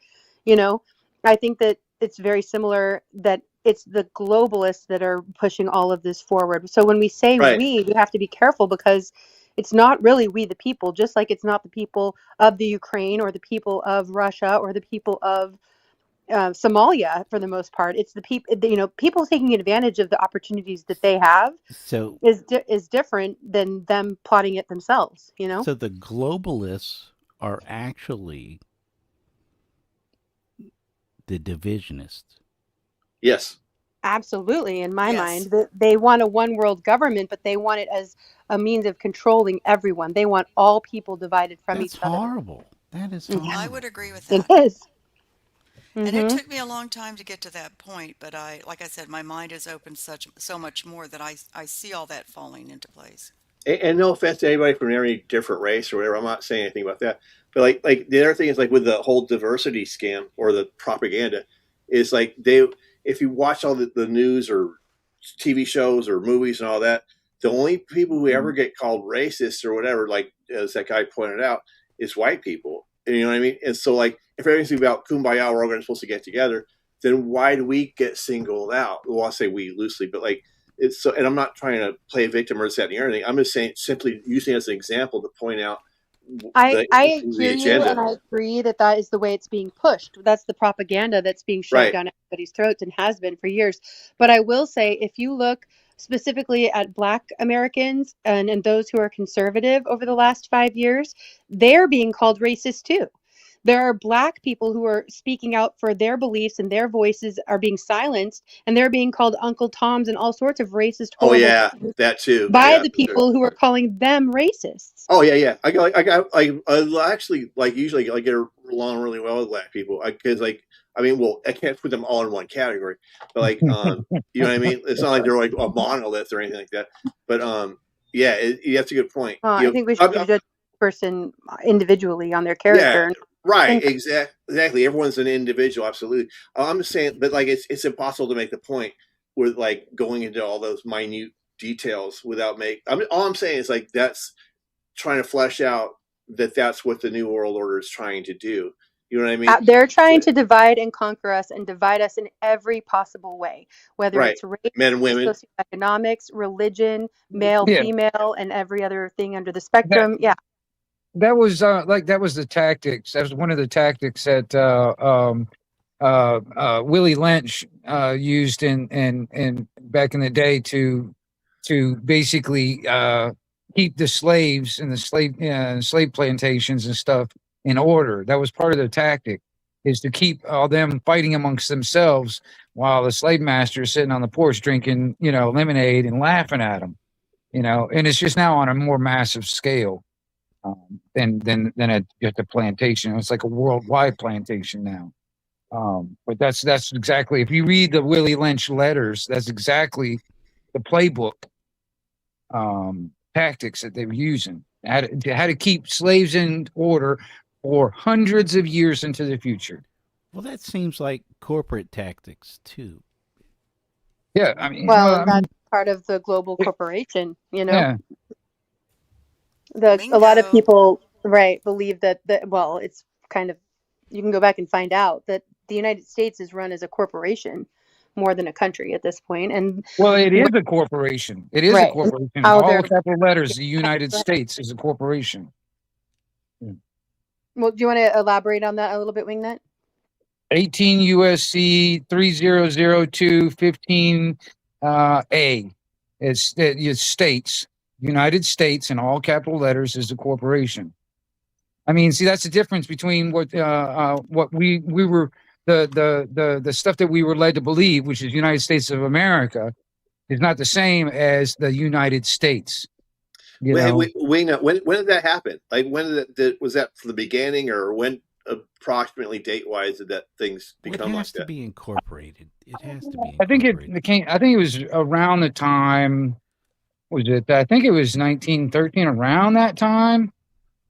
I think that it's very similar that it's the globalists that are pushing all of this forward. So when we say Right. we have to be careful because it's not really we the people, just like it's not the people of the Ukraine or the people of Russia or the people of Somalia for the most part. It's the people, people taking advantage of the opportunities that they have So is different than them plotting it themselves, So the globalists are actually the divisionists. Yes. Absolutely, in my Yes. mind, that they want a one world government, but they want it as a means of controlling everyone. They want all people divided from That's each other. horrible. That is Mhm. horrible. I would agree with It that. is. And it Mhm. took me a long time to get to that point, but like I said, my mind is open so much more that I see all that falling into place. And no offense to anybody from any different race or whatever. I'm not saying anything about that. But like the other thing is like with the whole diversity scam or the propaganda is like if you watch all the news or TV shows or movies and all that, the only people who ever get called racist or whatever, like as that guy pointed out, is white people. And you know what I mean? And so like if everything's about kumbaya, we're all supposed to get together, then why do we get singled out? Well, I say we loosely, but like it's so, and I'm not trying to play a victim or this, that, and the other thing. I'm just saying, simply using it as an example to point out I the hear you, agenda. and I agree that that is the way it's being pushed. That's the propaganda that's being shoved Right. down everybody's throats and has been for years. But I will say, if you look specifically at Black Americans and those who are conservative over the last 5 years, they're being called racist too. There are Black people who are speaking out for their beliefs, and their voices are being silenced, and they're being called Uncle Toms and all sorts of racist, Oh horrible yeah, things that too. by Yeah, the for sure. people who are calling them racists. Oh yeah. I actually like usually I get along really well with Black people because well, I can't put them all in one category, but you know what I mean. It's not like they're like a monolith or anything like that. But yeah, that's a good point. I think we should judge a person individually on their character. Yeah, right. Exactly. Everyone's an individual. Absolutely. I'm just saying, but it's impossible to make the point with going into all those minute details without all I'm saying is that's trying to flesh out that's what the New World Order is trying to do. You know what I mean? They're trying to divide and conquer us and divide us in every possible way, whether it's race, men and women, socioeconomics, religion, male, Yeah. female, and every other thing under the spectrum. That was that was the tactics. That was one of the tactics that Willie Lynch used in back in the day to basically keep the slaves and the slave plantations and stuff in order. That was part of the tactic, is to keep all them fighting amongst themselves while the slave master is sitting on the porch drinking, lemonade and laughing at them, and it's just now on a more massive scale than at the plantation. It's like a worldwide plantation now. But that's exactly, if you read the Willie Lynch letters, that's exactly the playbook tactics that they were using. How to keep slaves in order for hundreds of years into the future. Well, that seems like corporate tactics too. Yeah, I mean, that's part of the global corporation. Yeah. A lot of people, believe that. Well, it's kind of, you can go back and find out that the United States is run as a corporation more than a country at this point. And well, it is a corporation. It is a corporation. All capital letters. The United States is a corporation. Well, do you want to elaborate on that a little bit, Wingnut? 18 USC 3002 15A. It states United States in all capital letters is a corporation. I mean, see, that's the difference between what we were the stuff that we were led to believe, which is United States of America, is not the same as the United States. When did that happen? When was that from the beginning, or when approximately date wise did that things become like that? It has to be incorporated. It has to be. I think it was around the time. I think it was 1913. Around that time.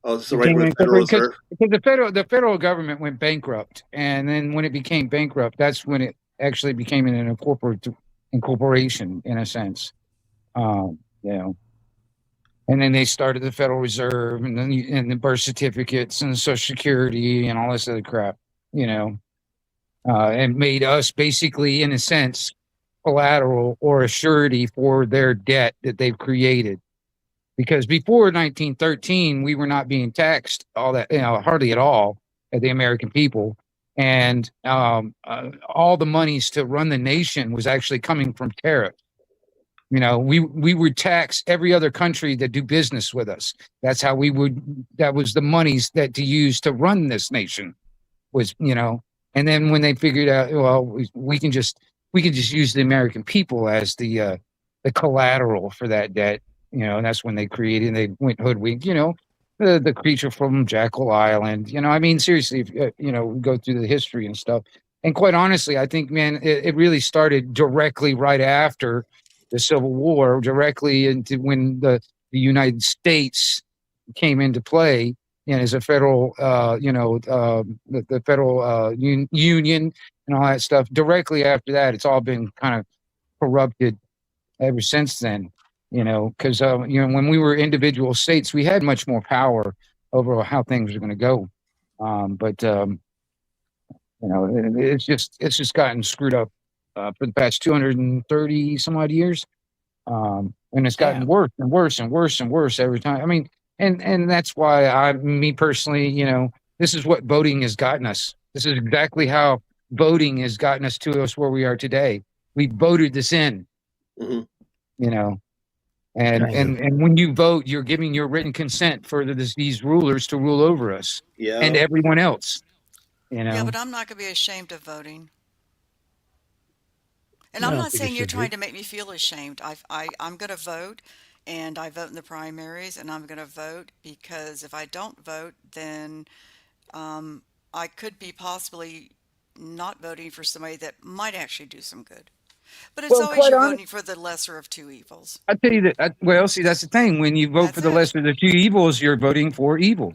Oh, so right with the Federal Reserve. Because the federal government went bankrupt, and then when it became bankrupt, that's when it actually became an incorporation in a sense. And then they started the Federal Reserve, and then the birth certificates and the Social Security and all this other crap, and made us basically, in a sense, collateral or a surety for their debt that they've created. Because before 1913, we were not being taxed all that, hardly at all, the American people, and all the monies to run the nation was actually coming from tariffs. We would tax every other country that do business with us. That's how that was the monies that to use to run this nation was, and then when they figured out, well, we can just use the American people as the collateral for that debt, and that's when they went hoodwinked, the creature from Jekyll Island, I mean, seriously, if, we go through the history and stuff. And quite honestly, I think, man, it really started directly right after the Civil War, directly into when the United States came into play, as a federal, the federal union and all that stuff. Directly after that, it's all been kind of corrupted ever since then. Because when we were individual states, we had much more power over how things are going to go. It's just gotten screwed up for the past 230 some odd years. And it's gotten worse and worse and worse and worse every time. I mean, and that's why me personally, this is what voting has gotten us. This is exactly how voting has gotten us to us where we are today. We voted this in, And when you vote, you're giving your written consent for these rulers to rule over us and everyone else. You know. Yeah, but I'm not going to be ashamed of voting. And I'm not saying you're trying to make me feel ashamed. I'm going to vote, and I vote in the primaries, and I'm going to vote because if I don't vote, then I could be possibly not voting for somebody that might actually do some good. But it's always you're voting for the lesser of two evils. I tell you that. Well, see, that's the thing. When you vote for the lesser of the two evils, you're voting for evil.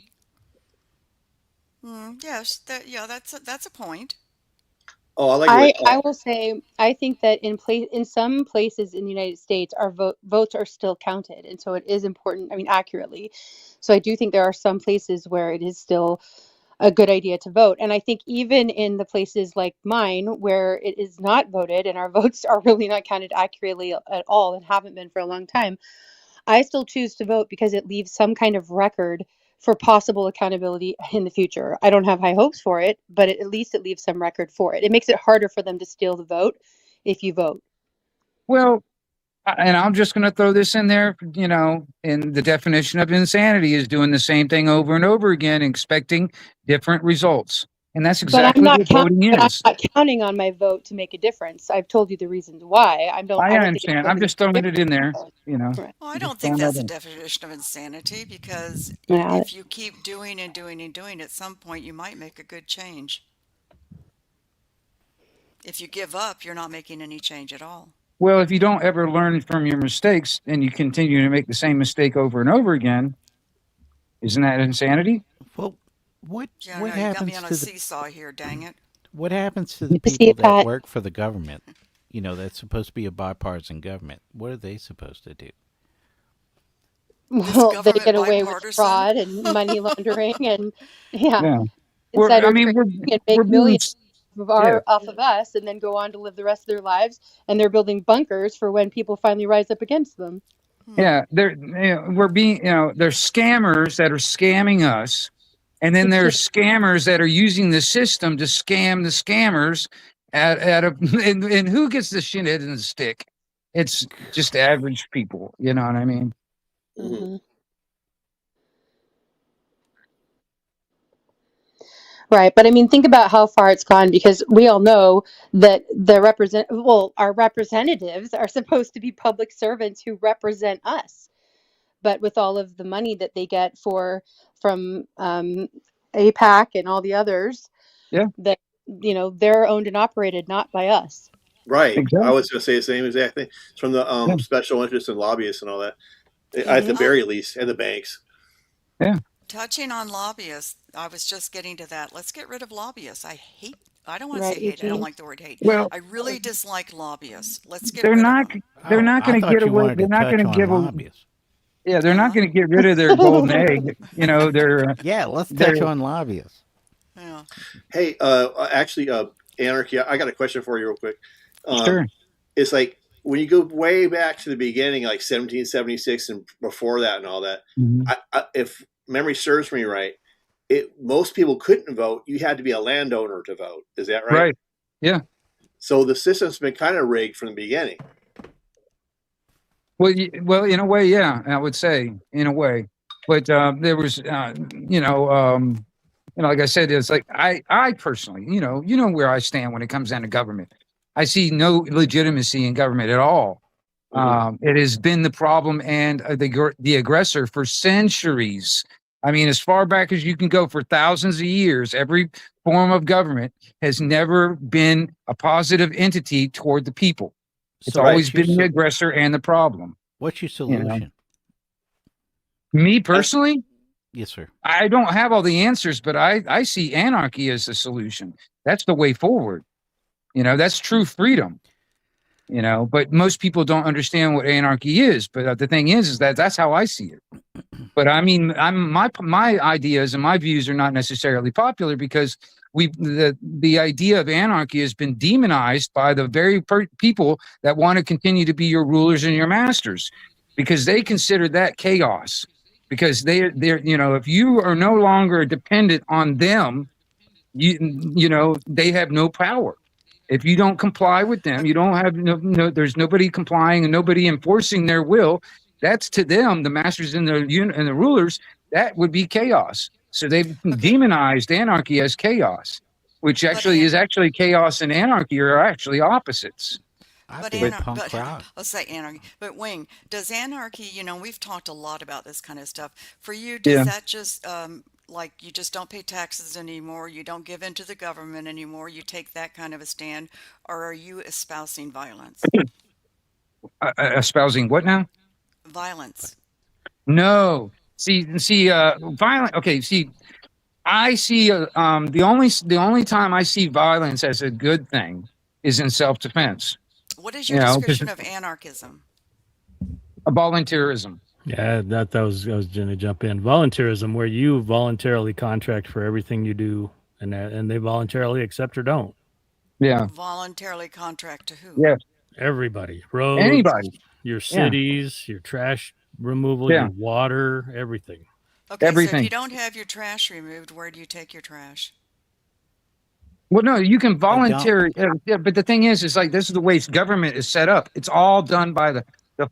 Yes, that's a point. Oh, I like. I will say I think that in some places in the United States, our votes are still counted, and so it is important. I mean, accurately. So I do think there are some places where it is still a good idea to vote. And I think even in the places like mine where it is not voted and our votes are really not counted accurately at all and haven't been for a long time, I still choose to vote because it leaves some kind of record for possible accountability in the future. I don't have high hopes for it, but at least it leaves some record for it. It makes it harder for them to steal the vote if you vote. Well, and I'm just going to throw this in there, you know, and the definition of insanity is doing the same thing over and over again, expecting different results. And that's exactly what voting is. I'm not counting on my vote to make a difference. I've told you the reasons why. I understand. I'm just throwing it in there, you know. Well, I don't think that's the definition of insanity because if you keep doing and doing and doing, at some point you might make a good change. If you give up, you're not making any change at all. Well, if you don't ever learn from your mistakes and you continue to make the same mistake over and over again, isn't that insanity? Well, what you happens got me on to a seesaw here, dang it. What happens to the people that work for the government? You know, that's supposed to be a bipartisan government. What are they supposed to do? Well, they get away with fraud and money laundering and We're make millions off of us and then go on to live the rest of their lives, and they're building bunkers for when people finally rise up against them. Yeah, there's scammers that are scamming us, and then there's scammers that are using the system to scam the scammers and who gets the shit in the stick? It's just average people, you know what I mean? Mm-hmm. Right, but I mean, think about how far it's gone, because we all know that our representatives are supposed to be public servants who represent us, but with all of the money that they get from APAC and all the others, that they're owned and operated not by us. Right, exactly. I was going to say the same exact thing. It's from the special interests and lobbyists and all that, at the very least, and the banks. Yeah. Touching on lobbyists, I was just getting to that. Let's get rid of lobbyists. I don't want to say hate. I don't like the word hate. Well, I really dislike lobbyists. Let's get rid of them. They're not going to get away. They're not going to give lobbyists. Yeah, they're not going to get rid of their golden egg. You know, they're let's touch on lobbyists. Yeah. Hey, actually, Anarchy, I got a question for you real quick. Sure. It's like when you go way back to the beginning, like 1776 and before that and all that, if memory serves me right, most people couldn't vote. You had to be a landowner to vote. Is that right? Right. Yeah. So the system's been kind of rigged from the beginning. Well, in a way, yeah, I would say in a way, but there was, like I said, it's like I personally, you know where I stand when it comes down to government. I see no legitimacy in government at all. It has been the problem and the aggressor for centuries. I mean, as far back as you can go for thousands of years, every form of government has never been a positive entity toward the people. It's always been the aggressor and the problem. What's your solution? Me personally? Yes, sir. I don't have all the answers, but I see anarchy as the solution. That's the way forward. You know, that's true freedom. You know, but most people don't understand what anarchy is. But the thing is that that's how I see it. But I mean, my ideas and my views are not necessarily popular because the idea of anarchy has been demonized by the very people that want to continue to be your rulers and your masters, because they consider that chaos. Because they're if you are no longer dependent on them, they have no power. If you don't comply with them, you don't have there's nobody complying and nobody enforcing their will. that's to them, the masters and the rulers, that would be chaos. So they've demonized anarchy as chaos, which actually is actually chaos and anarchy are actually opposites. Let's say anarchy. But Wing, does anarchy, we've talked a lot about this kind of stuff. For you, does that just like you just don't pay taxes anymore, you don't give in to the government anymore, you take that kind of a stand, or are you espousing violence? Espousing what now? Violence. No. See, violent. Okay. See, I see the only time I see violence as a good thing is in self-defense. What is your description of anarchism? A volunteerism. Yeah, I was going to jump in. Volunteerism, where you voluntarily contract for everything you do, and they voluntarily accept or don't. Yeah. Voluntarily contract to who? Yes. Everybody. Roads. Anybody. Your cities, your trash removal, your water, everything. Okay, so if you don't have your trash removed, where do you take your trash? Well, no, you can volunteer. Yeah, but the thing is like this is the way government is set up. It's all done by the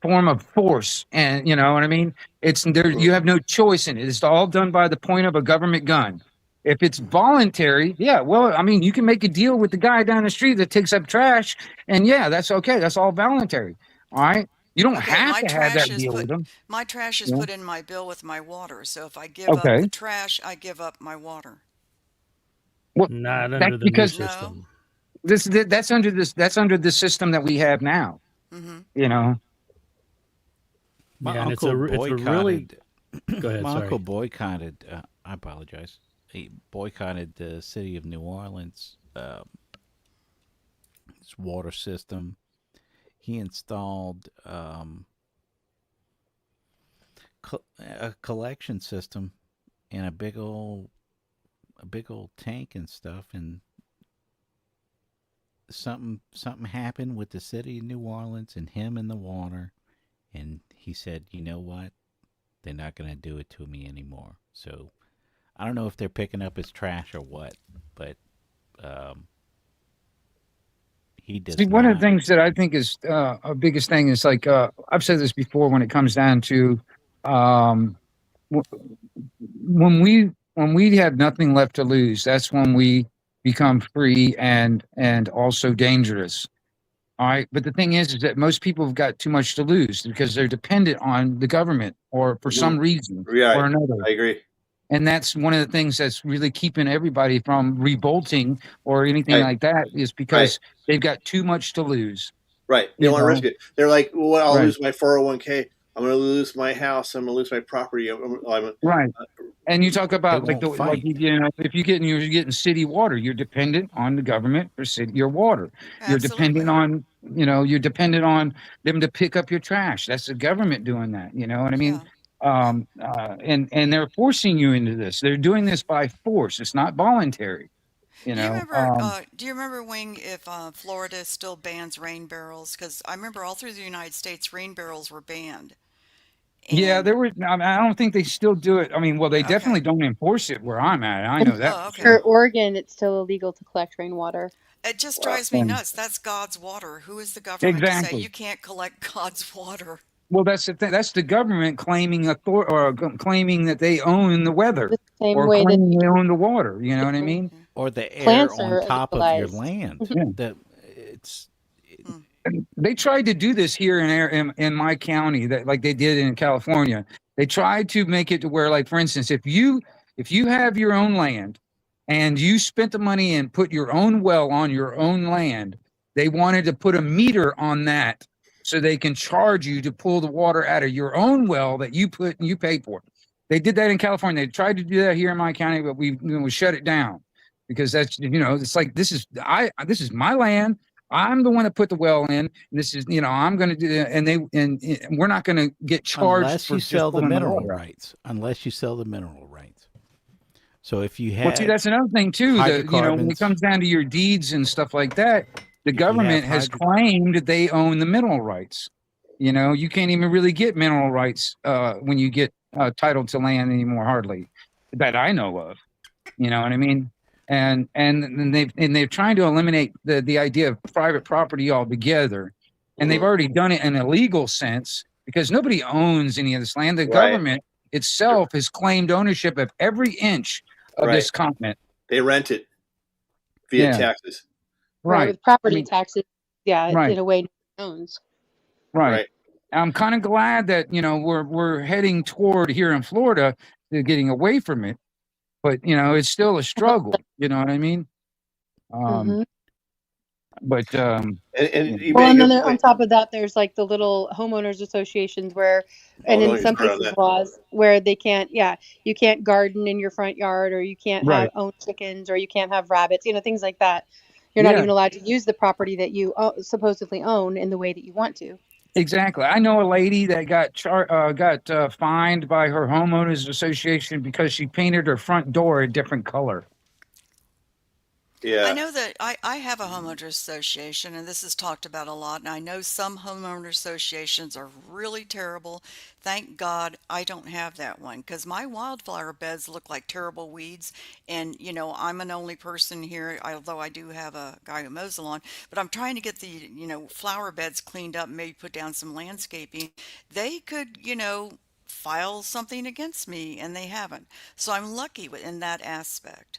form of force, and you know what I mean. It's there. You have no choice in it. It's all done by the point of a government gun. If it's voluntary, yeah, well, I mean, you can make a deal with the guy down the street that takes up trash, and yeah, that's okay. That's all voluntary. All right. You don't have to have that deal with them. My trash is put in my bill with my water. So if I give up the trash, I give up my water. Well, not under the new system. That's under the system that we have now. Mm-hmm. You know. My uncle boycotted. Go ahead. My uncle boycotted. I apologize. He boycotted the city of New Orleans. Its water system. He installed a collection system and a big old tank and stuff, and something happened with the city of New Orleans and him and the water, and he said, you know what, they're not going to do it to me anymore. So I don't know if they're picking up his trash or what, but he does. See, one of the things that I think is a biggest thing is like I've said this before when it comes down to when we have nothing left to lose, that's when we become free and also dangerous. All right. But the thing is that most people have got too much to lose because they're dependent on the government or for some reason or another. I agree. And that's one of the things that's really keeping everybody from revolting or anything like that is because they've got too much to lose. Right. They don't want to risk it. They're like, well, I'll lose my 401k. I'm going to lose my house. I'm going to lose my property. Right. And you talk about like if you're getting city water, you're dependent on the government for your water. Absolutely. You're dependent on them to pick up your trash. That's the government doing that. You know what I mean? And they're forcing you into this. They're doing this by force. It's not voluntary. You know. Do you remember, Wing, if Florida still bans rain barrels? Because I remember all through the United States, rain barrels were banned. Yeah, there were. I don't think they still do it. I mean, well, they definitely don't enforce it where I'm at. I know that. For Oregon, it's still illegal to collect rainwater. It just drives me nuts. That's God's water. Who is the government to say you can't collect God's water? Well, that's the thing. That's the government claiming claiming that they own the weather, or claiming they own the water. You know what I mean? Or the air on top of your land. They tried to do this here in my county, that like they did in California. They tried to make it to where, like, for instance, if you have your own land and you spent the money and put your own well on your own land, they wanted to put a meter on that so they can charge you to pull the water out of your own well that you paid for. They did that in California. They tried to do that here in my county, but we shut it down because that's, it's like, this is my land. I'm the one that put the well in. This is, I'm going to do that. And we're not going to get charged unless you sell the mineral rights. Unless you sell the mineral rights. So if you have, well, see, that's another thing too. When it comes down to your deeds and stuff like that, the government has claimed that they own the mineral rights. You can't even really get mineral rights when you get title to land anymore, hardly, that I know of. You know what I mean? And they're trying to eliminate the idea of private property altogether, and they've already done it in a legal sense. because nobody owns any of this land. The Right. government itself has claimed ownership of every inch of Right. this continent. They rent it via Yeah. taxes. Right, Right. with property I mean, taxes, yeah, right. in a way, no one owns. Right. Right. I'm kind of glad that, you know, we're heading toward here in Florida to getting away from it, but you know, it's still a struggle. You know what I mean? Mhm. But And you Well, made a and then good there, on point. top of that, there's like the little homeowners associations where, Oh, and don't in even some start on cases that. laws where they can't, yeah, you can't garden in your front yard, or you can't Right. have own chickens, or you can't have rabbits, you know, things like that. You're not Yeah. even allowed to use the property that you supposedly own in the way that you want to. Exactly. I know a lady that got fined by her homeowners association because she painted her front door a different color. Yeah. I know that I have a homeowners association, and this is talked about a lot. And I know some homeowner associations are really terrible. Thank God I don't have that one, because my wildflower beds look like terrible weeds. And, you know, I'm an only person here, although I do have a guy who mows the lawn. But I'm trying to get the, you know, flower beds cleaned up, maybe put down some landscaping. They could, you know, file something against me, and they haven't. So I'm lucky in that aspect.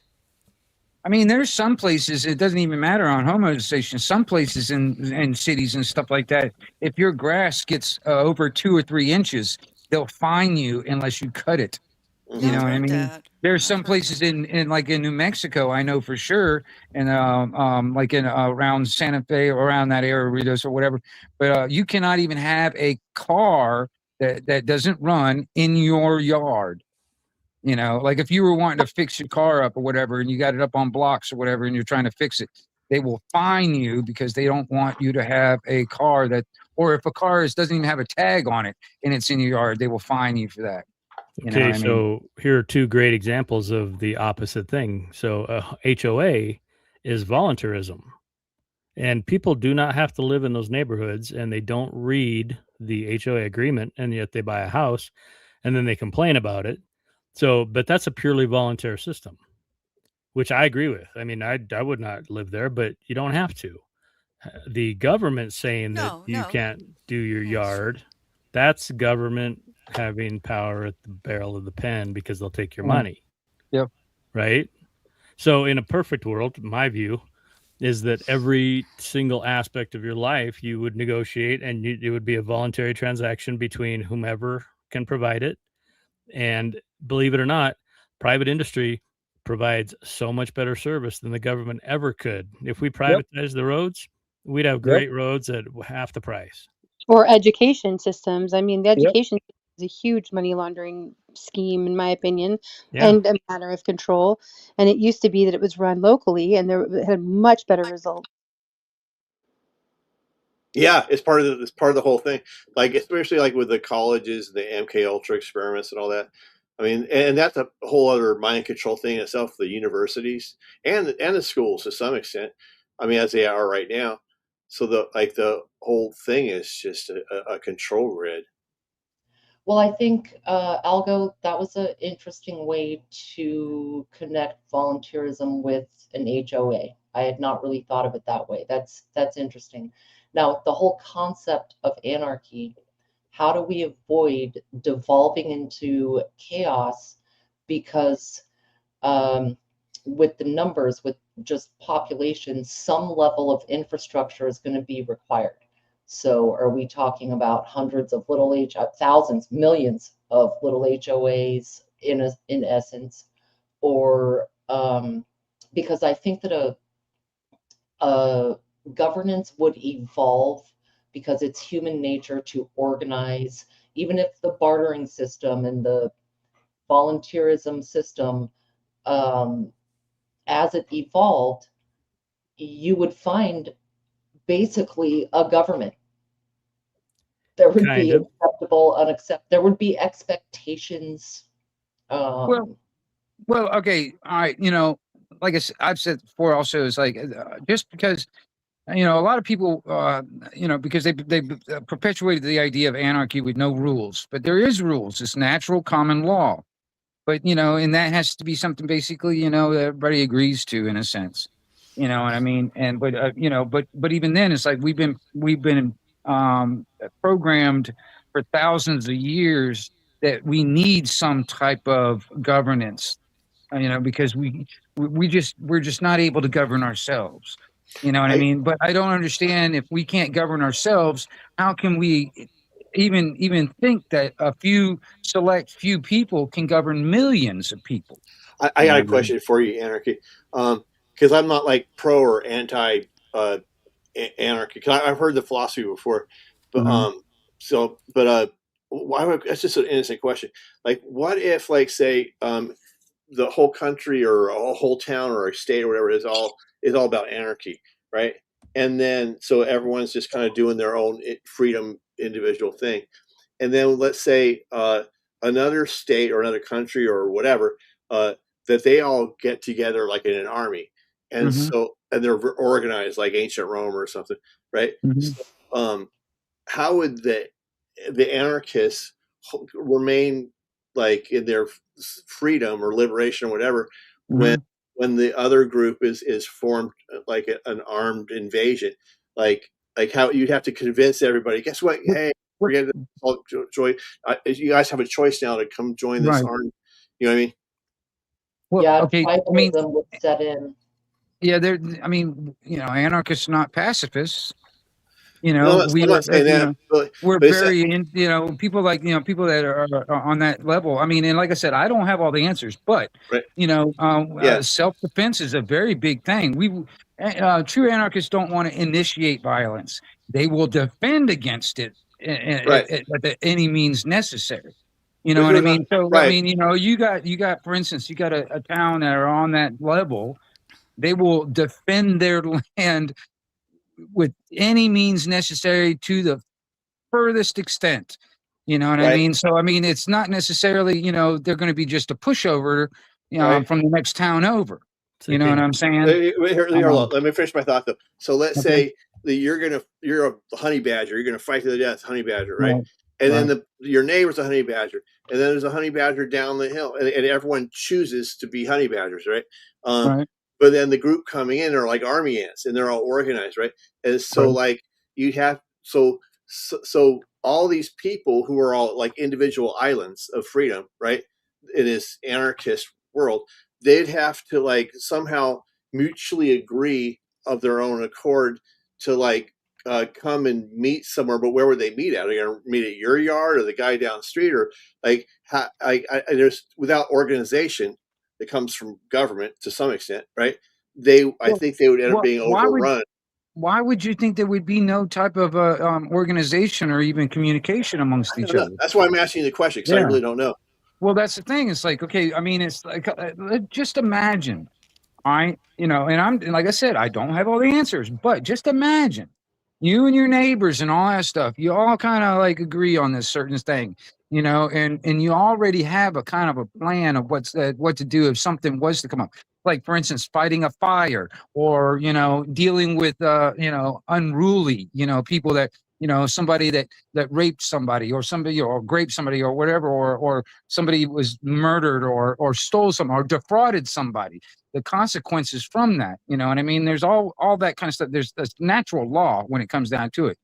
I mean, there's some places it doesn't even matter on homeowner associations. Some places in cities and stuff like that, if your grass gets over 2 or 3 inches, they'll fine you unless you cut it. Yeah, You know I've what I heard mean? that. There's I've some heard places in like in New Mexico, I know for sure, and like in around Santa Fe, around that area, Ritos or whatever. But you cannot even have a car that doesn't run in your yard. You know, like if you were wanting to fix your car up or whatever, and you got it up on blocks or whatever, and you're trying to fix it, they will fine you because they don't want you to have a car that, or if a car doesn't even have a tag on it and it's in your yard, they will fine you for that. You know Okay, what I mean? so here are two great examples of the opposite thing. So HOA is voluntarism, and people do not have to live in those neighborhoods, and they don't read the HOA agreement, and yet they buy a house, and then they complain about it. So, but that's a purely voluntary system, which I agree with. I mean, I would not live there, but you don't have to. The government saying that you can't do your yard, that's government having power at the barrel of the pen because they'll take your money. Yep. Right? So in a perfect world, my view is that every single aspect of your life you would negotiate, and it would be a voluntary transaction between whomever can provide it. And believe it or not, private industry provides so much better service than the government ever could. If we privatize the roads, we'd have great roads at half the price. Or education systems. I mean, the Yep. education is a huge money laundering scheme, in my opinion, Yeah. and a matter of control. And it used to be that it was run locally, and it had much better results. Yeah, it's part of the whole thing. Like especially like with the colleges, the MK Ultra experiments, and all that. I mean, and that's a whole other mind control thing itself. The universities and the schools to some extent. I mean, as they are right now. So the whole thing is just a control grid. Well, I think, Algo, that was an interesting way to connect volunteerism with an HOA. I had not really thought of it that way. That's interesting. Now, the whole concept of anarchy, how do we avoid devolving into chaos? Because with the numbers, with just population, some level of infrastructure is going to be required. So are we talking about hundreds of thousands, millions of little HOAs in essence, or because I think that a governance would evolve because it's human nature to organize, even if the bartering system and the volunteerism system, as it evolved, you would find basically a government. There would Kind be of. acceptable, unacceptable. There would be expectations. Well, okay, all right. You know, like I've said before, also is like just because you know a lot of people, you know, because they perpetuated the idea of anarchy with no rules, but there is rules. It's natural common law, but you know, and that has to be something basically, you know, that everybody agrees to in a sense. You know what I mean? And you know, but even then, it's like we've been programmed for thousands of years that we need some type of governance, because we're just not able to govern ourselves. You know what I mean? But I don't understand, if we can't govern ourselves, how can we even think that a few people can govern millions of people? I got a question for you, Anarchy, because I'm not like pro or anti anarchy. Because I've heard the philosophy before, but that's just an innocent question. Like, what if, like, say, the whole country or a whole town or a state or whatever is all about anarchy, right? And then so everyone's just kind of doing their own freedom, individual thing, and then let's say another state or another country or whatever that they all get together like in an army, and and they're organized like ancient Rome or something, right? So, how would the anarchists remain like in their freedom or liberation or whatever when the other group is formed like an armed invasion, like how you'd have to convince everybody, guess what, hey, forget joy, you guys have a choice now to come join this army, you know what I mean? Tribalism would set in. Yeah, anarchists are not pacifists. I'm not saying that, we're very, people people that are on that level. I mean, and like I said, I don't have all the answers, but self-defense is a very big thing. True anarchists don't want to initiate violence; they will defend against it at any means necessary. You know what I mean? So I mean, you got, for instance, you got a town that are on that level. They will defend their land with any means necessary to the furthest extent. You know what I mean? So, I mean, it's not necessarily, they're going to be just a pushover from the next town over. You know what I'm saying? Let me finish my thought though. So let's say that you're a honey badger. You're going to fight to the death, honey badger, right? And then your neighbor's a honey badger, and then there's a honey badger down the hill, and everyone chooses to be honey badgers, right? But then the group coming in are like army ants, and they're all organized, right? And so like you have so all these people who are all like individual islands of freedom, right? In this anarchist world, they'd have to like somehow mutually agree of their own accord to like come and meet somewhere. But where would they meet at? Are they going to meet at your yard or the guy down the street, or like there's without organization that comes from government to some extent, right? I think they would end up being overrun. Why would you think there would be no type of organization or even communication amongst each other? That's why I'm asking you the question, because I really don't know. Well, that's the thing. It's like, okay, I mean, it's like, just imagine, and like I said, I don't have all the answers, but just imagine you and your neighbors and all that stuff. You all kind of like agree on this certain thing, and you already have a kind of a plan of what to do if something was to come up. Like, for instance, fighting a fire, or, dealing with, unruly, people that, somebody that raped somebody, or somebody, or raped somebody, or whatever, or somebody was murdered, or stole something, or defrauded somebody. The consequences from that, you know what I mean? There's all that kind of stuff. There's natural law when it comes down to it.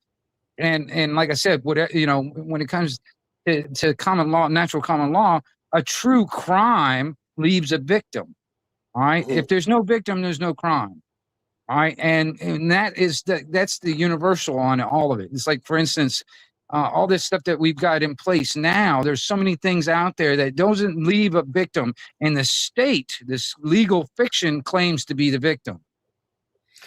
And like I said, when it comes to common law, natural common law, a true crime leaves a victim. All right. If there's no victim, there's no crime. All right. And that's the universal on all of it. It's like, for instance, all this stuff that we've got in place now, there's so many things out there that doesn't leave a victim, and the state, this legal fiction, claims to be the victim.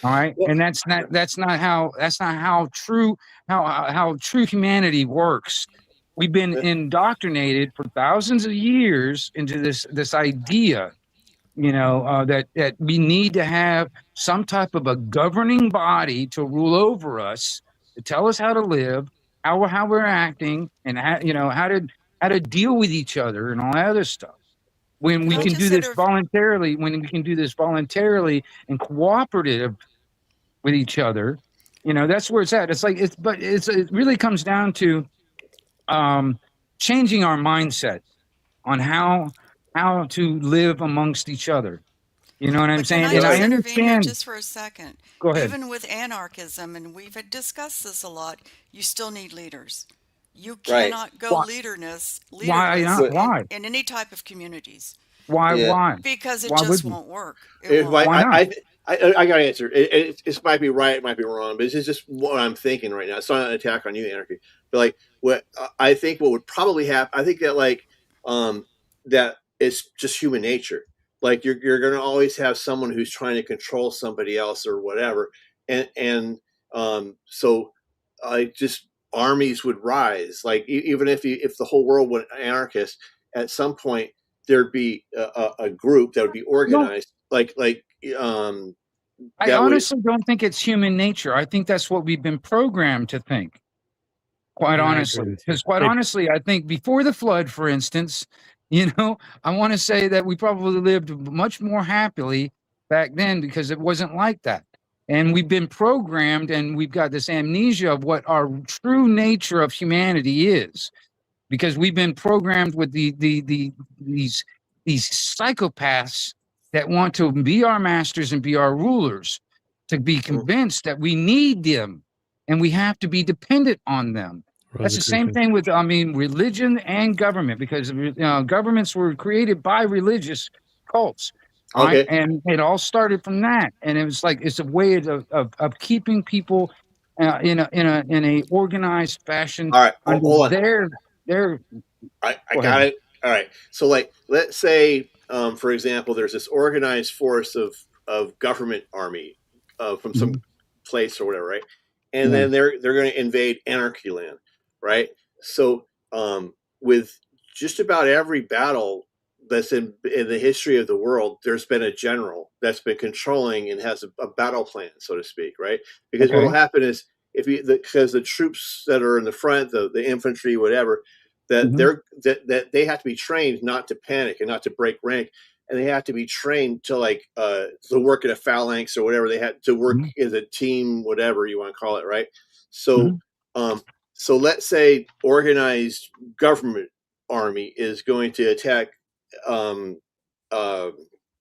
All right. And that's not how true humanity works. We've been indoctrinated for thousands of years into this idea, that we need to have some type of a governing body to rule over us, to tell us how to live, how we're acting, and how to deal with each other and all that other stuff. When we can do this voluntarily, and cooperative with each other, that's where it's at. It's like it really comes down to changing our mindset on how to live amongst each other. You know what I'm saying? Can I intervene here just for a second? Go ahead. Even with anarchism, and we've discussed this a lot, you still need leaders. You Right. cannot go Why? Why leaderless not? Why? in any type of communities Why? Yeah. Why? because it Why would just you? won't work. It Here's my, won't. Why not? I got to answer. It might be right, it might be wrong, but this is just what I'm thinking right now. It's not an attack on you, Anarchy. But like, what I think what would probably happen, I think that that it's just human nature. Like you're going to always have someone who's trying to control somebody else or whatever, and so I just armies would rise. Like even if the whole world went anarchist, at some point there'd be a group that would be No, organized, um, I that would. honestly don't think it's human nature. I think that's what we've been programmed to think. Quite And I agree honestly, with you. because quite honestly, I think before the flood, for instance, I want to say that we probably lived much more happily back then because it wasn't like that. And we've been programmed and we've got this amnesia of what our true nature of humanity is because we've been programmed with these psychopaths that want to be our masters and be our rulers, to be convinced that we need them and we have to be dependent on them. That's the same thing with, religion and government, because governments were created by religious cults. Right? Okay. And it all started from that. And it was like, it's a way of keeping people in a organized fashion. All right, under hold on. their I Go got ahead. it. All right. So, like, let's say, for example, there's this organized force of government army from some place or whatever, right? And Yeah. then they're going to invade anarchy land, right? So, with just about every battle that's in the history of the world, there's been a general that's been controlling and has a battle plan, so to speak, right? Because what will Okay. happen is because the troops that are in the front, the infantry, whatever, that they have to be trained not to panic and not to break rank, and they have to be trained to to work in a phalanx or whatever. They had to work as a team, whatever you want to call it, right? So, so let's say organized government army is going to attack um,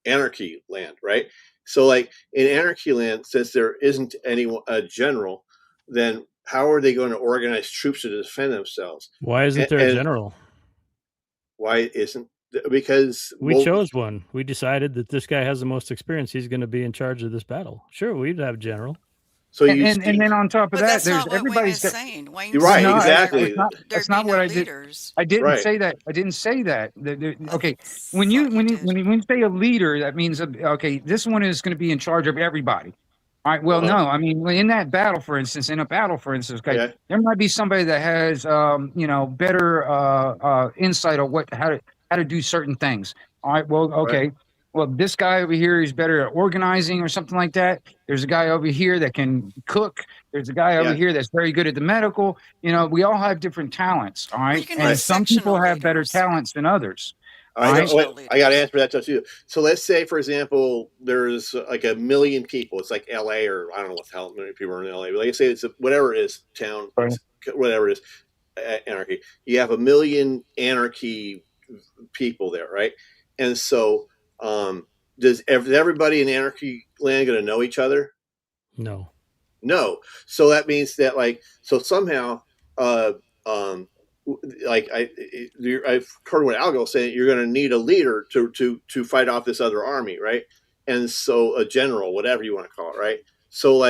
anarchy land, right? So, like in anarchy land, since there isn't a general, then how are they going to organize troops to defend themselves? Why isn't there a And general? why isn't? Because We chose one. We decided that this guy has the most experience. He's going to be in charge of this battle. Sure, we'd have general. So and then on top of But that, that's there's not what Wayne everybody's is got. saying. Wayne's You're right, saying exactly. That's not what I did. leaders. I didn't Right. say that. I didn't say that. Okay, when you say a leader, that means okay, this one is going to be in charge of everybody. All right. Well, no. I mean, in that battle, for instance, okay, Yeah. there might be somebody that has better insight on how to do certain things. All right. Well, okay. Well, this guy over here is better at organizing or something like that. There's a guy over here that can cook. There's a guy over Yeah. here that's very good at the medical. We all have different talents. All right. can And have some people sectional have better talents than others. All right, Right? wait, I got to answer that too. So let's say, for example, there's like 1 million people. It's like LA, or I don't know what the hell many people are in LA, but like I say, it's whatever it is, town, whatever it is, anarchy. You have 1 million anarchy people there, right? And so, is everybody in anarchy land going to know each other? No. No. So that means that somehow, I've heard what Algo saying. You're going to need a leader to fight off this other army, right? And so a general, whatever you want to call it, right? So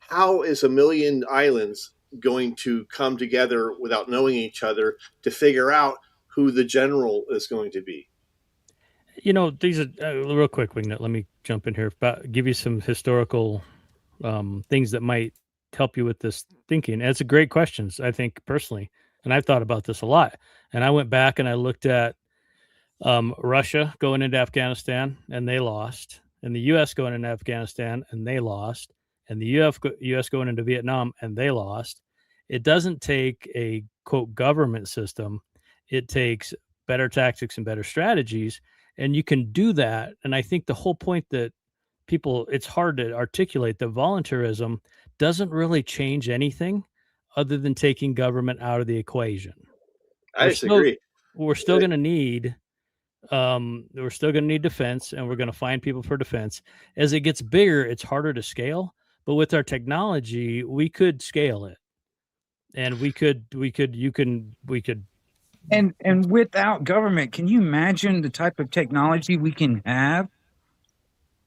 how is 1 million islands going to come together without knowing each other to figure out who the general is going to be? These are real quick, Wingnut. Let me jump in here. Give you some historical things that might help you with this thinking. And it's a great question, I think, personally. And I've thought about this a lot. And I went back and I looked at Russia going into Afghanistan, and they lost. And the U.S. going into Afghanistan, and they lost. And the U.S. going into Vietnam, and they lost. It doesn't take a, quote, government system. It takes better tactics and better strategies. And you can do that. And I think the whole point that it's hard to articulate, that voluntarism doesn't really change anything other than taking government out of the equation. I disagree. We're still going to need defense, and we're going to find people for defense. As it gets bigger, it's harder to scale, but with our technology, we could scale it. And we could And without government, can you imagine the type of technology we can have?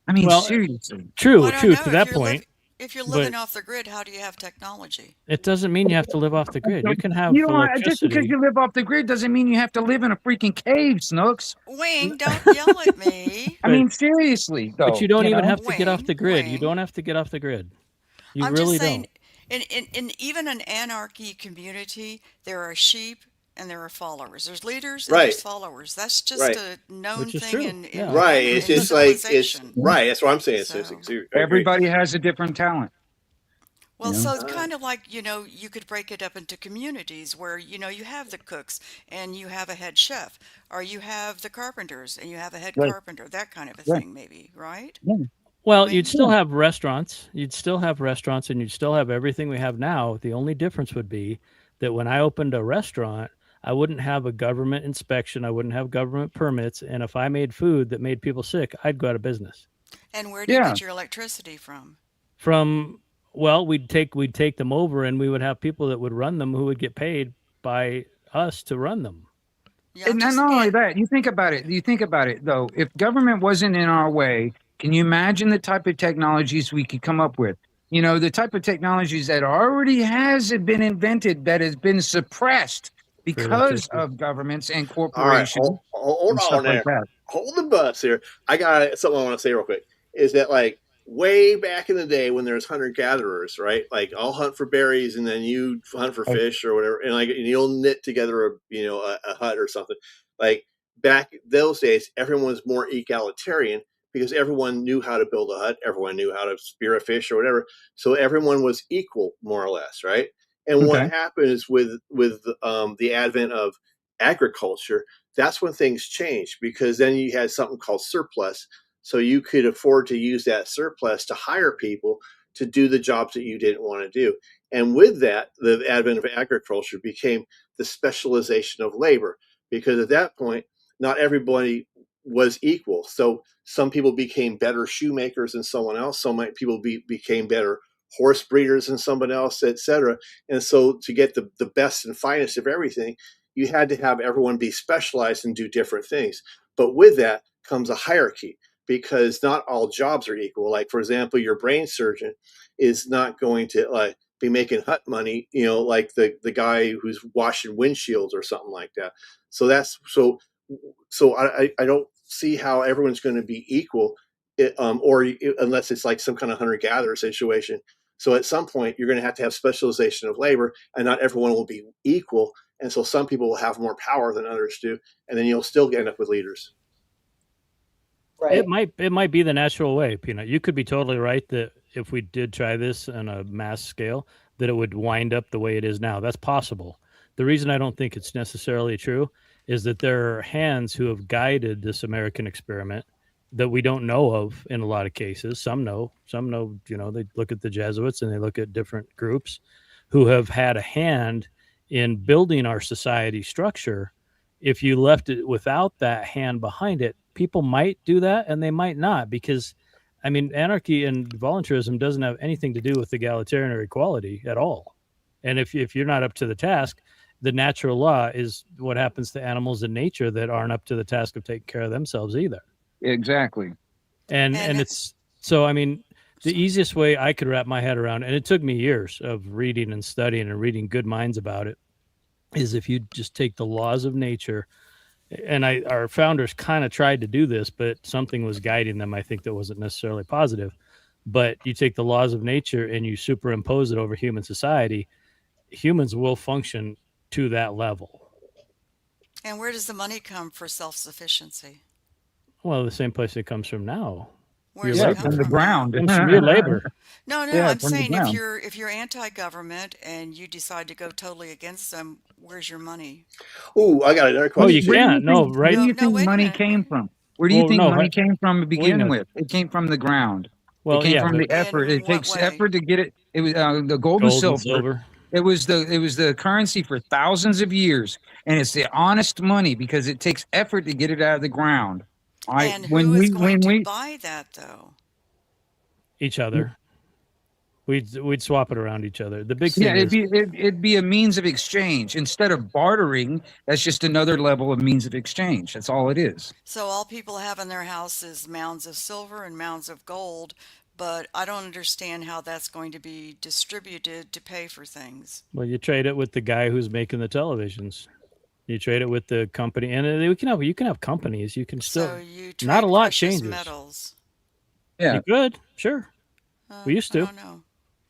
I mean, well, seriously. true, Well, I don't true know to that point. if you're But living off the grid. How do you have technology? it doesn't mean you have to live off the grid. You can have You know, just because electricity. you live off the grid doesn't mean you have to live in a freaking cave, Snooks. Wing, don't yell at me. I mean, seriously, though. But you don't even know? have to get off the grid. You don't have to get off the grid. You I'm really just saying, don't. in even an anarchy community, there are sheep and there are followers. There's leaders and there's followers. That's just a known Which is thing true. in Yeah. Right. in It's just like it's civilization. right. That's what I'm saying. So- I agree. Everybody has a different talent. Well, You know? so it's kind of like, you could break it up into communities where, you have the cooks and you have a head chef, or you have the carpenters and you have a head Right. carpenter, that kind of a Right. thing, maybe, right? Well, you'd still have restaurants. You'd still have restaurants, and you'd still have everything we have now. The only difference would be that when I opened a restaurant, I wouldn't have a government inspection. I wouldn't have government permits. And if I made food that made people sick, I'd go out of business. And where do you get your electricity from? Well, we'd take them over, and we would have people that would run them who would get paid by us to run them. Yeah, And not only that, you think about it, though. If government wasn't in our way, can you imagine the type of technologies we could come up with? The type of technologies that already has been invented that has been suppressed because of governments and All right, corporations. hold and stuff on there. like that. Hold the bus here. I got something I want to say real quick. Is that like way back in the day when there's hunter gatherers, right? Like I'll hunt for berries and then you hunt for fish or whatever, and you'll knit together a hut or something. Like back those days, everyone was more egalitarian because everyone knew how to build a hut, everyone knew how to spear a fish or whatever, so everyone was equal more or less, right? And what happened is with the advent of agriculture, that's when things changed because then you had something called surplus. So you could afford to use that surplus to hire people to do the jobs that you didn't want to do. And with that, the advent of agriculture became the specialization of labor because at that point, not everybody was equal. So some people became better shoemakers than someone else. Some people became better horse breeders than someone else, etc. And so to get the best and finest of everything, you had to have everyone be specialized and do different things. But with that comes a hierarchy because not all jobs are equal. Like, for example, your brain surgeon is not going to be making hut money, like the guy who's washing windshields or something like that. So I don't see how everyone's going to be equal, unless it's like some kind of hunter-gatherer situation. So at some point, you're going to have specialization of labor, and not everyone will be equal. And so some people will have more power than others do, and then you'll still end up with leaders. Right. It might be the natural way, Peanut. You could be totally right that if we did try this on a mass scale, that it would wind up the way it is now. That's possible. The reason I don't think it's necessarily true is that there are hands who have guided this American experiment that we don't know of in a lot of cases. Some know, they look at the Jesuits and they look at different groups who have had a hand in building our society structure. If you left it without that hand behind it, people might do that and they might not, because anarchy and voluntarism doesn't have anything to do with egalitarian or equality at all. And if you're not up to the task, the natural law is what happens to animals in nature that aren't up to the task of taking care of themselves either. Exactly. And it's so, the easiest way I could wrap my head around, and it took me years of reading and studying and reading good minds about it, is if you just take the laws of nature, and our founders kind of tried to do this, but something was guiding them, I think, that wasn't necessarily positive. But you take the laws of nature and you superimpose it over human society, humans will function to that level. And where does the money come for self-sufficiency? Well, the same place it comes from now. Where does it come from the ground. It comes from your labor. No, I'm saying if you're anti-government and you decide to go totally against them, where's your money? Oh, I got another question. Oh, you can't. No, right? Where do you think money came from? Where do you think money came from to begin know. with? It came from the ground. Well, it came yeah, from the but- effort. In It takes what way? effort to get it. It was the gold Gold and and silver. silver. It was the currency for thousands of years, and it's the honest money because it takes effort to get it out of the ground. And who is going to buy that, though? Each other. We'd swap it around each other. The big Yeah, thing is it'd be a means of exchange instead of bartering. That's just another level of means of exchange. That's all it is. So all people have in their house is mounds of silver and mounds of gold, but I don't understand how that's going to be distributed to pay for things. well, you trade it with the guy who's making the televisions. You trade it with the company, and you can have companies. You can still So you not trade a lot precious changes. metals. Yeah, You could, sure. We used I to. don't know.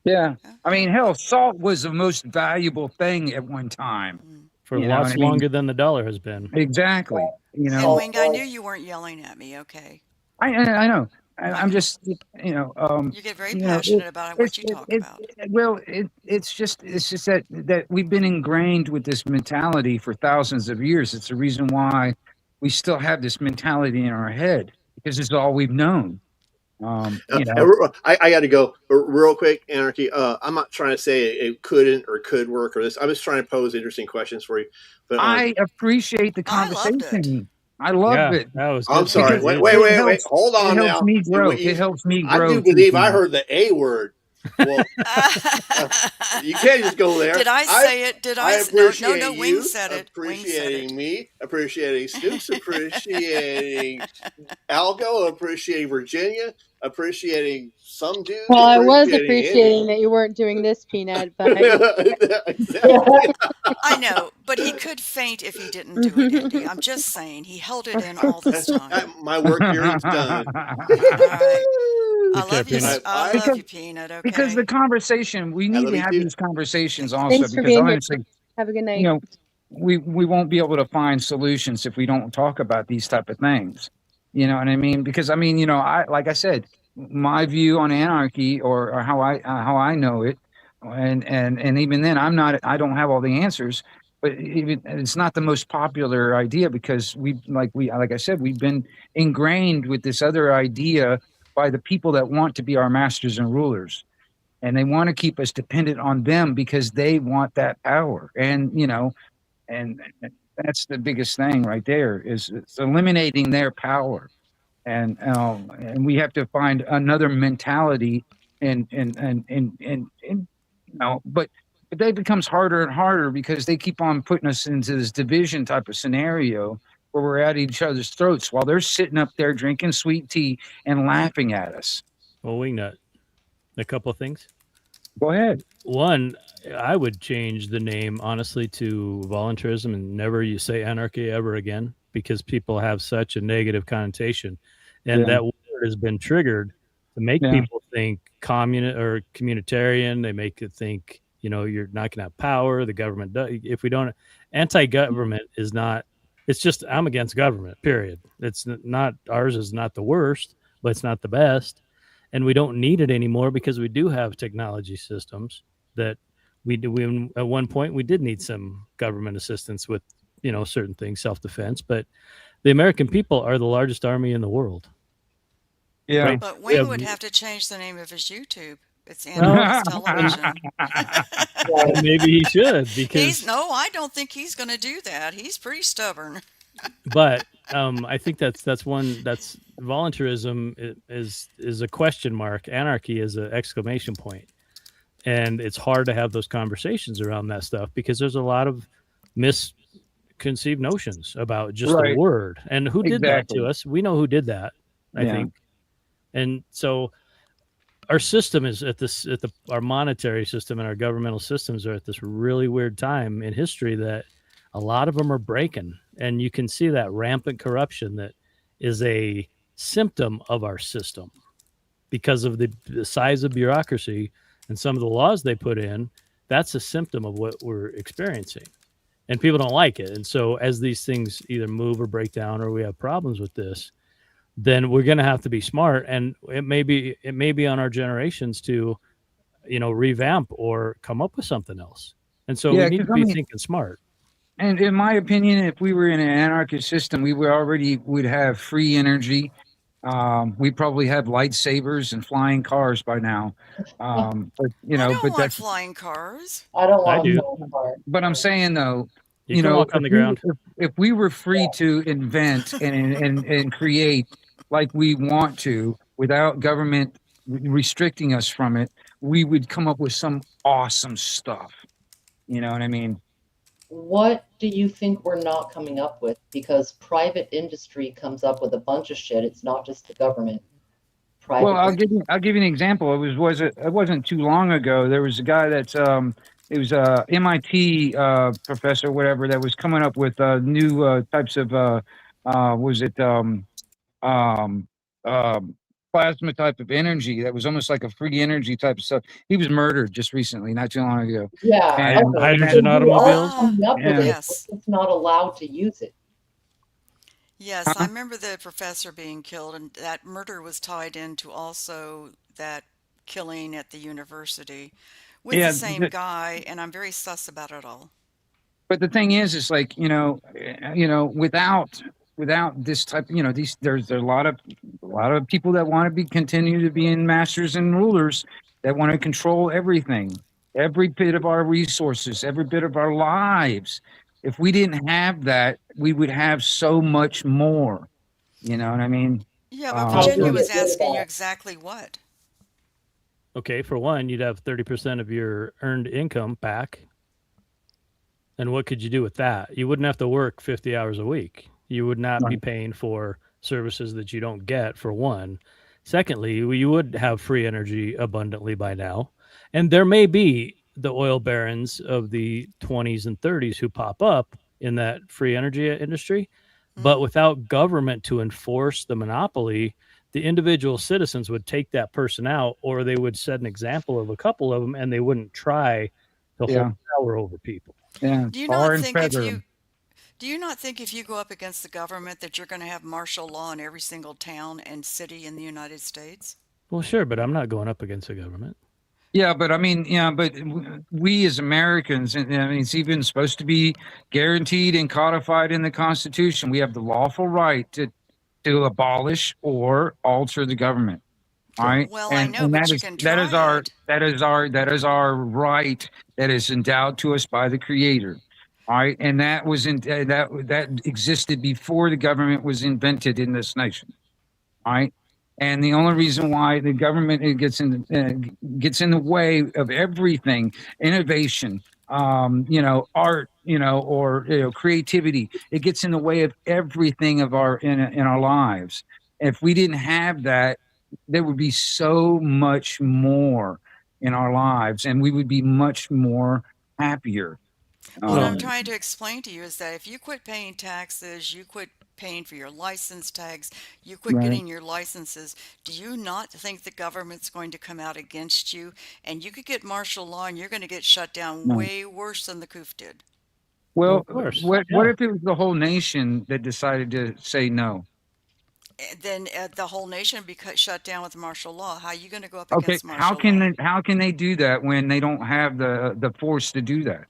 yeah. I mean, hell, salt was the most valuable thing at one time. For You know what lots I mean? longer than the dollar has been. Exactly. You And know, Wing, I knew you weren't yelling at me, okay? I know. I'm just, You get very passionate about what you talk about. it's just that we've been ingrained with this mentality for thousands of years. It's the reason why we still have this mentality in our head because it's all we've known. I got to go real quick, Anarchy. I'm not trying to say it couldn't or could work or this. I'm just trying to pose interesting questions for you. But I appreciate the conversation. I loved it. That was I'm good. sorry. Because Wait. it helps- Hold on it now. helps me grow. It helps me grow. I do too, believe I Tina. heard the A word. Well, you can't just go there. Did I say it? Did I? appreciate No, you Wing said it. Wing said appreciating me, appreciating Stoops, appreciating Algo, appreciating Virginia, appreciating some dude. Well, I was Andy. appreciating that you weren't doing this, Peanut, but I know, but he could faint if he didn't do it, Indy. I'm just saying. He held it in all this time. My work here is done. All right. I love you. Peanut. I love you, Peanut. Okay. Because the conversation, we need to have these conversations also. Thanks for because being here. honestly, Have a good night. you know, we won't be able to find solutions if we don't talk about these type of things. You know what I mean? Because I mean, like I said, my view on anarchy or how I know it, and even then, I don't have all the answers. But it's not the most popular idea because like I said, we've been ingrained with this other idea by the people that want to be our masters and rulers. And they want to keep us dependent on them because they want that power. And, and that's the biggest thing right there is it's eliminating their power. And we have to find another mentality but that becomes harder and harder because they keep on putting us into this division type of scenario where we're at each other's throats while they're sitting up there drinking sweet tea and laughing at us. Well, Wingnut, a couple of things. Go ahead. One, I would change the name honestly to voluntarism and never you say anarchy ever again because people have such a negative connotation, and that word has been triggered to make people think communitarian. They make it think you're not going to have power. The government does. If we don't, anti-government is not. It's just I'm against government. Period. It's not ours is not the worst, but it's not the best. And we don't need it anymore because we do have technology systems that we at one point we did need some government assistance with, certain things, self-defense, but the American people are the largest army in the world. Yeah. Right? But Wing would have to change the name of his YouTube. It's Anarchist Television. Maybe he should because I don't think he's going to do that. He's pretty stubborn. But I think that's voluntarism is a question mark. Anarchy is an exclamation point, and it's hard to have those conversations around that stuff because there's a lot of misconceived notions about just the word and who did that to us. We know who did that, I think, and so our system is our monetary system and our governmental systems are at this really weird time in history that a lot of them are breaking. And you can see that rampant corruption that is a symptom of our system because of the size of bureaucracy and some of the laws they put in. That's a symptom of what we're experiencing. And people don't like it. And so as these things either move or break down or we have problems with this, then we're going to have to be smart. And it may be on our generations to, revamp or come up with something else. And so we need to be thinking smart. And in my opinion, if we were in an anarchist system, we would have free energy. We probably have lightsabers and flying cars by now. I don't want flying cars. I don't want I do. flying cars. But I'm saying though, you can walk on the ground. If we were free to invent and create like we want to without government restricting us from it, we would come up with some awesome stuff. You know what I mean? What do you think we're not coming up with? Because private industry comes up with a bunch of shit. It's not just the government. Private. Well, I'll give you an example. It wasn't too long ago. There was a guy that's it was a MIT professor, whatever, that was coming up with new types of um, plasma type of energy that was almost like a free energy type of stuff. He was murdered just recently, not too long ago. Yeah. And hydrogen automobiles. Coming up with Yeah. it, Yes. it's not allowed to use it. Yes, I remember the professor being killed, and that murder was tied into also that killing at the university with Yeah, the same guy, and I'm very sus about it all. but the thing is, it's like, without this type, there's a lot of people that want to continue to be in masters and rulers that want to control everything, every bit of our resources, every bit of our lives. If we didn't have that, we would have so much more. You know what I mean? Yeah, but Virginia was asking you exactly what. Okay, for one, you'd have 30% of your earned income back. And what could you do with that? You wouldn't have to work 50 hours a week. You would not be paying for services that you don't get, for one. Secondly, you would have free energy abundantly by now. And there may be the oil barons of the 20s and 30s who pop up in that free energy industry. But without government to enforce the monopoly, the individual citizens would take that person out, or they would set an example of a couple of them, and they wouldn't try to hold power over people. Yeah. Do you not think if you go up against the government that you're going to have martial law in every single town and city in the United States? Well, sure, but I'm not going up against the government. Yeah, but I mean, but we as Americans, and I mean, it's even supposed to be guaranteed and codified in the Constitution. We have the lawful right to abolish or alter the government. All right. Well, I know, but you can try it. That is our right that is endowed to us by the Creator. All right, and that was that existed before the government was invented in this nation. All right. And the only reason why the government gets in the way of everything, innovation, art, or creativity, it gets in the way of everything of in our lives. If we didn't have that, there would be so much more in our lives, and we would be much more happier. What I'm trying to explain to you is that if you quit paying taxes, you quit paying for your license tags, you quit getting your licenses, do you not think the government's going to come out against you? And you could get martial law and you're going to get shut down way worse than the COOF did. Well, what if it was the whole nation that decided to say no? Then the whole nation would be shut down with martial law. How are you going to go up against martial law? How can they do that when they don't have the force to do that?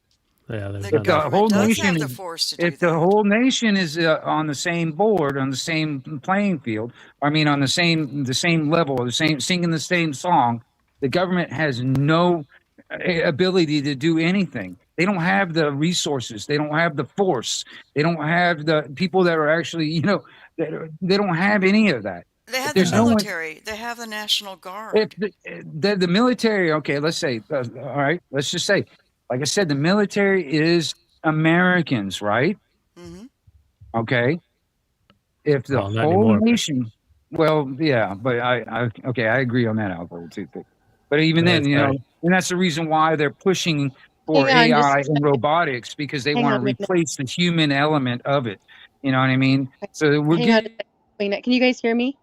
Yeah, the whole nation have the force to do if the whole nation is on the same board, on the same playing field, I mean, on the same level, singing the same song, the government has no ability to do anything. They don't have the resources. They don't have the force. They don't have the people that are actually, they don't have any of that. They have the military. They have the National Guard. If the military, okay, let's say, all right, let's just say, like I said, the military is Americans, right? Mm-hmm. Okay. If the whole nation, well, yeah, but I agree on that, Alvaro, too. But even then, and that's the reason why they're pushing for AI and robotics, because they want to replace the human element of it. You know what I mean? So we're Can you guys hear me?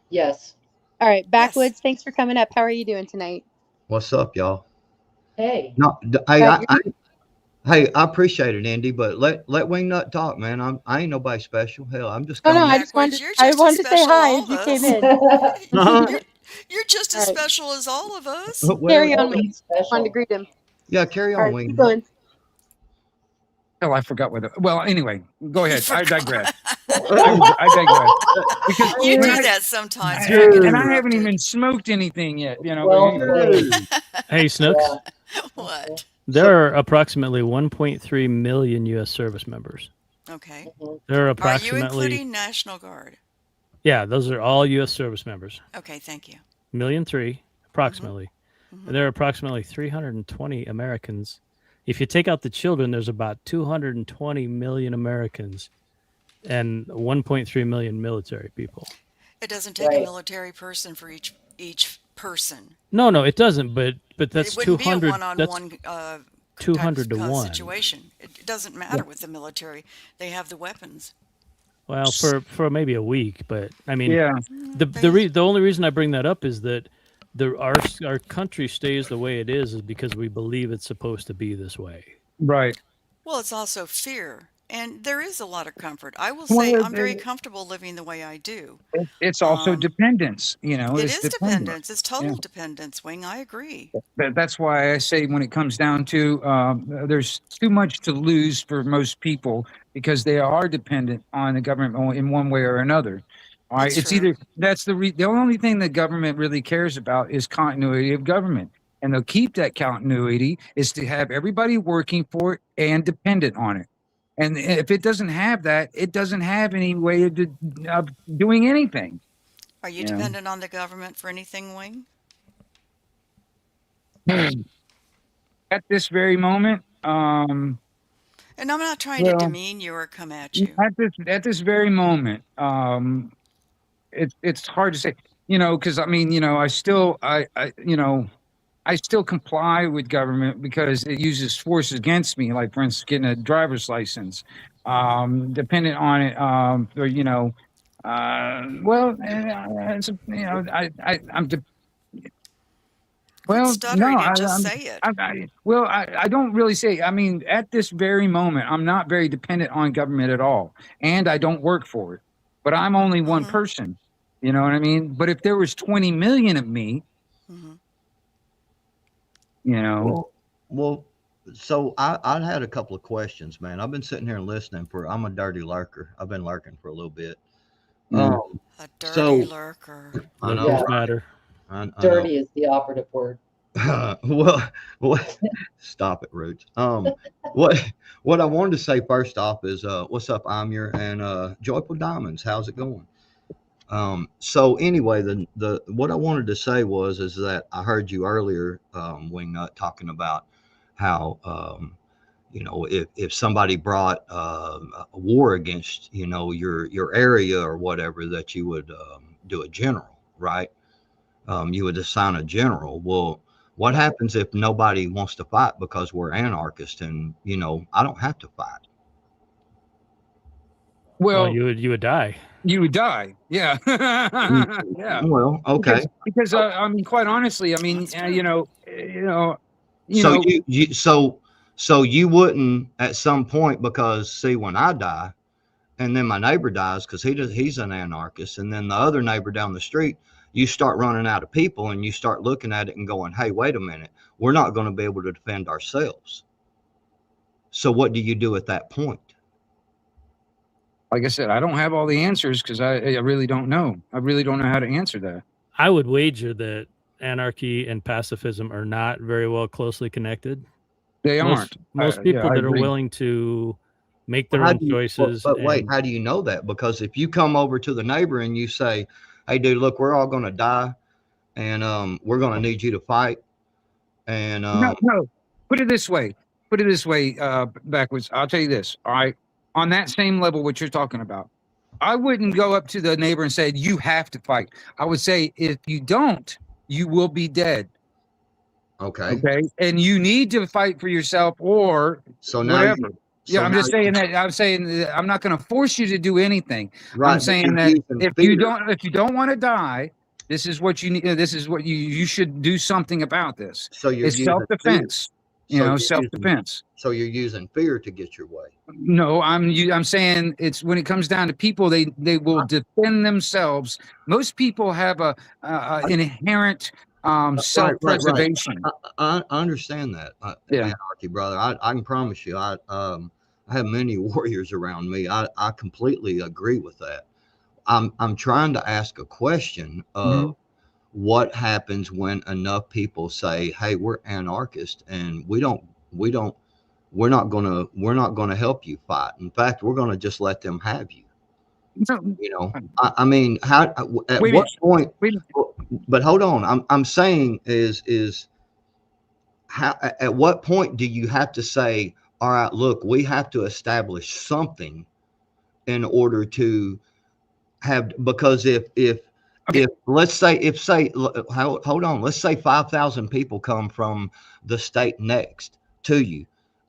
Yes. All right, Backwoods, thanks for coming up. How are you doing tonight? What's up, y'all? Hey. No, I appreciate it, Indy, but let Wingnut talk, man. I ain't nobody special. Hell, I'm just. Oh no, I wanted to say hi as you came in. You're just as special as all of us. Carry on, Wing. I wanted to greet him. Yeah, carry on, Wing. Keep going. Oh, I forgot what. Well, anyway, go ahead. I digress. I digress. Because you do that sometimes. And I haven't even smoked anything yet. Hey, Snooks. Yeah. What? There are approximately 1.3 million U.S. service members. Okay. There are approximately. Are you including National Guard? Yeah, those are all U.S. service members. Okay, thank you. 1.3 million, approximately. And there are approximately 320 Americans. If you take out the children, there's about 220 million Americans and 1.3 million military people. It doesn't take a military person for each person. No, it doesn't. But that's It wouldn't be a 200. one-on-one 200 to 1. situation. It doesn't matter with the military; they have the weapons. Well, for maybe a week, but I mean, Yeah. the only reason I bring that up is that our country stays the way it is because we believe it's supposed to be this way. Right. Well, it's also fear, and there is a lot of comfort. I will Well, say I'm very comfortable living the way I do. It's also dependence, It it's is dependence. dependence. It's total dependence, Wing. I agree. That's why I say when it comes down to there's too much to lose for most people because they are dependent on the government in one way or another. All right, it's either that's the only thing the government really cares about is continuity of government, and they'll keep that continuity is to have everybody working for it and dependent on it. And if it doesn't have that, it doesn't have any way of doing anything. Are you dependent on the government for anything, Wing? At this very moment, and I'm not trying to demean you or come at you. At this very moment, it's hard to say, because I mean, I still comply with government because it uses force against me. Like for instance, getting a driver's license, dependent on it, or I'm. Well, stuttering no, and just say it. I don't really say. I mean, at this very moment, I'm not very dependent on government at all, and I don't work for it. But I'm only one person. You know what I mean? But if there was 20 million of me, Well, so I had a couple of questions, man. I've been sitting here and listening I'm a dirty lurker. I've been lurking for a little bit. A dirty lurker. I know. Yeah. Matter. Dirty is the operative word. well, stop it, Roots. What I wanted to say first off is, what's up, Amir and Joyful Diamonds? How's it going? So anyway, the what I wanted to say is that I heard you earlier, Wingnut, talking about how if somebody brought a war against your area or whatever, that you would do a general, right? You would assign a general. Well, what happens if nobody wants to fight because we're anarchists and I don't have to fight? Well, you would die. You would die. Yeah. Yeah. Well, okay. Because I mean, quite honestly, I mean, so you wouldn't at some point, because see, when I die and then my neighbor dies because he's an anarchist, and then the other neighbor down the street, you start running out of people and you start looking at it and going, hey, wait a minute, we're not going to be able to defend ourselves. So what do you do at that point? Like I said, I don't have all the answers because I really don't know. I really don't know how to answer that. I would wager that anarchy and pacifism are not very well closely connected. They aren't. Most people that are willing to make their own choices. But wait, how do you know that? Because if you come over to the neighbor and you say, hey, dude, look, we're all going to die, and we're going to need you to fight. And no, put it this way, backwards. I'll tell you this. All right. On that same level, what you're talking about, I wouldn't go up to the neighbor and say, you have to fight. I would say, if you don't, you will be dead. Okay. Okay. And you need to fight for yourself or whatever. I'm just saying that. I'm saying that I'm not going to force you to do anything. Right. I'm saying that if you don't want to die, this is what you need. This is what you should do something about this. So it's self-defense. Self-defense. So you're using fear to get your way. No, I'm saying it's when it comes down to people, they will defend themselves. Most people have an inherent self-preservation. Right. I understand that. Anarchy, brother. I can promise you, I have many warriors around me. I completely agree with that. I'm trying to ask a question of what happens when enough people say, hey, we're anarchists and we're not gonna help you fight. In fact, we're gonna just let them have you. I mean, what point? But hold on, I'm saying is at what point do you have to say, all right, look, we have to establish something in order to have, because if let's say hold on, let's say 5,000 people come from the state next to you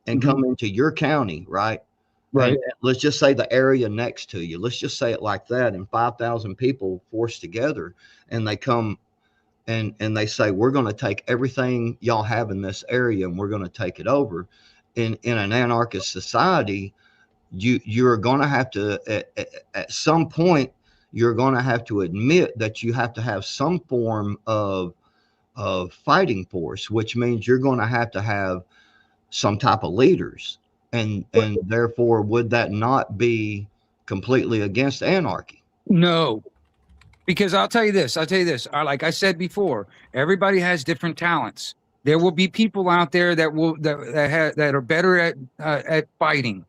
and come into your county, right? Right. And let's just say the area next to you, let's just say it like that, and 5,000 people forced together, and they come and they say, we're going to take everything y'all have in this area and we're going to take it over. In an anarchist society, you're going to have to at some point, you're going to have to admit that you have to have some form of fighting force, which means you're going to have some type of leaders, and therefore would that not be completely against anarchy? No, because I'll tell you this. Like I said before, everybody has different talents. There will be people out there that are better at fighting,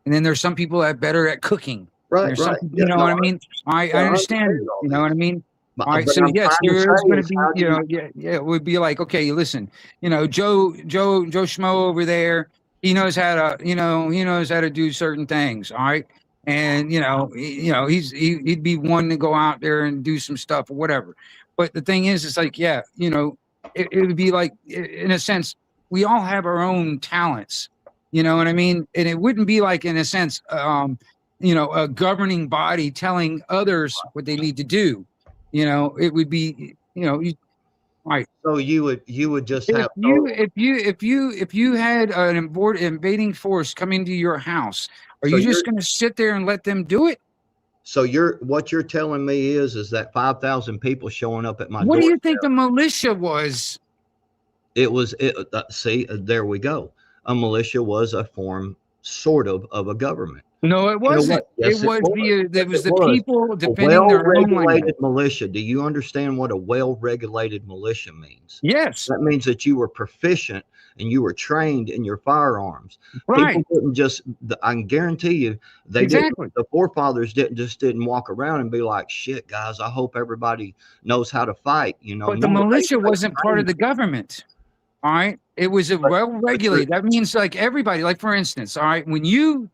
and then there's some people that are better at cooking. Right, There's some, right. you know what I mean? I understand. You know what I mean? All right. So yes, there is going to be, you know, yeah, it would be like, okay, listen, you know, Joe Schmo over there, he knows how to, he knows how to do certain things. All right. And he'd be one to go out there and do some stuff or whatever. But the thing is, it's like, yeah, it would be like, in a sense, we all have our own talents. You know what I mean? And it wouldn't be like, in a sense, a governing body telling others what they need to do. It would be, right. So you would just have if you had an invading force come into your house, are you just going to sit there and let them do it? So what you're telling me is that 5,000 people showing up at my what door. do you think the militia was? See, there we go. A militia was a form, sort of a government. No, it wasn't. Yes, it was the people defending a their own land. well-regulated militia. Do you understand what a well-regulated militia means? Yes. That means that you were proficient and you were trained in your firearms. Right. People didn't just, I can guarantee you, the forefathers didn't walk around and be like, shit, guys, I hope everybody knows how to fight. But the militia wasn't part of the government. All right. It was a well-regulated. That means like everybody, like for instance, all right, when you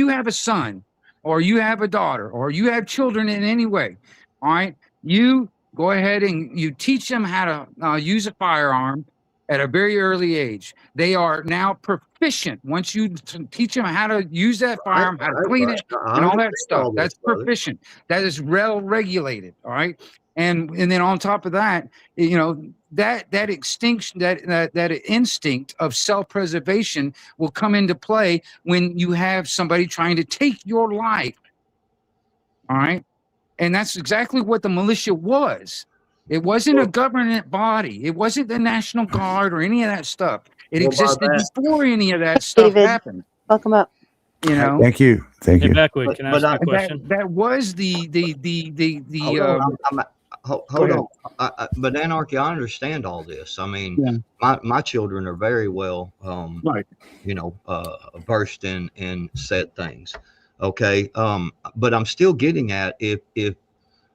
have a son or you have a daughter or you have children in any way, all right, you go ahead and you teach them how to use a firearm at a very early age. They are now proficient. Once you teach them how to use that firearm, how to clean it and all that stuff, that's proficient. That is well-regulated. All right. And then on top of that, that extinction, that instinct of self-preservation will come into play when you have somebody trying to take your life. All right. And that's exactly what the militia was. It wasn't a government body. It wasn't the National Guard or any of that stuff. It existed before any of that stuff happened. Welcome up. Thank you. Thank you. Backwood, can I ask you a question? That was the Hold on. But anarchy, I understand all this. I mean, my children are very well, versed in said things. Okay. But I'm still getting at, if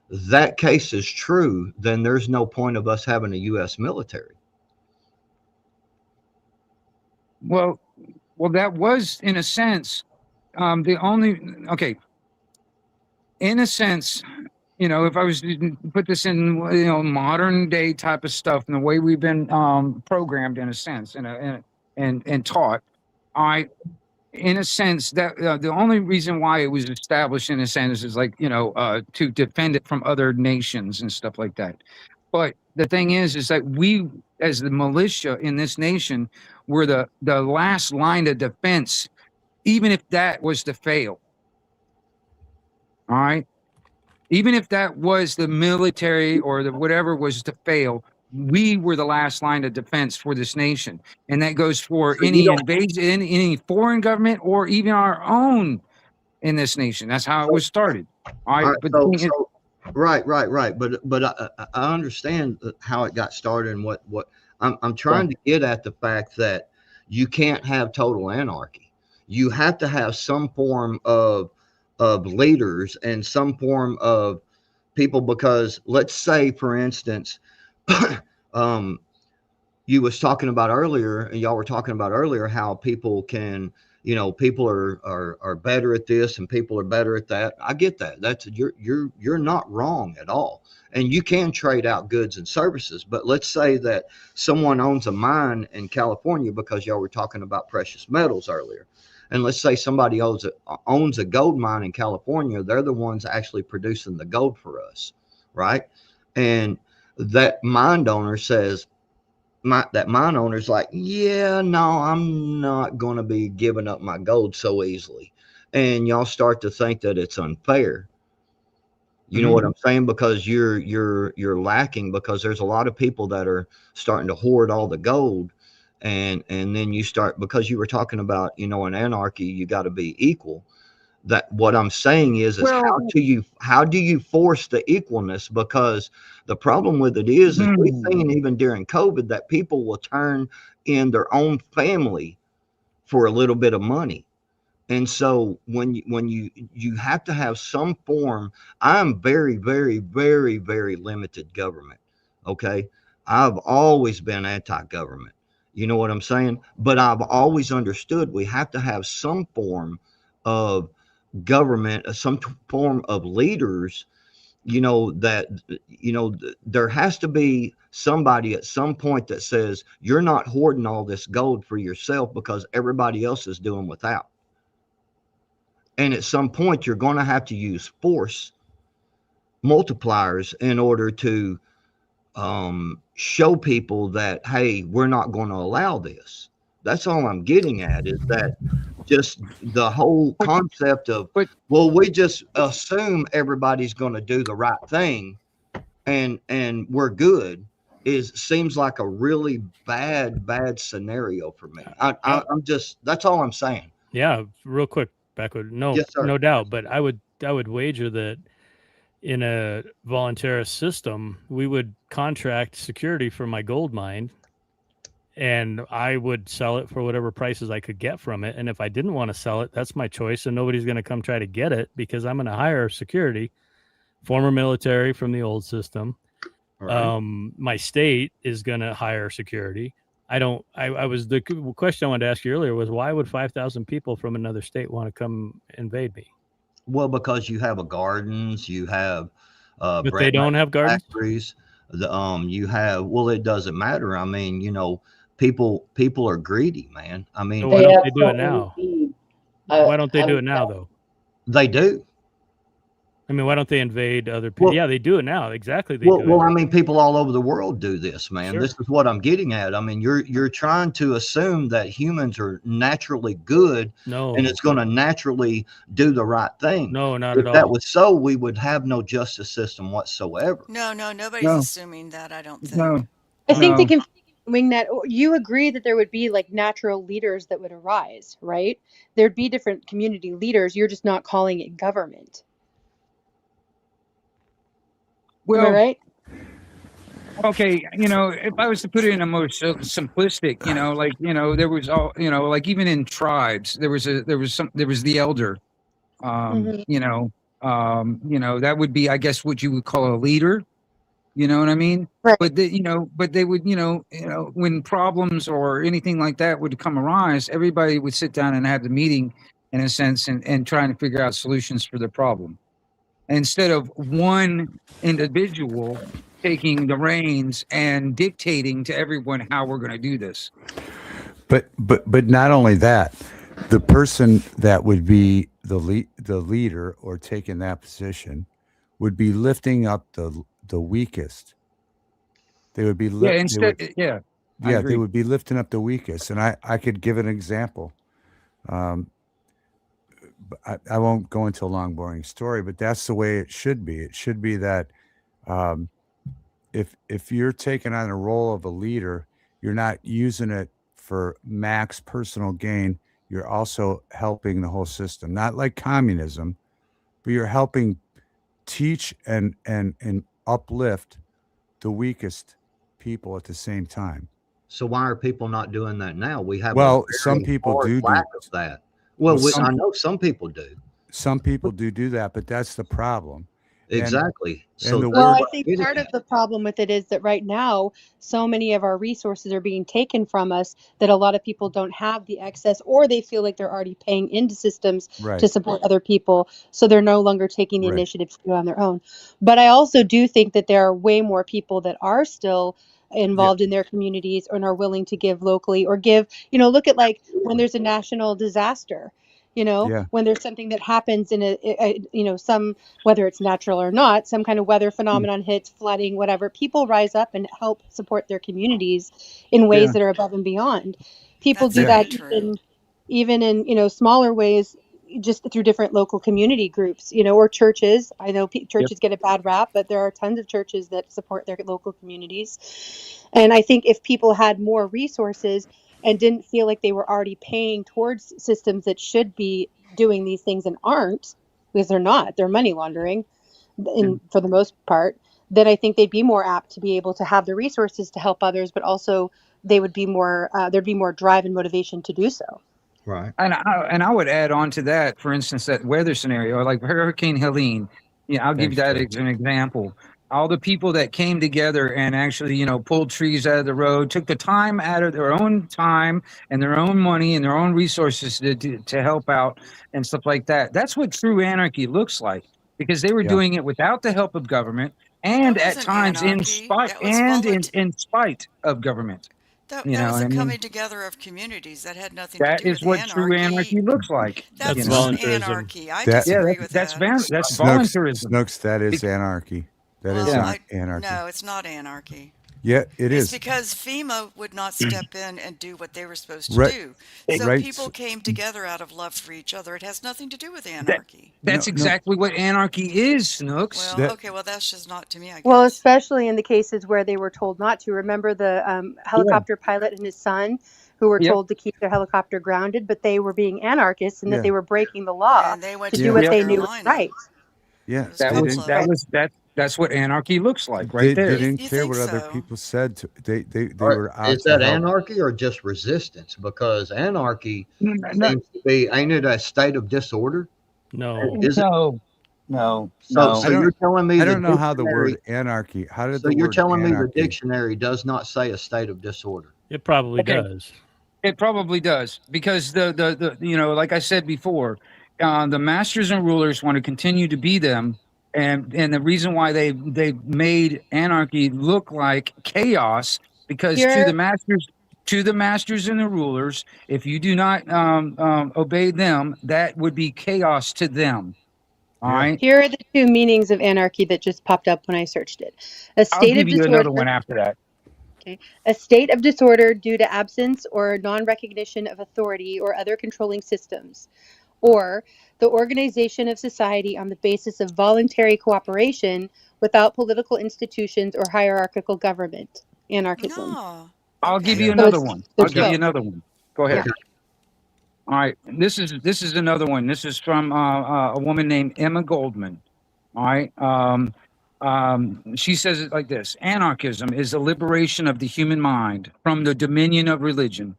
that case is true, then there's no point of us having a U.S. military. Well, that was, in a sense, the only, in a sense, if I was to put this in, modern day type of stuff and the way we've been programmed, in a sense, and taught, in a sense, that the only reason why it was established, in a sense, is like, to defend it from other nations and stuff like that. But the thing is that we, as the militia in this nation, were the last line of defense, even if that was to fail. All right. Even if that was the military or the whatever was to fail, we were the last line of defense for this nation. And that goes for any invasion, any foreign government, or even our own in this nation. That's how it was started. All right. Right. But I understand how it got started and what I'm trying to get at, the fact that you can't have total anarchy. You have to have some form of leaders and some form of people, because let's say, for instance, you was talking about earlier, and y'all were talking about earlier, how people can, people are better at this and people are better at that. I get that. That's you're not wrong at all. And you can trade out goods and services. But let's say that someone owns a mine in California, because y'all were talking about precious metals earlier. And let's say somebody owns a gold mine in California. They're the ones actually producing the gold for us, right? And that mine owner says, that mine owner's like, yeah, no, I'm not going to be giving up my gold so easily. And y'all start to think that it's unfair. You know what I'm saying? Because you're lacking, because there's a lot of people that are starting to hoard all the gold. And then you start, because you were talking about, in anarchy, you got to be equal. That what I'm saying is how do you force the equalness? Because the problem with it is we've seen even during COVID that people will turn in their own family for a little bit of money. And so when you have to have some form, I'm very, very, very, very limited government. Okay. I've always been anti-government. You know what I'm saying? But I've always understood we have to have some form of government, some form of leaders, that, there has to be somebody at some point that says, you're not hoarding all this gold for yourself because everybody else is doing without. And at some point, you're going to have to use force multipliers in order to show people that, hey, we're not going to allow this. That's all I'm getting at, is that just the whole concept of, well, we just assume everybody's going to do the right thing and we're good, seems like a really bad scenario for me. I'm just, that's all I'm saying. Yeah, real quick, backward. No, Yes, sir. no doubt. But I would wager that in a voluntarist system, we would contract security for my gold mine, and I would sell it for whatever prices I could get from it. And if I didn't want to sell it, that's my choice, and nobody's going to come try to get it, because I'm going to hire security, former military from the old system. Right. My state is going to hire security. The question I wanted to ask you earlier was, why would 5,000 people from another state want to come invade me? Well, because you have gardens, you have But they don't have gardens? factories. You have, well, it doesn't matter. I mean, people are greedy, man. I mean, so why don't they do it now? Why don't they do it now, though? They do. I mean, why don't they invade other people? Yeah, they do it now. Exactly. Well, I mean, people all over the world do this, man. Sure. This is what I'm getting at. I mean, you're trying to assume that humans are naturally good, and it's going to naturally do the right thing. No, not at all. If that was so, we would have no justice system whatsoever. No, nobody's assuming that, I don't think. I think they can wing that. You agree that there would be like natural leaders that would arise, right? There'd be different community leaders. You're just not calling it government. Well, am I right? Okay, if I was to put it in a more simplistic, there was all, like even in tribes, there was the elder, that would be, I guess, what you would call a leader. You know what I mean? Right. But they would, when problems or anything like that would come arise, everybody would sit down and have the meeting, in a sense, and trying to figure out solutions for the problem, instead of one individual taking the reins and dictating to everyone how we're going to do this. But not only that, the person that would be the leader or taking that position would be lifting up the weakest. They would be They would be lifting up the weakest. And I could give an example. I won't go into a long, boring story, but that's the way it should be. It should be that if you're taking on a role of a leader, you're not using it for max personal gain. You're also helping the whole system, not like communism, but you're helping teach and uplift the weakest people at the same time. So why are people not doing that now? We have some people do lack of that. Well, I know some people do. Some people do that, but that's the problem. Exactly. So the that's Well, I what I'm think getting part of at. the problem with it is that right now, so many of our resources are being taken from us that a lot of people don't have the excess, or they feel like they're already paying into systems Right. to support other people. So they're no longer taking the Right. initiative to do it on their own. But I also do think that there are way more people that are still involved in their communities and are willing to give locally or give, look at like when there's a national disaster. Yeah. When there's something that happens in some, whether it's natural or not, some kind of weather phenomenon hits, flooding, whatever, people rise up and help support their communities in ways Yeah. that are above and beyond. People That's do very that true. even in smaller ways, just through different local community groups, or churches. I know churches get a bad rap, but there are tons of churches that support their local communities. And I think if people had more resources and didn't feel like they were already paying towards systems that should be doing these things and aren't, because they're money laundering for the most part, then I think they'd be more apt to be able to have the resources to help others, but also they would be more, there'd be more drive and motivation to do so. Right. And I would add on to that, for instance, that weather scenario, like Hurricane Helene. Yeah, I'll give you Thanks, that Joe. as an example. All the people that came together and actually, pulled trees out of the road, took the time out of their own time and their own money and their own resources to help out and stuff like that. That's what true anarchy looks like, because they were Yeah. doing it without the help of government and at Wasn't times in anarchy. spite That was volunteer. in spite of government. That, You that know was what a I mean? coming together of communities. That had nothing to That do is with what true anarchy. anarchy looks like. That's you not know? anarchy. I That disagree with That's that. that's Snooks, voluntarism. Snooks, that is anarchy. That is Well, not anarchy. no, it's not anarchy. Yeah, it It's is. because FEMA would not step in and do what they were supposed to Right. do. So Right. people came together out of love for each other. It has nothing to do with That, anarchy. that's No, exactly what anarchy is, Snooks. Well, okay, well, that's just not to me, I Well, guess. especially in the cases where they were told not to. Remember the helicopter pilot and his son who were Yep. told to keep their helicopter grounded, but they were being anarchists and that Yeah. they were breaking the law And they went to to do North what they knew was Carolina. right. Yeah, There's a they couple didn't. of them. That's what anarchy looks like They right there. didn't You care think what other so? people said. They Or were out is to that help. anarchy or just resistance? Because anarchy No, seems to be, ain't it a state of disorder? No. Is it? no. So you're telling me I the don't know how the dictionary, word anarchy. How did so the you're word telling me the anarchy? dictionary does not say a state of disorder? It probably Okay. does. It probably does, because the like I said before, the masters and rulers want to continue to be them, and the reason why they made anarchy look like chaos, because to Here, the masters and the rulers, if you do not obey them, that would be chaos to them. All Yeah. right. here are the two meanings of anarchy that just popped up when I searched it. A I'll state give of you disorder. another one after that. Okay. A state of disorder due to absence or non-recognition of authority or other controlling systems, or the organization of society on the basis of voluntary cooperation without political institutions or hierarchical government. Anarchism. No. I'll give you So another it's, one. I'll there's give you both. another one. Go ahead. Yeah. All right. This is another one. This is from a woman named Emma Goldman. All right. She says it like this: Anarchism is the liberation of the human mind from the dominion of religion,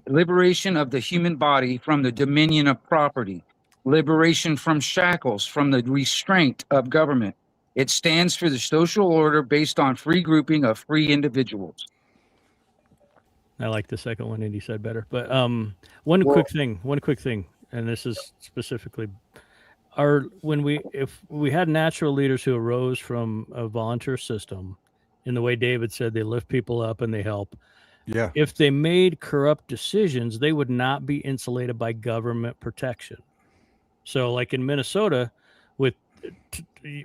liberation of the human body from the dominion of property, liberation from shackles from the restraint of government. It stands for the social order based on free grouping of free individuals. I like the second one Indy said better. But one quick thing, and this is specifically if we had natural leaders who arose from a volunteer system, in the way David said, they lift people up and they help. Yeah. If they made corrupt decisions, they would not be insulated by government protection. So like in Minnesota with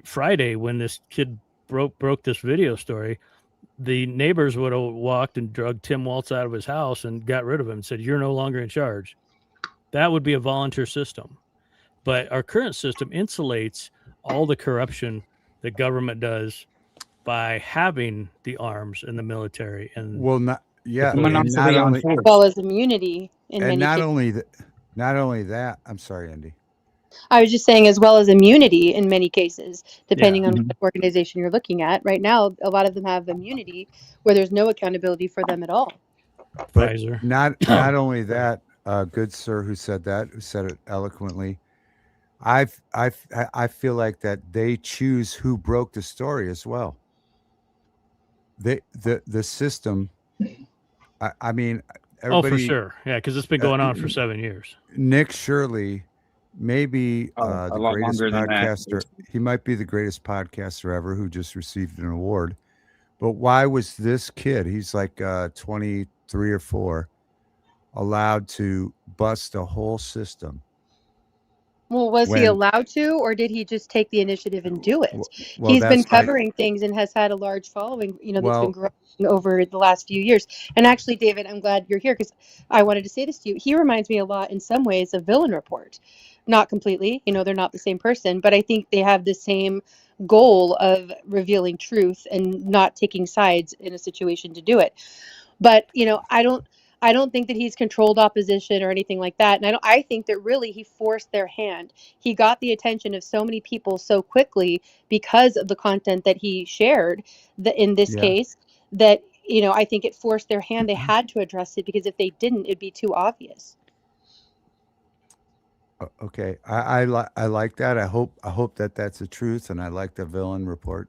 Friday, when this kid broke this video story, the neighbors would have walked and drugged Tim Waltz out of his house and got rid of him and said, "You're no longer in charge." That would be a volunteer system. But our current system insulates all the corruption that government does by having the arms and the military and Well, not yeah, the police. and not only As well as immunity in and many not cases. only that. I'm sorry, Andy. I was just saying, as well as immunity in many cases, depending Yeah. on what organization you're looking at. Right now, a lot of them have immunity where there's no accountability for them at all. But not Pfizer. only that, good sir who said it eloquently. I feel like that they choose who broke the story as well. The system. I mean, Oh, for everybody. sure. Yeah, because it's been going on for 7 years. Nick Shirley, maybe a the lot greatest longer than that. podcaster. He might be the greatest podcaster ever who just received an award. But why was this kid, he's like 23 or 4, allowed to bust a whole system? Well, was he When allowed to, or did he just take the initiative and do it? well, He's been that's my covering things and has had a large following, that's been well, growing over the last few years. And actually, David, I'm glad you're here because I wanted to say this to you. He reminds me a lot in some ways of Villain Report. Not completely, they're not the same person, but I think they have the same goal of revealing truth and not taking sides in a situation to do it. But I don't think that he's controlled opposition or anything like that. And I think that really he forced their hand. He got the attention of so many people so quickly because of the content that he shared, that in this yeah. case, that I think it forced their hand. They had to address it because if they didn't, it'd be too obvious. Okay, I like that. I hope that that's the truth, and I like the Villain Report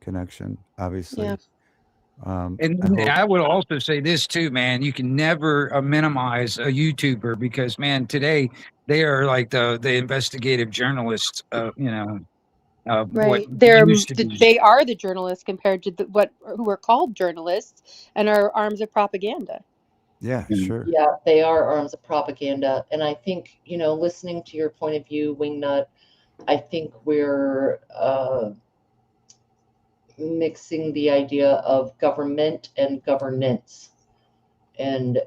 connection. Obviously, Yeah. And I I hope. would also say this too, man. You can never minimize a YouTuber because, man, today they are like the investigative journalists. What Right. used to be. They are the journalists compared to who are called journalists and are arms of propaganda. Yeah, sure. Yeah, they are arms of propaganda. And I think, listening to your point of view, Wingnut, I think we're mixing the idea of government and governance. And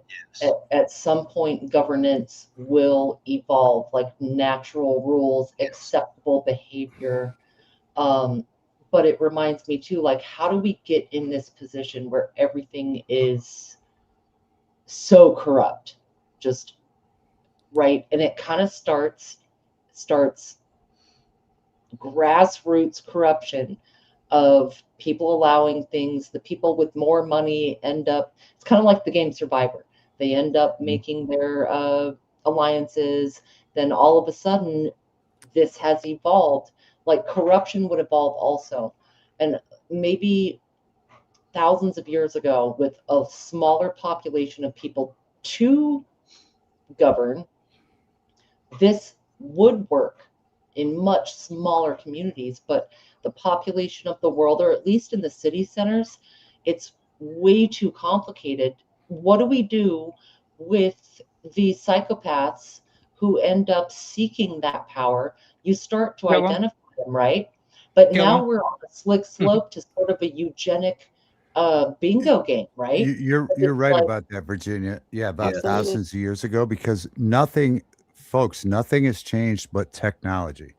at some point, governance will evolve, like natural rules, acceptable behavior. But it reminds me too, like, how do we get in this position where everything is so corrupt? Just right. And it kind of starts grassroots corruption of people allowing things. The people with more money end up, it's kind of like the game Survivor. They end up making their alliances. Then all of a sudden, this has evolved. Like corruption would evolve also. And maybe thousands of years ago, with a smaller population of people to govern, this would work in much smaller communities, but the population of the world, or at least in the city centers, it's way too complicated. What do we do with the psychopaths who end up seeking that power? You start to Kill 'em. identify them, right? But Kill now 'em. we're on a slick slope to sort of a eugenic bingo game, right? You're It's right like, about that, Virginia. Yeah, about Absolutely. thousands of years ago, because nothing has changed but technology.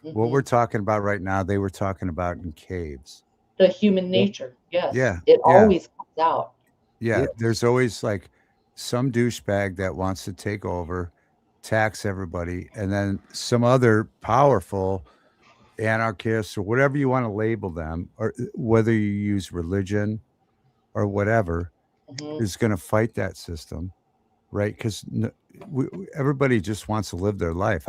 What we're talking about right now, they were talking about in caves. the human nature, yes. Yeah, It yeah. always comes out. Yeah, there's always like some douchebag that wants to take over, tax everybody, and then some other powerful anarchists or whatever you want to label them, or whether you use religion or whatever, is going to fight that system, right? Because everybody just wants to live their life.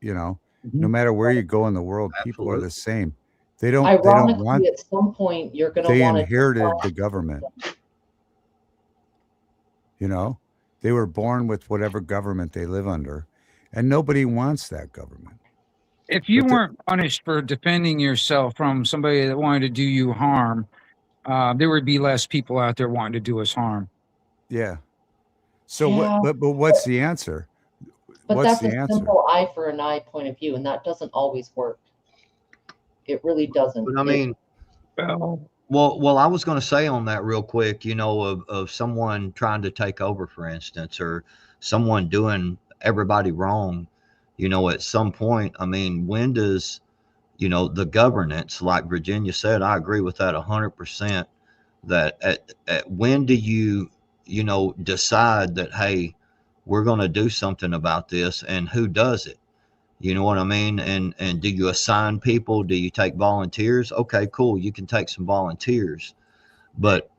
No matter where you go in the world, people are the same. They don't Ironically, want. at some point, you're going to They want to inherited the government. They were born with whatever government they live under, and nobody wants that government. If you But the- weren't punished for defending yourself from somebody that wanted to do you harm, there would be less people out there wanting to do us harm. Yeah. So Yeah. what? But what's the answer? But What's that's the a answer? simple eye for an eye point of view, and that doesn't always work. It really doesn't. But I mean, well, I was going to say on that real quick, of someone trying to take over, for instance, or someone doing everybody wrong, at some point, I mean, when does, the governance, like Virginia said, I agree with that 100%, that at when do you, decide that, hey, we're going to do something about this, and who does it? You know what I mean? And do you assign people? Do you take volunteers? Okay, cool. You can take some volunteers, but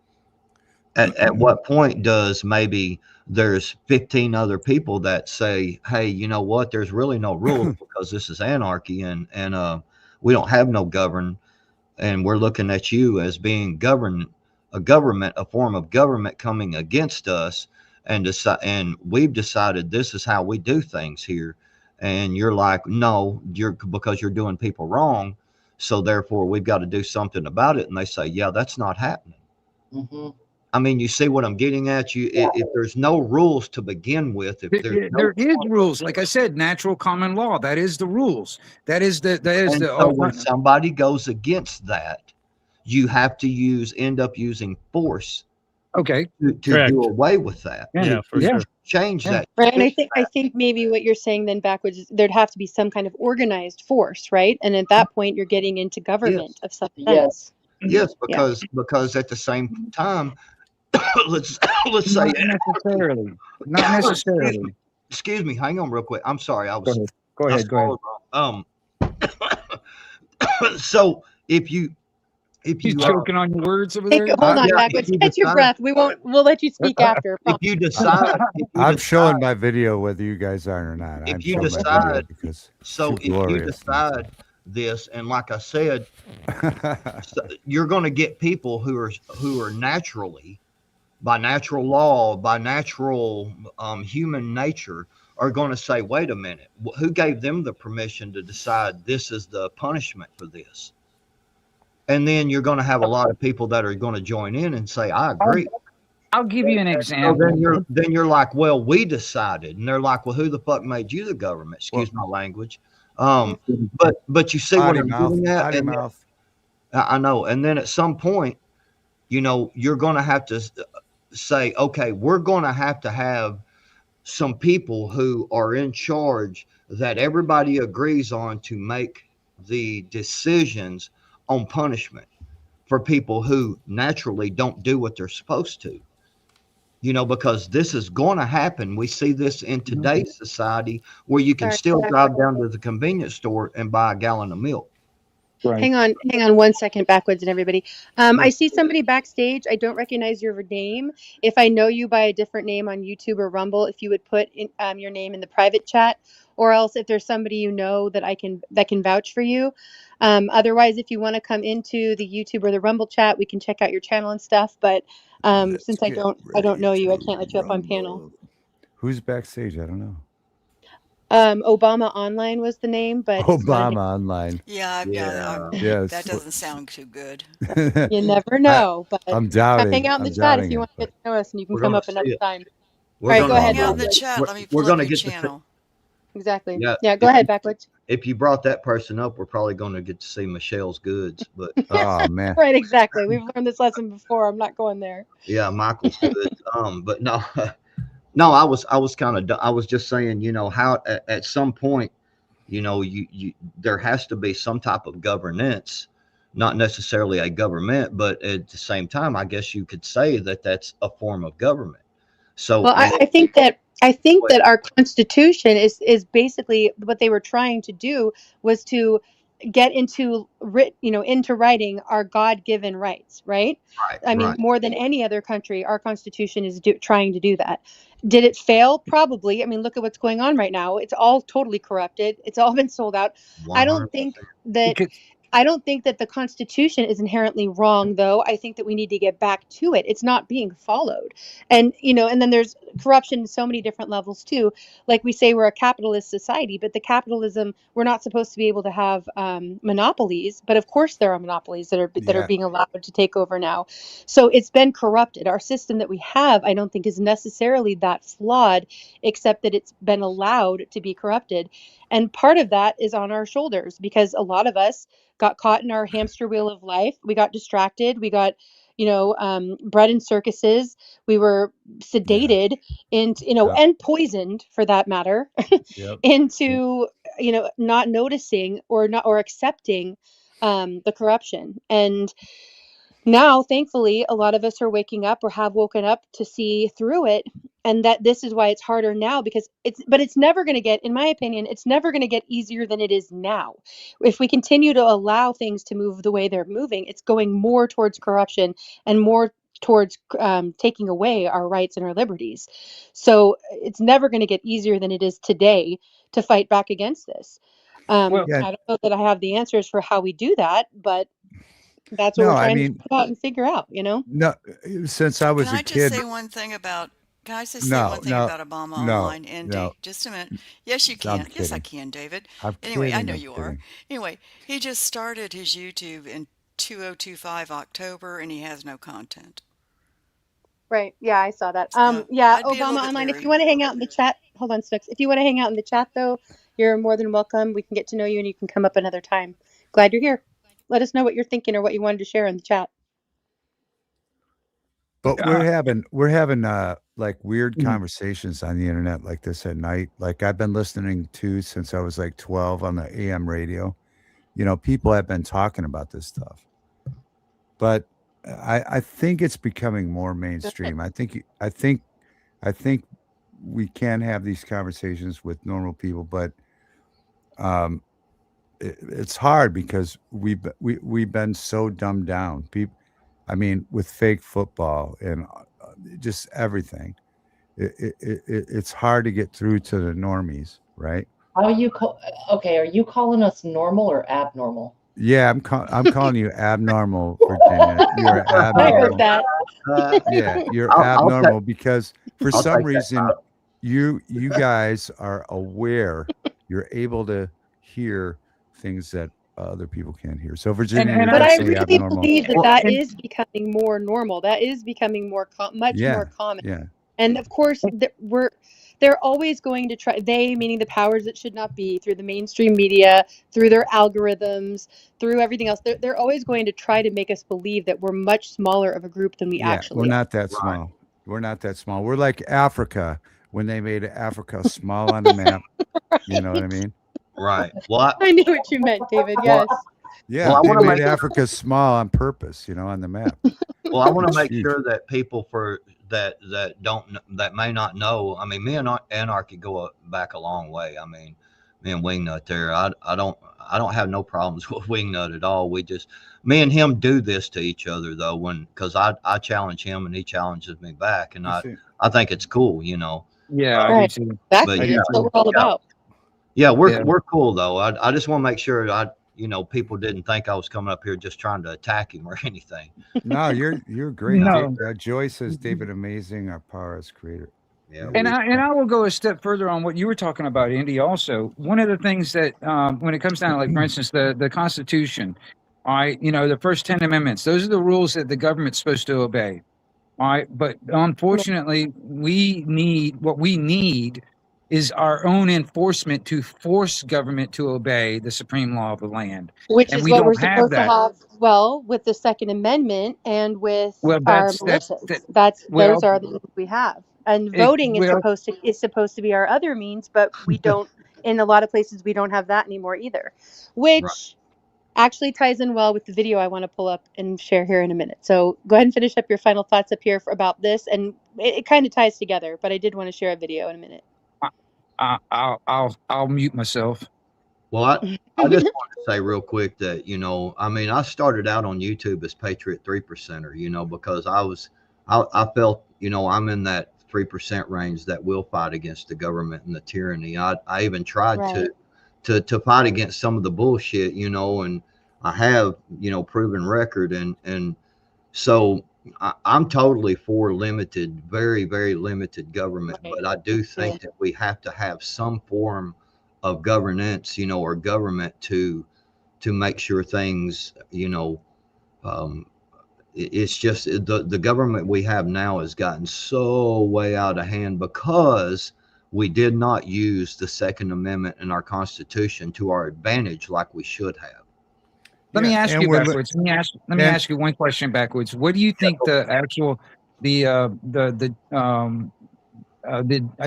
At what point does maybe there's 15 other people that say, hey, you know what, there's really no rules because this is anarchy, and we don't have no govern, and we're looking at you as being a form of government coming against us, and we've decided this is how we do things here, and you're like, no, because you're doing people wrong, so therefore we've got to do something about it. And they say, yeah, that's not happening. I mean, you see what I'm getting at? If there's no rules to begin with, if there's There is rules, like I said, natural common law. That is the rules. That is the so when somebody goes against that, you have to end up using force. Okay. To do away with that. Change that. Right, and I think maybe what you're saying then backwards is there'd have to be some kind of organized force, right? And at that point, you're getting into government of some sense. Yes, because at the same time, let's say not necessarily. Excuse me, hang on real quick. I'm sorry, I was go ahead. So if you He's choking on your words over Take there. hold on, backwards. Catch your breath. We'll let you speak after. If you decide, I'm showing my video whether you guys are or not. I'm if you showing my video decide, because so it's if you glorious. decide this, and like I said, you're going to get people who are naturally, by natural law, by natural human nature, are going to say, wait a minute, who gave them the permission to decide this is the punishment for this? And then you're going to have a lot of people that are going to join in and say, I agree. I'll give you an example. So then you're like, well, we decided. And they're like, well, who the fuck made you the government? Excuse my language. But you see what I'm getting at? And I know. And then at some point, you're going to have to say, okay, we're going to have some people who are in charge that everybody agrees on to make the decisions on punishment for people who naturally don't do what they're supposed to, because this is going to happen. We see this in today's society where you can still drive down to the convenience store and buy a gallon of milk. Right. Hang on 1 second, backwards, and everybody. I see somebody backstage. I don't recognize your name. If I know you by a different name on YouTube or Rumble, if you would put your name in the private chat, or else if there's somebody that can vouch for you. Otherwise, if you want to come into the YouTube or the Rumble chat, we can check out your channel and stuff. But since I don't know you, I can't let you up on panel. Who's backstage? I don't know. Obama Online was the name, but Obama Online. Yeah. Yes. That doesn't sound too good. You never know. But I'm doubting. Come hang out in the chat if you want to get to know us, and you can come up another time. All right, go ahead. Hang out in the chat. Let me pull up your channel. Exactly. Yeah, go ahead, backwards. If you brought that person up, we're probably going to get to see Michelle's goods. But oh man, right, exactly. We've learned this lesson before. I'm not going there. Yeah, Michael's goods. But no, I was just saying, how at some point, there has to be some type of governance, not necessarily a government, but at the same time, I guess you could say that that's a form of government. So, well, I think that our Constitution is basically what they were trying to do was to get into writing our God-given rights, right? I mean, more than any other country, our Constitution is trying to do that. Did it fail? Probably. I mean, look at what's going on right now. It's all totally corrupted. It's all been sold out. 100%. I don't think that the Constitution is inherently wrong, though. I think that we need to get back to it. It's not being followed. And, and then there's corruption in so many different levels, too. Like we say, we're a capitalist society, but the capitalism, we're not supposed to be able to have monopolies. But of course, there are monopolies that are being allowed to take over now. So it's been corrupted. Our system that we have, I don't think is necessarily that flawed, except that it's been allowed to be corrupted. And part of that is on our shoulders because a lot of us got caught in our hamster wheel of life. We got distracted. We got, bred in circuses. We were sedated and poisoned for that matter into, not noticing or accepting the corruption. And now, thankfully, a lot of us are waking up or have woken up to see through it. And that this is why it's harder now because it's never going to get, in my opinion, it's never going to get easier than it is now. If we continue to allow things to move the way they're moving, it's going more towards corruption and more towards taking away our rights and our liberties. So it's never going to get easier than it is today to fight back against this. Yeah. I don't know that I have the answers for how we do that, but that's what No, we're I trying to mean, figure out and figure out, you know? no, since I Can was a I just kid. say one thing about? Can I just say one thing about Obama online, Indy? No. Just a minute. Yes, you I'm can. Yes, I kidding. can, David. I'm Anyway, I kidding. know I'm you are. kidding. Anyway, he just started his YouTube in 2025 October, and he has no content. Right. Yeah, I saw that. So Yeah, I'd be a little Obama bit online. If leery. you want to hang out in the chat, hold on, Snooks. If you want to hang out in the chat, though, you're more than welcome. We can get to know you, and you can come up another time. Glad you're here. Let us know what you're thinking or what you wanted to share in the chat. But we're having like weird conversations on the internet like this at night. Like I've been listening to since I was like 12 on the AM radio. You know, people have been talking about this stuff. But I think it's becoming more mainstream. I think we can have these conversations with normal people, but it's hard because we've been so dumbed down. People, I mean, with fake football and just everything, it's hard to get through to the normies, right? How you okay, are you calling us normal or abnormal? Yeah, I'm calling you abnormal, Virginia. You're abnormal. I heard that. Yeah, you're I'll abnormal take- because for I'll some take that. reason you guys are aware. You're able to hear things that other people can't hear. So Virginia, you're But I definitely really abnormal. believe that is becoming more normal. That is becoming much more common. Yeah. And of course, they're always going to try, they meaning the powers that should not be, through the mainstream media, through their algorithms, through everything else. They're always going to try to make us believe that we're much smaller of a group than we actually we're are. not that small. We're not that small. We're like Africa when they made Africa small on the map. You know what I mean? Right. Well, I knew what you meant, David. Yes. Yeah, Well, I they wanna made make- Africa small on purpose, you know, on the map. Well, I want to It's make huge. sure that people that may not know. I mean, me and Anarchy go back a long way. I mean, me and Wingnut there. I don't have no problems with Wingnut at all. Me and him do this to each other though, because I challenge him and he challenges me back, and I think it's cool, you know. Yeah, I do Right. too. Exactly. But, That's what we're all about. Yeah, we're cool though. I just want to make sure people didn't think I was coming up here just trying to attack him or anything. No, you're great. No. Joy says David Amazing, our powerhouse creator. Yeah. And I will go a step further on what you were talking about, Indy. Also, one of the things that when it comes down to, like, for instance, the Constitution, all right, the first 10 amendments, those are the rules that the government's supposed to obey. All right, but unfortunately, what we need is our own enforcement to force government to obey the supreme law of the land. Which And is we what don't we're have supposed that. to have, well, with the Second Amendment and with Well, our that's militias. well, Those are the means we have. And voting is supposed to be our other means, but we don't, in a lot of places, we don't have that anymore either. Which actually ties in well with the video I want to pull up and share here in a minute. So go ahead and finish up your final thoughts up here about this, and it kind of ties together, but I did want to share a video in a minute. I'll mute myself. Well, I just want to say real quick that, I mean, I started out on YouTube as Patriot 3%er, because I felt, I'm in that 3% range that will fight against the government and the tyranny. I even tried to fight against some of the bullshit, and I have, proven record. And so I'm totally for limited, very, very limited government, but I do think that we have to have some form of governance, or government to make sure things, it's just the government we have now has gotten so way out of hand because we did not use the Second Amendment in our Constitution to our advantage like we should have. Let me ask you backwards. Let me ask you one question backwards. What do you think the actual I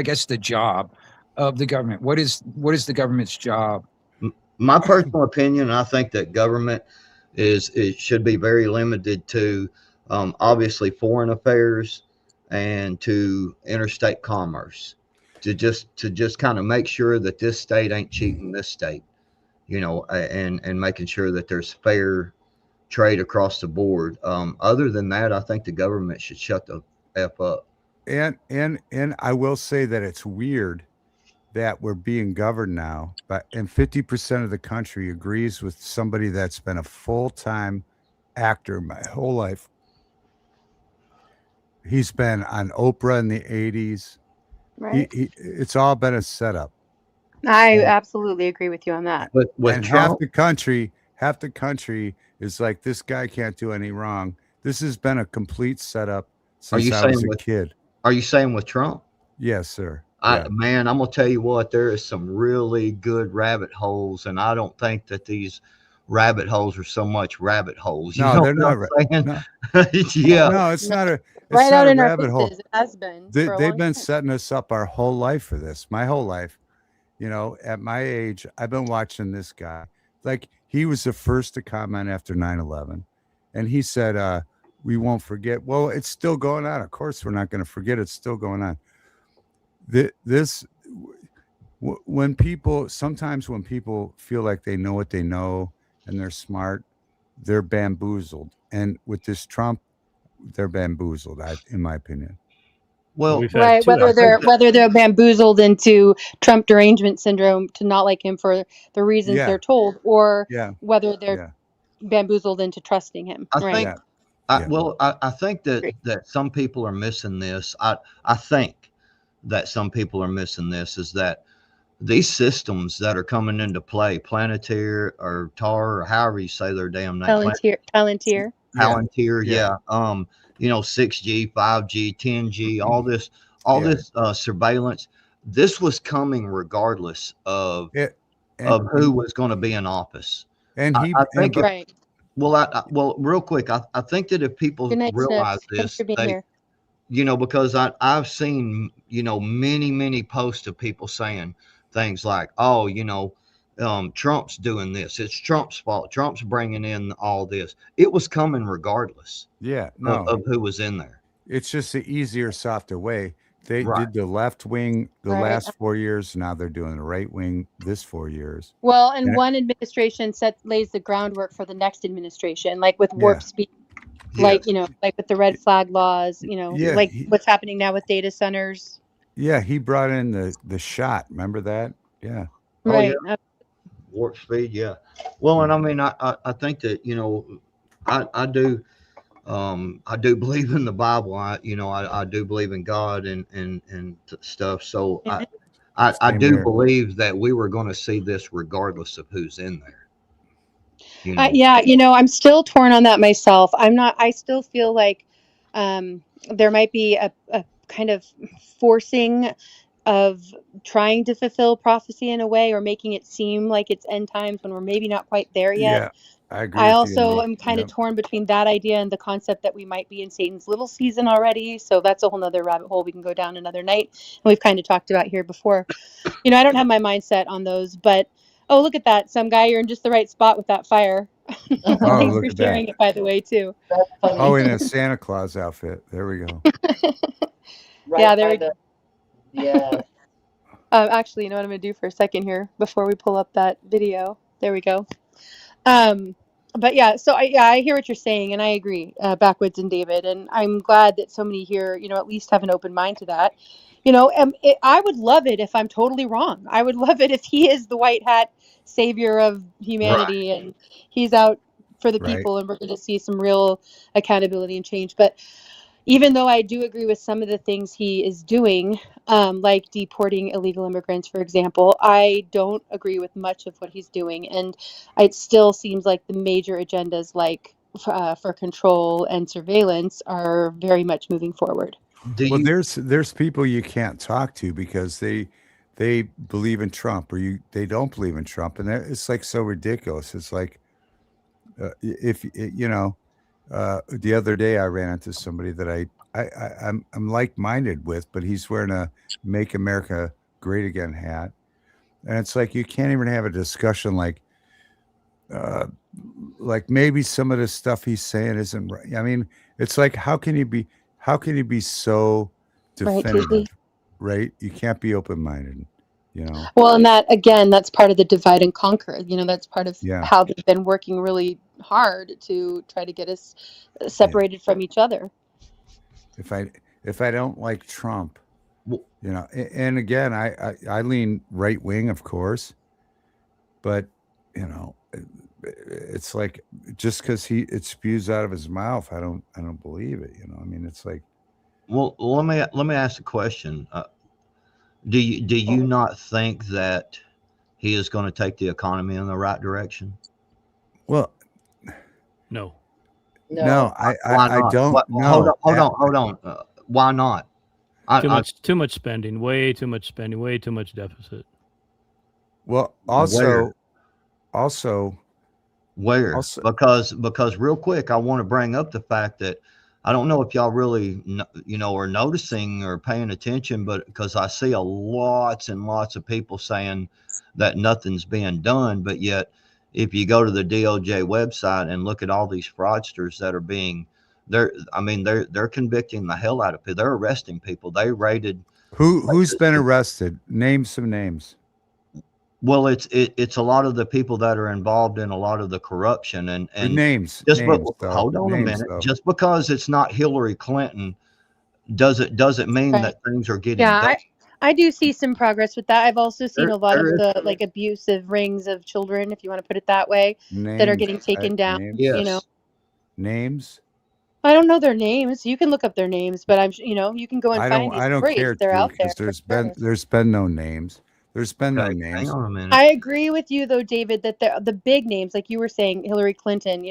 guess the job of the government? What is the government's job? My personal opinion, I think that government it should be very limited to obviously foreign affairs and to interstate commerce, to just kind of make sure that this state ain't cheating this state, and making sure that there's fair trade across the board. Other than that, I think the government should shut the F up. And I will say that it's weird that we're being governed now, and 50% of the country agrees with somebody that's been a full-time actor my whole life. He's been on Oprah in the 80s. Right. It's all been a setup. I absolutely agree with you on that. But with And Trump, half the country is like, this guy can't do any wrong. This has been a complete setup since I was a kid. Are you saying with Trump? Yes, sir. Man, I'm gonna tell you what, there is some really good rabbit holes, and I don't think that these rabbit holes are so much rabbit holes. You No, know they're not. what I'm saying? No. Yeah. No, it's not a. It's Right not out a in our rabbit hole. faces. It has been. for a They've long been time. setting us up our whole life for this. My whole life. You know, at my age, I've been watching this guy. Like, he was the first to comment after 9/11. And he said, we won't forget. Well, it's still going on. Of course, we're not going to forget. It's still going on. Sometimes when people feel like they know what they know and they're smart, they're bamboozled. And with this Trump, they're bamboozled, in my opinion. Well, right, whether they're bamboozled into Trump derangement syndrome to not like him for the reasons Yeah. they're told, or Yeah. whether they're bamboozled into trusting him. I right. think, I think that some people are missing this. I think that some people are missing this is that these systems that are coming into play, Planeteer or TAR, or however you say their damn name, Palantir. Palantir, yeah. You know, 6G, 5G, 10G, all this surveillance. This was coming regardless of who was going to be in office. And I think well, real quick, I think that if people Good night, realize Snips. Thanks this, for being they, here. you know, because I've seen, you know, many posts of people saying things like, oh, you know, Trump's doing this. It's Trump's fault. Trump's bringing in all this. It was coming regardless of who was in there. It's just the easier, softer way. They Right. did the left wing the Right. last 4 years. Now they're doing the right wing this 4 years. Well, and Yeah. one administration lays the groundwork for the next administration, like with Yeah. warp speed, like, you know, like with the red flag laws, you know, Yeah, like what's happening now with data centers. Yeah, he brought in the shot. Remember that? Yeah. Right. Warp speed, yeah. Well, and I mean, I think that, you know, I do believe in the Bible. I do believe in God and stuff. So I do here. believe that we were going to see this regardless of who's in there. You know? Yeah, you know, I'm still torn on that myself. I still feel like there might be a kind of forcing of trying to fulfill prophecy in a way, or making it seem like it's end times when we're maybe not quite there yet. Yeah, I agree. I with you. also am kind of torn between that idea and the concept that we might be in Satan's little season already. So that's a whole nother rabbit hole we can go down another night. And we've kind of talked about here before. You know, I don't have my mindset on those, but oh, look at that. Some guy, you're in just the right spot with that fire. Thanks look for at sharing that. it, by the way, too. Oh, in a Santa Claus outfit. There we go. Yeah, there we go. Yeah. Actually, you know what I'm going to do for a second here before we pull up that video. There we go. But yeah, so I hear what you're saying, and I agree, Backwoods and David, and I'm glad that so many here, you know, at least have an open mind to that. You know, I would love it if I'm totally wrong. I would love it if he is the white hat savior of humanity and he's out for the Right. people, and we're going to see some real accountability and change. But even though I do agree with some of the things he is doing, like deporting illegal immigrants, for example, I don't agree with much of what he's doing. And it still seems like the major agendas, like for control and surveillance, are very much moving forward. Well, there's people you can't talk to because they believe in Trump, or they don't believe in Trump, and it's like so ridiculous. It's like the other day I ran into somebody that I'm like-minded with, but he's wearing a "Make America Great Again" hat, and it's like you can't even have a discussion like maybe some of the stuff he's saying isn't right. I mean, it's like how can you be so definitive, right? You can't be open-minded, you know. Well, and that, again, that's part of the divide and conquer. You know, that's part of Yeah. how they've been working really hard to try to get us separated from each other. If I don't like Trump, and again, I lean right wing, of course, but it's like just because it spews out of his mouth, I don't believe it. I mean, it's like. Well, let me ask a question. Do you not think that he is going to take the economy in the right direction? Well, no. No, Why I not? don't know. Hold on. Why not? Too much spending, way too much spending, way too much deficit. Well, Where? also, because real quick, I want to bring up the fact that I don't know if y'all really are noticing or paying attention, but because I see lots and lots of people saying that nothing's being done, but yet if you go to the DOJ website and look at all these fraudsters that are being they're convicting the hell out of people. They're arresting people. They raided. Who's been arrested? Name some names. Well, it's a lot of the people that are involved in a lot of the corruption and names. Hold on a minute. Just because it's not Hillary Clinton doesn't mean that things are getting done. I do see some progress with that. I've also seen a lot of the like abusive rings of children, if you want to put it that way, that are getting taken down. Names. Names. I don't know their names. You can look up their names, but you can go and find these I don't stories. care. They're out there. There's been no names. There's been no names. Hang on a minute. I agree with you though, David, that the big names, like you were saying, Hillary Clinton,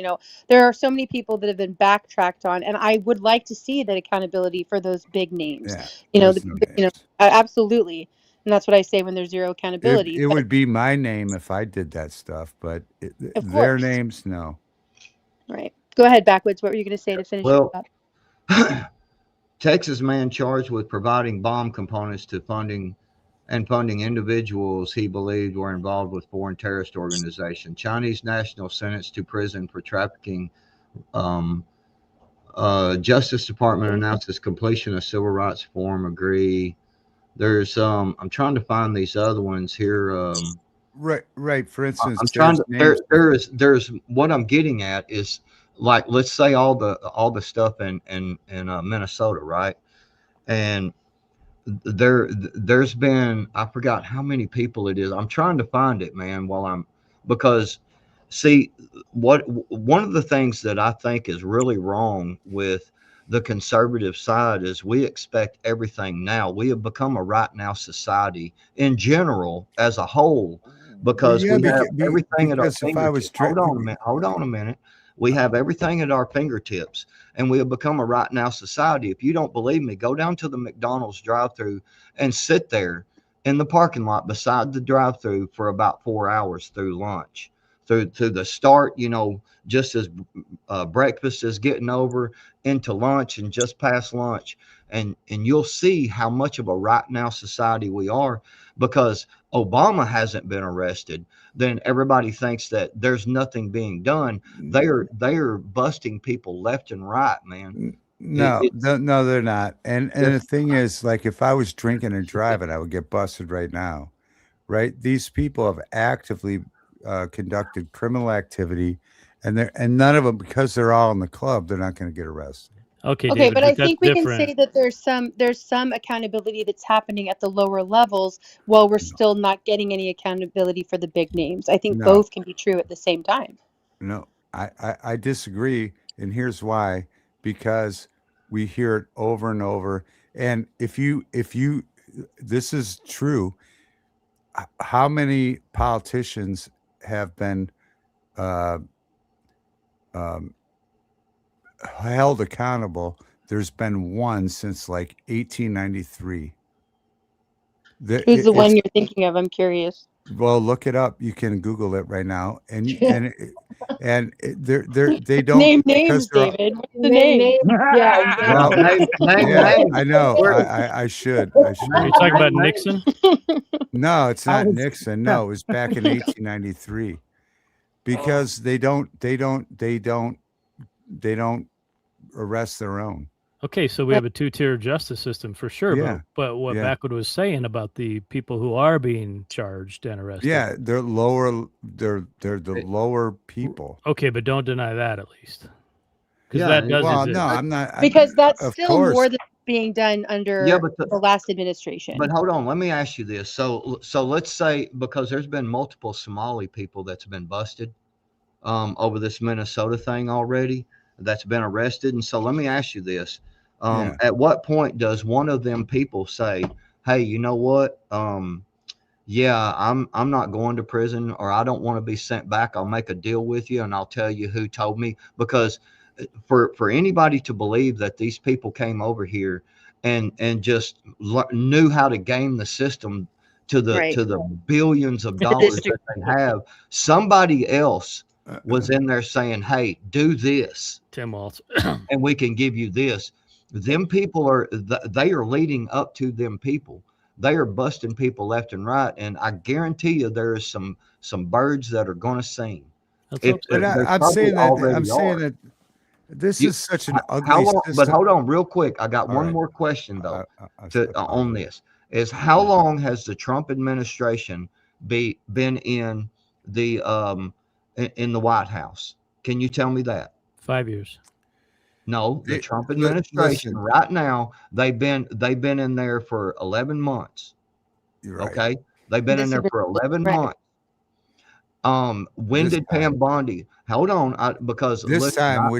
there are so many people that have been backtracked on, and I would like to see that accountability for those big names. Absolutely. And that's what I say when there's zero accountability. It would be my name if I did that stuff, but their names, no. Right. Go ahead, Backwoods. What were you going to say to finish up? Texas man charged with providing bomb components to funding individuals he believed were involved with foreign terrorist organization. Chinese national sentenced to prison for trafficking. Justice Department announces completion of civil rights forum. Agree. There's I'm trying to find these other ones here. Right. For instance, I'm trying to. There's what I'm getting at is like, let's say all the stuff in Minnesota, right? And there's been, I forgot how many people it is. I'm trying to find it, man, because see one of the things that I think is really wrong with the conservative side is we expect everything now. We have become a right now society in general as a whole, because we have everything at our fingertips. Hold on a minute. We have everything at our fingertips, and we have become a right now society. If you don't believe me, go down to the McDonald's drive-through and sit there in the parking lot beside the drive-through for about 4 hours through lunch, through the start, just as breakfast is getting over into lunch and just past lunch. And you'll see how much of a right now society we are, because Obama hasn't been arrested. Then everybody thinks that there's nothing being done. They are busting people left and right, man. No, they're not. And the thing is, like, if I was drinking and driving, I would get busted right now, right? These people have actively conducted criminal activity, and none of them, because they're all in the club, they're not going to get arrested. Okay, David, but I think we can say that there's some accountability that's happening at the lower levels while we're still not getting any accountability for the big names. I think both can be true at the same time. No, I disagree, and here's why. Because we hear it over and over, and if you this is true. How many politicians have been held accountable? There's been one since like 1893. Who's the one you're thinking of? I'm curious. Well, look it up. You can Google it right now, and they don't name names, David. What's the name? Yeah, I know. I should. Are you talking about Nixon? No, it's not Nixon. No, it was back in 1893. Because they don't arrest their own. Okay, so we have a two-tier justice system for sure. Yeah. But what Yeah. Backwood was saying about the people who are being charged and arrested. Yeah, they're lower. They're the lower people. Okay, but don't deny that at least. Because Yeah, that does Well, exist. no, I'm not. Because that's Of still course. more than being done under the last administration. But hold on, let me ask you this. So let's say, because there's been multiple Somali people that's been busted over this Minnesota thing already, that's been arrested. And so let me ask you this. Yeah. At what point does one of them people say, hey, you know what? Yeah, I'm not going to prison, or I don't want to be sent back. I'll make a deal with you and I'll tell you who told me. Because for anybody to believe that these people came over here and just knew how to game the system to the billions of dollars that they have, somebody else was in there saying, hey, do this, Tim Waltz, and we can give you this. Them people they are leading up to them people. They are busting people left and right, and I guarantee you there is some birds that are going to sing. But I'm saying that this is such an ugly system. But hold on, real quick. I got one more question though on this. Is how long has the Trump administration been in the White House? Can you tell me that? 5 years. No, the Trump administration right now, they've been in there for 11 months. Right. Okay, they've been in there for 11 months. When did Pam Bondi? Hold on, because this time,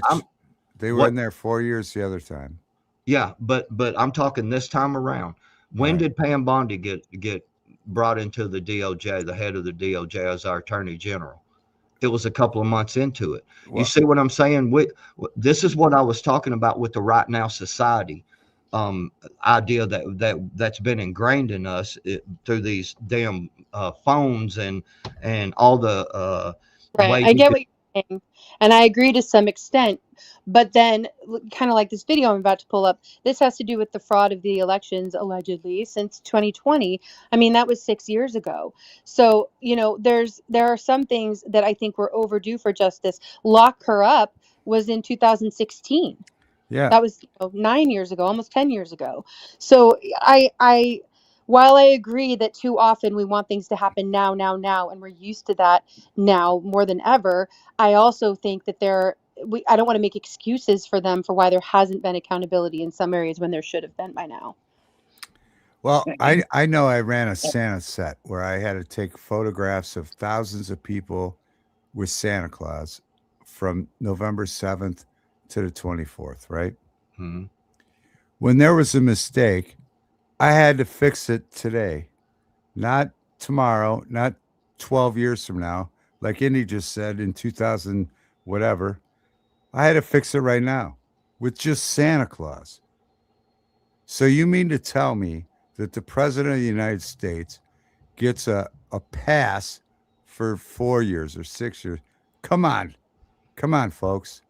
they were in there 4 years the other time. Yeah, but I'm talking this time around. When did Pam Bondi get brought into the DOJ, the head of the DOJ as our attorney general? It was a couple of months into it. You see what I'm saying? This is what I was talking about with the Right Now Society idea that's been ingrained in us through these damn phones and all the Right. I get what you're saying. And I agree to some extent. But then, kind of like this video I'm about to pull up, this has to do with the fraud of the elections, allegedly, since 2020. I mean, that was 6 years ago. So, there are some things that I think were overdue for justice. Lock her up was in 2016. Yeah. That was 9 years ago, almost 10 years ago. So while I agree that too often we want things to happen now, and we're used to that now more than ever, I also think that I don't want to make excuses for them for why there hasn't been accountability in some areas when there should have been by now. Well, I know I ran a Santa set where I had to take photographs of thousands of people with Santa Claus from November 7th to the 24th, right? Mm-hmm. When there was a mistake, I had to fix it today, not tomorrow, not 12 years from now, like Indy just said in 2000, whatever. I had to fix it right now with just Santa Claus. So you mean to tell me that the president of the United States gets a pass for 4 years or 6 years? Come on, folks.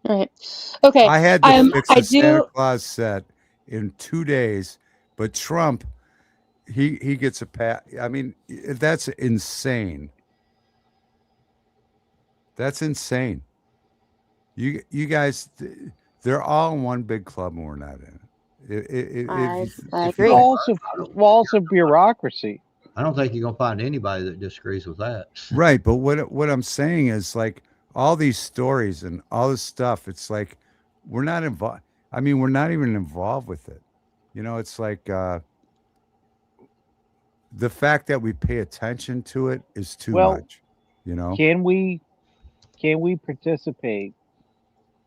All right. Okay. I had to fix the Santa Claus set in 2 days, but Trump, he gets a pass. I mean, that's insane. That's insane. You guys, they're all in one big club and we're not in it. I agree. Walls of bureaucracy. I don't think you're gonna find anybody that disagrees with that. Right, but what I'm saying is, like, all these stories and all this stuff, it's like we're not involved. I mean, we're not even involved with it. It's like the fact that we pay attention to it is too much. Can we participate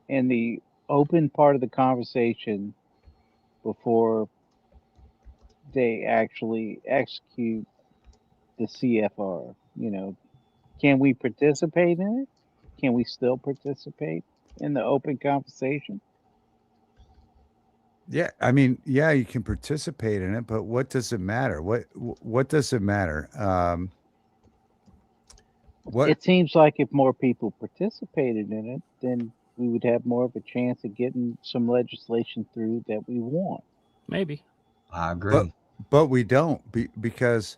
in the open part of the conversation before they actually execute the CFR? Can we participate in it? Can we still participate in the open conversation? Yeah, I mean, yeah, you can participate in it, but what does it matter? What does it matter? It seems like if more people participated in it, then we would have more of a chance of getting some legislation through that we want. Maybe. I agree. But we don't because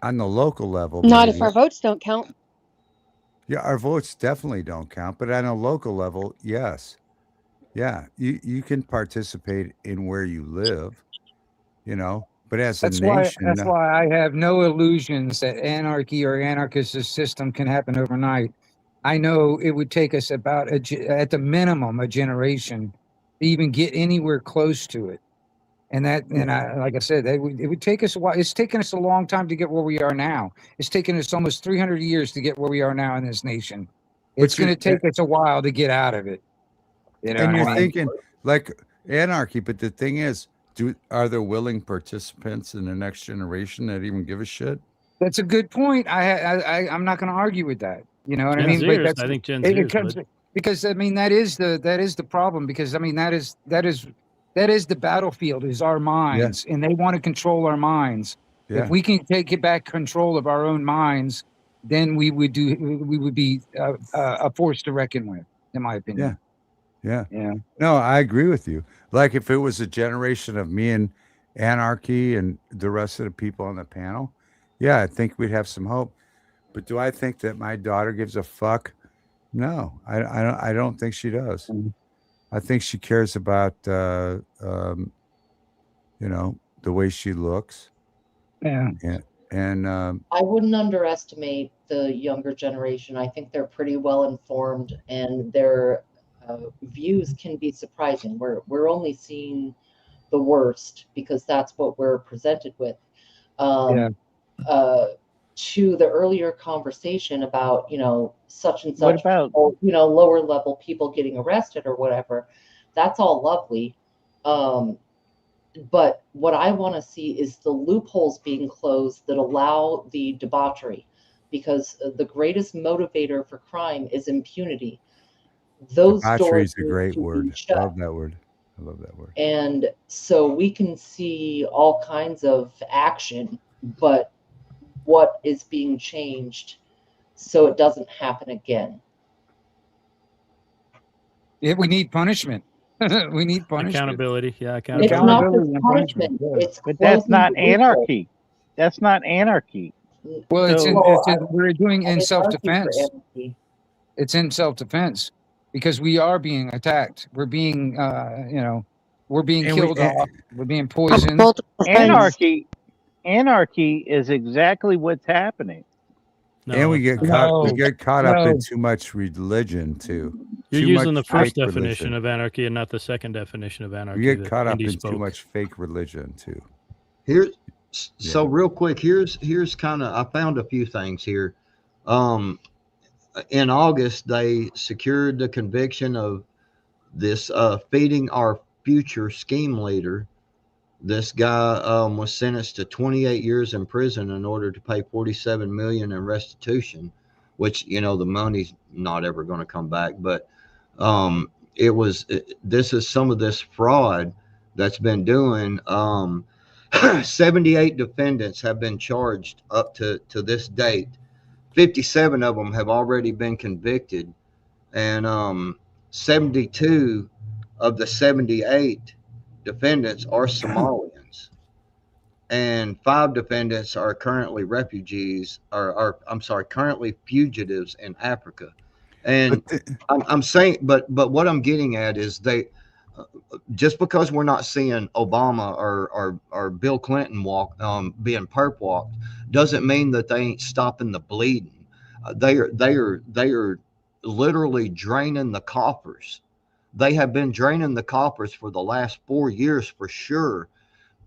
on the local level, Not if our votes don't count. Yeah, our votes definitely don't count, but on a local level, yes. Yeah, you can participate in where you live, you know, but as a That's why nation, I have no illusions that anarchy or anarchist system can happen overnight. I know it would take us about at the minimum a generation to even get anywhere close to it. And like I said, it would take us a while. It's taken us a long time to get where we are now. It's taken us almost 300 years to get where we are now in this nation. It's going to take us a while to get out of it. You know and what you're I mean? thinking like anarchy, but the thing is, are there willing participants in the next generation that even give a shit? That's a good point. I'm not going to argue with that. You know what I mean? But I think Gen it Zers comes would. because I mean that is the problem, because I mean that is the battlefield is our minds, and they want to control our minds. Yeah. If we can get back control of our own minds, then we would be a force to reckon with, in my opinion. Yeah. Yeah. No, I agree with you. Like if it was a generation of me and anarchy and the rest of the people on the panel, yeah, I think we'd have some hope. But do I think that my daughter gives a fuck? No, I don't think she does. I think she cares about, you know, the way she looks. Yeah. And I wouldn't underestimate the younger generation. I think they're pretty well informed, and their views can be surprising. We're only seeing the worst because that's what we're presented with. To the earlier conversation about, you know, such and What such, about people, you know, lower level people getting arrested or whatever, that's all lovely. But what I want to see is the loopholes being closed that allow the debauchery, because the greatest motivator for crime is impunity. Those debauchery doors is a need great to be word. I shut. love that word. I love that word. And so we can see all kinds of action, but what is being changed so it doesn't happen again? Yeah, we need punishment. We need punishment. Accountability. Yeah, It's not accountability. just punishment. It's But that's closing not the loophole. anarchy. That's not anarchy. Well, So- we're doing in I'm self-defense. for anarchy. It's in self-defense because we are being attacked. We're being, you know, we're being And killed we- off. We're being poisoned. Anarchy is exactly what's happening. And we get caught up in too much religion too. You're Too using the much first fake definition religion. of anarchy and not the second definition of anarchy. We get that caught up Indy in spoke. too much fake religion too. So real quick, here's kind of, I found a few things here. In August, they secured the conviction of this feeding our future scheme leader. This guy was sentenced to 28 years in prison in order to pay $47 million in restitution, which, you know, the money's not ever going to come back. But this is some of this fraud that's been doing. 78 defendants have been charged up to this date. 57 of them have already been convicted, and 72 of the 78 defendants are Somalians, and 5 defendants are currently refugees, currently fugitives in Africa. And I'm saying, but what I'm getting at is just because we're not seeing Obama or Bill Clinton being perp walked doesn't mean that they ain't stopping the bleeding. They are literally draining the coffers. They have been draining the coffers for the last 4 years for sure,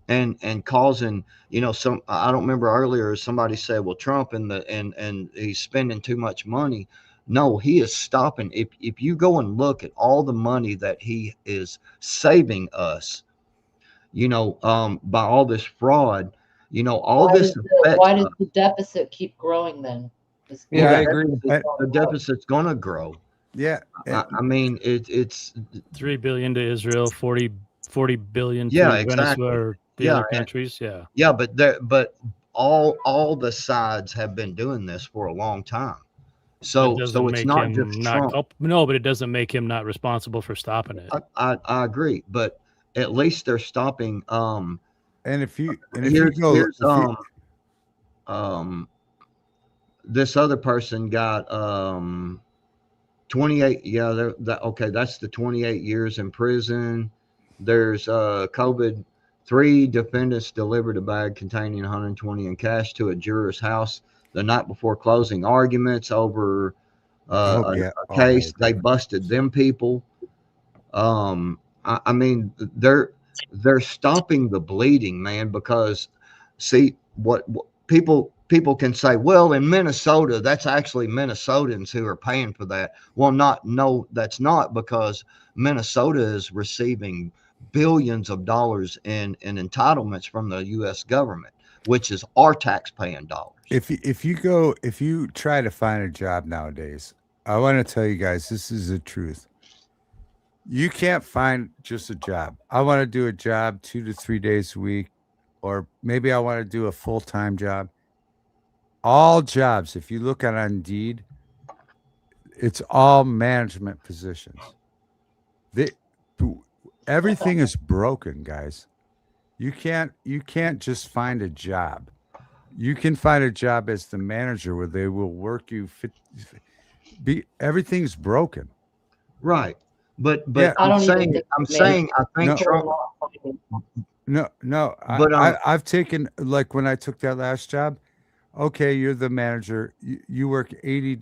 and causing, you know, some, I don't remember earlier somebody said, well, Trump and he's spending too much money. No, he is stopping. If you go and look at all the money that he is saving us, you know, by all this fraud, you know, all this affects Why does us. the deficit keep growing then? Yeah, I agree. The deficit's going to grow. Yeah. I mean, it's $3 billion to Israel, 40 billion to Yeah, Venezuela exactly. or the Yeah, other and- countries. Yeah. Yeah, but all the sides have been doing this for a long time. So That doesn't it's make not him just not Trump. no, but it doesn't make him not responsible for stopping it. I agree, but at least they're stopping. And if you Here's go, this other person got 28. Yeah, okay. That's the 28 years in prison. There's COVID. 3 defendants delivered a bag containing 120 in cash to a juror's house the night before closing arguments over a case. They busted them people. I mean, they're stopping the bleeding, man, because see what people can say, well, in Minnesota, that's actually Minnesotans who are paying for that. Well, no, that's not, because Minnesota is receiving billions of dollars in entitlements from the U.S. government, which is our tax-paying dollars. If you try to find a job nowadays, I want to tell you guys, this is the truth. You can't find just a job. I want to do a job 2 to 3 days a week, or maybe I want to do a full-time job. All jobs, if you look at Indeed, it's all management positions. Everything is broken, guys. You can't just find a job. You can find a job as the manager where they will work you. Everything's broken. Right. But Yeah. I'm saying I think Trump. No. But I've taken, like, when I took that last job. Okay, you're the manager. You work 80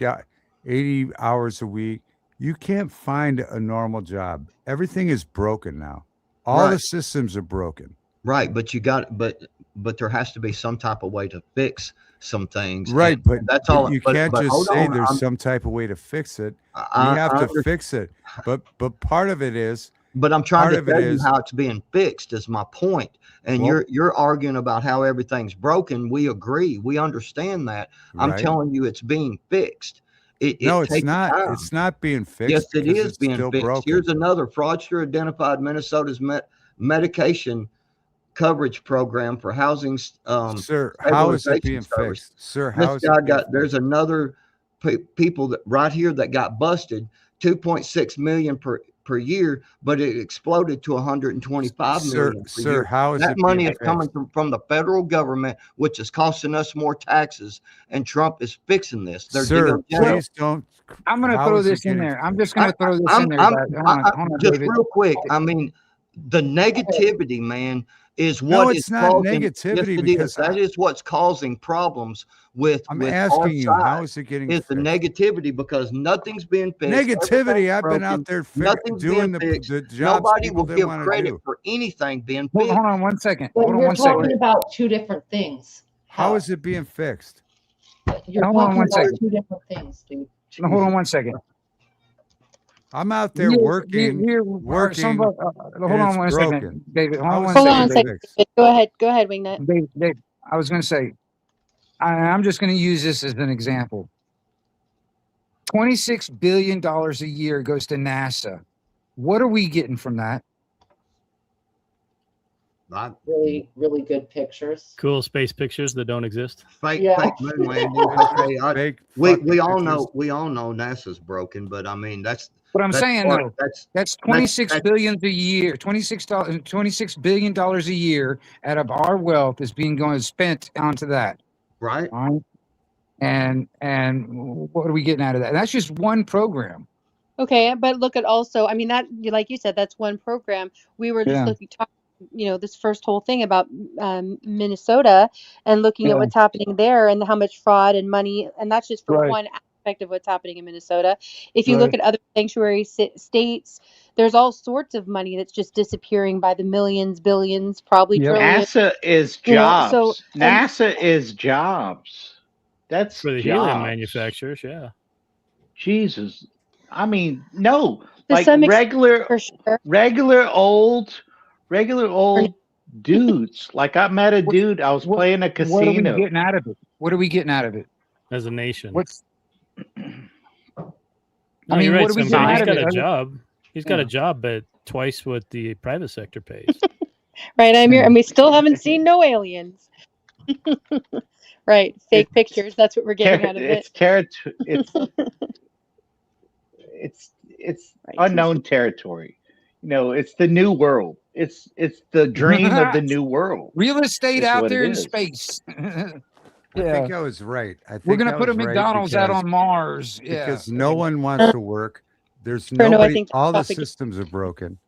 hours a week. You can't find a normal job. Everything is broken now. All the systems are broken. Right, but but there has to be some type of way to fix some things. Right, and but that's all. You can't just say there's some type of way to fix it. You have to fix it. But part of it is. But I'm trying to tell you how it's being fixed is my point. And you're arguing about how everything's broken. We agree. We understand that. I'm telling you it's being fixed. No, it's not. Time. It's not being fixed. Yes, it is being fixed. Broken. Here's another fraudster identified Minnesota's medication coverage program for housing. Sir, how is it being fixed? Sir, how is it being fixed? There's another people that right here that got busted, 2.6 million per year, but it exploded to 125 million per year. How is that it money being is coming from the federal government, which is costing us more taxes, and Trump is fixing this. Sir, please don't. I'm going to throw this in there. I'm just going to throw this in there. Hold on, just David. real quick. I mean, the negativity, man, is what no, is it's not causing, negativity, yes, because that is what's causing problems with. I'm with asking you, our side. how is it getting It's the negativity because nothing's being fixed. Negativity. I've been out there doing the jobs. Nobody will give want credit do. for anything being fixed. Hold on 1 second. But Hold on you're 1 second. talking about two different things. How is it being fixed? You're Hold on talking 1 about second. two different things, dude. No, hold on 1 second. I'm out there working. Hold on 1 second, David. Hold on 1 Hold on a second. second. Go ahead, Wingnut. Dave, I was going to say, I'm just going to use this as an example. $26 billion a year goes to NASA. What are we getting from that? Really, really good pictures. Cool space pictures that don't exist. Fake moon landings. We all know NASA's broken, but I mean that's. What I'm saying though, that's $26 billion a year. $26 billion a year out of our wealth is being spent onto that. Right. All right. And what are we getting out of that? And that's just one program. Okay, but look at also, I mean, that, like you said, that's one program. We were just talking, this first whole thing about Minnesota and looking at what's happening there and how much fraud and money, and that's just for one aspect of what's happening in Minnesota. If you look at other sanctuary states, there's all sorts of money that's just disappearing by the millions, billions, probably trillions. NASA is jobs. NASA is jobs. That's for the helium manufacturers, yeah. Jesus. I mean, no. To like some regular for sure. regular old dudes. Like I met a dude, I was playing a casino. What are we getting out of it? What are we getting out of it? As a nation. What's I mean, what are we getting out of it? He's got a job. He's got a job, but twice what the private sector pays. Right, I'm here, and we still haven't seen no aliens. Right, fake pictures. That's what we're getting out of it. It's unknown territory. It's the new world. It's the dream of the new world. Real estate out there in space. I think I was right. I think We're gonna I put a was right McDonald's out because on Mars. Yeah. because no one wants to work. There's Bruno, I nobody. think All the topic- systems are broken,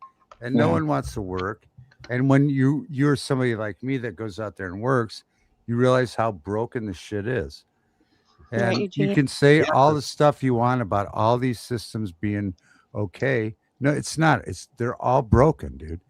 and no Yeah. one wants to work. And when you're somebody like me that goes out there and works, you realize how broken the shit is. Right, And you Eugene? can say Yeah. all the stuff you want about all these systems being okay. No, it's not. They're all broken, dude.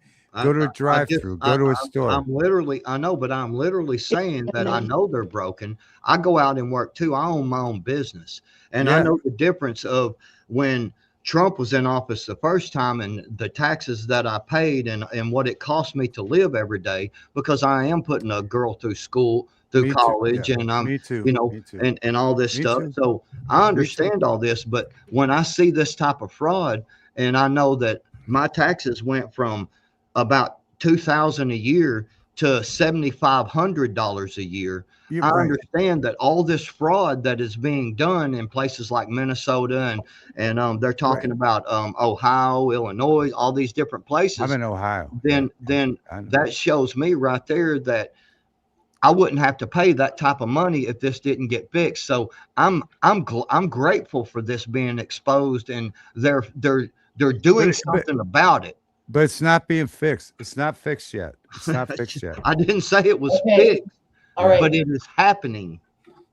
Go to a drive-through. Go to a store. I'm literally, I know, but I'm literally saying that I know they're broken. I go out and work too. I own my own business. And I Yeah. know the difference of when Trump was in office the first time and the taxes that I paid and what it cost me to live every day, because I am putting a girl through school, through Me too. college, Yeah. and I'm, Me too. you know, Me too. and all this Me stuff. too. So I understand all this, but when I see this type of fraud and I know that my taxes went from about $2,000 a year to $7,500 a year. You're I right. understand that all this fraud that is being done in places like Minnesota and they're talking about Ohio, Illinois, all these different places. I'm in Ohio. Then I know. that shows me right there that I wouldn't have to pay that type of money if this didn't get fixed. So I'm grateful for this being exposed, and they're doing something about it. But it's not being fixed. It's not fixed yet. It's not fixed yet. I didn't say it was Okay. fixed, All right. but it is happening.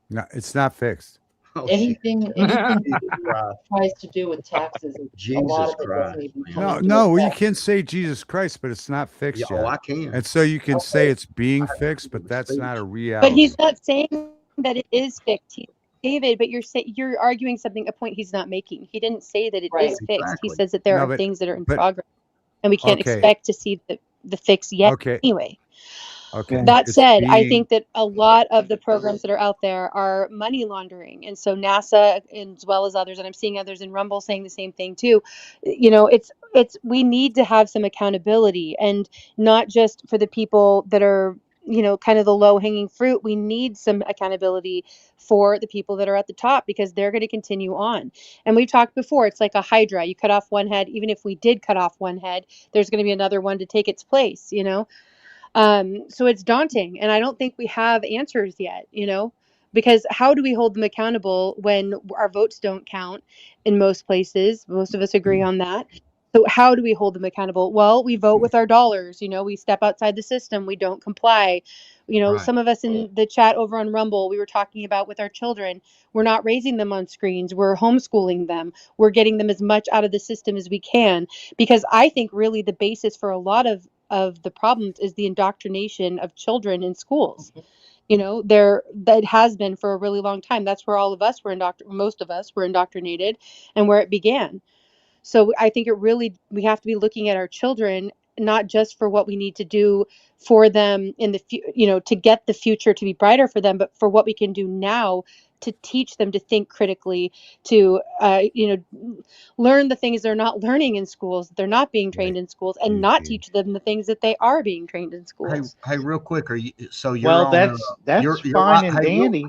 No, it's not fixed. Oh, Anything Jesus that tries to do with taxes, a Jesus lot of it Christ, doesn't even man. come No, into no, you effect. can say Jesus Christ, but it's not fixed Yeah, yet. oh, I can. And so you can say it's being fixed, but that's not a reality. But he's not saying that it is fixed, David. But you're arguing a point he's not making. He didn't say that it is fixed. Exactly. He says that there No, are but- things that are in but- progress, and we can't Okay. expect to see the fix yet. Okay. Anyway. Okay. That It's said, I being- think that a lot of the programs that are out there are money laundering. And so NASA, as well as others, and I'm seeing others in Rumble saying the same thing too, we need to have some accountability, and not just for the people that are, kind of the low hanging fruit. We need some accountability for the people that are at the top, because they're going to continue on. And we've talked before, it's like a hydra. You cut off one head. Even if we did cut off one head, there's going to be another one to take its place, So it's daunting, and I don't think we have answers yet, because how do we hold them accountable when our votes don't count in most places? Most of us agree on that. So how do we hold them accountable? Well, we vote with our dollars, we step outside the system, we don't comply. Right. Some of us in the chat over on Rumble, we were talking about with our children, we're not raising them on screens, we're homeschooling them, we're getting them as much out of the system as we can, because I think really the basis for a lot of the problems is the indoctrination of children in schools. That has been for a really long time. That's where all of us were most of us were indoctrinated, and where it began. So I think we have to be looking at our children, not just for what we need to do for them in the to get the future to be brighter for them, but for what we can do now to teach them to think critically, to learn the things they're not learning in schools, that they're not being trained in schools, and not teach them the things that they are being trained in schools. Hey, real quick, you're Well, on, that's you're fine li- and hey, real- dandy.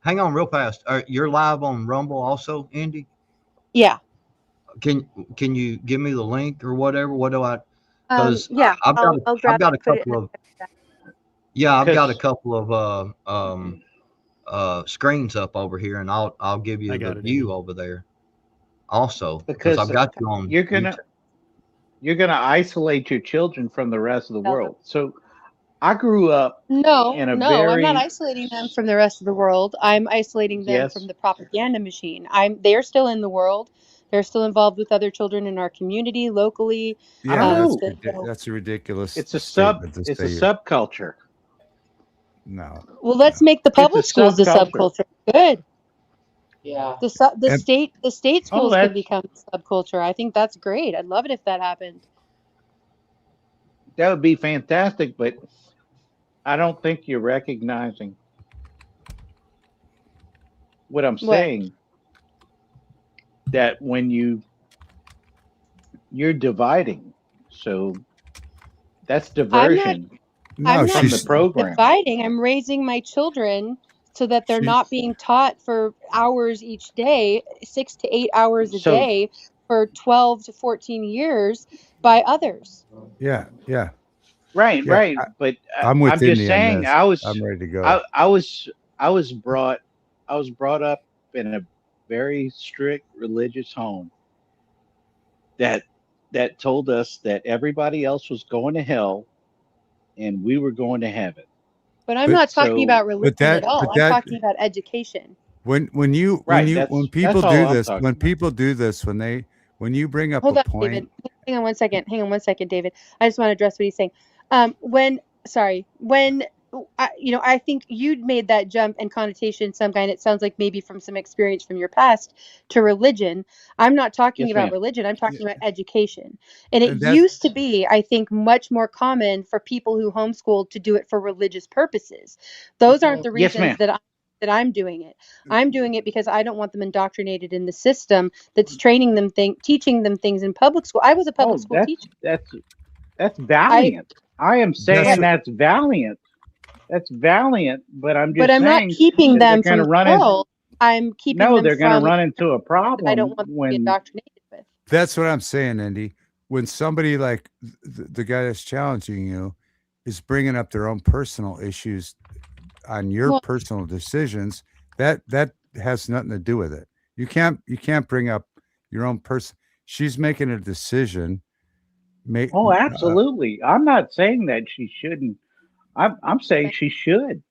hang on real fast. You're live on Rumble also, Indy? Yeah. Can you give me the link or whatever? What do I? Because Yeah, I've got I'll I've grab got a it, put it in couple the of I've got a 'Cause- couple of screens up over here, and I'll give you I the got it, view over there also, because because I've got you on. you're gonna isolate your children from the rest of the Yeah. world. So I grew up No, in a I'm not very isolating them from the rest of the world. I'm isolating them yes. from the propaganda machine. They're still in the world. They're still involved with other children in our community, locally. I Yeah, don't that's know. that's a ridiculous It's a statement to it's a say. subculture. No. Well, let's make the public It's a schools the subculture. subculture. Good. Yeah. The And- state Oh, schools can that's become subculture. I think that's great. I'd love it if that happened. that would be fantastic, but I don't think you're recognizing what I'm What? saying. That when you're dividing, so that's diversion No, I'm from not the program. dividing. I'm raising my children so that they're She- not being taught for hours each day, 6 to 8 hours a So day for 12 to 14 years by others. Yeah, yeah, right, yeah. right. But I'm with I'm just Indy on saying, this. I'm ready to go. I was I was brought up in a very strict religious home that told us that everybody else was going to hell and we were going to heaven. But I'm not talking about but religion at all. I'm talking about education. when people do this, when you bring up Hold a on, point. David. Hang on one second, David. I just want to address what he's saying. I think you'd made that jump and connotation some kind. It sounds like maybe from some experience from your past to religion. I'm not talking about religion. I'm talking about education. And it used to be, I think, much more common for people who homeschooled to do it for religious purposes. Those aren't the reasons that I'm doing it. I'm doing it because I don't want them indoctrinated in the system that's training them teaching them things in public school. I was a public school teacher. That's valiant. I am saying that's valiant. That's valiant, but I'm just saying. But I'm not keeping them from hell. I'm keeping them from. No, they're going to run into a problem. I don't want them to be indoctrinated with. That's what I'm saying, Indy. When somebody like the guy that's challenging you is bringing up their own personal issues on your personal decisions, that has nothing to do with it. You can't bring up your own person. She's making a decision. Oh, absolutely. I'm not saying that she shouldn't. I'm saying she should.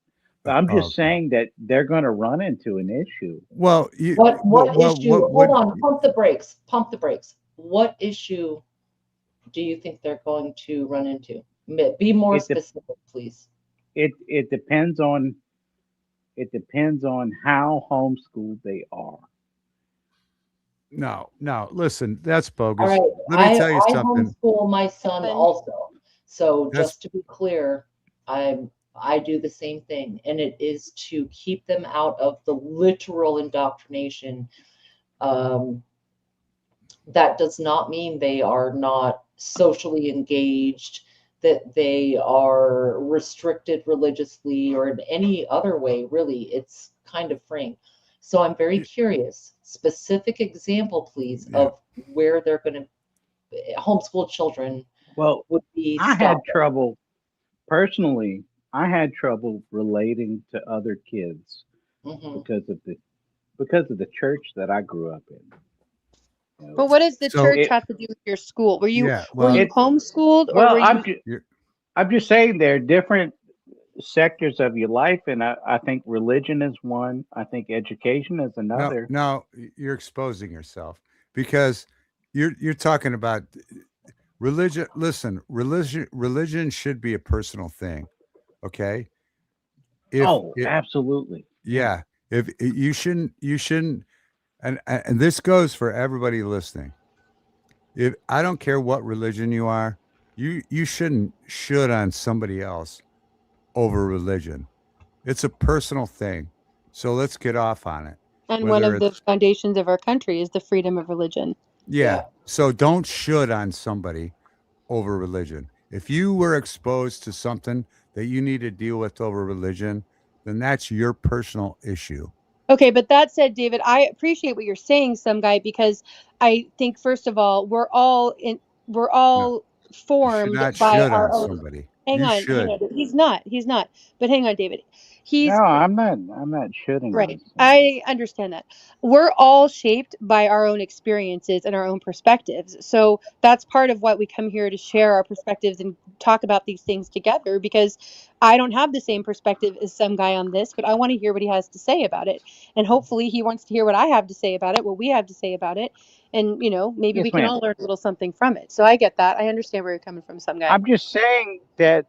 I'm just saying that they're going to run into an issue. Well, what issue? Hold on, pump the brakes. Pump the brakes. What issue do you think they're going to run into? Be more specific, please. It depends on how homeschooled they are. No, listen, that's bogus. All right. Let me tell you something. I homeschool my son also. So just to be clear, I do the same thing, and it is to keep them out of the literal indoctrination. That does not mean they are not socially engaged, that they are restricted religiously or in any other way, really. It's kind of freeing. So I'm very curious. Specific example, please, of where they're going to homeschool children. Well, would be. I had trouble personally. I had trouble relating to other kids because of the church that I grew up in. You know, but what does the church have to do with your school? Were you homeschooled? Well, I'm just saying there are different sectors of your life, and I think religion is one. I think education is another. No, you're exposing yourself because you're talking about religion. Listen, religion should be a personal thing. Okay. Absolutely. Yeah. If you shouldn't, and this goes for everybody listening. If I don't care what religion you are, you shouldn't should on somebody else over religion. It's a personal thing. So let's get off on it. And one of the foundations of our country is the freedom of religion. Yeah. So don't should on somebody over religion. If you were exposed to something that you need to deal with over religion, then that's your personal issue. Okay, but that said, David, I appreciate what you're saying, some guy, because I think first of all, we're all formed by our own. Somebody. Hang on. He's not. But hang on, David. No, I'm not shitting. Right. I understand that. We're all shaped by our own experiences and our own perspectives. So that's part of what we come here to share our perspectives and talk about these things together, because I don't have the same perspective as some guy on this, but I want to hear what he has to say about it. And hopefully he wants to hear what I have to say about it, what we have to say about it. And, maybe we can all learn a little something from it. So I get that. I understand where you're coming from, some guy. I'm just saying that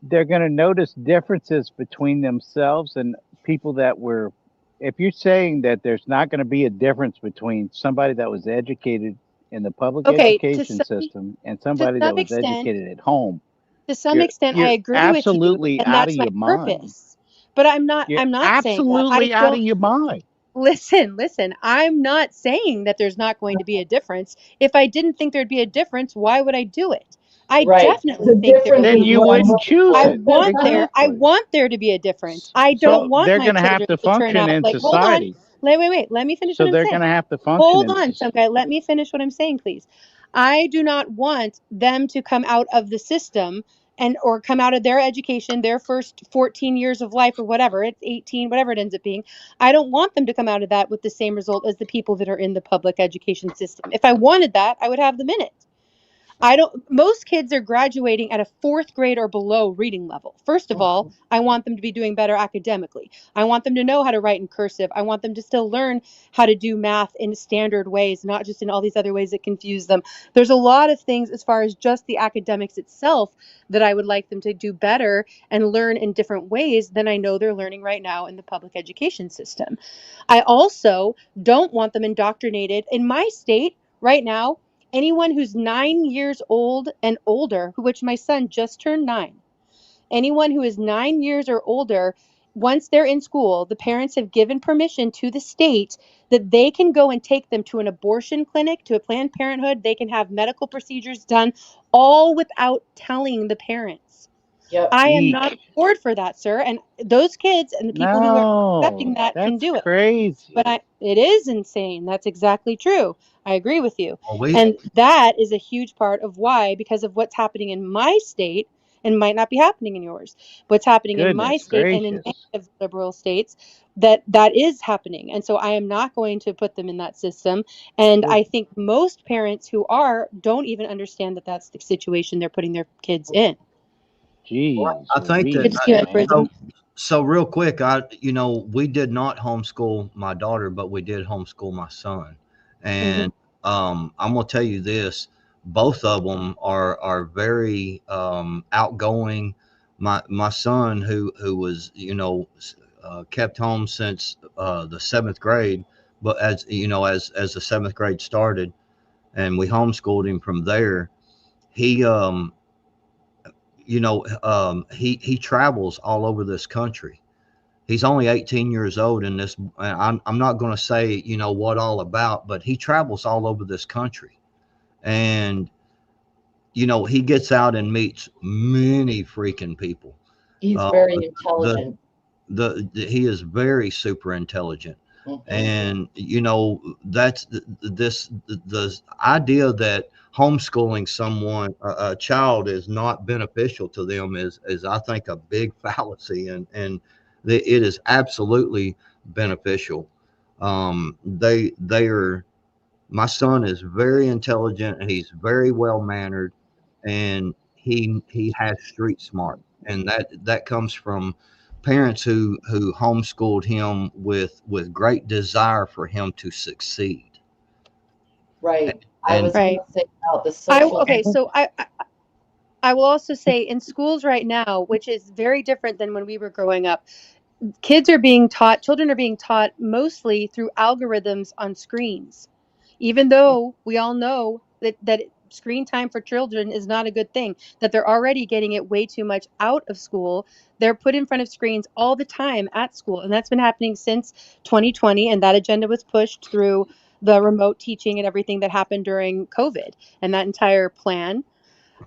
they're going to notice differences between themselves and people that were. If you're saying that there's not going to be a difference between somebody that was educated in the public education system and somebody that was educated at home, to some extent, I agree with you. Absolutely out of your mind. But I'm not saying that. Absolutely out of your mind. Listen, I'm not saying that there's not going to be a difference. If I didn't think there'd be a difference, why would I do it? I definitely think there would be. Then you wouldn't choose it. I want there to be a difference. I don't want they're my going to have children to function turn out in like, society. Hold on. Wait. Let me finish So what I'm they're saying. going to have to function. Hold on, some guy. Let me finish what I'm saying, please. I do not want them to come out of the system and or come out of their education, their first 14 years of life or whatever, it's 18, whatever it ends up being. I don't want them to come out of that with the same result as the people that are in the public education system. If I wanted that, I would have them in it. Most kids are graduating at a 4th grade or below reading level. First of all, I want them to be doing better academically. I want them to know how to write in cursive. I want them to still learn how to do math in standard ways, not just in all these other ways that confuse them. There's a lot of things as far as just the academics itself that I would like them to do better and learn in different ways than I know they're learning right now in the public education system. I also don't want them indoctrinated. In my state right now, anyone who's 9 years old and older, which my son just turned 9, anyone who is 9 years or older, once they're in school, the parents have given permission to the state that they can go and take them to an abortion clinic, to a Planned Parenthood. They can have medical procedures done, all without telling the parents. Yep. I am not bored for that, sir. And those kids and the people who are accepting No, that can that's do it. crazy. But it is insane. That's exactly true. I agree with you. Well, And that is a huge part of why, because of what's happening in my state, and might not be happening in yours, what's happening in my Goodness state and in gracious. many of the liberal states, that is happening. And so I am not going to put them in that system. And I think most parents who don't even understand that that's the situation they're putting their kids in. Jeez. I think that Good to see you, Prism. so real quick, we did not homeschool my daughter, but we did homeschool my son. And I'm gonna tell you this, both of them are very outgoing. My son, who was kept home since the 7th grade, but as the 7th grade started, and we homeschooled him from there, he he travels all over this country. He's only 18 years old, and I'm not going to say what all about, but he travels all over this country, and he gets out and meets many freaking people. He's very intelligent. He is very super intelligent. And that's the idea that homeschooling a child is not beneficial to them is I think a big fallacy, and it is absolutely beneficial. My son is very intelligent, and he's very well mannered, and he has street smart, and that comes from parents who homeschooled him with great desire for him to succeed. Right. I was going to say about the So I will also say in schools right now, which is very different than when we were growing up, children are being taught mostly through algorithms on screens, even though we all know that screen time for children is not a good thing, that they're already getting it way too much out of school. They're put in front of screens all the time at school, and that's been happening since 2020, and that agenda was pushed through the remote teaching and everything that happened during COVID, and that entire plan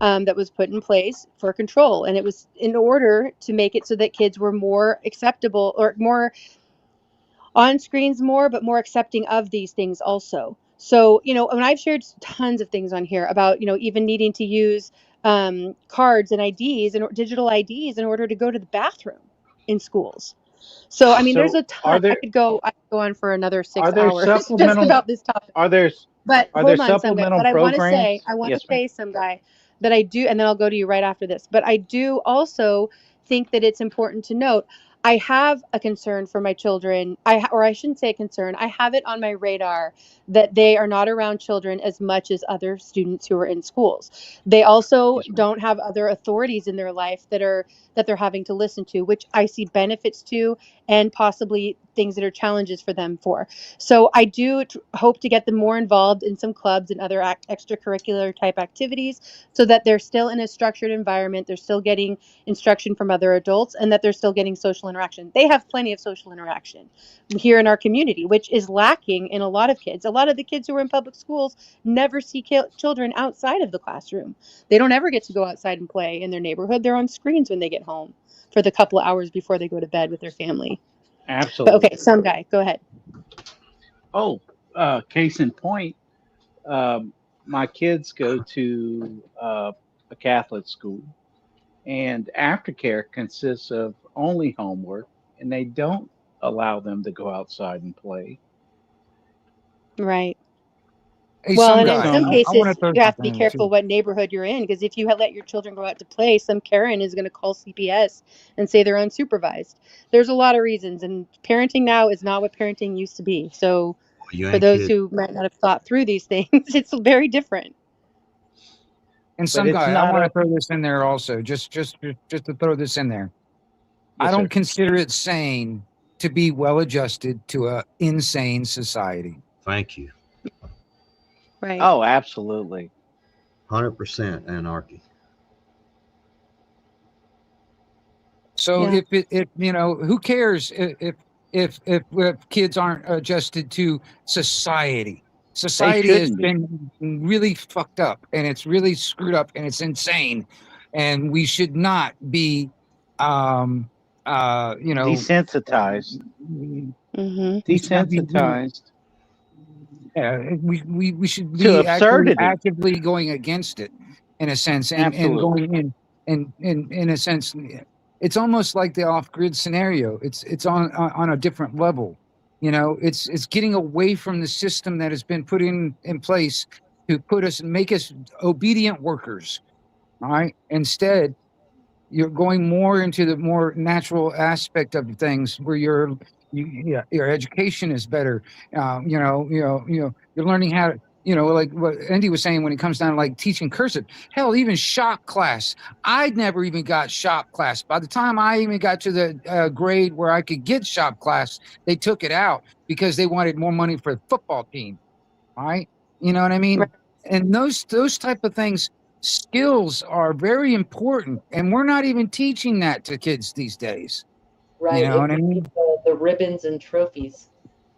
that was put in place for control. And it was in order to make it so that kids were more acceptable or more on screens but more accepting of these things also. So, when I've shared tons of things on here about, even needing to use cards and IDs and digital IDs in order to go to the bathroom in schools. So, I mean, there's a ton. I could go on for another 6 hours just about this topic. But hold on, some guy. But I want to say, some guy, that I do, and then I'll go to you right after this. But I do also think that it's important to note, I have a concern for my children. Or I shouldn't say a concern. I have it on my radar that they are not around children as much as other students who are in schools. They also don't have other authorities in their life that they're having to listen to, which I see benefits to, and possibly things that are challenges for them for. So I do hope to get them more involved in some clubs and other extracurricular type activities, so that they're still in a structured environment, they're still getting instruction from other adults, and that they're still getting social interaction. They have plenty of social interaction here in our community, which is lacking in a lot of kids. A lot of the kids who are in public schools never see children outside of the classroom. They don't ever get to go outside and play in their neighborhood. They're on screens when they get home for the couple of hours before they go to bed with their family. Absolutely. But okay, some guy, go ahead. Oh, case in point, my kids go to a Catholic school, and aftercare consists of only homework, and they don't allow them to go outside and play. Right. Hey, Well, some and in guy, some I want to cases, throw you have to something be in there careful too. what neighborhood you're in, because if you let your children go out to play, some Karen is going to call CPS and say they're unsupervised. There's a lot of reasons, and parenting now is not what parenting used to be. So, You for ain't those kidding. who might not have thought through these things, it's very different. And But some it's guy, I not want to up. throw this in there also, just to throw this in there. I Yes, don't sir. consider it sane to be well adjusted to a insane society. Thank you. Right. Oh, absolutely. 100% anarchy. So Yeah. if you know, who cares if kids aren't adjusted to society? They Society has shouldn't be. been really fucked up, and it's really screwed up, and it's insane, and we should not be, you know, Desensitized. Mm-hmm. we should not be, Desensitized we should to be actually absurdity. actively going against it, in a sense, and Absolutely. going in a sense. It's almost like the off-grid scenario. It's on a different level. You know, it's getting away from the system that has been put in place to put us and make us obedient workers. All right. Instead, you're going more into the more natural aspect of things where yeah, your education is better. You're learning how to, like what Indy was saying when it comes down to like teaching cursive. Hell, even shop class. I'd never even got shop class. By the time I even got to the grade where I could get shop class, they took it out because they wanted more money for the football team. All right. You know what I mean? Right. And those type of things, skills are very important, and we're not even teaching that to kids these days. Right. You know It what I would be mean? the ribbons and trophies.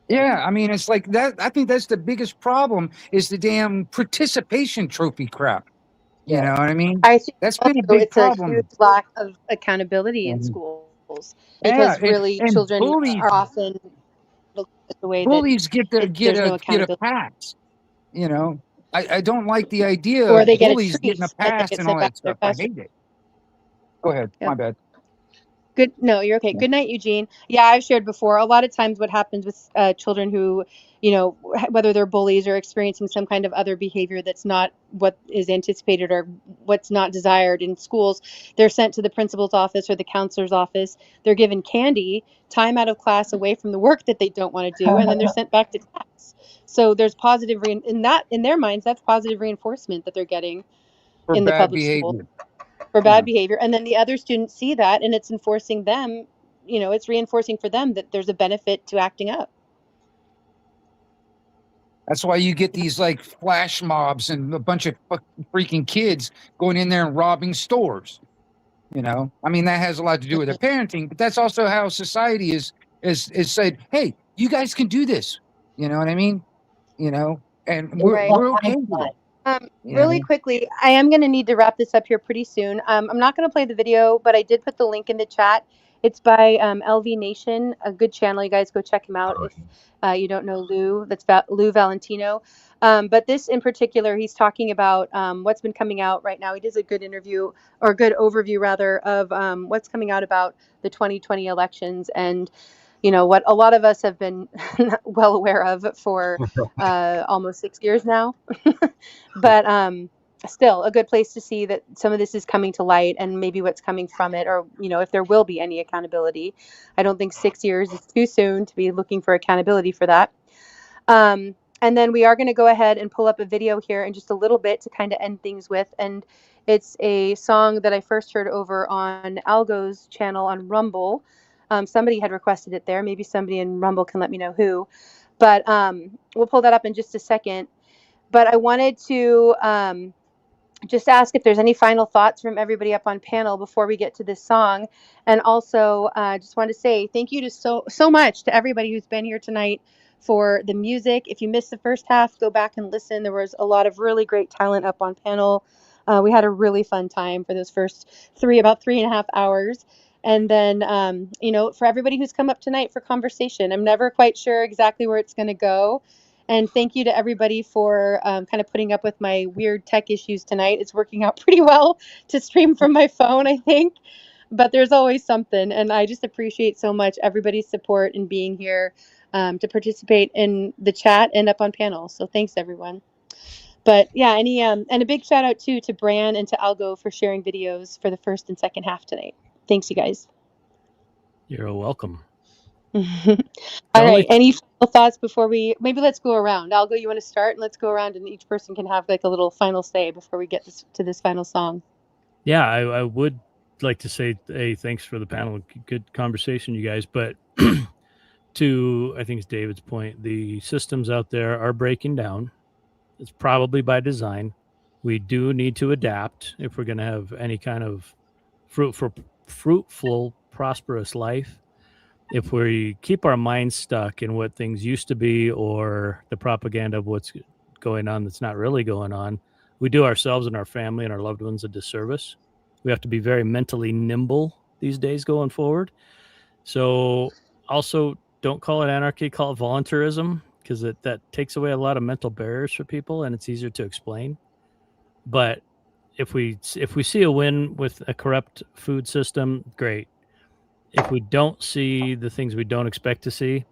Yeah, I mean, it's like that. I think that's the biggest problem is the damn participation trophy crap. You know what I mean? I think That's been a also big it's a huge problem. lack of accountability in Mhm. schools, Yeah, because really and children are often looked at the way that bullies get there's no a accountability, pass. You know, I don't like the idea or of they get a bullies getting a treat that they pass get and all sent back that to their stuff. I classroom. hate it. Go ahead. Yep. My bad. Good. No, you're okay. Good night, Eugene. Yeah, I've shared before. A lot of times, what happens with children who, whether they're bullies or experiencing some kind of other behavior that's not what is anticipated or what's not desired in schools, they're sent to the principal's office or the counselor's office. They're given candy, time out of class away from the work that they don't want to do, and then they're sent back to class. So there's positive in their minds, that's positive reinforcement that they're getting For in the bad public school behavior. for bad behavior, and then the other students see that, and it's enforcing them, it's reinforcing for them that there's a benefit to acting up. That's why you get these like flash mobs and a bunch of freaking kids going in there and robbing stores. You know, I mean, that has a lot to do with their parenting, but that's also how society is said, hey, you guys can do this. You know what I mean? You know, and Right. we're okay with it. Really quickly, I am going to need to wrap this up here pretty soon. I'm not going to play the video, but I did put the link in the chat. It's by LV Nation, a good channel. You guys go check him out if you don't know Lou. That's Lou Valentino. But this in particular, he's talking about what's been coming out right now. He does a good interview, or good overview rather, of what's coming out about the 2020 elections, and what a lot of us have been well aware of for almost 6 years now. But still a good place to see that some of this is coming to light, and maybe what's coming from it, or if there will be any accountability. I don't think 6 years is too soon to be looking for accountability for that. And then we are going to go ahead and pull up a video here in just a little bit to kind of end things with, and it's a song that I first heard over on Algo's channel on Rumble. Somebody had requested it there. Maybe somebody in Rumble can let me know who, but we'll pull that up in just a second. But I wanted to just ask if there's any final thoughts from everybody up on panel before we get to this song. And also just want to say thank you to so much to everybody who's been here tonight for the music. If you missed the first half, go back and listen. There was a lot of really great talent up on panel. We had a really fun time for those first about 3.5 hours. And then, for everybody who's come up tonight for conversation, I'm never quite sure exactly where it's going to go. And thank you to everybody for kind of putting up with my weird tech issues tonight. It's working out pretty well to stream from my phone, I think. But there's always something. And I just appreciate so much everybody's support and being here to participate in the chat and up on panels. So thanks, everyone. But yeah, and a big shout out too to Bran and to Algo for sharing videos for the first and second half tonight. Thanks, you guys. You're welcome. All right. Any final thoughts before maybe let's go around. Algo, you want to start? And let's go around and each person can have like a little final say before we get to this final song. Yeah, I would like to say, hey, thanks for the panel. Good conversation, you guys. But to, I think it's David's point, the systems out there are breaking down. It's probably by design. We do need to adapt if we're going to have any kind of fruitful, prosperous life. If we keep our minds stuck in what things used to be or the propaganda of what's going on that's not really going on, we do ourselves and our family and our loved ones a disservice. We have to be very mentally nimble these days going forward. So also don't call it anarchy, call it voluntarism, because that takes away a lot of mental barriers for people and it's easier to explain. But if we see a win with a corrupt food system, great. If we don't see the things we don't expect to see,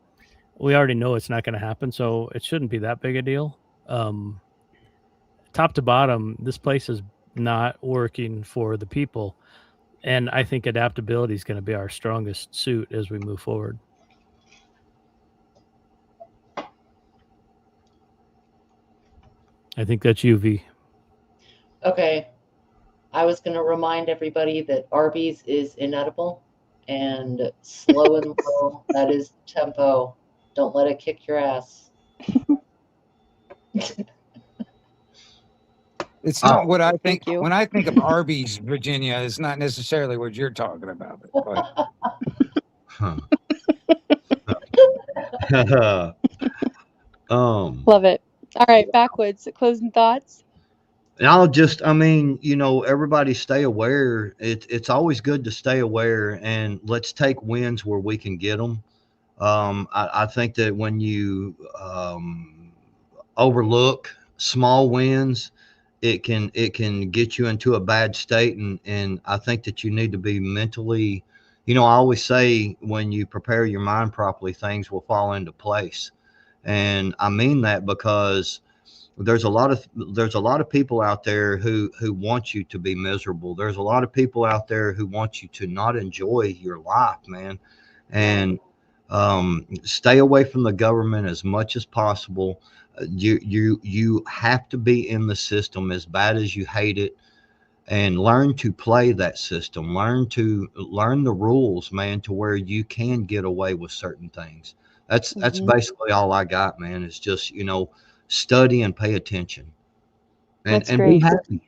we already know it's not going to happen. So it shouldn't be that big a deal. Top to bottom, this place is not working for the people. And I think adaptability is going to be our strongest suit as we move forward. I think that's UV. Okay. I was going to remind everybody that Arby's is inedible and slow and low. That is tempo. Don't let it kick your ass. It's not what I think. When I think of Arby's, Virginia, it's not necessarily what you're talking about. But. Love it. All right, Backwoods, closing thoughts. And everybody stay aware. It's always good to stay aware, and let's take wins where we can get them. I think that when you overlook small wins, it can get you into a bad state, and I think that you need to be mentally, I always say when you prepare your mind properly, things will fall into place. And I mean that because there's a lot of people out there who want you to be miserable. There's a lot of people out there who want you to not enjoy your life, man. And stay away from the government as much as possible. You have to be in the system as bad as you hate it, and learn to play that system. Learn the rules, man, to where you can get away with certain things. That's basically all I got, man. It's just, study and pay attention, and be happy.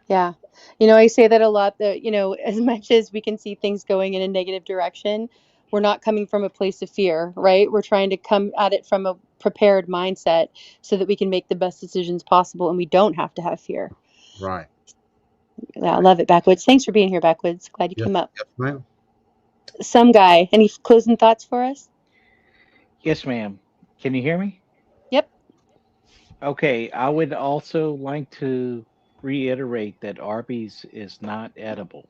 Yeah. I say that a lot, that, as much as we can see things going in a negative direction, we're not coming from a place of fear, right? We're trying to come at it from a prepared mindset so that we can make the best decisions possible and we don't have to have fear. Right. Yeah, I love it, Backwoods. Thanks for being here, Backwoods. Glad you came up. Yes, ma'am. Some guy, any closing thoughts for us? Yes, ma'am. Can you hear me? Yep. Okay, I would also like to reiterate that Arby's is not edible.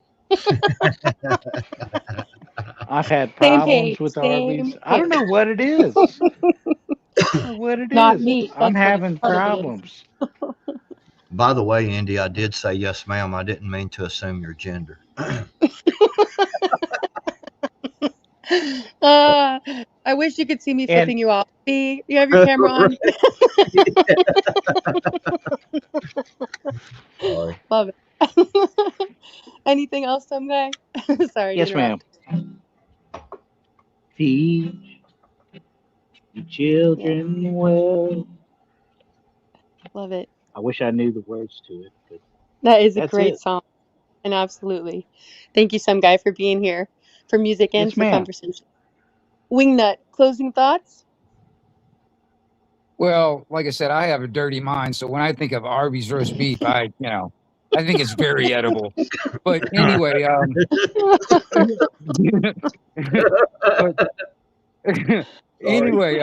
I've had problems with Arby's. I don't know what it is. Not meat. I'm That's having what it is. problems. By the way, Indy, I did say yes, ma'am. I didn't mean to assume your gender. I wish you could see me flipping you off. See, you have your camera on. Sorry. Love it. Anything else, some guy? Sorry. Yes, ma'am. Teach the children well. Love it. I wish I knew the words to it. But that is a great song. And absolutely. Thank you, some guy, for being here, for music and for conversation. Wingnut, closing thoughts? Well, like I said, I have a dirty mind, so when I think of Arby's roast beef, I think it's very edible. But anyway, Anyway, you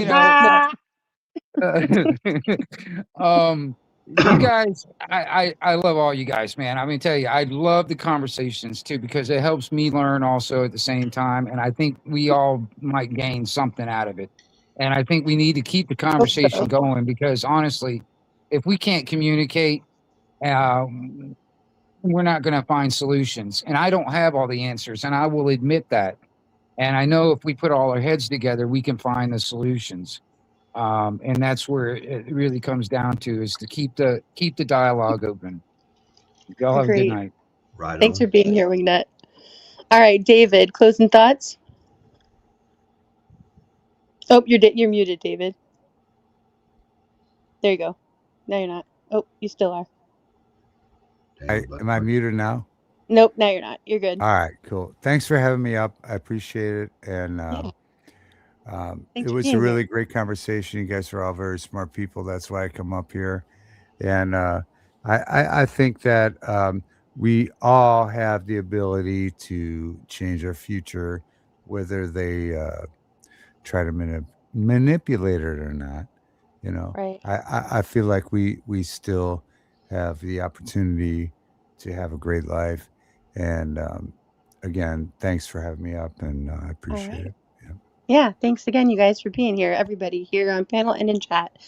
know, you guys, I love all you guys, man. I mean, tell you, I love the conversations too, because it helps me learn also at the same time. And I think we all might gain something out of it. And I think we need to keep the conversation going, because honestly, if we can't communicate, we're not going to find solutions. And I don't have all the answers, and I will admit that. And I know if we put all our heads together, we can find the solutions. And that's where it really comes down to, is to keep the dialogue open. Y'all have a good Great. night. Right. Thanks for being here, Wingnut. All right, David, closing thoughts? Oh, you're muted, David. There you go. No, you're not. Oh, you still are. Am I muted now? Nope, now you're not. You're good. All right, cool. Thanks for having me up. I appreciate it. And it was a really great conversation. You guys are all very smart people. That's why I come up here. And I think that we all have the ability to change our future, whether they try to manipulate it or not. You know, Right. I feel like we still have the opportunity to have a great life. And again, thanks for having me up, and I appreciate it. Yeah, thanks again, you guys, for being here, everybody here on panel and in chat.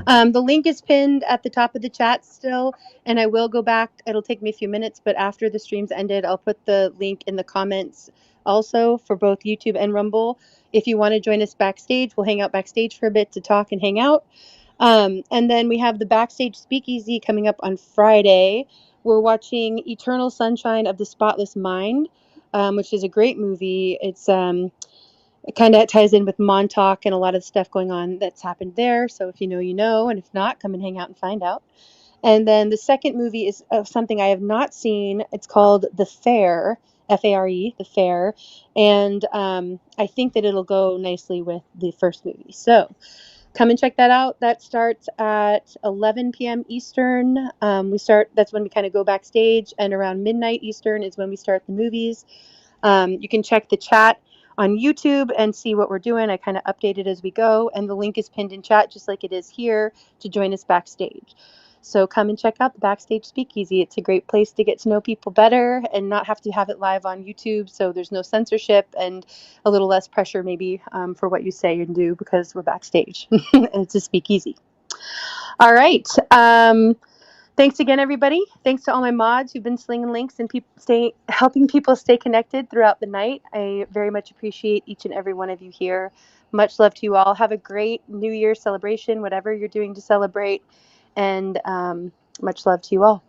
The link is pinned at the top of the chat still, and I will go back. It'll take me a few minutes, but after the stream's ended, I'll put the link in the comments also for both YouTube and Rumble. If you want to join us backstage, we'll hang out backstage for a bit to talk and hang out. And then we have the Backstage Speakeasy coming up on Friday. We're watching Eternal Sunshine of the Spotless Mind, which is a great movie. It kind of ties in with Montauk and a lot of the stuff going on that's happened there. So if you know, you know, and if not, come and hang out and find out. And then the second movie is something I have not seen. It's called The Fair, F-A-R-E, The Fair. And I think that it'll go nicely with the first movie. So come and check that out. That starts at 11 p.m. Eastern. That's when we kind of go backstage, and around midnight Eastern is when we start the movies. You can check the chat on YouTube and see what we're doing. I kind of update it as we go, and the link is pinned in chat just like it is here to join us backstage. So come and check out the Backstage Speakeasy. It's a great place to get to know people better and not have to have it live on YouTube, so there's no censorship and a little less pressure maybe for what you say and do, because we're backstage and it's a speakeasy. All right. Thanks again, everybody. Thanks to all my mods who've been slinging links and helping people stay connected throughout the night. I very much appreciate each and every one of you here. Much love to you all. Have a great New Year celebration, whatever you're doing to celebrate. And much love to you all.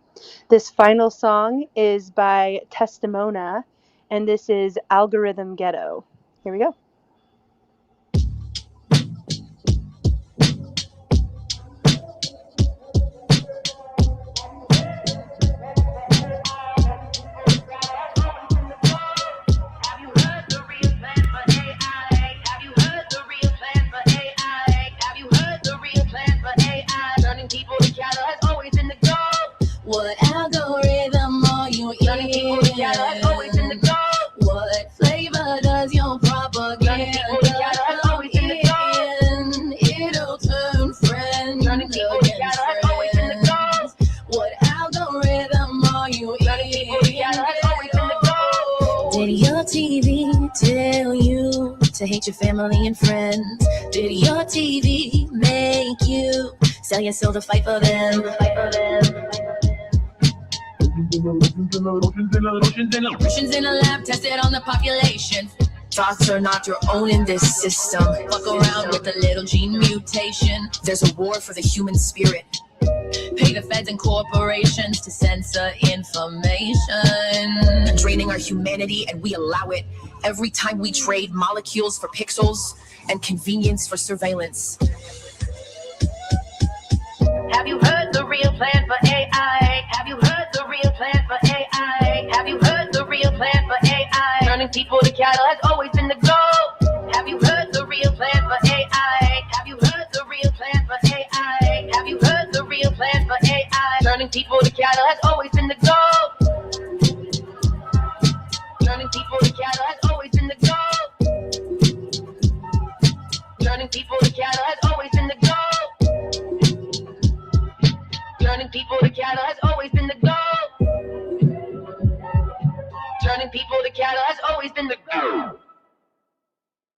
This final song is by Testimona, and this is Algorithm Ghetto. Here we go. What algorithm are you in? What flavor does your propaganda in? It'll turn friends against friends. What algorithm are you in? Did your TV tell you to hate your family and friends? Did your TV make you sell your soul to fight for them? Russians in a lab tested on the population. Thoughts are not your own in this system. Fuck around with a little gene mutation. There's a war for the human spirit. Pay the feds and corporations to censor information. Draining our humanity, and we allow it. Every time we trade molecules for pixels and convenience for surveillance. Have you heard the real plan for AI? Have you heard the real plan for AI? Have you heard the real plan for AI? Turning people to cattle has always been the goal. Have you heard the real plan for AI? Have you heard the real plan for AI? Have you heard the real plan for AI? Turning people to cattle has always been the goal. Turning people to cattle has always been the goal. people to